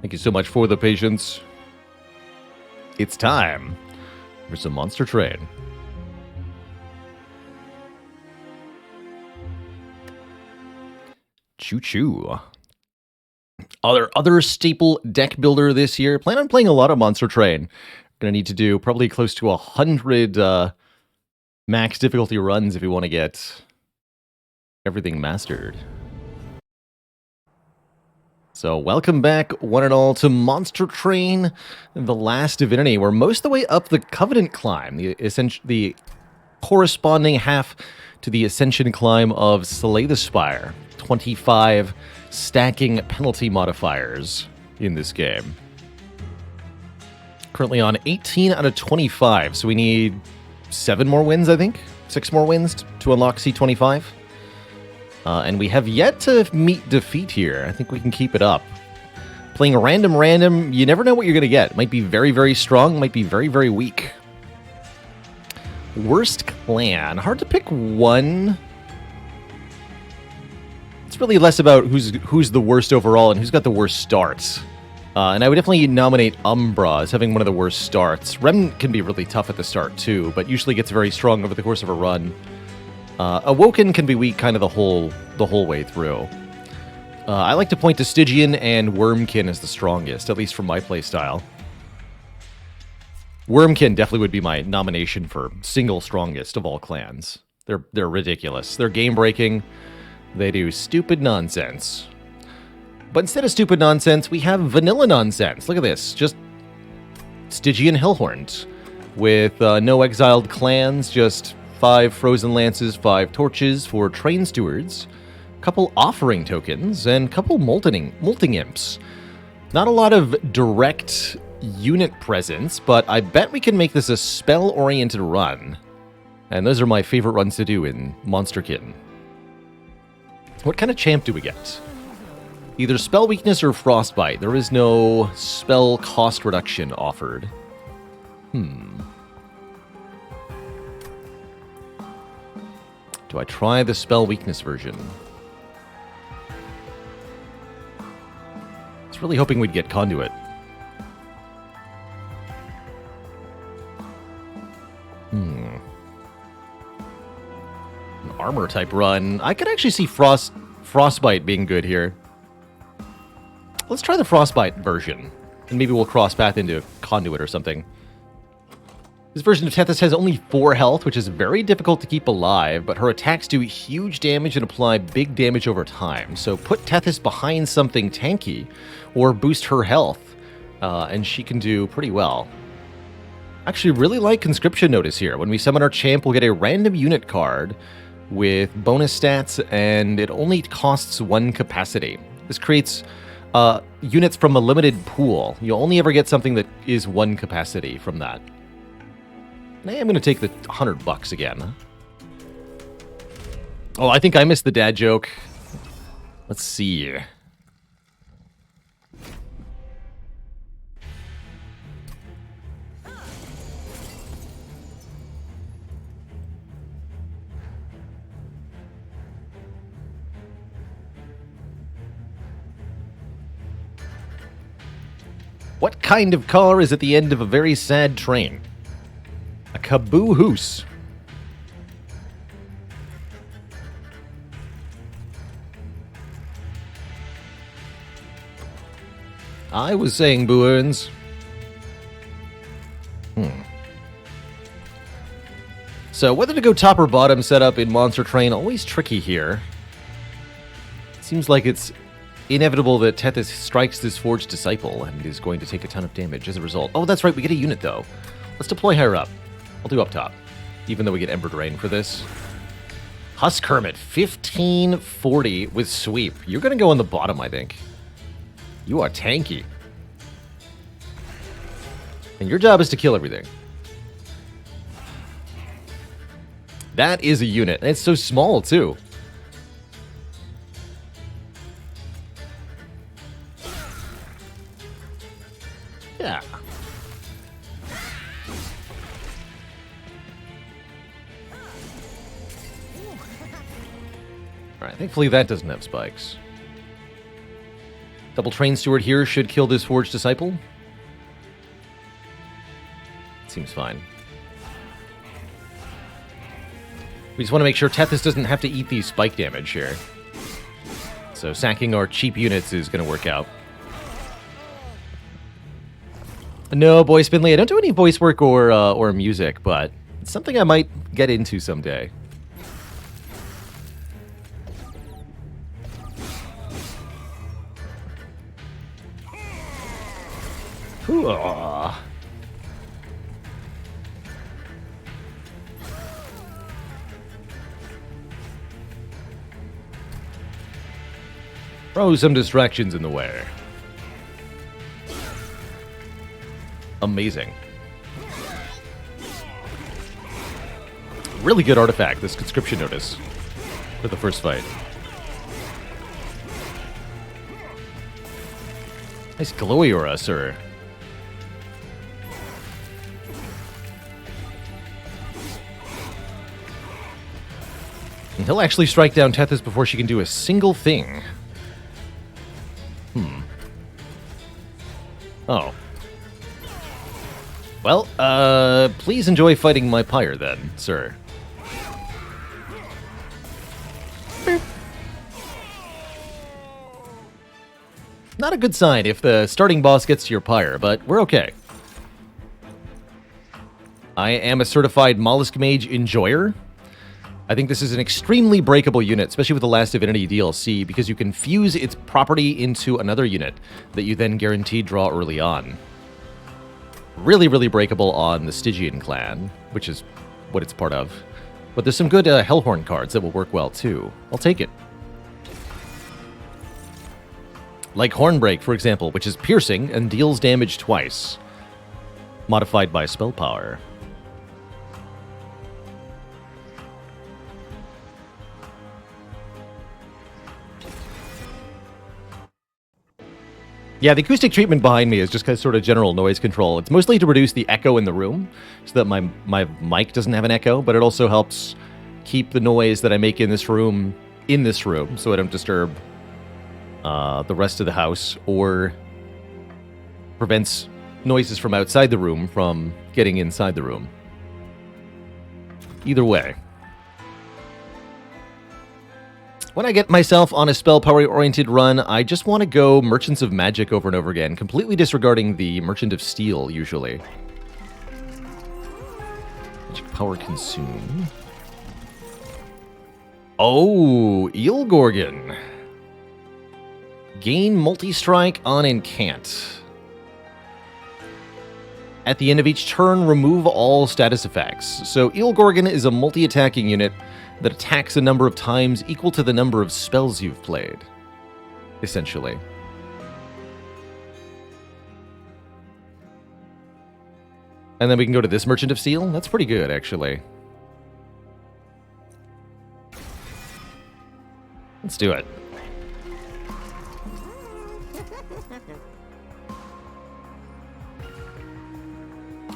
Thank you so much for the patience. It's time for some Monster Train. Choo-choo. Other staple deck builder this year. Plan on playing a lot of Monster Train. Gonna need to do probably close to 100 max difficulty runs if we want to get everything mastered. So welcome back, one and all, to Monster Train, the last divinity. We're most of the way up the Covenant climb, the corresponding half to the Ascension climb of Slay the Spire. 25 stacking penalty modifiers in this game. Currently on 18 out of 25, so we need 7 more wins, I think? 6 more wins to unlock C25. And we have yet to meet defeat here. I think we can keep it up. Playing random, you never know what you're going to get. It might be very, very strong, might be very, very weak. Worst clan. Hard to pick one. It's really less about who's the worst overall and who's got the worst starts. And I would definitely nominate Umbra as having one of the worst starts. Remnant can be really tough at the start too, but usually gets very strong over the course of a run. Awoken can be weak kind of the whole way through. I like to point to Stygian and Wormkin as the strongest, at least from my playstyle. Wormkin definitely would be my nomination for single strongest of all clans. They're ridiculous. They're game-breaking. They do stupid nonsense. But instead of stupid nonsense, we have vanilla nonsense. Look at this. Just Stygian Hellhorns with no exiled clans, just 5 Frozen Lances, 5 Torches for Train Stewards, a couple Offering Tokens, and a couple Molting Imps. Not a lot of direct unit presence, but I bet we can make this a spell-oriented run. And those are my favorite runs to do in Monster Kitten. What kind of champ do we get? Either Spell Weakness or Frostbite. There is no spell cost reduction offered. Do I try the Spell Weakness version? I was really hoping we'd get Conduit. An armor type run. I could actually see Frostbite being good here. Let's try the Frostbite version. And maybe we'll cross path into Conduit or something. This version of Tethys has only 4 health, which is very difficult to keep alive, but her attacks do huge damage and apply big damage over time. So put Tethys behind something tanky, or boost her health, and she can do pretty well. Actually, really like Conscription Notice here. When we summon our champ, we'll get a random unit card with bonus stats, and it only costs 1 capacity. This creates units from a limited pool. You'll only ever get something that is 1 capacity from that. And I am going to take the $100 again. Oh, I think I missed the dad joke. Let's see. What kind of car is at the end of a very sad train? A caboose. I was saying boo-earns. So whether to go top or bottom setup in Monster Train, always tricky here. Seems like it's inevitable that Tethys strikes this Forged Disciple and is going to take a ton of damage as a result. Oh, that's right, we get a unit though. Let's deploy higher up. I'll do up top, even though we get Ember Drain for this. Husk Hermit, 1540 with sweep. You're going to go on the bottom, I think. You are tanky. And your job is to kill everything. That is a unit. And it's so small, too. Yeah. Alright, thankfully that doesn't have spikes. Double Train Steward here should kill this Forged Disciple. Seems fine. We just want to make sure Tethys doesn't have to eat these spike damage here. So sacking our cheap units is going to work out. No, Boy Spindly, I don't do any voice work or music, but it's something I might get into someday. Hoo-ah. Throw some distractions in the way. Amazing. Really good artifact, this conscription notice, for the first fight. Nice glowy aura, sir. And he'll actually strike down Tethys before she can do a single thing. Oh. Well, please enjoy fighting my pyre then, sir. Not a good sign if the starting boss gets to your pyre, but we're okay. I am a certified Mollusk Mage enjoyer. I think this is an extremely breakable unit, especially with the Last Divinity DLC, because you can fuse its property into another unit that you then guaranteed draw early on. Really, really breakable on the Stygian clan, which is what it's part of. But there's some good Hellhorn cards that will work well, too. I'll take it. Like Hornbreak, for example, which is piercing and deals damage twice. Modified by spell power. Yeah, the acoustic treatment behind me is just kind of sort of general noise control. It's mostly to reduce the echo in the room, so that my mic doesn't have an echo, but it also helps keep the noise that I make in this room, so I don't disturb the rest of the house, or prevents noises from outside the room from getting inside the room. Either way. When I get myself on a spell power-oriented run, I just want to go Merchants of Magic over and over again, completely disregarding the Merchant of Steel, usually. Magic power consume. Oh, Eel Gorgon. Gain multi-strike on Incant. At the end of each turn, remove all status effects. So Eel Gorgon is a multi-attacking unit that attacks a number of times equal to the number of spells you've played, essentially. And then we can go to this Merchant of Steel. That's pretty good, actually. Let's do it.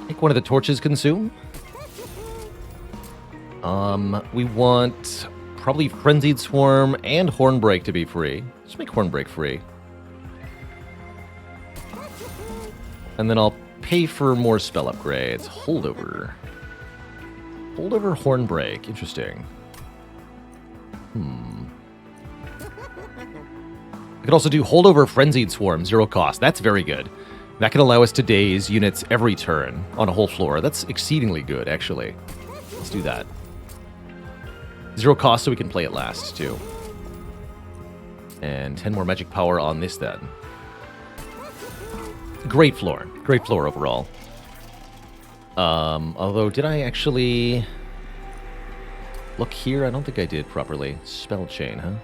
Make one of the torches consume. We want probably Frenzied Swarm and Hornbreak to be free. Let's make Hornbreak free. And then I'll pay for more spell upgrades. Holdover. Holdover Hornbreak. Interesting. I could also do Holdover Frenzied Swarm, 0 cost. That's very good. That can allow us to daze units every turn on a whole floor. That's exceedingly good, actually. Let's do that. 0 cost so we can play it last, too. And 10 more magic power on this, then. Great floor. Great floor overall. Although, did I actually look here? I don't think I did properly. Spell chain, huh?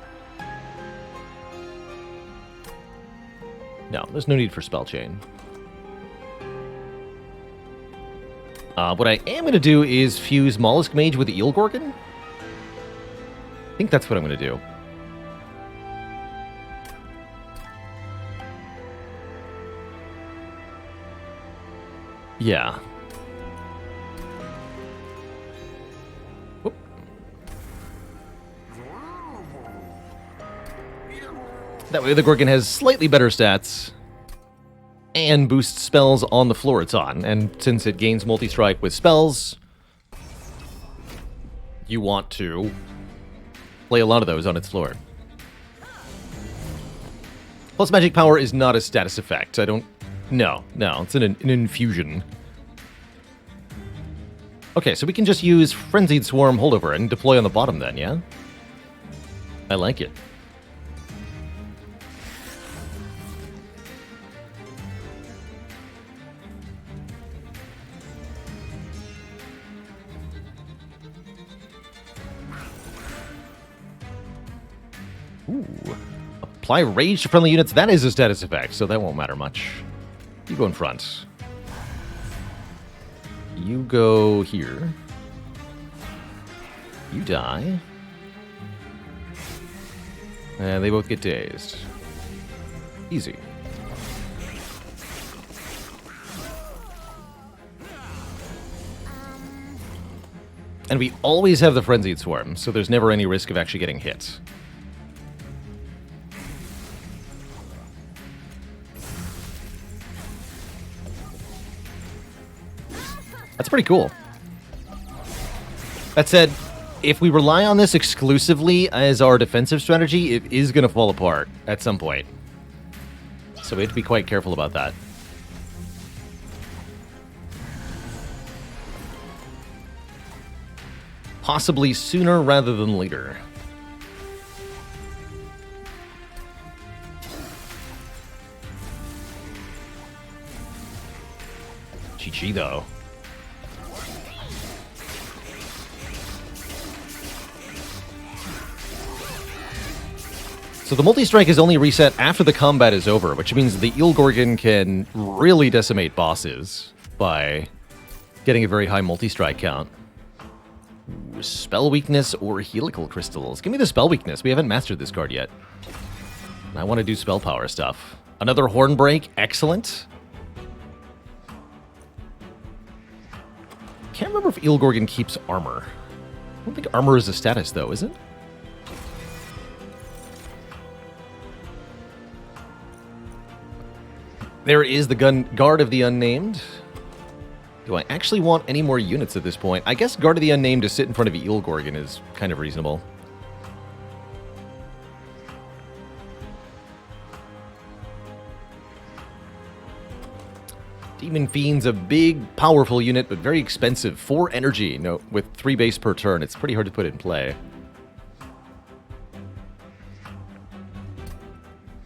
No, there's no need for spell chain. What I am going to do is fuse Mollusk Mage with Eel Gorgon. I think that's what I'm going to do. Yeah. Whoop. That way the Gorgon has slightly better stats and boosts spells on the floor it's on. And since it gains multi-strike with spells, you want to play a lot of those on its floor. Plus magic power is not a status effect. No, it's an infusion. Okay, so we can just use Frenzied Swarm Holdover and deploy on the bottom then, yeah? I like it. Ooh. Apply Rage to friendly units. That is a status effect, so that won't matter much. You go in front. You go here. You die. And they both get dazed. Easy. And we always have the Frenzied Swarm, so there's never any risk of actually getting hit. That's pretty cool. That said, if we rely on this exclusively as our defensive strategy, it is going to fall apart at some point. So we have to be quite careful about that. Possibly sooner rather than later. Chi-Chi, though. So the multi-strike is only reset after the combat is over, which means the Eel Gorgon can really decimate bosses by getting a very high multi-strike count. Ooh, spell weakness or helical crystals. Give me the spell weakness. We haven't mastered this card yet. I want to do spell power stuff. Another Horn Break. Excellent. Can't remember if Eel Gorgon keeps armor. I don't think armor is a status, though, is it? There is the Guard of the Unnamed. Do I actually want any more units at this point? I guess Guard of the Unnamed to sit in front of Eel Gorgon is kind of reasonable. Demon Fiend's a big, powerful unit, but very expensive. 4 energy, with 3 base per turn. It's pretty hard to put in play.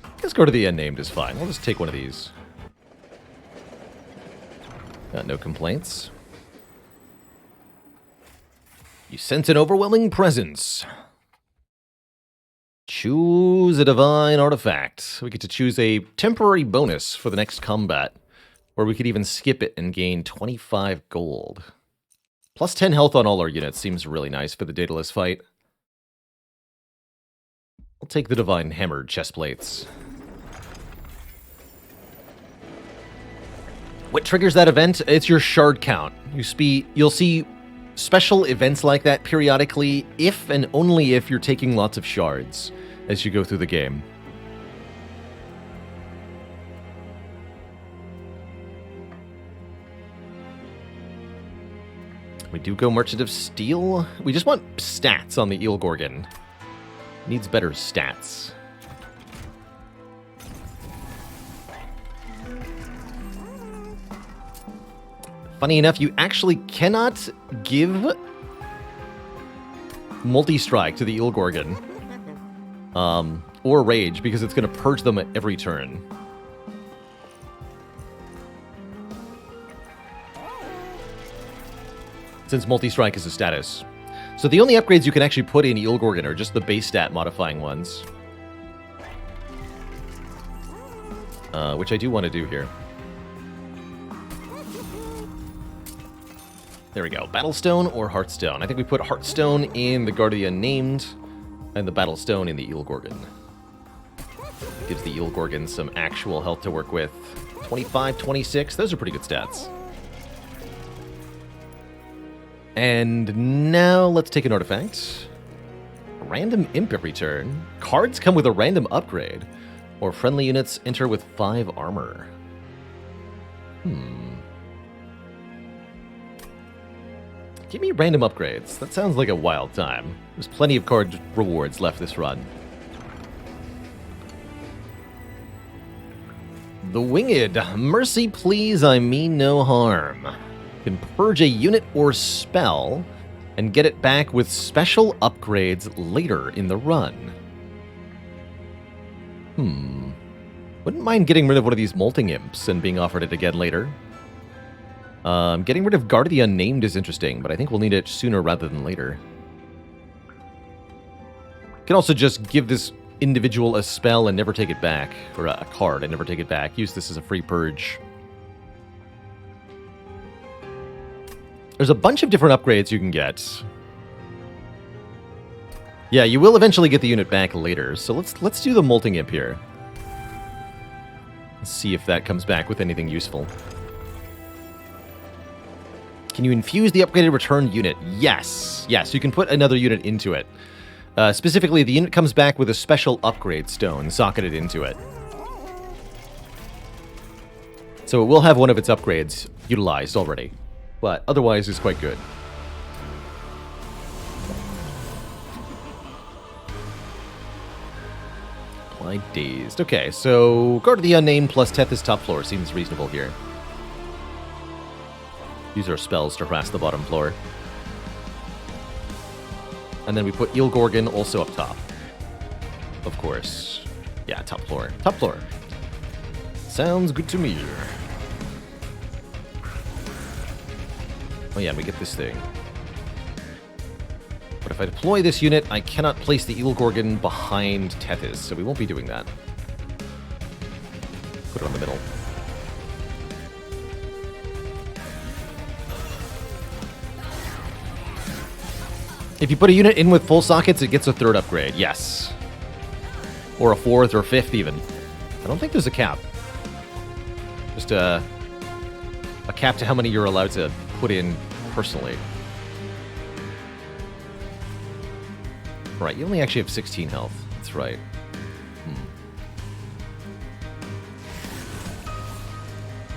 I guess Guard of the Unnamed is fine. We'll just take one of these. Got no complaints. You sense an overwhelming presence. Choose a divine artifact. We get to choose a temporary bonus for the next combat, or we could even skip it and gain 25 gold. Plus 10 health on all our units seems really nice for the Daedalus fight. I'll take the divine hammered chest plates. What triggers that event? It's your shard count. You'll see special events like that periodically if and only if you're taking lots of shards as you go through the game. We do go Merchant of Steel. We just want stats on the Eel Gorgon. Needs better stats. Funny enough, you actually cannot give multi-strike to the Eel Gorgon. Or Rage, because it's going to purge them at every turn. Since multi-strike is a status. So the only upgrades you can actually put in Eel Gorgon are just the base stat modifying ones. Which I do want to do here. There we go. Battlestone or Heartstone? I think we put Heartstone in the Guard of the Unnamed and the Battlestone in the Eel Gorgon. Gives the Eel Gorgon some actual health to work with. 25, 26. Those are pretty good stats. And now let's take an artifact. random imp every turn. Cards come with a random upgrade. Or friendly units enter with 5 armor. Give me random upgrades. That sounds like a wild time. There's plenty of card rewards left this run. The Winged. Mercy please, I mean no harm. You can purge a unit or spell and get it back with special upgrades later in the run. Wouldn't mind getting rid of one of these molting imps and being offered it again later. Getting rid of Guard of the Unnamed is interesting, but I think we'll need it sooner rather than later. Can also just give this individual a spell and never take it back, or a card and never take it back. Use this as a free purge. There's a bunch of different upgrades you can get. Yeah, you will eventually get the unit back later, so let's do the Molting Imp here. Let's see if that comes back with anything useful. Can you infuse the upgraded return unit? Yes. Yes, you can put another unit into it. Specifically, the unit comes back with a special upgrade stone socketed into it. So it will have one of its upgrades utilized already, but otherwise it's quite good. Apply Dazed. Okay, so Guard of the Unnamed plus Tethys top floor seems reasonable here. Use our spells to harass the bottom floor. And then we put Eel Gorgon also up top. Of course. Yeah, top floor. Top floor. Sounds good to me. Oh yeah, we get this thing. But if I deploy this unit, I cannot place the Eel Gorgon behind Tethys, so we won't be doing that. Put it on the middle. If you put a unit in with full sockets, it gets a 3rd upgrade. Yes. Or a 4th or 5th even. I don't think there's a cap. Just a cap to how many you're allowed to put in personally. Right, you only actually have 16 health. That's right.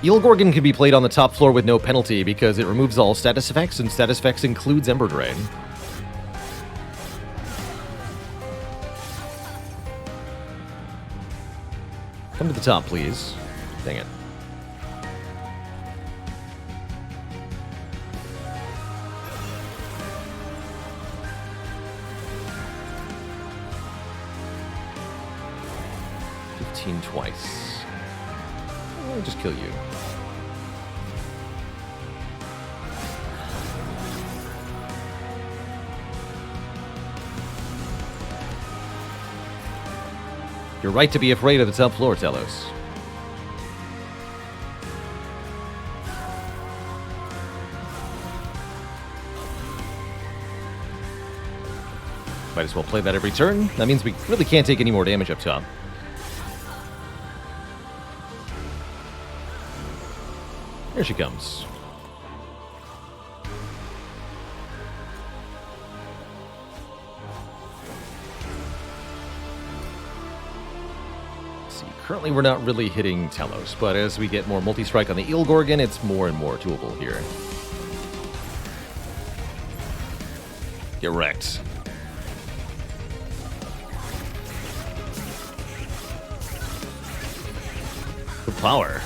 Eel Gorgon can be played on the top floor with no penalty because it removes all status effects, and status effects includes Ember Drain. Come to the top, please. Dang it. Twice. I'll just kill you. You're right to be afraid of the top floor, Telos. Might as well play that every turn. That means we really can't take any more damage up top. Here she comes. See, currently we're not really hitting Telos, but as we get more multi-strike on the Eel Gorgon, it's more and more doable here. Get wrecked. Good power.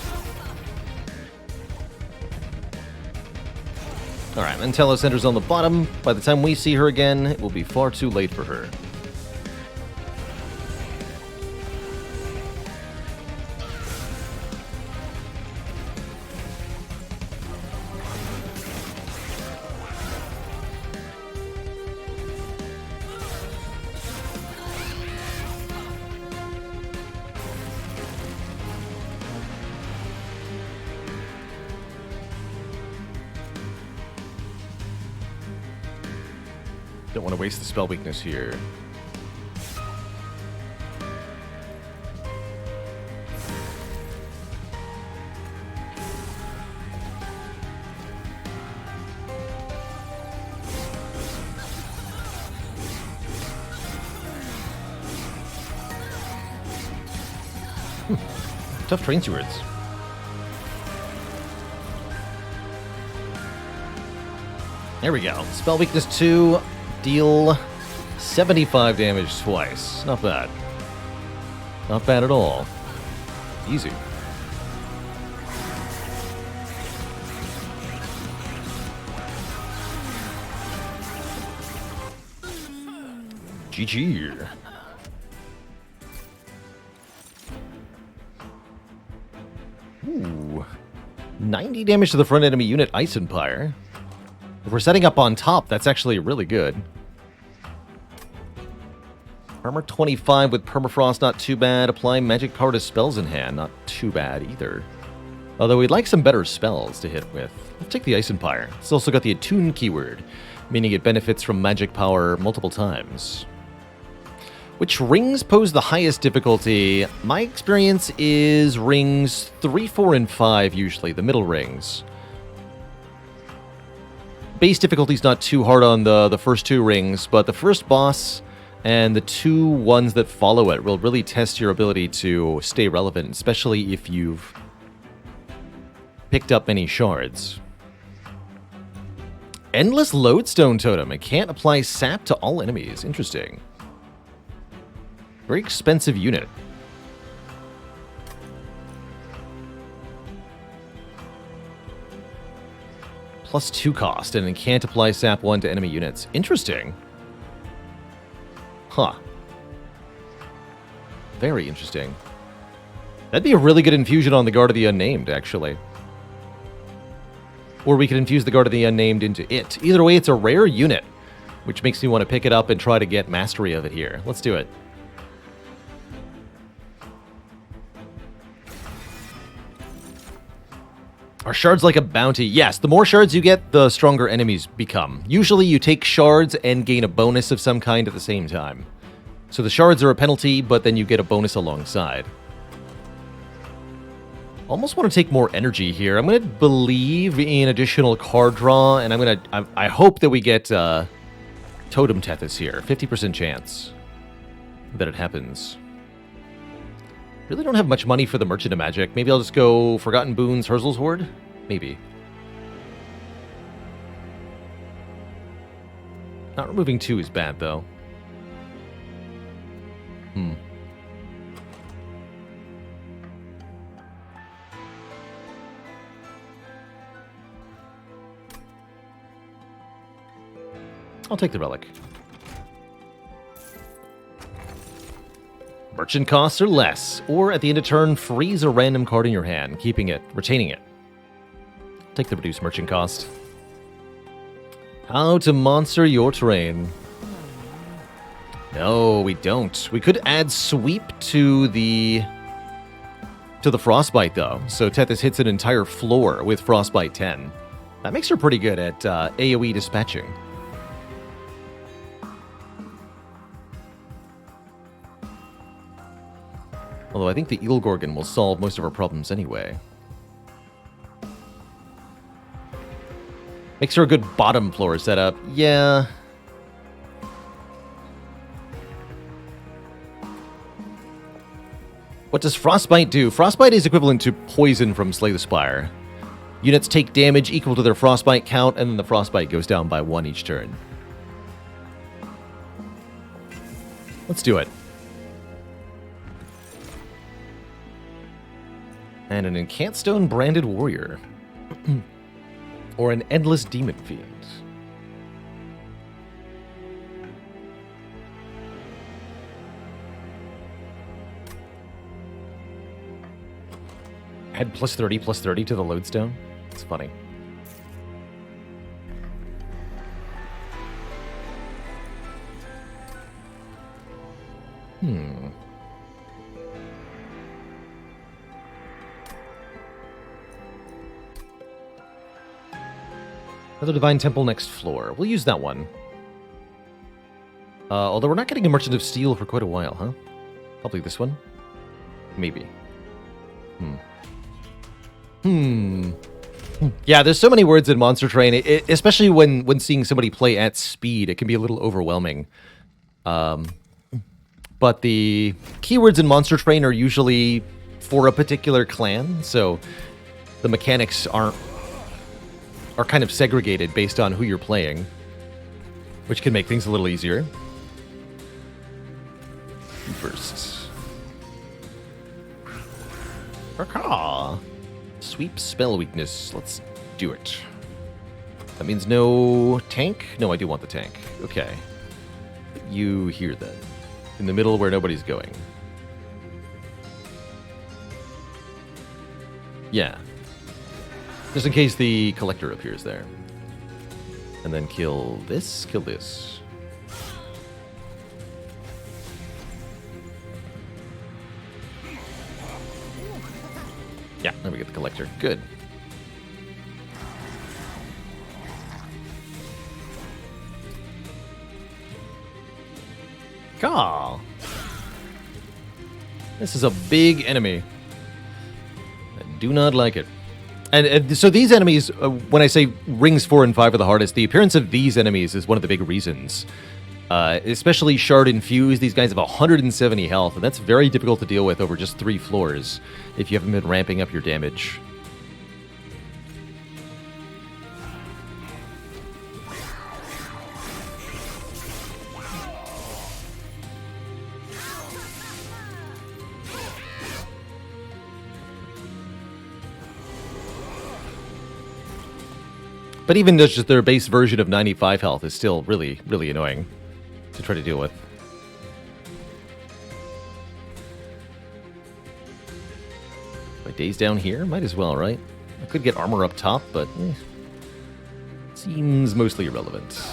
Alright, and Telos enters on the bottom. By the time we see her again, it will be far too late for her. Don't want to waste the spell weakness here. Tough train stewards. There we go. Spell weakness 2. Deal 75 damage twice. Not bad. Not bad at all. Easy. GG. Ooh. 90 damage to the front enemy unit, Ice Empire. If we're setting up on top, that's actually really good. Armor 25 with Permafrost, not too bad. Apply magic power to spells in hand, not too bad either. Although we'd like some better spells to hit with. Let's take the Ice Empire. It's also got the Attune keyword, meaning it benefits from magic power multiple times. Which rings pose the highest difficulty? My experience is rings 3, 4, and 5 usually, the middle rings. Base difficulty's not too hard on the first 2 rings, but the first boss and the 2 ones that follow it will really test your ability to stay relevant, especially if you've picked up many shards. Endless Lodestone Totem. It can't apply sap to all enemies. Interesting. Very expensive unit. +2 cost, and it can't apply sap 1 to enemy units. Interesting. Huh. Very interesting. That'd be a really good infusion on the Guard of the Unnamed, actually. Or we could infuse the Guard of the Unnamed into it. Either way, it's a rare unit, which makes me want to pick it up and try to get mastery of it here. Let's do it. Are shards like a bounty? Yes, the more shards you get, the stronger enemies become. Usually you take shards and gain a bonus of some kind at the same time. So the shards are a penalty, but then you get a bonus alongside. Almost want to take more energy here. I'm going to believe in additional card draw, and I hope that we get Totem Tethys here. 50% chance that it happens. Really don't have much money for the Merchant of Magic. Maybe I'll just go Forgotten Boons, Herzl's Hoard? Maybe. Not removing 2 is bad, though. I'll take the Relic. Merchant costs are less, or at the end of turn, freeze a random card in your hand, keeping it, retaining it. Take the reduced merchant cost. How to monster your terrain. No, we don't. We could add sweep to the Frostbite, though, so Tethys hits an entire floor with Frostbite 10. That makes her pretty good at AoE dispatching. Although I think the Eel Gorgon will solve most of our problems anyway. Makes her a good bottom floor setup. Yeah. What does Frostbite do? Frostbite is equivalent to poison from Slay the Spire. Units take damage equal to their Frostbite count, and then the Frostbite goes down by 1 each turn. Let's do it. And an Incantstone branded warrior. Or an endless demon fiend. Add +30/+30 to the lodestone. It's funny. Another Divine Temple next floor. We'll use that one. Although we're not getting a Merchant of Steel for quite a while, huh? Probably this one? Maybe. Yeah, there's so many words in Monster Train, especially when seeing somebody play at speed, it can be a little overwhelming. But the keywords in Monster Train are usually for a particular clan, so the mechanics are kind of segregated based on who you're playing, which can make things a little easier. First. Sweep spell weakness. Let's do it. That means no tank? No, I do want the tank. Okay. You here then. In the middle where nobody's going. Yeah. Just in case the collector appears there. And then kill this, kill this. Yeah, there we get the collector. Good. Caw. This is a big enemy. I do not like it. And so these enemies, when I say rings 4 and 5 are the hardest, the appearance of these enemies is one of the big reasons. Especially Shard Infused, these guys have 170 health, and that's very difficult to deal with over just 3 floors if you haven't been ramping up your damage. But even just their base version of 95 health is still really, really annoying to try to deal with. My days down here? Might as well, right? I could get armor up top, but seems mostly irrelevant.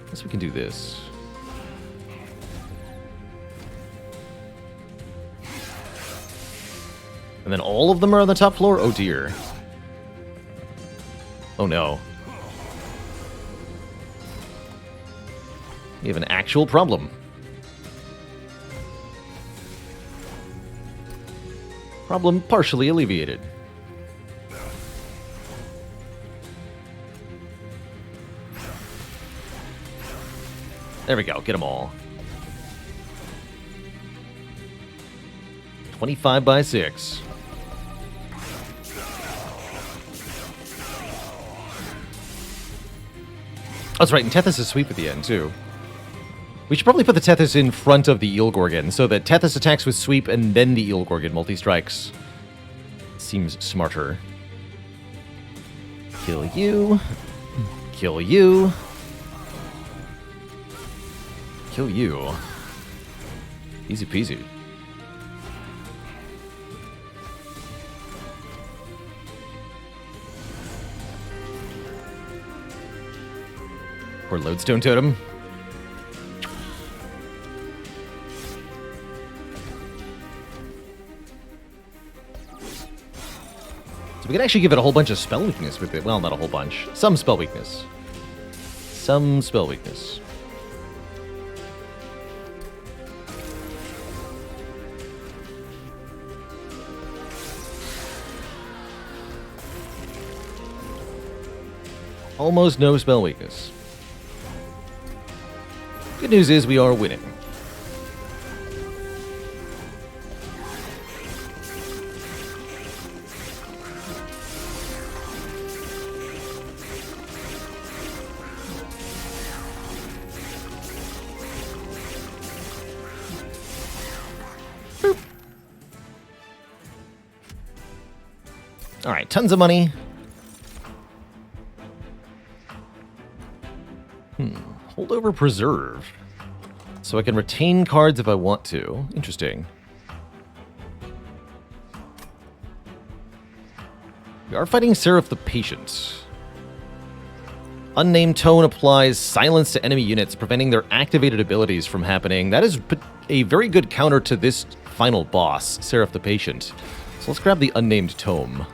Guess we can do this. And then all of them are on the top floor? Oh dear. Oh no. We have an actual problem. Problem partially alleviated. There we go, get them all. 25 by 6. That's right, and Tethys is sweep at the end, too. We should probably put the Tethys in front of the Eel Gorgon, so that Tethys attacks with sweep and then the Eel Gorgon multi-strikes. Seems smarter. Kill you. Kill you. Kill you. Easy peasy. Or Lodestone Totem. So we can actually give it a whole bunch of spell weakness with it. Well, not a whole bunch. Some spell weakness. Some spell weakness. Almost no spell weakness. Good news is we are winning. Boop. All right, tons of money. Holdover Preserve. So I can retain cards if I want to. Interesting. We are fighting Seraph the Patient. Unnamed Tone applies silence to enemy units, preventing their activated abilities from happening. That is a very good counter to this final boss, Seraph the Patient. So let's grab the Unnamed Tome.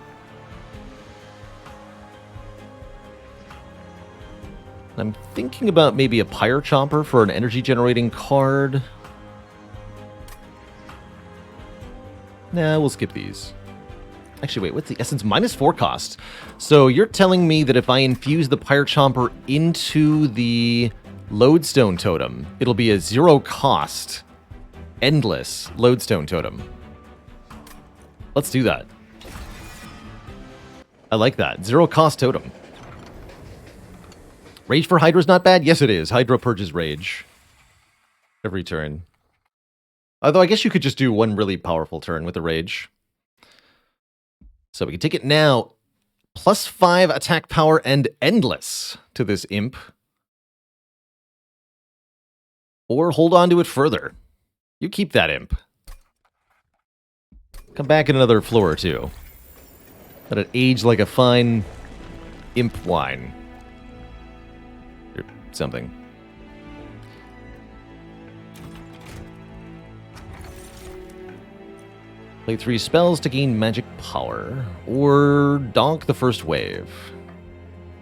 I'm thinking about maybe a Pyre Chomper for an energy generating card. Nah, we'll skip these. Actually, wait, what's the essence? -4 cost. So you're telling me that if I infuse the Pyre Chomper into the Lodestone Totem, it'll be a 0 cost, endless Lodestone Totem. Let's do that. I like that. 0 cost totem. Rage for Hydra's not bad? Yes, it is. Hydra purges Rage every turn. Although I guess you could just do one really powerful turn with the Rage. So we can take it now. +5 attack power and endless to this imp. Or hold on to it further. You keep that imp. Come back in another floor or two. Let it age like a fine imp wine. Or something. Play 3 spells to gain magic power. Or donk the first wave.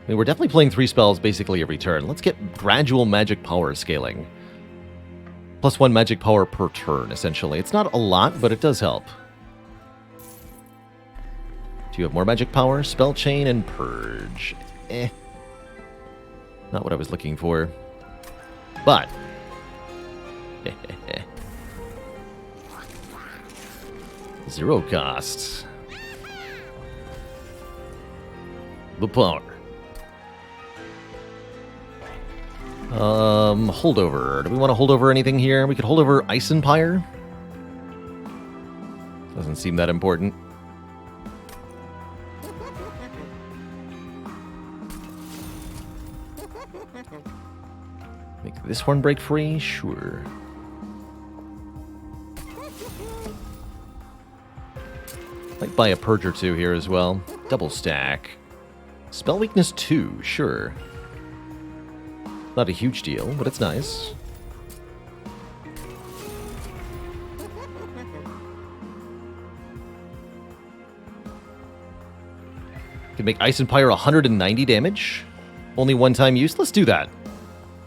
I mean, we're definitely playing 3 spells basically every turn. Let's get gradual magic power scaling. +1 magic power per turn, essentially. It's not a lot, but it does help. Do you have more magic power? Spell Chain and Purge. Not what I was looking for. But. 0 cost. The power. Holdover. Do we want to hold over anything here? We could hold over Ice Empire. Doesn't seem that important. Make this one break free? Sure. Might buy a Purge or 2 here as well. Double stack. Spell weakness 2, sure. Not a huge deal, but it's nice. Can make Ice Empire 190 damage. Only one time use? Let's do that.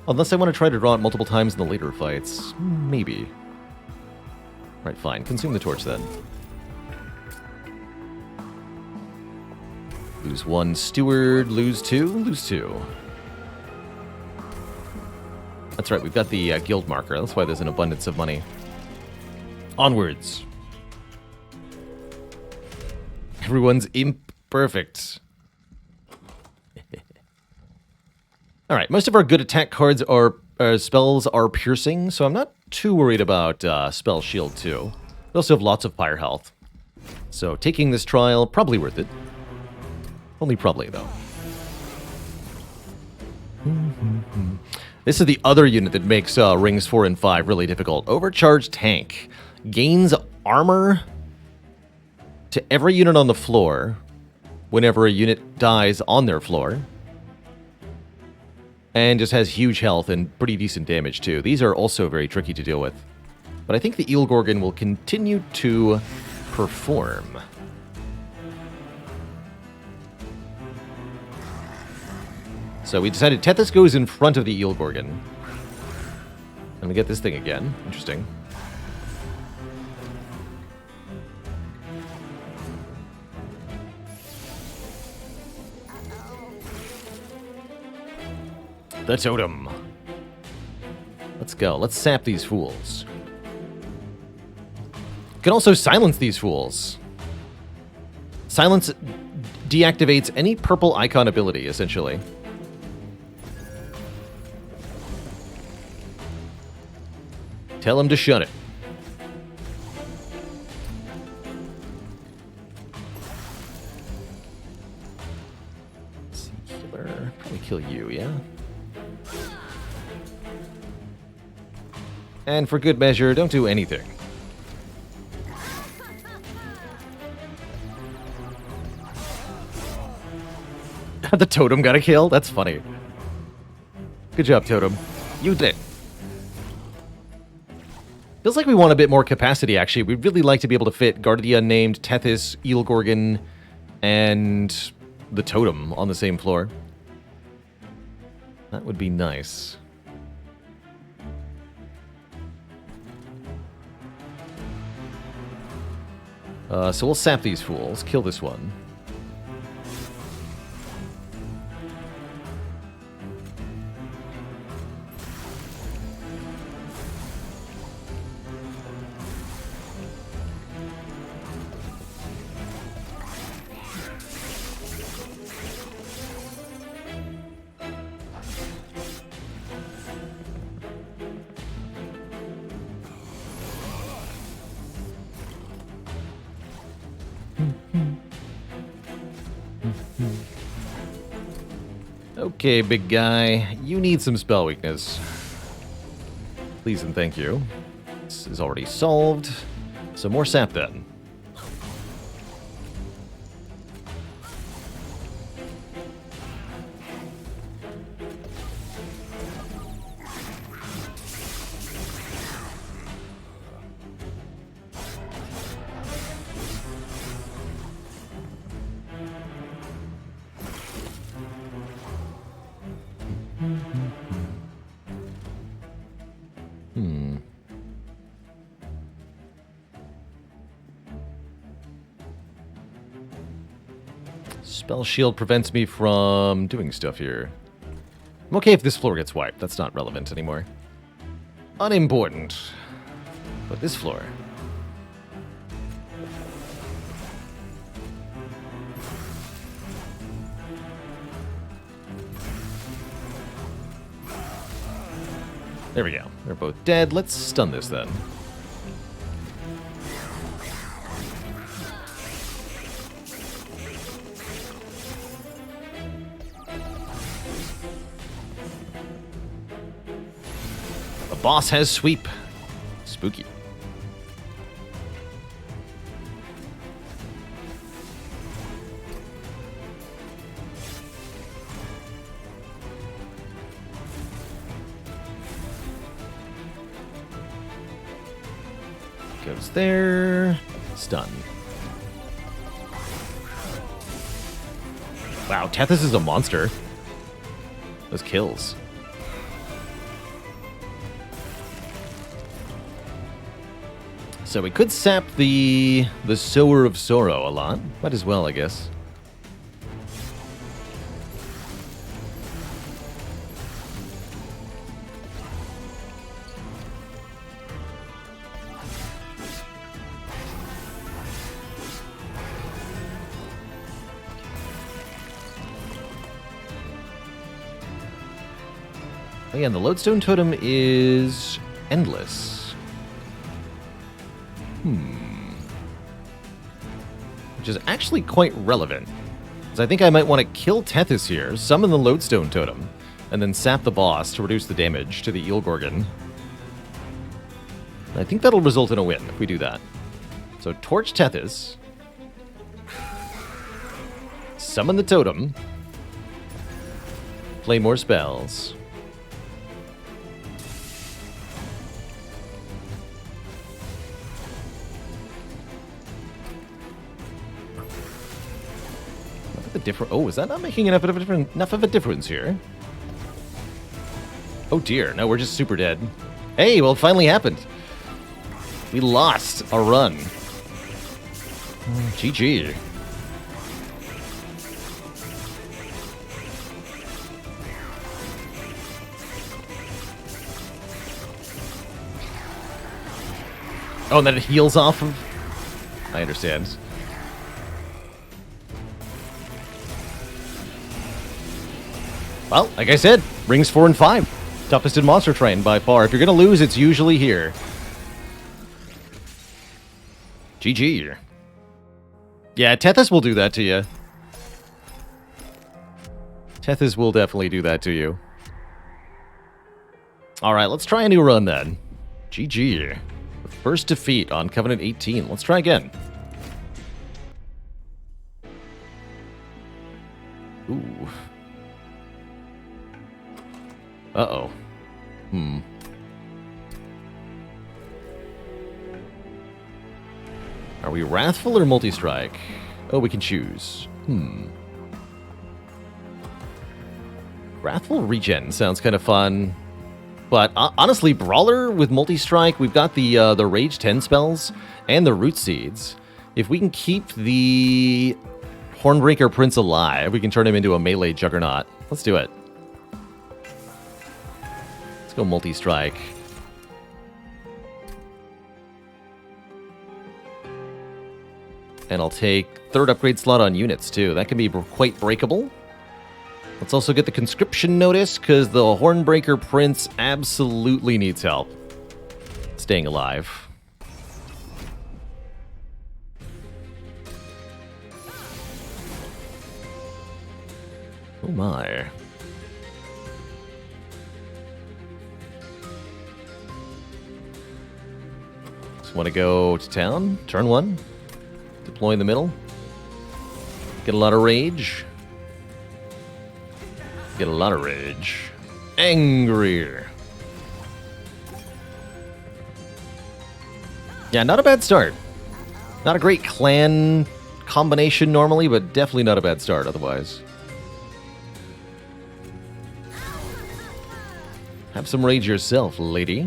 Unless I want to try to draw it multiple times in the later fights. Maybe. Right, fine. Consume the torch then. Lose 1 steward, lose 2, lose 2. That's right, we've got the guild marker. That's why there's an abundance of money. Onwards. Everyone's imp perfect. Alright, most of our good attack cards are spells are piercing, so I'm not too worried about spell shield 2. We also have lots of fire health. So taking this trial, probably worth it. Only probably, though. This is the other unit that makes rings 4 and 5 really difficult. Overcharged Tank. Gains armor to every unit on the floor whenever a unit dies on their floor. And just has huge health and pretty decent damage, too. These are also very tricky to deal with. But I think the Eel Gorgon will continue to perform. So we decided Tethys goes in front of the Eel Gorgon. And we get this thing again. Interesting. The totem. Let's go. Let's sap these fools. You can also silence these fools. Silence deactivates any purple icon ability, essentially. Tell him to shut it. Killer. Probably kill you, yeah? And for good measure, don't do anything. The totem got a kill? That's funny. Good job, totem. You did. Feels like we want a bit more capacity, actually. We'd really like to be able to fit Guard of the Unnamed, Tethys, Eel Gorgon, and the totem on the same floor. That would be nice. So we'll sap these fools. Kill this one. Okay, big guy, you need some spell weakness. Please and thank you. This is already solved. So more sap then. Spell shield prevents me from doing stuff here. I'm okay if this floor gets wiped. That's not relevant anymore. Unimportant. But this floor. There we go. They're both dead. Let's stun this then. The boss has sweep. Spooky. Goes there. Stun. Wow, Tethys is a monster. Those kills. So we could sap the Sower of Sorrow a lot. Might as well, I guess. Oh yeah, and the Lodestone Totem is endless. Which is actually quite relevant. Because I think I might want to kill Tethys here, summon the Lodestone Totem, and then sap the boss to reduce the damage to the Eel Gorgon. I think that'll result in a win if we do that. So Torch Tethys. Summon the Totem. Play more spells. Oh, is that not making enough of a difference here? Oh dear, no, we're just super dead. Hey, well, it finally happened. We lost a run. GG. Oh, and then it heals off of... I understand. Well, like I said, rings 4 and 5. Toughest in Monster Train by far. If you're going to lose, it's usually here. GG. Yeah, Tethys will do that to you. Tethys will definitely do that to you. Alright, let's try a new run then. GG. First defeat on Covenant 18. Let's try again. Ooh. Uh-oh. Are we Wrathful or Multi-Strike? Oh, we can choose. Wrathful Regen sounds kind of fun. But honestly, Brawler with Multi-Strike, we've got the Rage 10 spells and the Root Seeds. If we can keep the Hornbreaker Prince alive, we can turn him into a melee juggernaut. Let's do it. Let's go Multi-Strike. And I'll take third upgrade slot on units, too. That can be quite breakable. Let's also get the Conscription Notice, because the Hornbreaker Prince absolutely needs help staying alive. Oh my. Just want to go to town. Turn 1. Deploy in the middle. Get a lot of rage. Get a lot of rage. Angrier. Yeah, not a bad start. Not a great clan combination normally, but definitely not a bad start otherwise. Have some rage yourself, lady.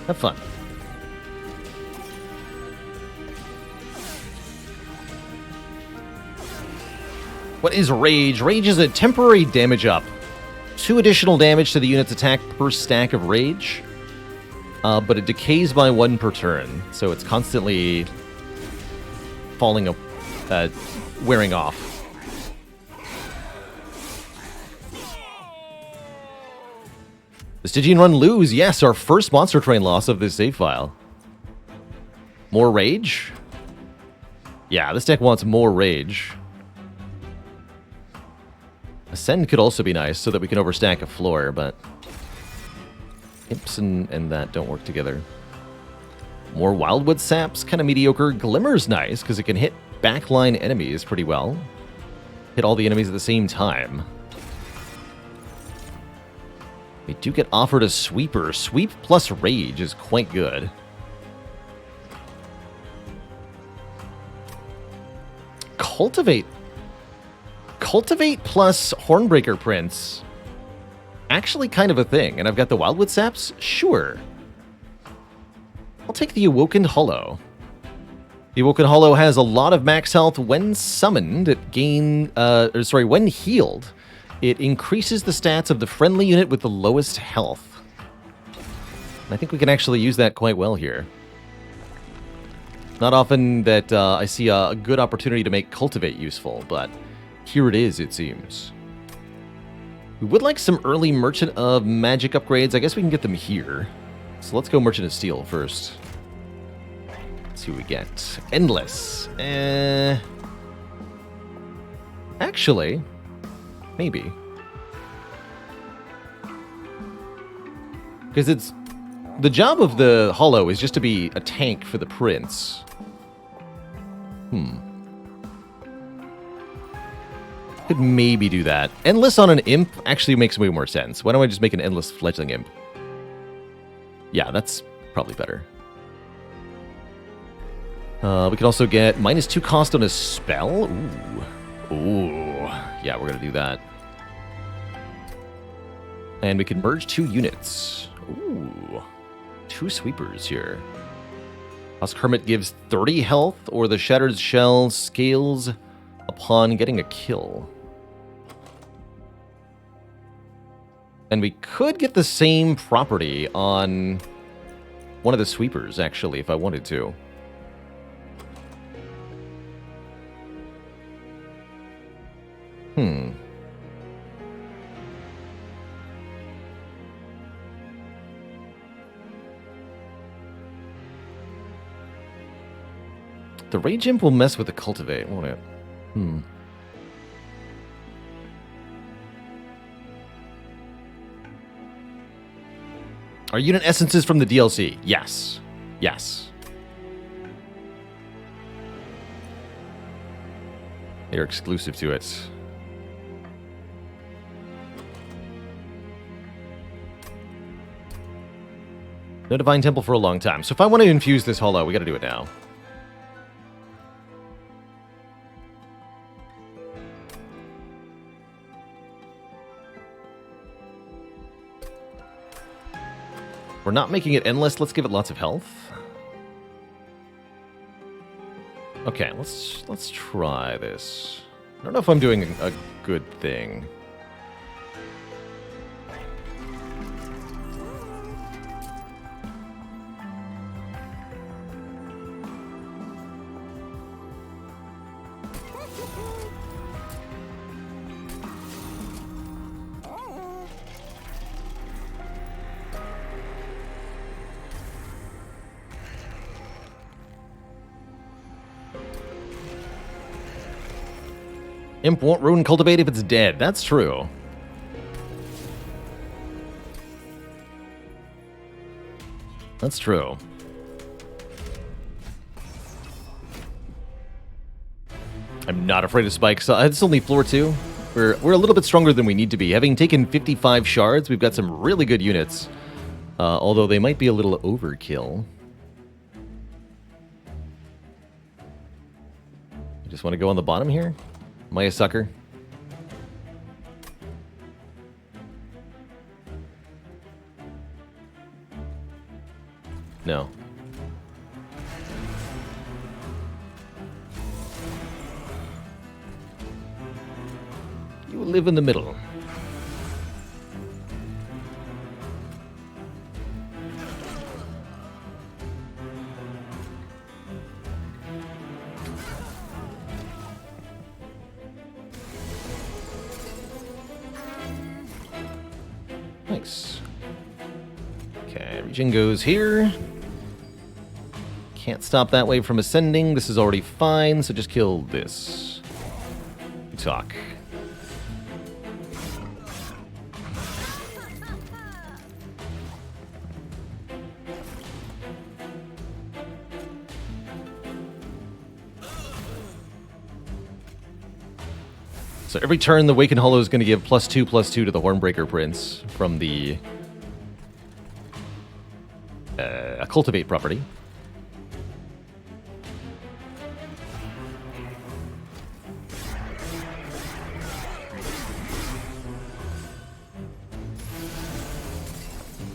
Have fun. What is Rage? Rage is a temporary damage up. 2 additional damage to the unit's attack per stack of Rage. But it decays by 1 per turn. So it's constantly falling, wearing off. The Stygian Run lose. Yes, our first Monster Train loss of this save file. More Rage? Yeah, this deck wants more Rage. Ascend could also be nice so that we can overstack a floor, but Imps and that don't work together. More Wildwood Saps, kind of mediocre. Glimmer's nice because it can hit backline enemies pretty well. Hit all the enemies at the same time. We do get offered a Sweeper. Sweep plus Rage is quite good. Cultivate. Cultivate plus Hornbreaker Prince. Actually kind of a thing. And I've got the Wildwood Saps? Sure. I'll take the Awoken Hollow. The Awoken Hollow has a lot of max health when summoned. When healed. It increases the stats of the friendly unit with the lowest health. I think we can actually use that quite well here. Not often that I see a good opportunity to make Cultivate useful, but here it is, it seems. We would like some early Merchant of Magic upgrades. I guess we can get them here. So let's go Merchant of Steel first. Let's see what we get. Endless. Actually, maybe. Because it's... The job of the Hollow is just to be a tank for the Prince. Could maybe do that. Endless on an Imp actually makes way more sense. Why don't I just make an Endless Fledgling Imp? Yeah, that's probably better. We can also get -2 cost on a spell. Ooh. Yeah, we're going to do that. And we can merge 2 units. Ooh. 2 sweepers here. Husk Hermit gives 30 health, or the Shattered Shell scales upon getting a kill. And we could get the same property on one of the sweepers, actually, if I wanted to. The Rage Imp will mess with the Cultivate, won't it? Are unit essences from the DLC? Yes. Yes. They're exclusive to it. No Divine Temple for a long time. So if I want to infuse this Hollow, we got to do it now. We're not making it endless. Let's give it lots of health. Okay, let's try this. I don't know if I'm doing a good thing. Imp won't ruin Cultivate if it's dead. That's true. That's true. I'm not afraid of spikes. It's only floor 2. We're a little bit stronger than we need to be. Having taken 55 shards, we've got some really good units. Although they might be a little overkill. You just want to go on the bottom here? Am I a sucker? No. You live in the middle. Nice. Okay, regen goes here. Can't stop that wave from ascending. This is already fine, so just kill this. Good talk. So every turn, the Waken Hollow is going to give +2/+2 to the Hornbreaker Prince from the Cultivate property.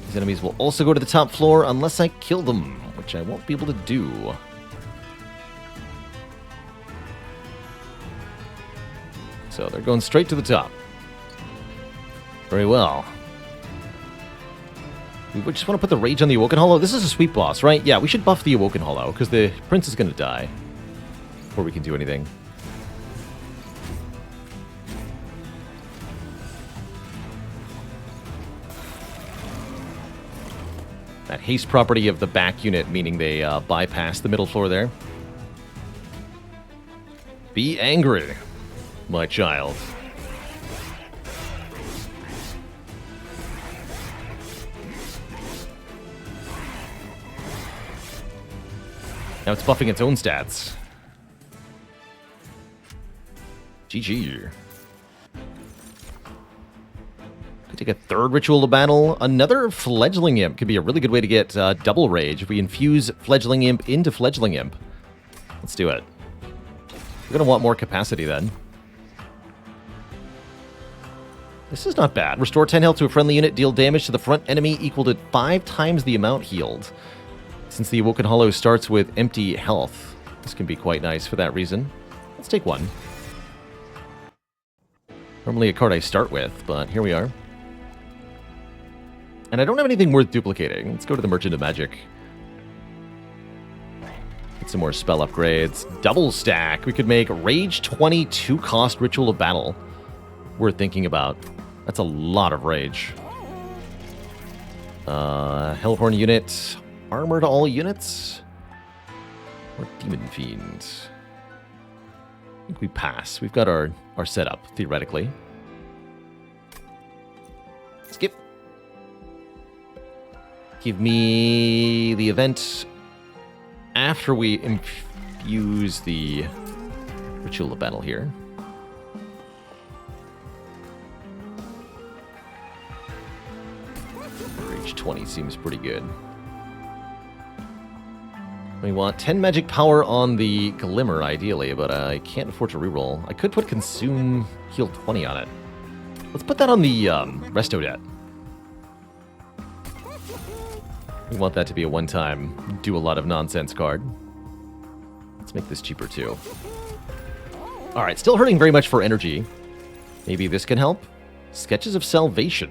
These enemies will also go to the top floor unless I kill them, which I won't be able to do. So they're going straight to the top. Very well. We just want to put the Rage on the Awoken Hollow. This is a sweep boss, right? Yeah, we should buff the Awoken Hollow, because the Prince is going to die before we can do anything. That haste property of the back unit, meaning they bypass the middle floor there. Be angry, my child. Now it's buffing its own stats. GG. Could take a third Ritual of Battle. Another Fledgling Imp could be a really good way to get double rage if we infuse Fledgling Imp into Fledgling Imp. Let's do it. We're going to want more capacity then. This is not bad. Restore 10 health to a friendly unit. Deal damage to the front enemy equal to 5 times the amount healed. Since the Awoken Hollow starts with empty health, this can be quite nice for that reason. Let's take one. Normally a card I start with, but here we are. And I don't have anything worth duplicating. Let's go to the Merchant of Magic. Get some more spell upgrades. Double stack. We could make Rage 20 2-cost Ritual of Battle. Worth thinking about. That's a lot of rage. Hellhorn unit. Armor to all units? Or Demon Fiend? I think we pass. We've got our setup, theoretically. Skip. Give me the event after we infuse the Ritual of Battle here. Rage 20 seems pretty good. We want 10 magic power on the Glimmer, ideally, but I can't afford to reroll. I could put Consume Heal 20 on it. Let's put that on the Resto Det. We want that to be a one-time, do a lot of nonsense card. Let's make this cheaper too. Alright, still hurting very much for energy. Maybe this can help? Sketches of Salvation.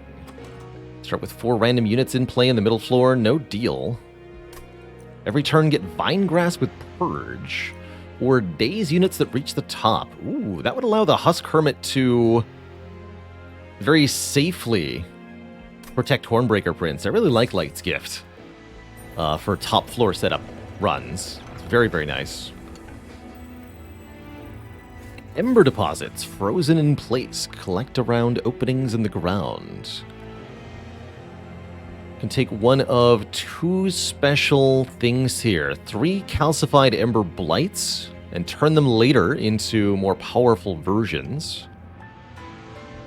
Start with 4 random units in play in the middle floor. No deal. Every turn get Vine Grass with Purge. Or daze units that reach the top. Ooh, that would allow the Husk Hermit to very safely protect Hornbreaker Prince. I really like Light's Gift for top floor setup runs. It's very, very nice. Ember deposits, frozen in place. Collect around openings in the ground. Can take one of 2 special things here. 3 calcified Ember Blights, and turn them later into more powerful versions.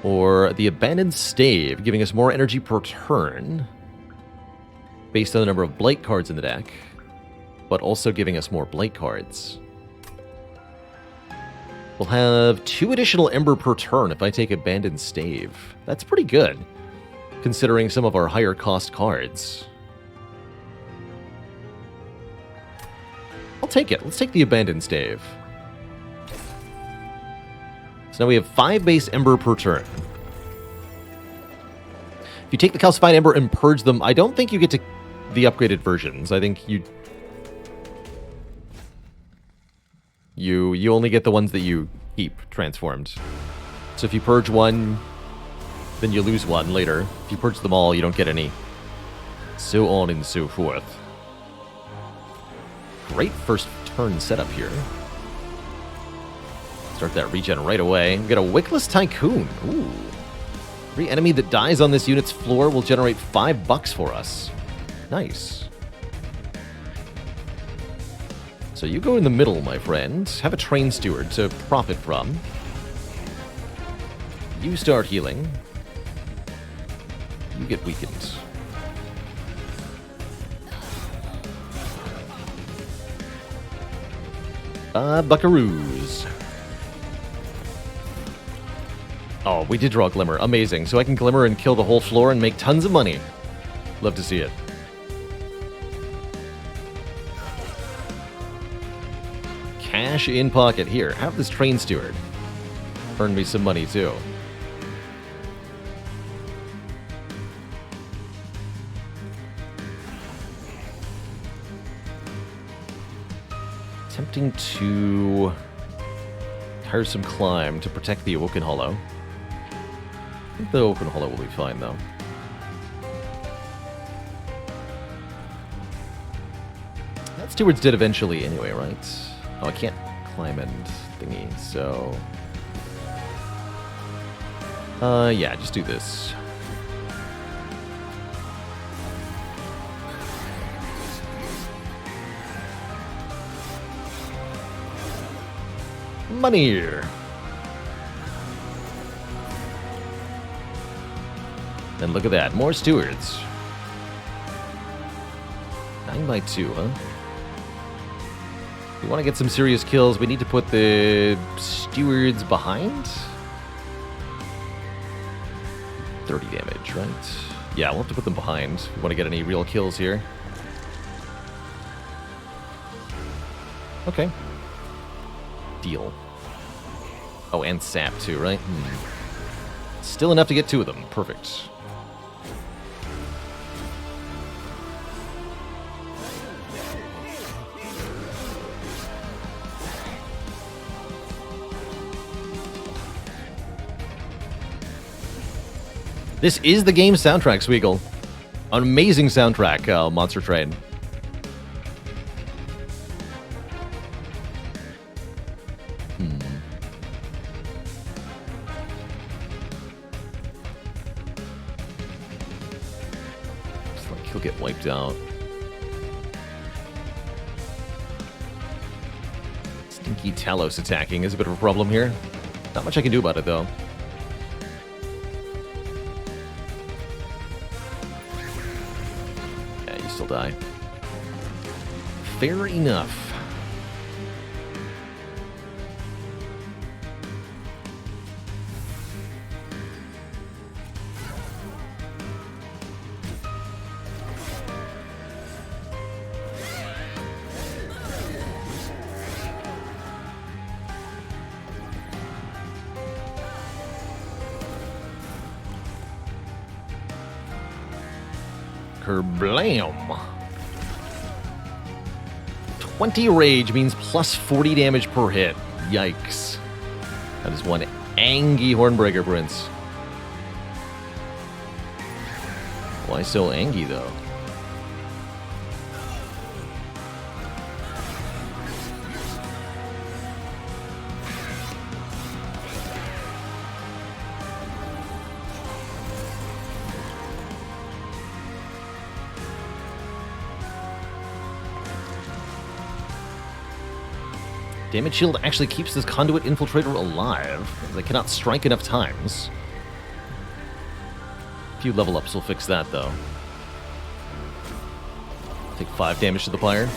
Or the Abandoned Stave, giving us more energy per turn, based on the number of Blight cards in the deck, but also giving us more Blight cards. We'll have 2 additional Ember per turn if I take Abandoned Stave. That's pretty good, considering some of our higher cost cards. I'll take it. Let's take the Abandoned Stave. So now we have 5 base Ember per turn. If you take the Calcified Ember and purge them, I don't think you get to the upgraded versions. I think you only get the ones that you keep transformed. So if you purge one, then you lose one later. If you purge them all, you don't get any. So on and so forth. Great first turn setup here. Start that regen right away. We got a Wickless Tycoon. Ooh. Every enemy that dies on this unit's floor will generate $5 for us. Nice. So you go in the middle, my friend. Have a Train Steward to profit from. You start healing. You get weakened. Buckaroos. Oh, we did draw Glimmer. Amazing. So I can Glimmer and kill the whole floor and make tons of money. Love to see it. Cash in pocket. Here, have this Train Steward. Earn me some money, too. Attempting to tiresome climb to protect the Awoken Hollow. I think the Awoken Hollow will be fine, though. That Steward's dead eventually anyway, right? Oh, I can't climb and thingy, so... yeah, just do this. Money! And look at that, more stewards. 9x2, huh? We want to get some serious kills. We need to put the stewards behind. 30 damage, right? Yeah, we'll have to put them behind. We want to get any real kills here. Okay. Deal. Oh, and sap too, right? Still enough to get 2 of them. Perfect. This is the game's soundtrack, Sweegle. An amazing soundtrack, Monster Train. Looks like he'll get wiped out. Stinky Talos attacking is a bit of a problem here. Not much I can do about it, though. Die. Fair enough. Kerblam. 20 rage means plus 40 damage per hit. Yikes. That is one angy Hornbreaker Prince. Why so angy, though? Damage shield actually keeps this conduit infiltrator alive. They cannot strike enough times. A few level ups will fix that, though. Take 5 damage to the pyre.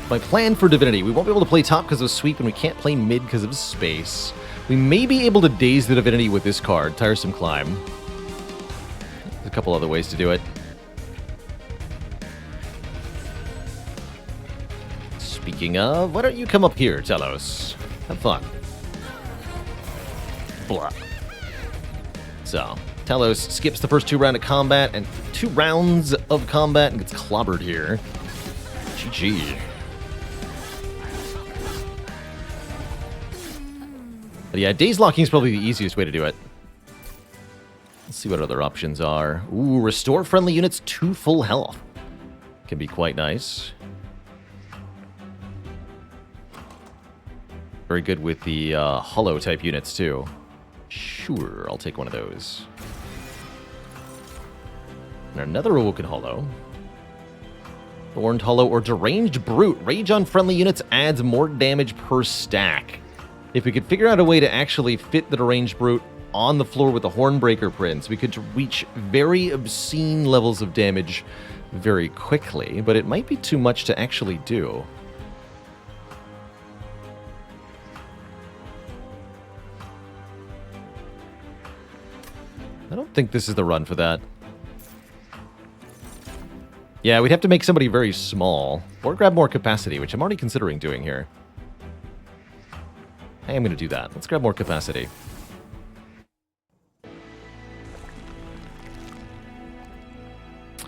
My plan for Divinity. We won't be able to play top because of sweep, and we can't play mid because of space. We may be able to daze the Divinity with this card, Tiresome Climb. There's a couple other ways to do it. Speaking of, why don't you come up here, Telos? Have fun. Blah. So, Telos skips the first 2 rounds of combat and gets clobbered here. GG. But yeah, daze locking is probably the easiest way to do it. Let's see what other options are. Ooh, restore friendly units to full health. Can be quite nice. Very good with the hollow type units too. Sure, I'll take one of those. And another Awoken Hollow. Thorned Hollow or Deranged Brute. Rage on friendly units adds more damage per stack. If we could figure out a way to actually fit the Deranged Brute on the floor with the Hornbreaker Prince, we could reach very obscene levels of damage very quickly, but it might be too much to actually do. I don't think this is the run for that. Yeah, we'd have to make somebody very small, or grab more capacity, which I'm already considering doing here. I am going to do that. Let's grab more capacity.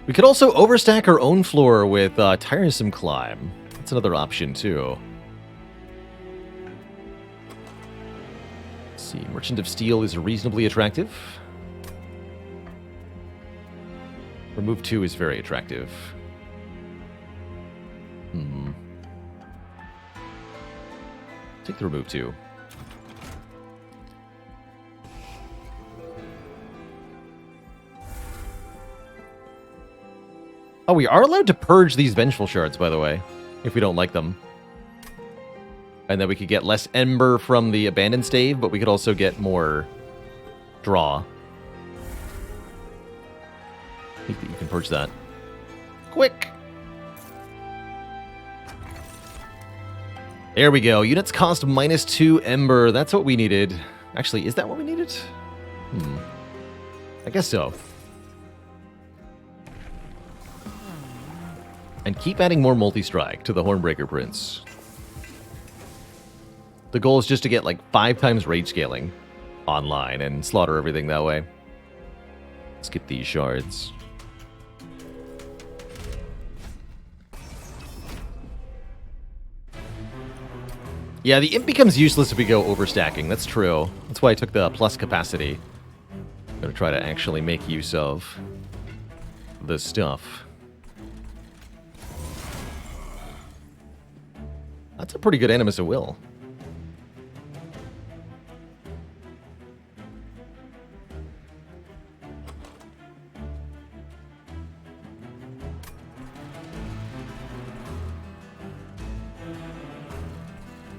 We could also overstack our own floor with Tiresome Climb. That's another option, too. Let's see, Merchant of Steel is reasonably attractive. Remove 2 is very attractive. Take the remove 2. Oh, we are allowed to purge these Vengeful Shards, by the way, if we don't like them. And then we could get less Ember from the Abandoned Stave, but we could also get more draw. I think that you can purge that. Quick! There we go. Units cost -2 Ember. That's what we needed. Actually, is that what we needed? I guess so. And keep adding more multi-strike to the Hornbreaker Prince. The goal is just to get like 5 times rage scaling online and slaughter everything that way. Let's get these shards. Yeah, the imp becomes useless if we go overstacking. That's true. That's why I took the plus capacity. I'm gonna try to actually make use of this stuff. That's a pretty good Animus of Will.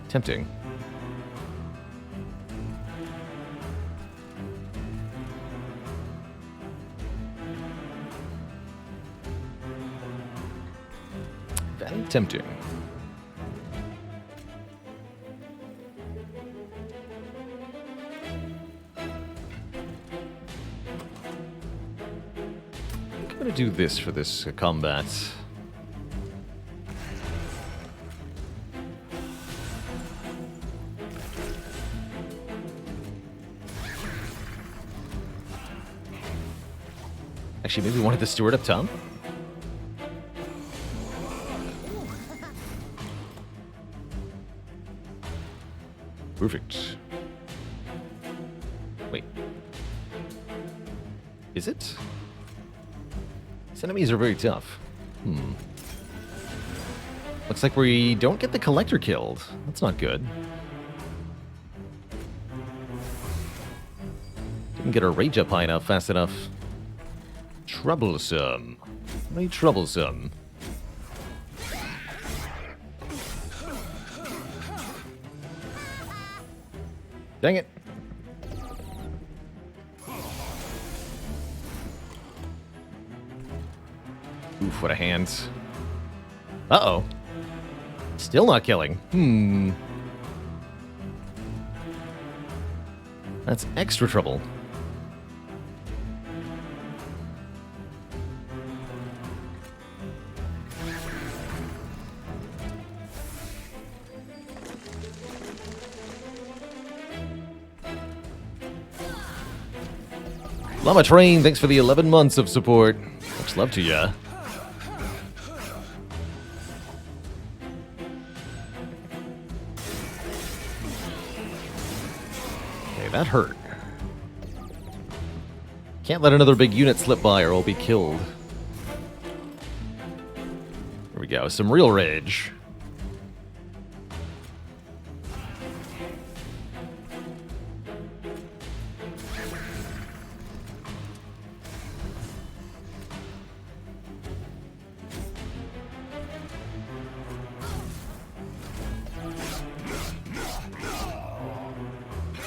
Tempting. Very tempting. I'm gonna do this for this combat. Actually, maybe we wanted the steward up top? Perfect. Wait. Is it? These enemies are very tough. Looks like we don't get the collector killed. That's not good. Didn't get our rage up high enough, fast enough. Troublesome. Very troublesome. Dang it. Oof, what a hand. Uh-oh. Still not killing. That's extra trouble. Llama Train, thanks for the 11 months of support. Much love to ya. Okay, that hurt. Can't let another big unit slip by or we'll be killed. Here we go, some real rage.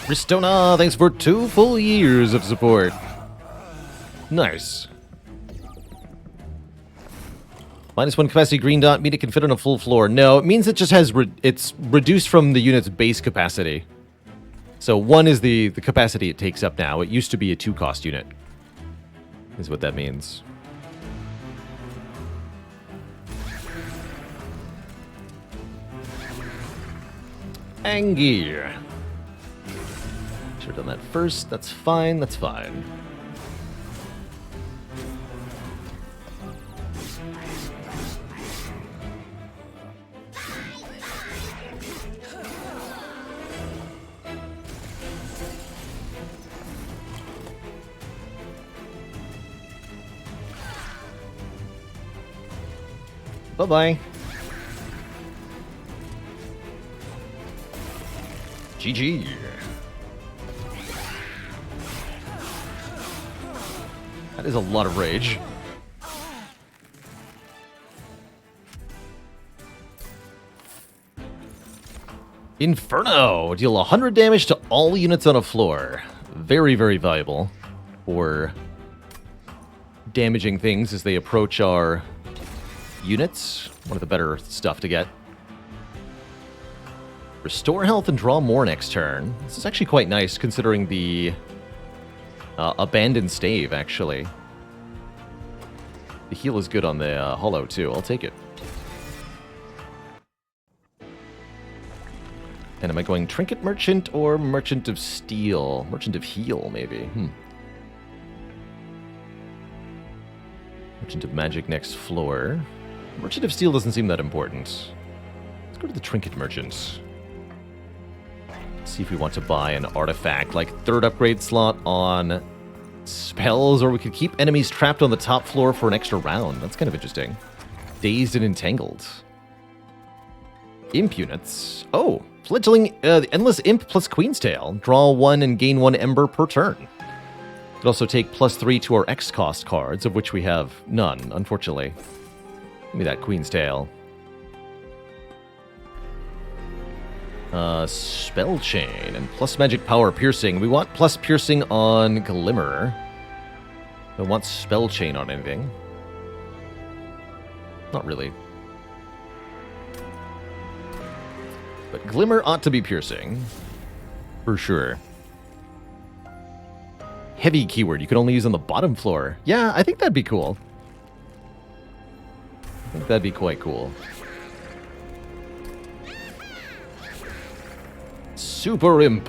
Ristona, thanks for 2 full years of support. Nice. -1 capacity green dot, mean it can fit on a full floor. No, it means it just has, it's reduced from the unit's base capacity. So 1 is the capacity it takes up now. It used to be a 2-cost unit, is what that means. Angie. Should have done that first. That's fine. That's fine. Bye-bye. GG. That is a lot of rage. Inferno! Deal 100 damage to all units on a floor. Very, very valuable for damaging things as they approach our units. One of the better stuff to get. Restore health and draw more next turn. This is actually quite nice considering the abandoned stave, actually. The heal is good on the hollow, too. I'll take it. And am I going Trinket Merchant or Merchant of Steel? Merchant of Heal, maybe. Merchant of Magic next floor. Merchant of Steel doesn't seem that important. Let's go to the Trinket Merchant. See if we want to buy an artifact, like 3rd upgrade slot on spells, or we could keep enemies trapped on the top floor for an extra round. That's kind of interesting. Dazed and Entangled. Imp units. Oh, fledgling Endless Imp plus Queen's Tail. Draw 1 and gain 1 Ember per turn. Could also take +3 to our X cost cards, of which we have none, unfortunately. Give me that Queen's Tail. Spell Chain and plus Magic Power Piercing. We want plus Piercing on Glimmer. Don't want Spell Chain on anything. Not really. But Glimmer ought to be Piercing. For sure. Heavy keyword you can only use on the bottom floor. Yeah, I think that'd be cool. I think that'd be quite cool. Super Imp.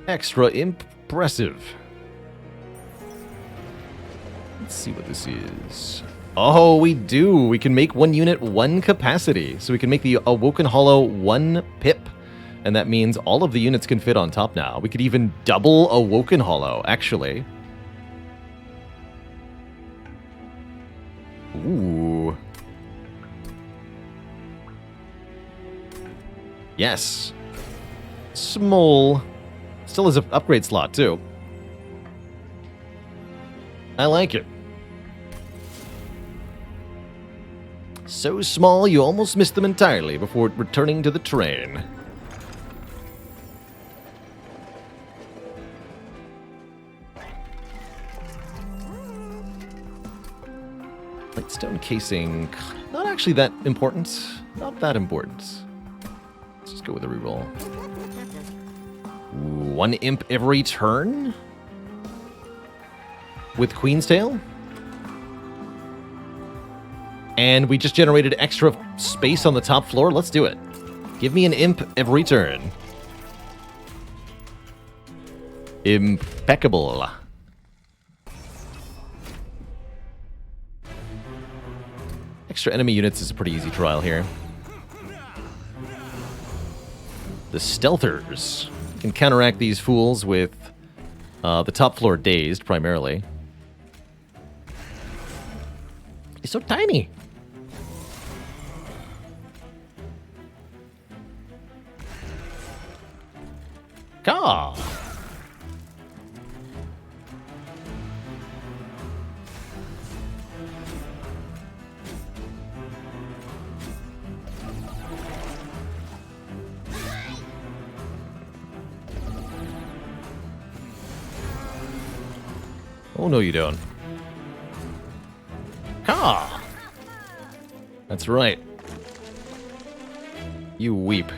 Extra impressive. Let's see what this is. Oh, we do. We can make one unit 1 capacity. So we can make the Awoken Hollow 1 pip. And that means all of the units can fit on top now. We could even double Awoken Hollow, actually. Ooh. Yes. Small. Still has an upgrade slot, too. I like it. So small, you almost missed them entirely before returning to the train. Lightstone casing, not actually that important. Not that important. Let's just go with a reroll. Ooh, 1 imp every turn? With Queen's Tail? And we just generated extra space on the top floor? Let's do it. Give me an imp every turn. Impeccable. Extra enemy units is a pretty easy trial here. The Stealthers can counteract these fools with the top floor dazed, primarily. He's so tiny. God. Oh, no, you don't. Caw! That's right. You weep.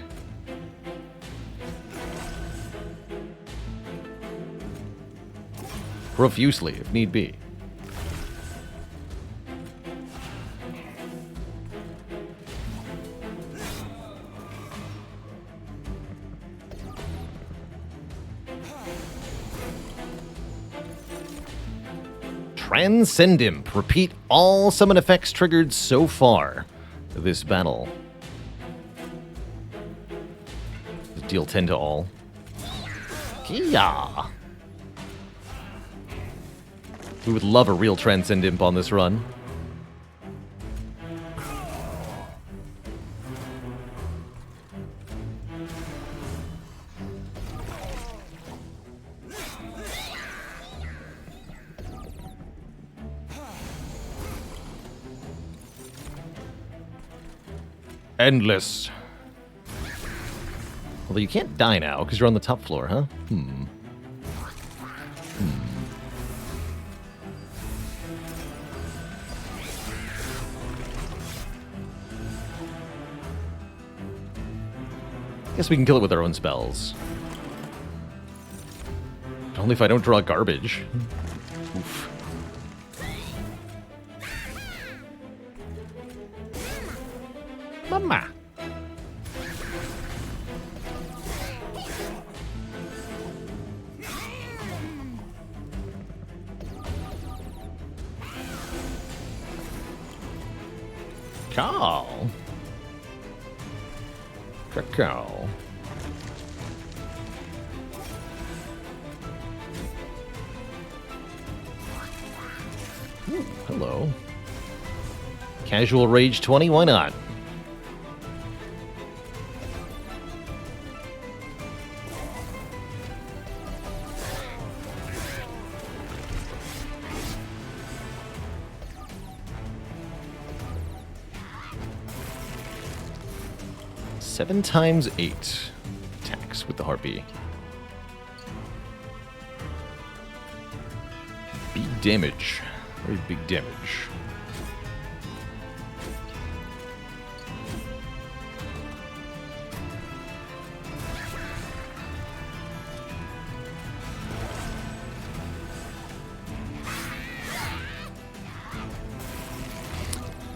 Profusely, if need be. Transcend Imp. Repeat all summon effects triggered so far this battle. Deal 10 to all. Kia! We would love a real Transcend Imp on this run. Endless. Although you can't die now, because you're on the top floor, huh? Guess we can kill it with our own spells. Only if I don't draw garbage. Oof. Mama. Cow. Cacao. Ooh, hello. Casual Rage 20, why not? Seven times 8 attacks with the Harpy. Big damage. Very big damage.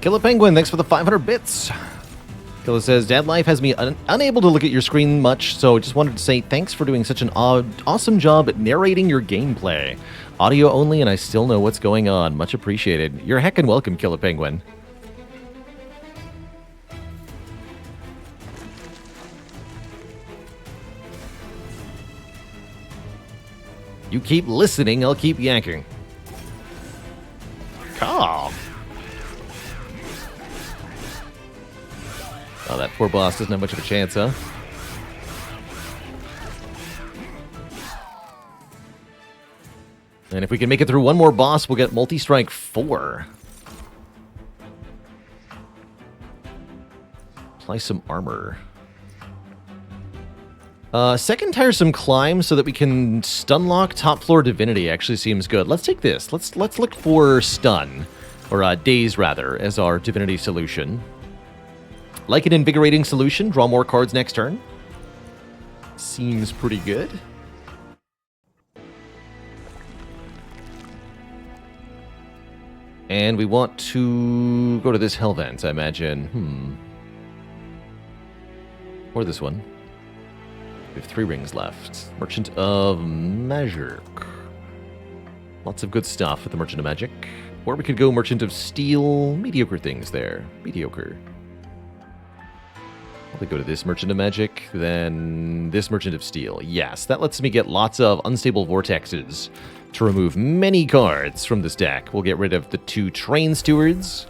Killer Penguin, thanks for the 500 bits. Killa says, Dad Life has me unable to look at your screen much, so just wanted to say thanks for doing such an awesome job at narrating your gameplay. Audio only, and I still know what's going on. Much appreciated. You're heckin' welcome, Killa Penguin. You keep listening, I'll keep yanking. Calm. Oh, that poor boss doesn't have much of a chance, huh? And if we can make it through one more boss, we'll get Multi-Strike 4. Apply some armor. Second tiresome climb so that we can stun lock top floor divinity actually seems good. Let's take this. Let's look for stun, or daze rather, as our divinity solution. Like an invigorating solution, draw more cards next turn. Seems pretty good. And we want to go to this hell vent, I imagine. Or this one. We have 3 rings left. Merchant of Magic. Lots of good stuff with the Merchant of Magic. Or we could go Merchant of Steel. Mediocre things there. Mediocre. Probably go to this Merchant of Magic, then this Merchant of Steel. Yes, that lets me get lots of Unstable Vortexes to remove many cards from this deck. We'll get rid of the 2 Train Stewards,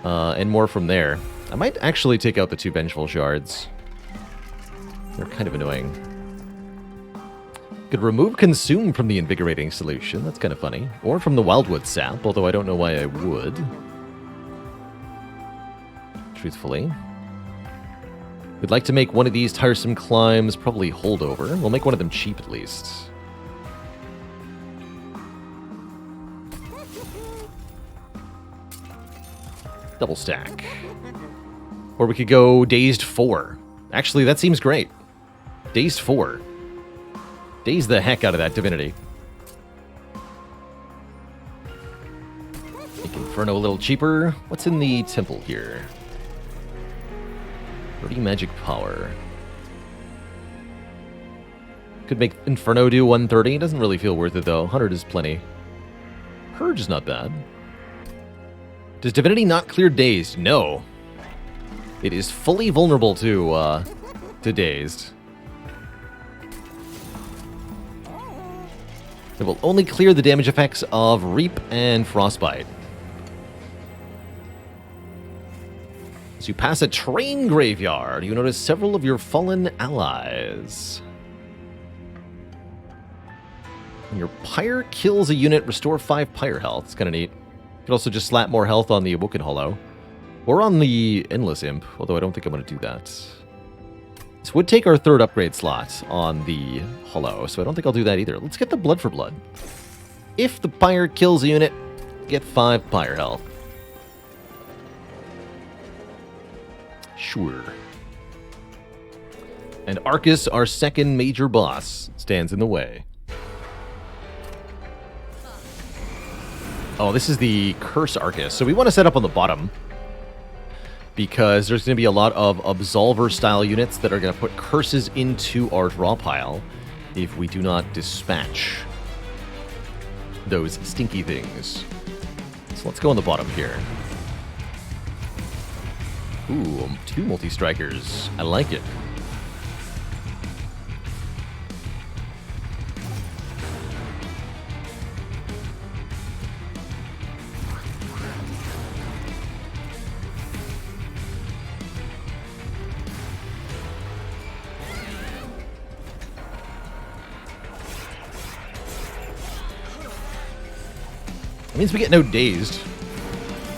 and more from there. I might actually take out the 2 Vengeful Shards. They're kind of annoying. Could remove Consume from the Invigorating Solution. That's kind of funny. Or from the Wildwood Sap, although I don't know why I would. Truthfully. We'd like to make one of these tiresome climbs probably holdover. We'll make one of them cheap at least. Double stack. Or we could go Dazed 4. Actually, that seems great. Dazed 4. Daze the heck out of that divinity. Make Inferno a little cheaper. What's in the temple here? 30 magic power. Could make Inferno do 130. Doesn't really feel worth it though. 100 is plenty. Purge is not bad. Does Divinity not clear Dazed? No. It is fully vulnerable to Dazed. It will only clear the damage effects of Reap and Frostbite. As you pass a train graveyard, you notice several of your fallen allies. When your Pyre kills a unit, restore 5 Pyre health. It's kind of neat. You could also just slap more health on the Awoken Hollow. Or on the Endless Imp, although I don't think I'm going to do that. This would take our 3rd upgrade slot on the Hollow, so I don't think I'll do that either. Let's get the Blood for Blood. If the Pyre kills a unit, get 5 Pyre health. Sure. And Arcus, our second major boss, stands in the way. Oh, this is the Curse Arcus. So we want to set up on the bottom, because there's going to be a lot of Absolver-style units that are going to put curses into our draw pile if we do not dispatch those stinky things. So let's go on the bottom here. Ooh, 2 multi-strikers. I like it. It means we get no dazed.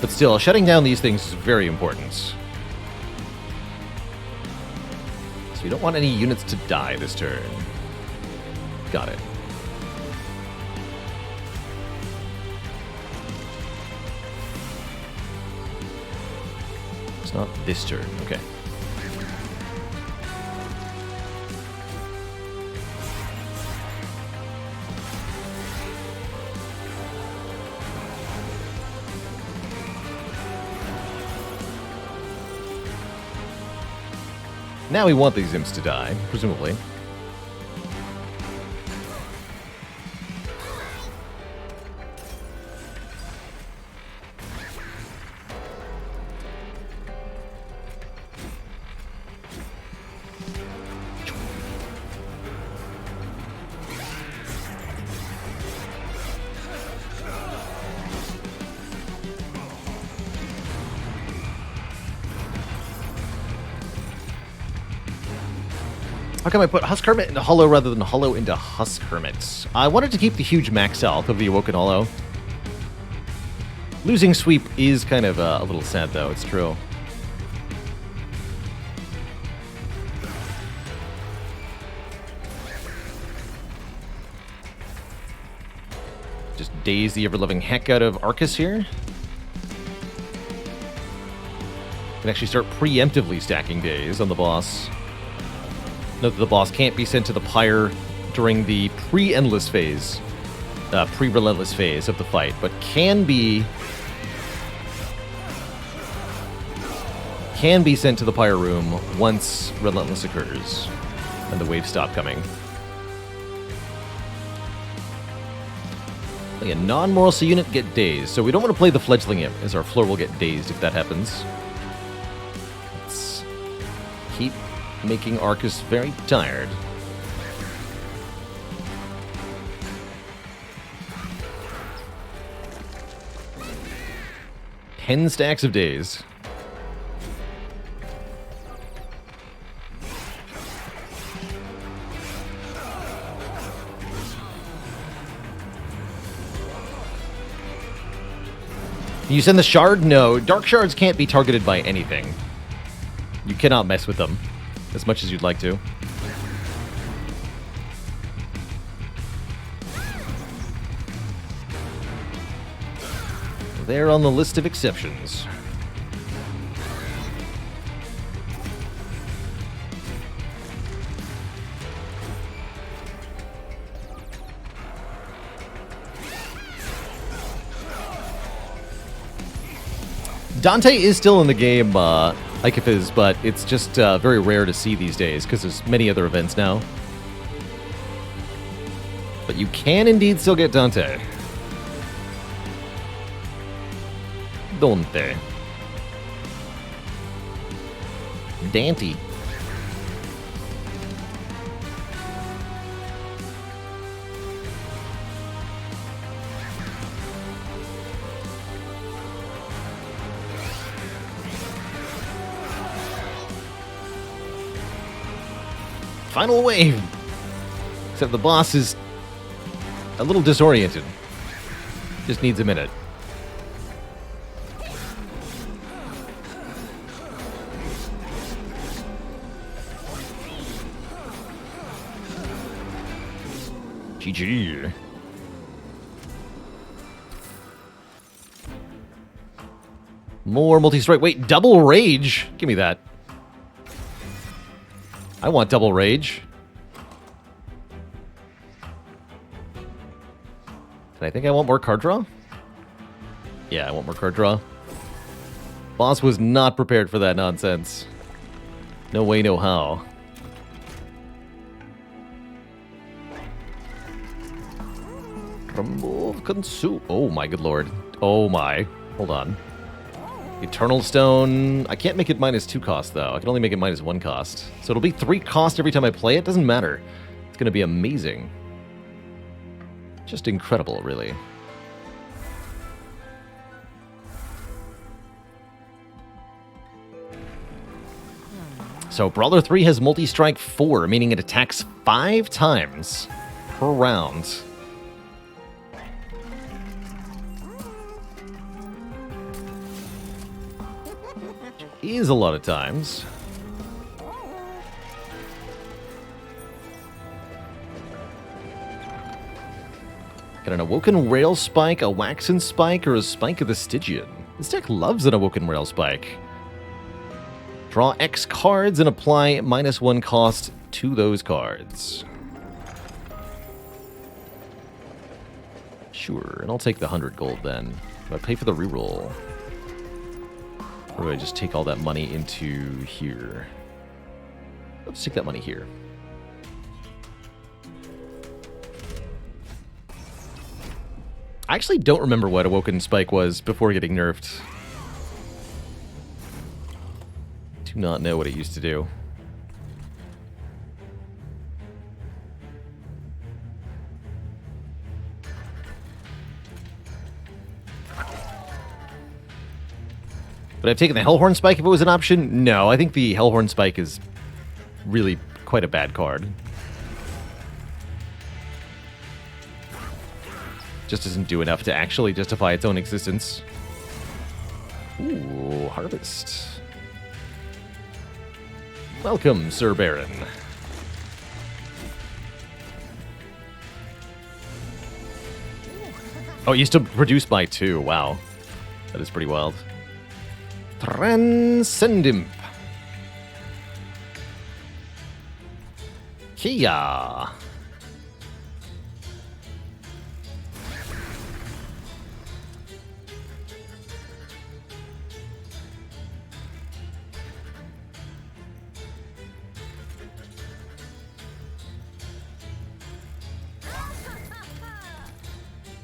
But still, shutting down these things is very important. So we don't want any units to die this turn. Got it. It's not this turn. Okay. Now we want these imps to die, presumably. How come I put Husk Hermit into Hollow rather than Hollow into Husk Hermit? I wanted to keep the huge max health of the Awoken Hollow. Losing Sweep is kind of a little sad, though. It's true. Just daze the ever-loving heck out of Arcus here. Can actually start preemptively stacking days on the boss. Note that the boss can't be sent to the Pyre during the pre-endless phase, pre-relentless phase of the fight, but can be sent to the Pyre room once relentless occurs and the waves stop coming. A non-moral C unit get dazed, so we don't want to play the Fledgling Imp, as our floor will get dazed if that happens. Let's keep making Arcus very tired. Ten stacks of days. You send the shard? No. Dark shards can't be targeted by anything. You cannot mess with them as much as you'd like to. They're on the list of exceptions. Dante is still in the game, Ikefiz, but it's just very rare to see these days because there's many other events now. But you can indeed still get Dante. Dante. Dante. Final wave! Except the boss is a little disoriented. Just needs a minute. GG. More multi-strike. Wait, double rage? Give me that. I want double rage. And I think I want more card draw? Yeah, I want more card draw. Boss was not prepared for that nonsense. No way, no how. Remove, consume. Oh my good lord. Oh my. Hold on. Eternal Stone. I can't make it -2 cost, though. I can only make it -1 cost. So it'll be 3 cost every time I play it. Doesn't matter. It's going to be amazing. Just incredible, really. So Brawler 3 has multi-strike 4, meaning it attacks 5 times per round. Is a lot of times. Got an Awoken Rail Spike, a Waxen Spike, or a Spike of the Stygian. This deck loves an Awoken Rail Spike. Draw X cards and apply -1 cost to those cards. Sure, and I'll take the 100 gold then. Do I pay for the reroll? Or do I just take all that money into here? Let's stick that money here. I actually don't remember what Awoken Spike was before getting nerfed. Do not know what it used to do. Would I have taken the Hellhorn Spike if it was an option? No, I think the Hellhorn Spike is really quite a bad card. Just doesn't do enough to actually justify its own existence. Ooh, Harvest. Welcome, Sir Baron. Oh, you still produce by 2. Wow. That is pretty wild. Transcendimp. Kia.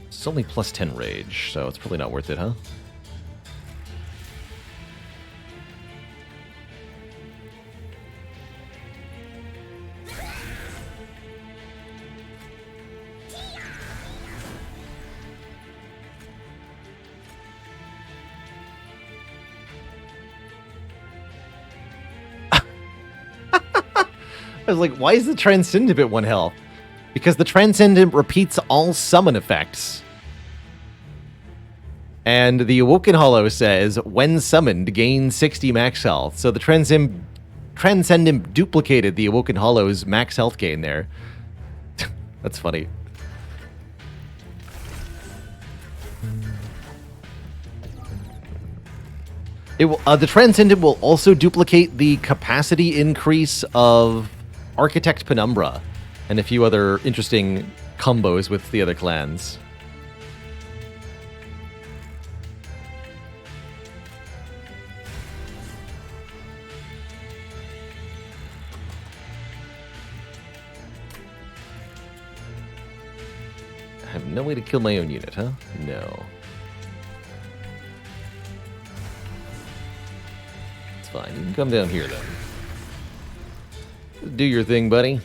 It's only plus 10 rage, so it's probably not worth it, huh? I was like, why is the Transcendent at 1 health? Because the Transcendent repeats all summon effects. And the Awoken Hollow says, when summoned, gain 60 max health. So the Transcendent duplicated the Awoken Hollow's max health gain there. That's funny. The Transcendent will also duplicate the capacity increase of Architect Penumbra and a few other interesting combos with the other clans. I have no way to kill my own unit, huh? No. It's fine. You can come down here, then. Do your thing, buddy.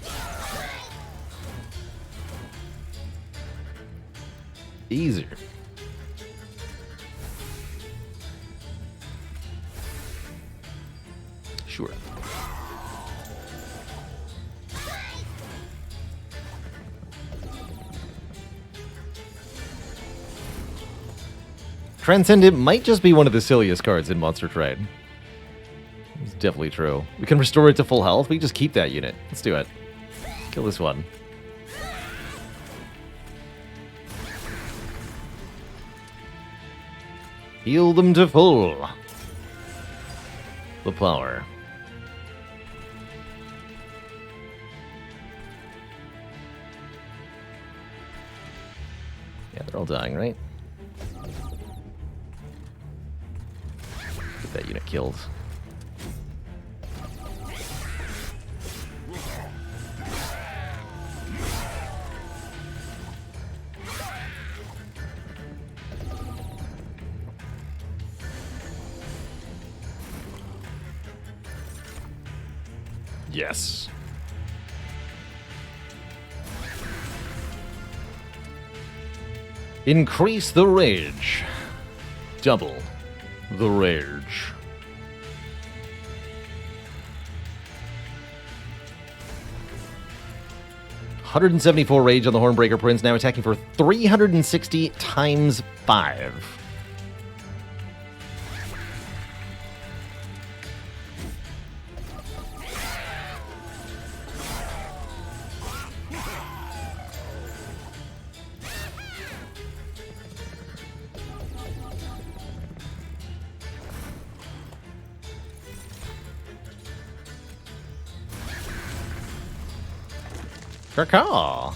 Easier. Sure. Transcendent might just be one of the silliest cards in Monster Trade. It's definitely true. We can restore it to full health. We just keep that unit. Let's do it. Kill this one. Heal them to full. The power. Yeah, they're all dying, right? Get that unit killed. Yes. Increase the rage. Double the rage. $174 rage on the Hornbreaker Prince, now attacking for 360 times 5. Caw.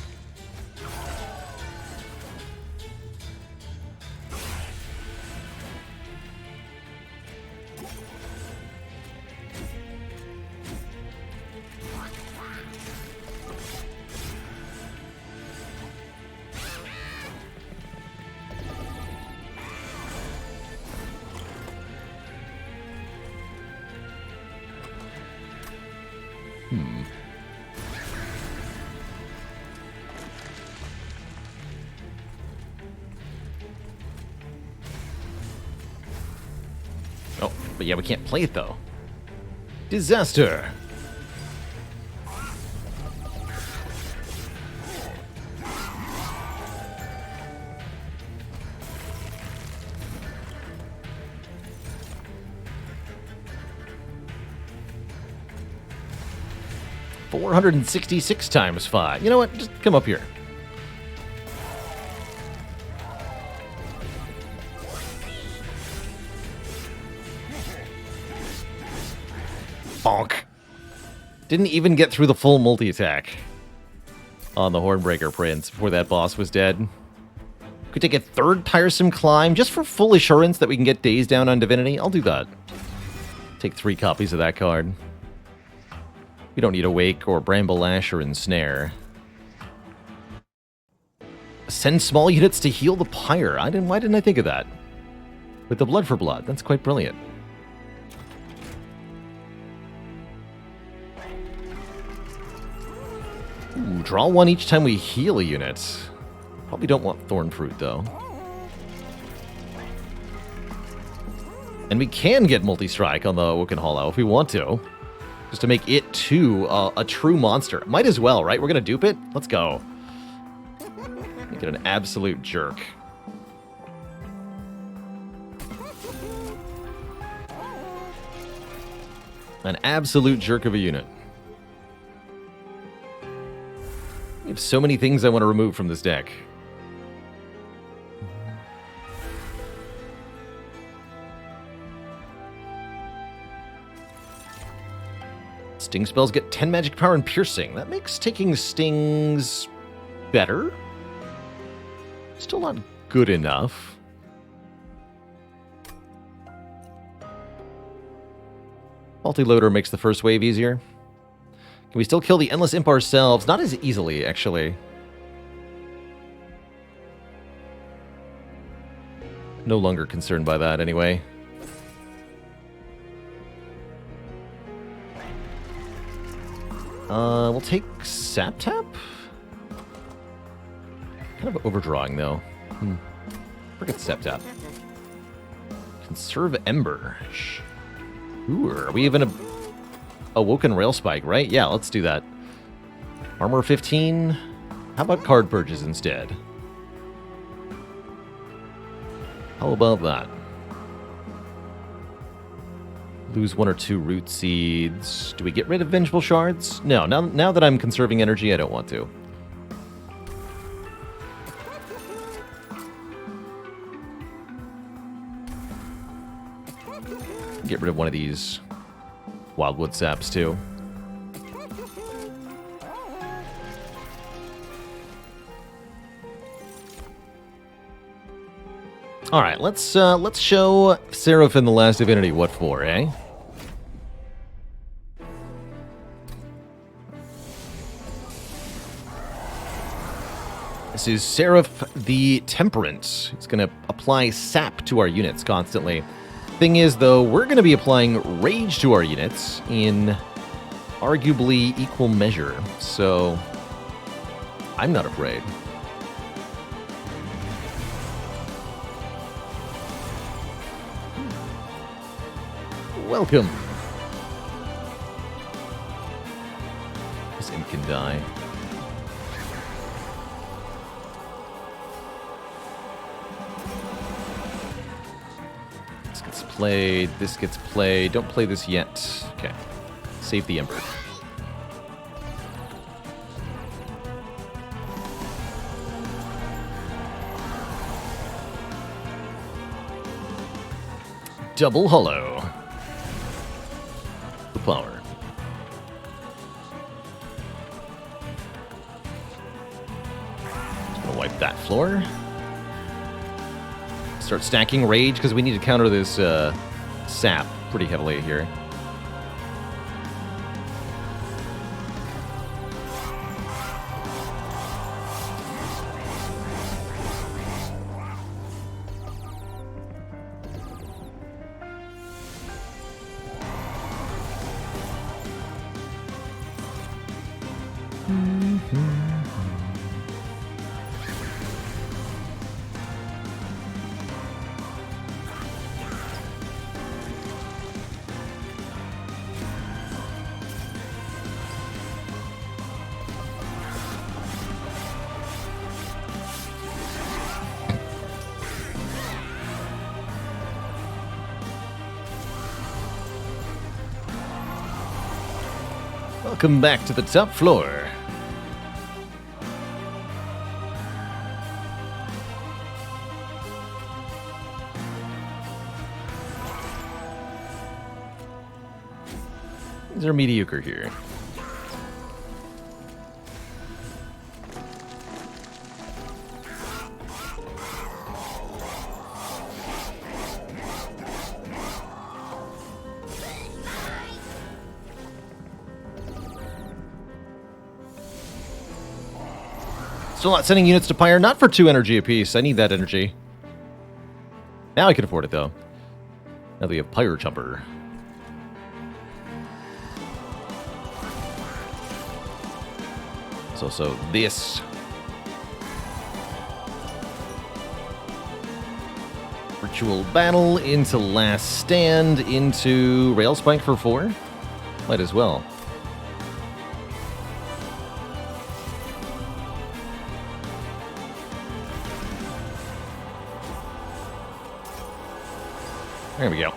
But yeah, we can't play it, though. Disaster! $466 times 5. You know what? Just come up here. Bonk. Didn't even get through the full multi-attack on the Hornbreaker Prince before that boss was dead. Could take a third tiresome climb just for full assurance that we can get Days Down on Divinity. I'll do that. Take 3 copies of that card. We don't need Awake or Bramble Lash or Ensnare. Send small units to heal the Pyre. Why didn't I think of that? With the Blood for Blood. That's quite brilliant. Ooh, draw 1 each time we heal a unit. Probably don't want Thorn Fruit, though. And we can get Multi-Strike on the Awoken Hollow if we want to. Just to make it, too, a true monster. Might as well, right? We're going to dupe it? Let's go. Make it an absolute jerk. An absolute jerk of a unit. I have so many things I want to remove from this deck. Sting spells get 10 magic power and piercing. That makes taking stings better. Still not good enough. Multi-loader makes the first wave easier. Can we still kill the Endless Imp ourselves? Not as easily, actually. No longer concerned by that, anyway. We'll take Sap Tap? Kind of overdrawing, though. Forget Sap Tap. Conserve Ember. Sure. We even Awoken Rail Spike, right? Yeah, let's do that. Armor 15. How about Card Purges instead? How about that? Lose 1 or 2 root seeds. Do we get rid of Vengeful Shards? No, now that I'm conserving energy, I don't want to. Get rid of one of these Wildwood Saps, too. All right, let's show Seraph in the Last Divinity what for, eh? This is Seraph the Temperate. It's going to apply sap to our units constantly. Thing is, though, we're going to be applying rage to our units in arguably equal measure, so I'm not afraid. Welcome. This imp can die. This gets played. This gets played. Don't play this yet. Okay. Save the Ember. Double Hollow. The power. Just gonna wipe that floor. Start stacking rage because we need to counter this sap pretty heavily here. Welcome back to the top floor. These are mediocre here. Still not sending units to Pyre, not for 2 energy apiece. I need that energy. Now I can afford it, though. Now that we have Pyre Chumper. There's also this. Ritual Battle into Last Stand into Rail Spike for 4. Might as well. There we go.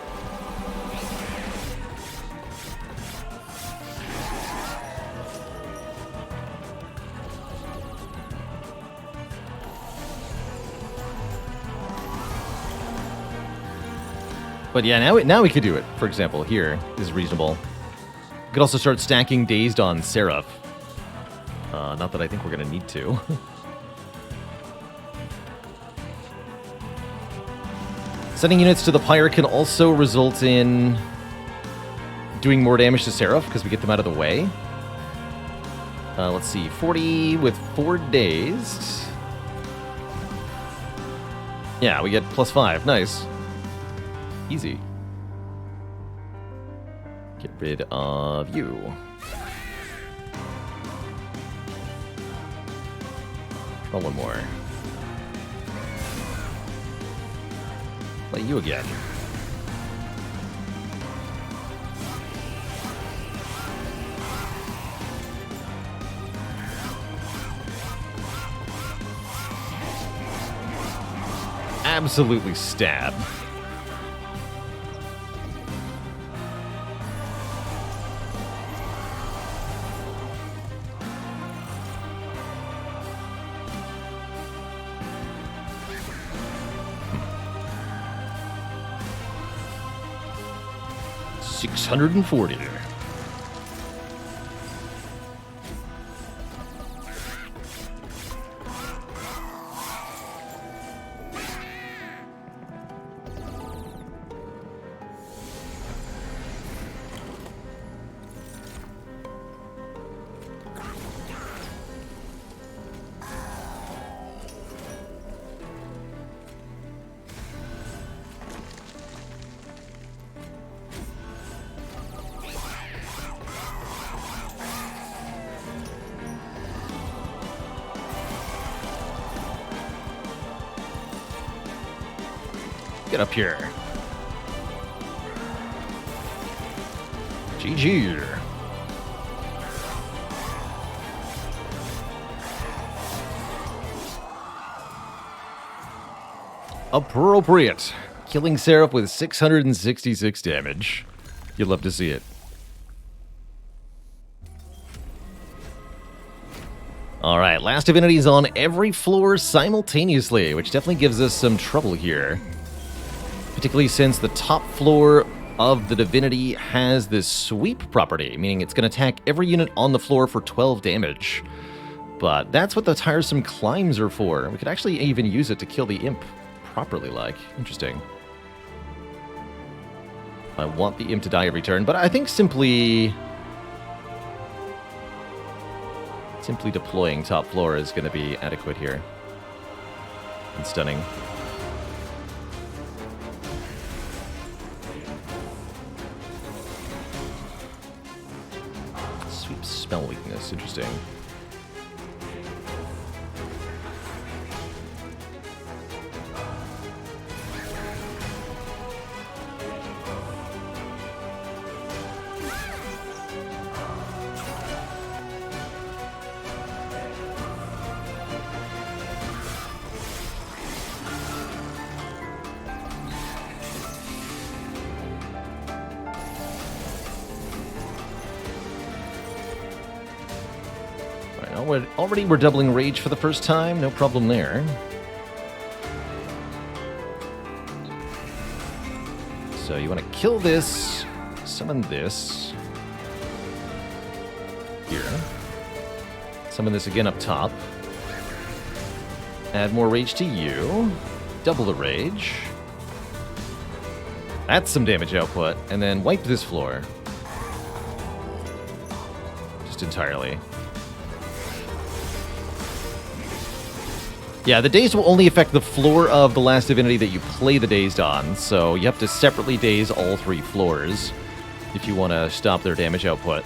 But yeah, now we could do it. For example, here is reasonable. We could also start stacking Dazed on Seraph. Not that I think we're going to need to. Sending units to the Pyre can also result in doing more damage to Seraph because we get them out of the way. Let's see, 40 with 4 Dazed. Yeah, we get +5. Nice. Easy. Get rid of you. Oh, one more. Play you again. Absolutely stab. $640. Get up here. GG. Appropriate. Killing Seraph with 666 damage. You'd love to see it. Alright, last divinities on every floor simultaneously, which definitely gives us some trouble here. Particularly since the top floor of the divinity has this sweep property, meaning it's going to attack every unit on the floor for 12 damage. But that's what the tiresome climbs are for. We could actually even use it to kill the imp properly, like. Interesting. I want the imp to die every turn, but I think simply deploying top floor is going to be adequate here. And stunning. Sweep spell weakness, interesting. Already we're doubling rage for the first time. No problem there. So you want to kill this, summon this. Here. Summon this again up top. Add more rage to you. Double the rage. That's some damage output. And then wipe this floor. Just entirely. Yeah, the daze will only affect the floor of the last divinity that you play the dazed on, so you have to separately daze all 3 floors if you want to stop their damage output.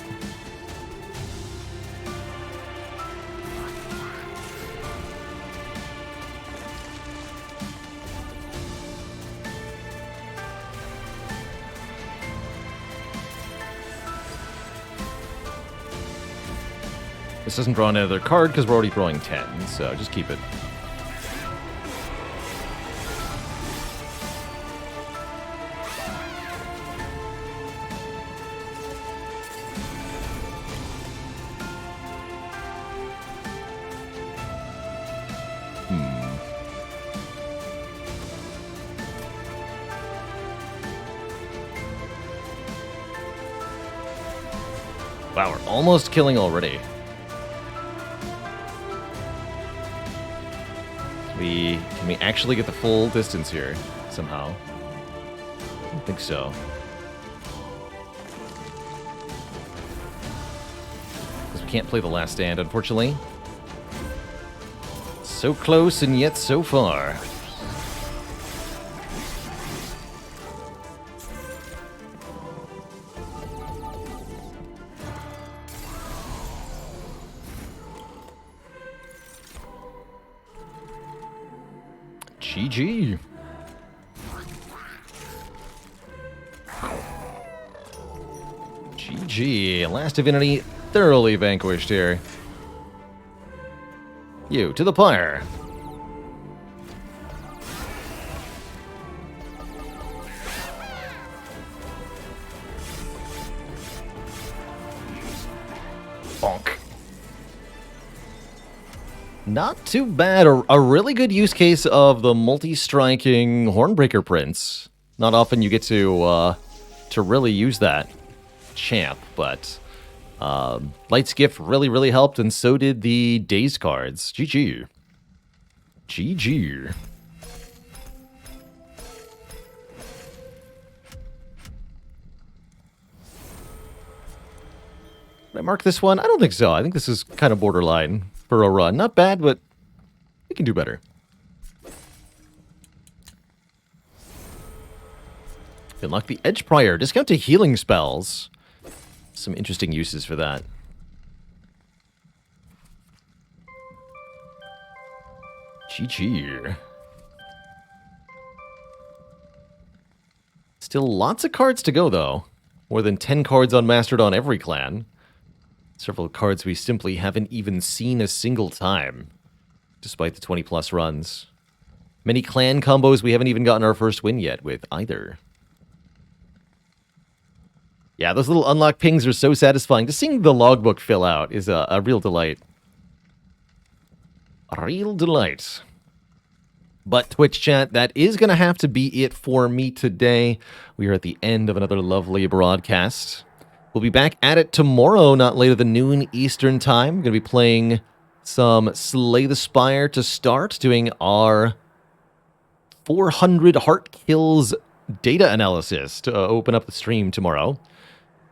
This doesn't draw another card because we're already drawing 10, so just keep it. Wow, we're almost killing already. Can we actually get the full distance here somehow? I don't think so. Because we can't play the last stand, unfortunately. So close and yet so far. GG. GG. Last divinity thoroughly vanquished here. You to the pyre. Bonk. Not too bad. A really good use case of the multi-striking Hornbreaker Prince. Not often you get to really use that champ, but Light's Gift really helped, and so did the Daze cards. GG. GG. Did I mark this one? I don't think so. I think this is kind of borderline for a run. Not bad, but we can do better. Unlock the Edge Prior. Discount to healing spells. Some interesting uses for that. GG. Still lots of cards to go, though. More than 10 cards unmastered on every clan. Several cards we simply haven't even seen a single time, despite the 20-plus runs. Many clan combos we haven't even gotten our first win yet with either. Yeah, those little unlock pings are so satisfying. Just seeing the logbook fill out is a real delight. A real delight. But Twitch chat, that is going to have to be it for me today. We are at the end of another lovely broadcast. We'll be back at it tomorrow, not later than noon Eastern time. We're going to be playing some Slay the Spire to start, doing our 400 heart kills data analysis to open up the stream tomorrow.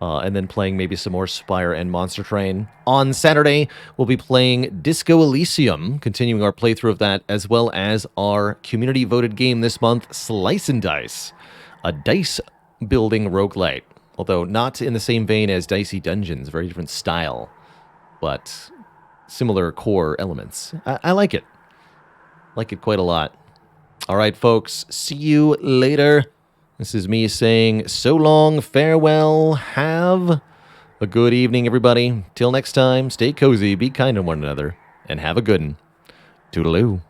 And then playing maybe some more Spire and Monster Train. On Saturday, we'll be playing Disco Elysium, continuing our playthrough of that, as well as our community-voted game this month, Slice and Dice, a dice-building roguelite. Although not in the same vein as Dicey Dungeons, very different style, but similar core elements. I like it. Like it quite a lot. All right, folks, see you later. This is me saying so long, farewell, have a good evening, everybody. Till next time, stay cozy, be kind to one another, and have a good one. Toodaloo.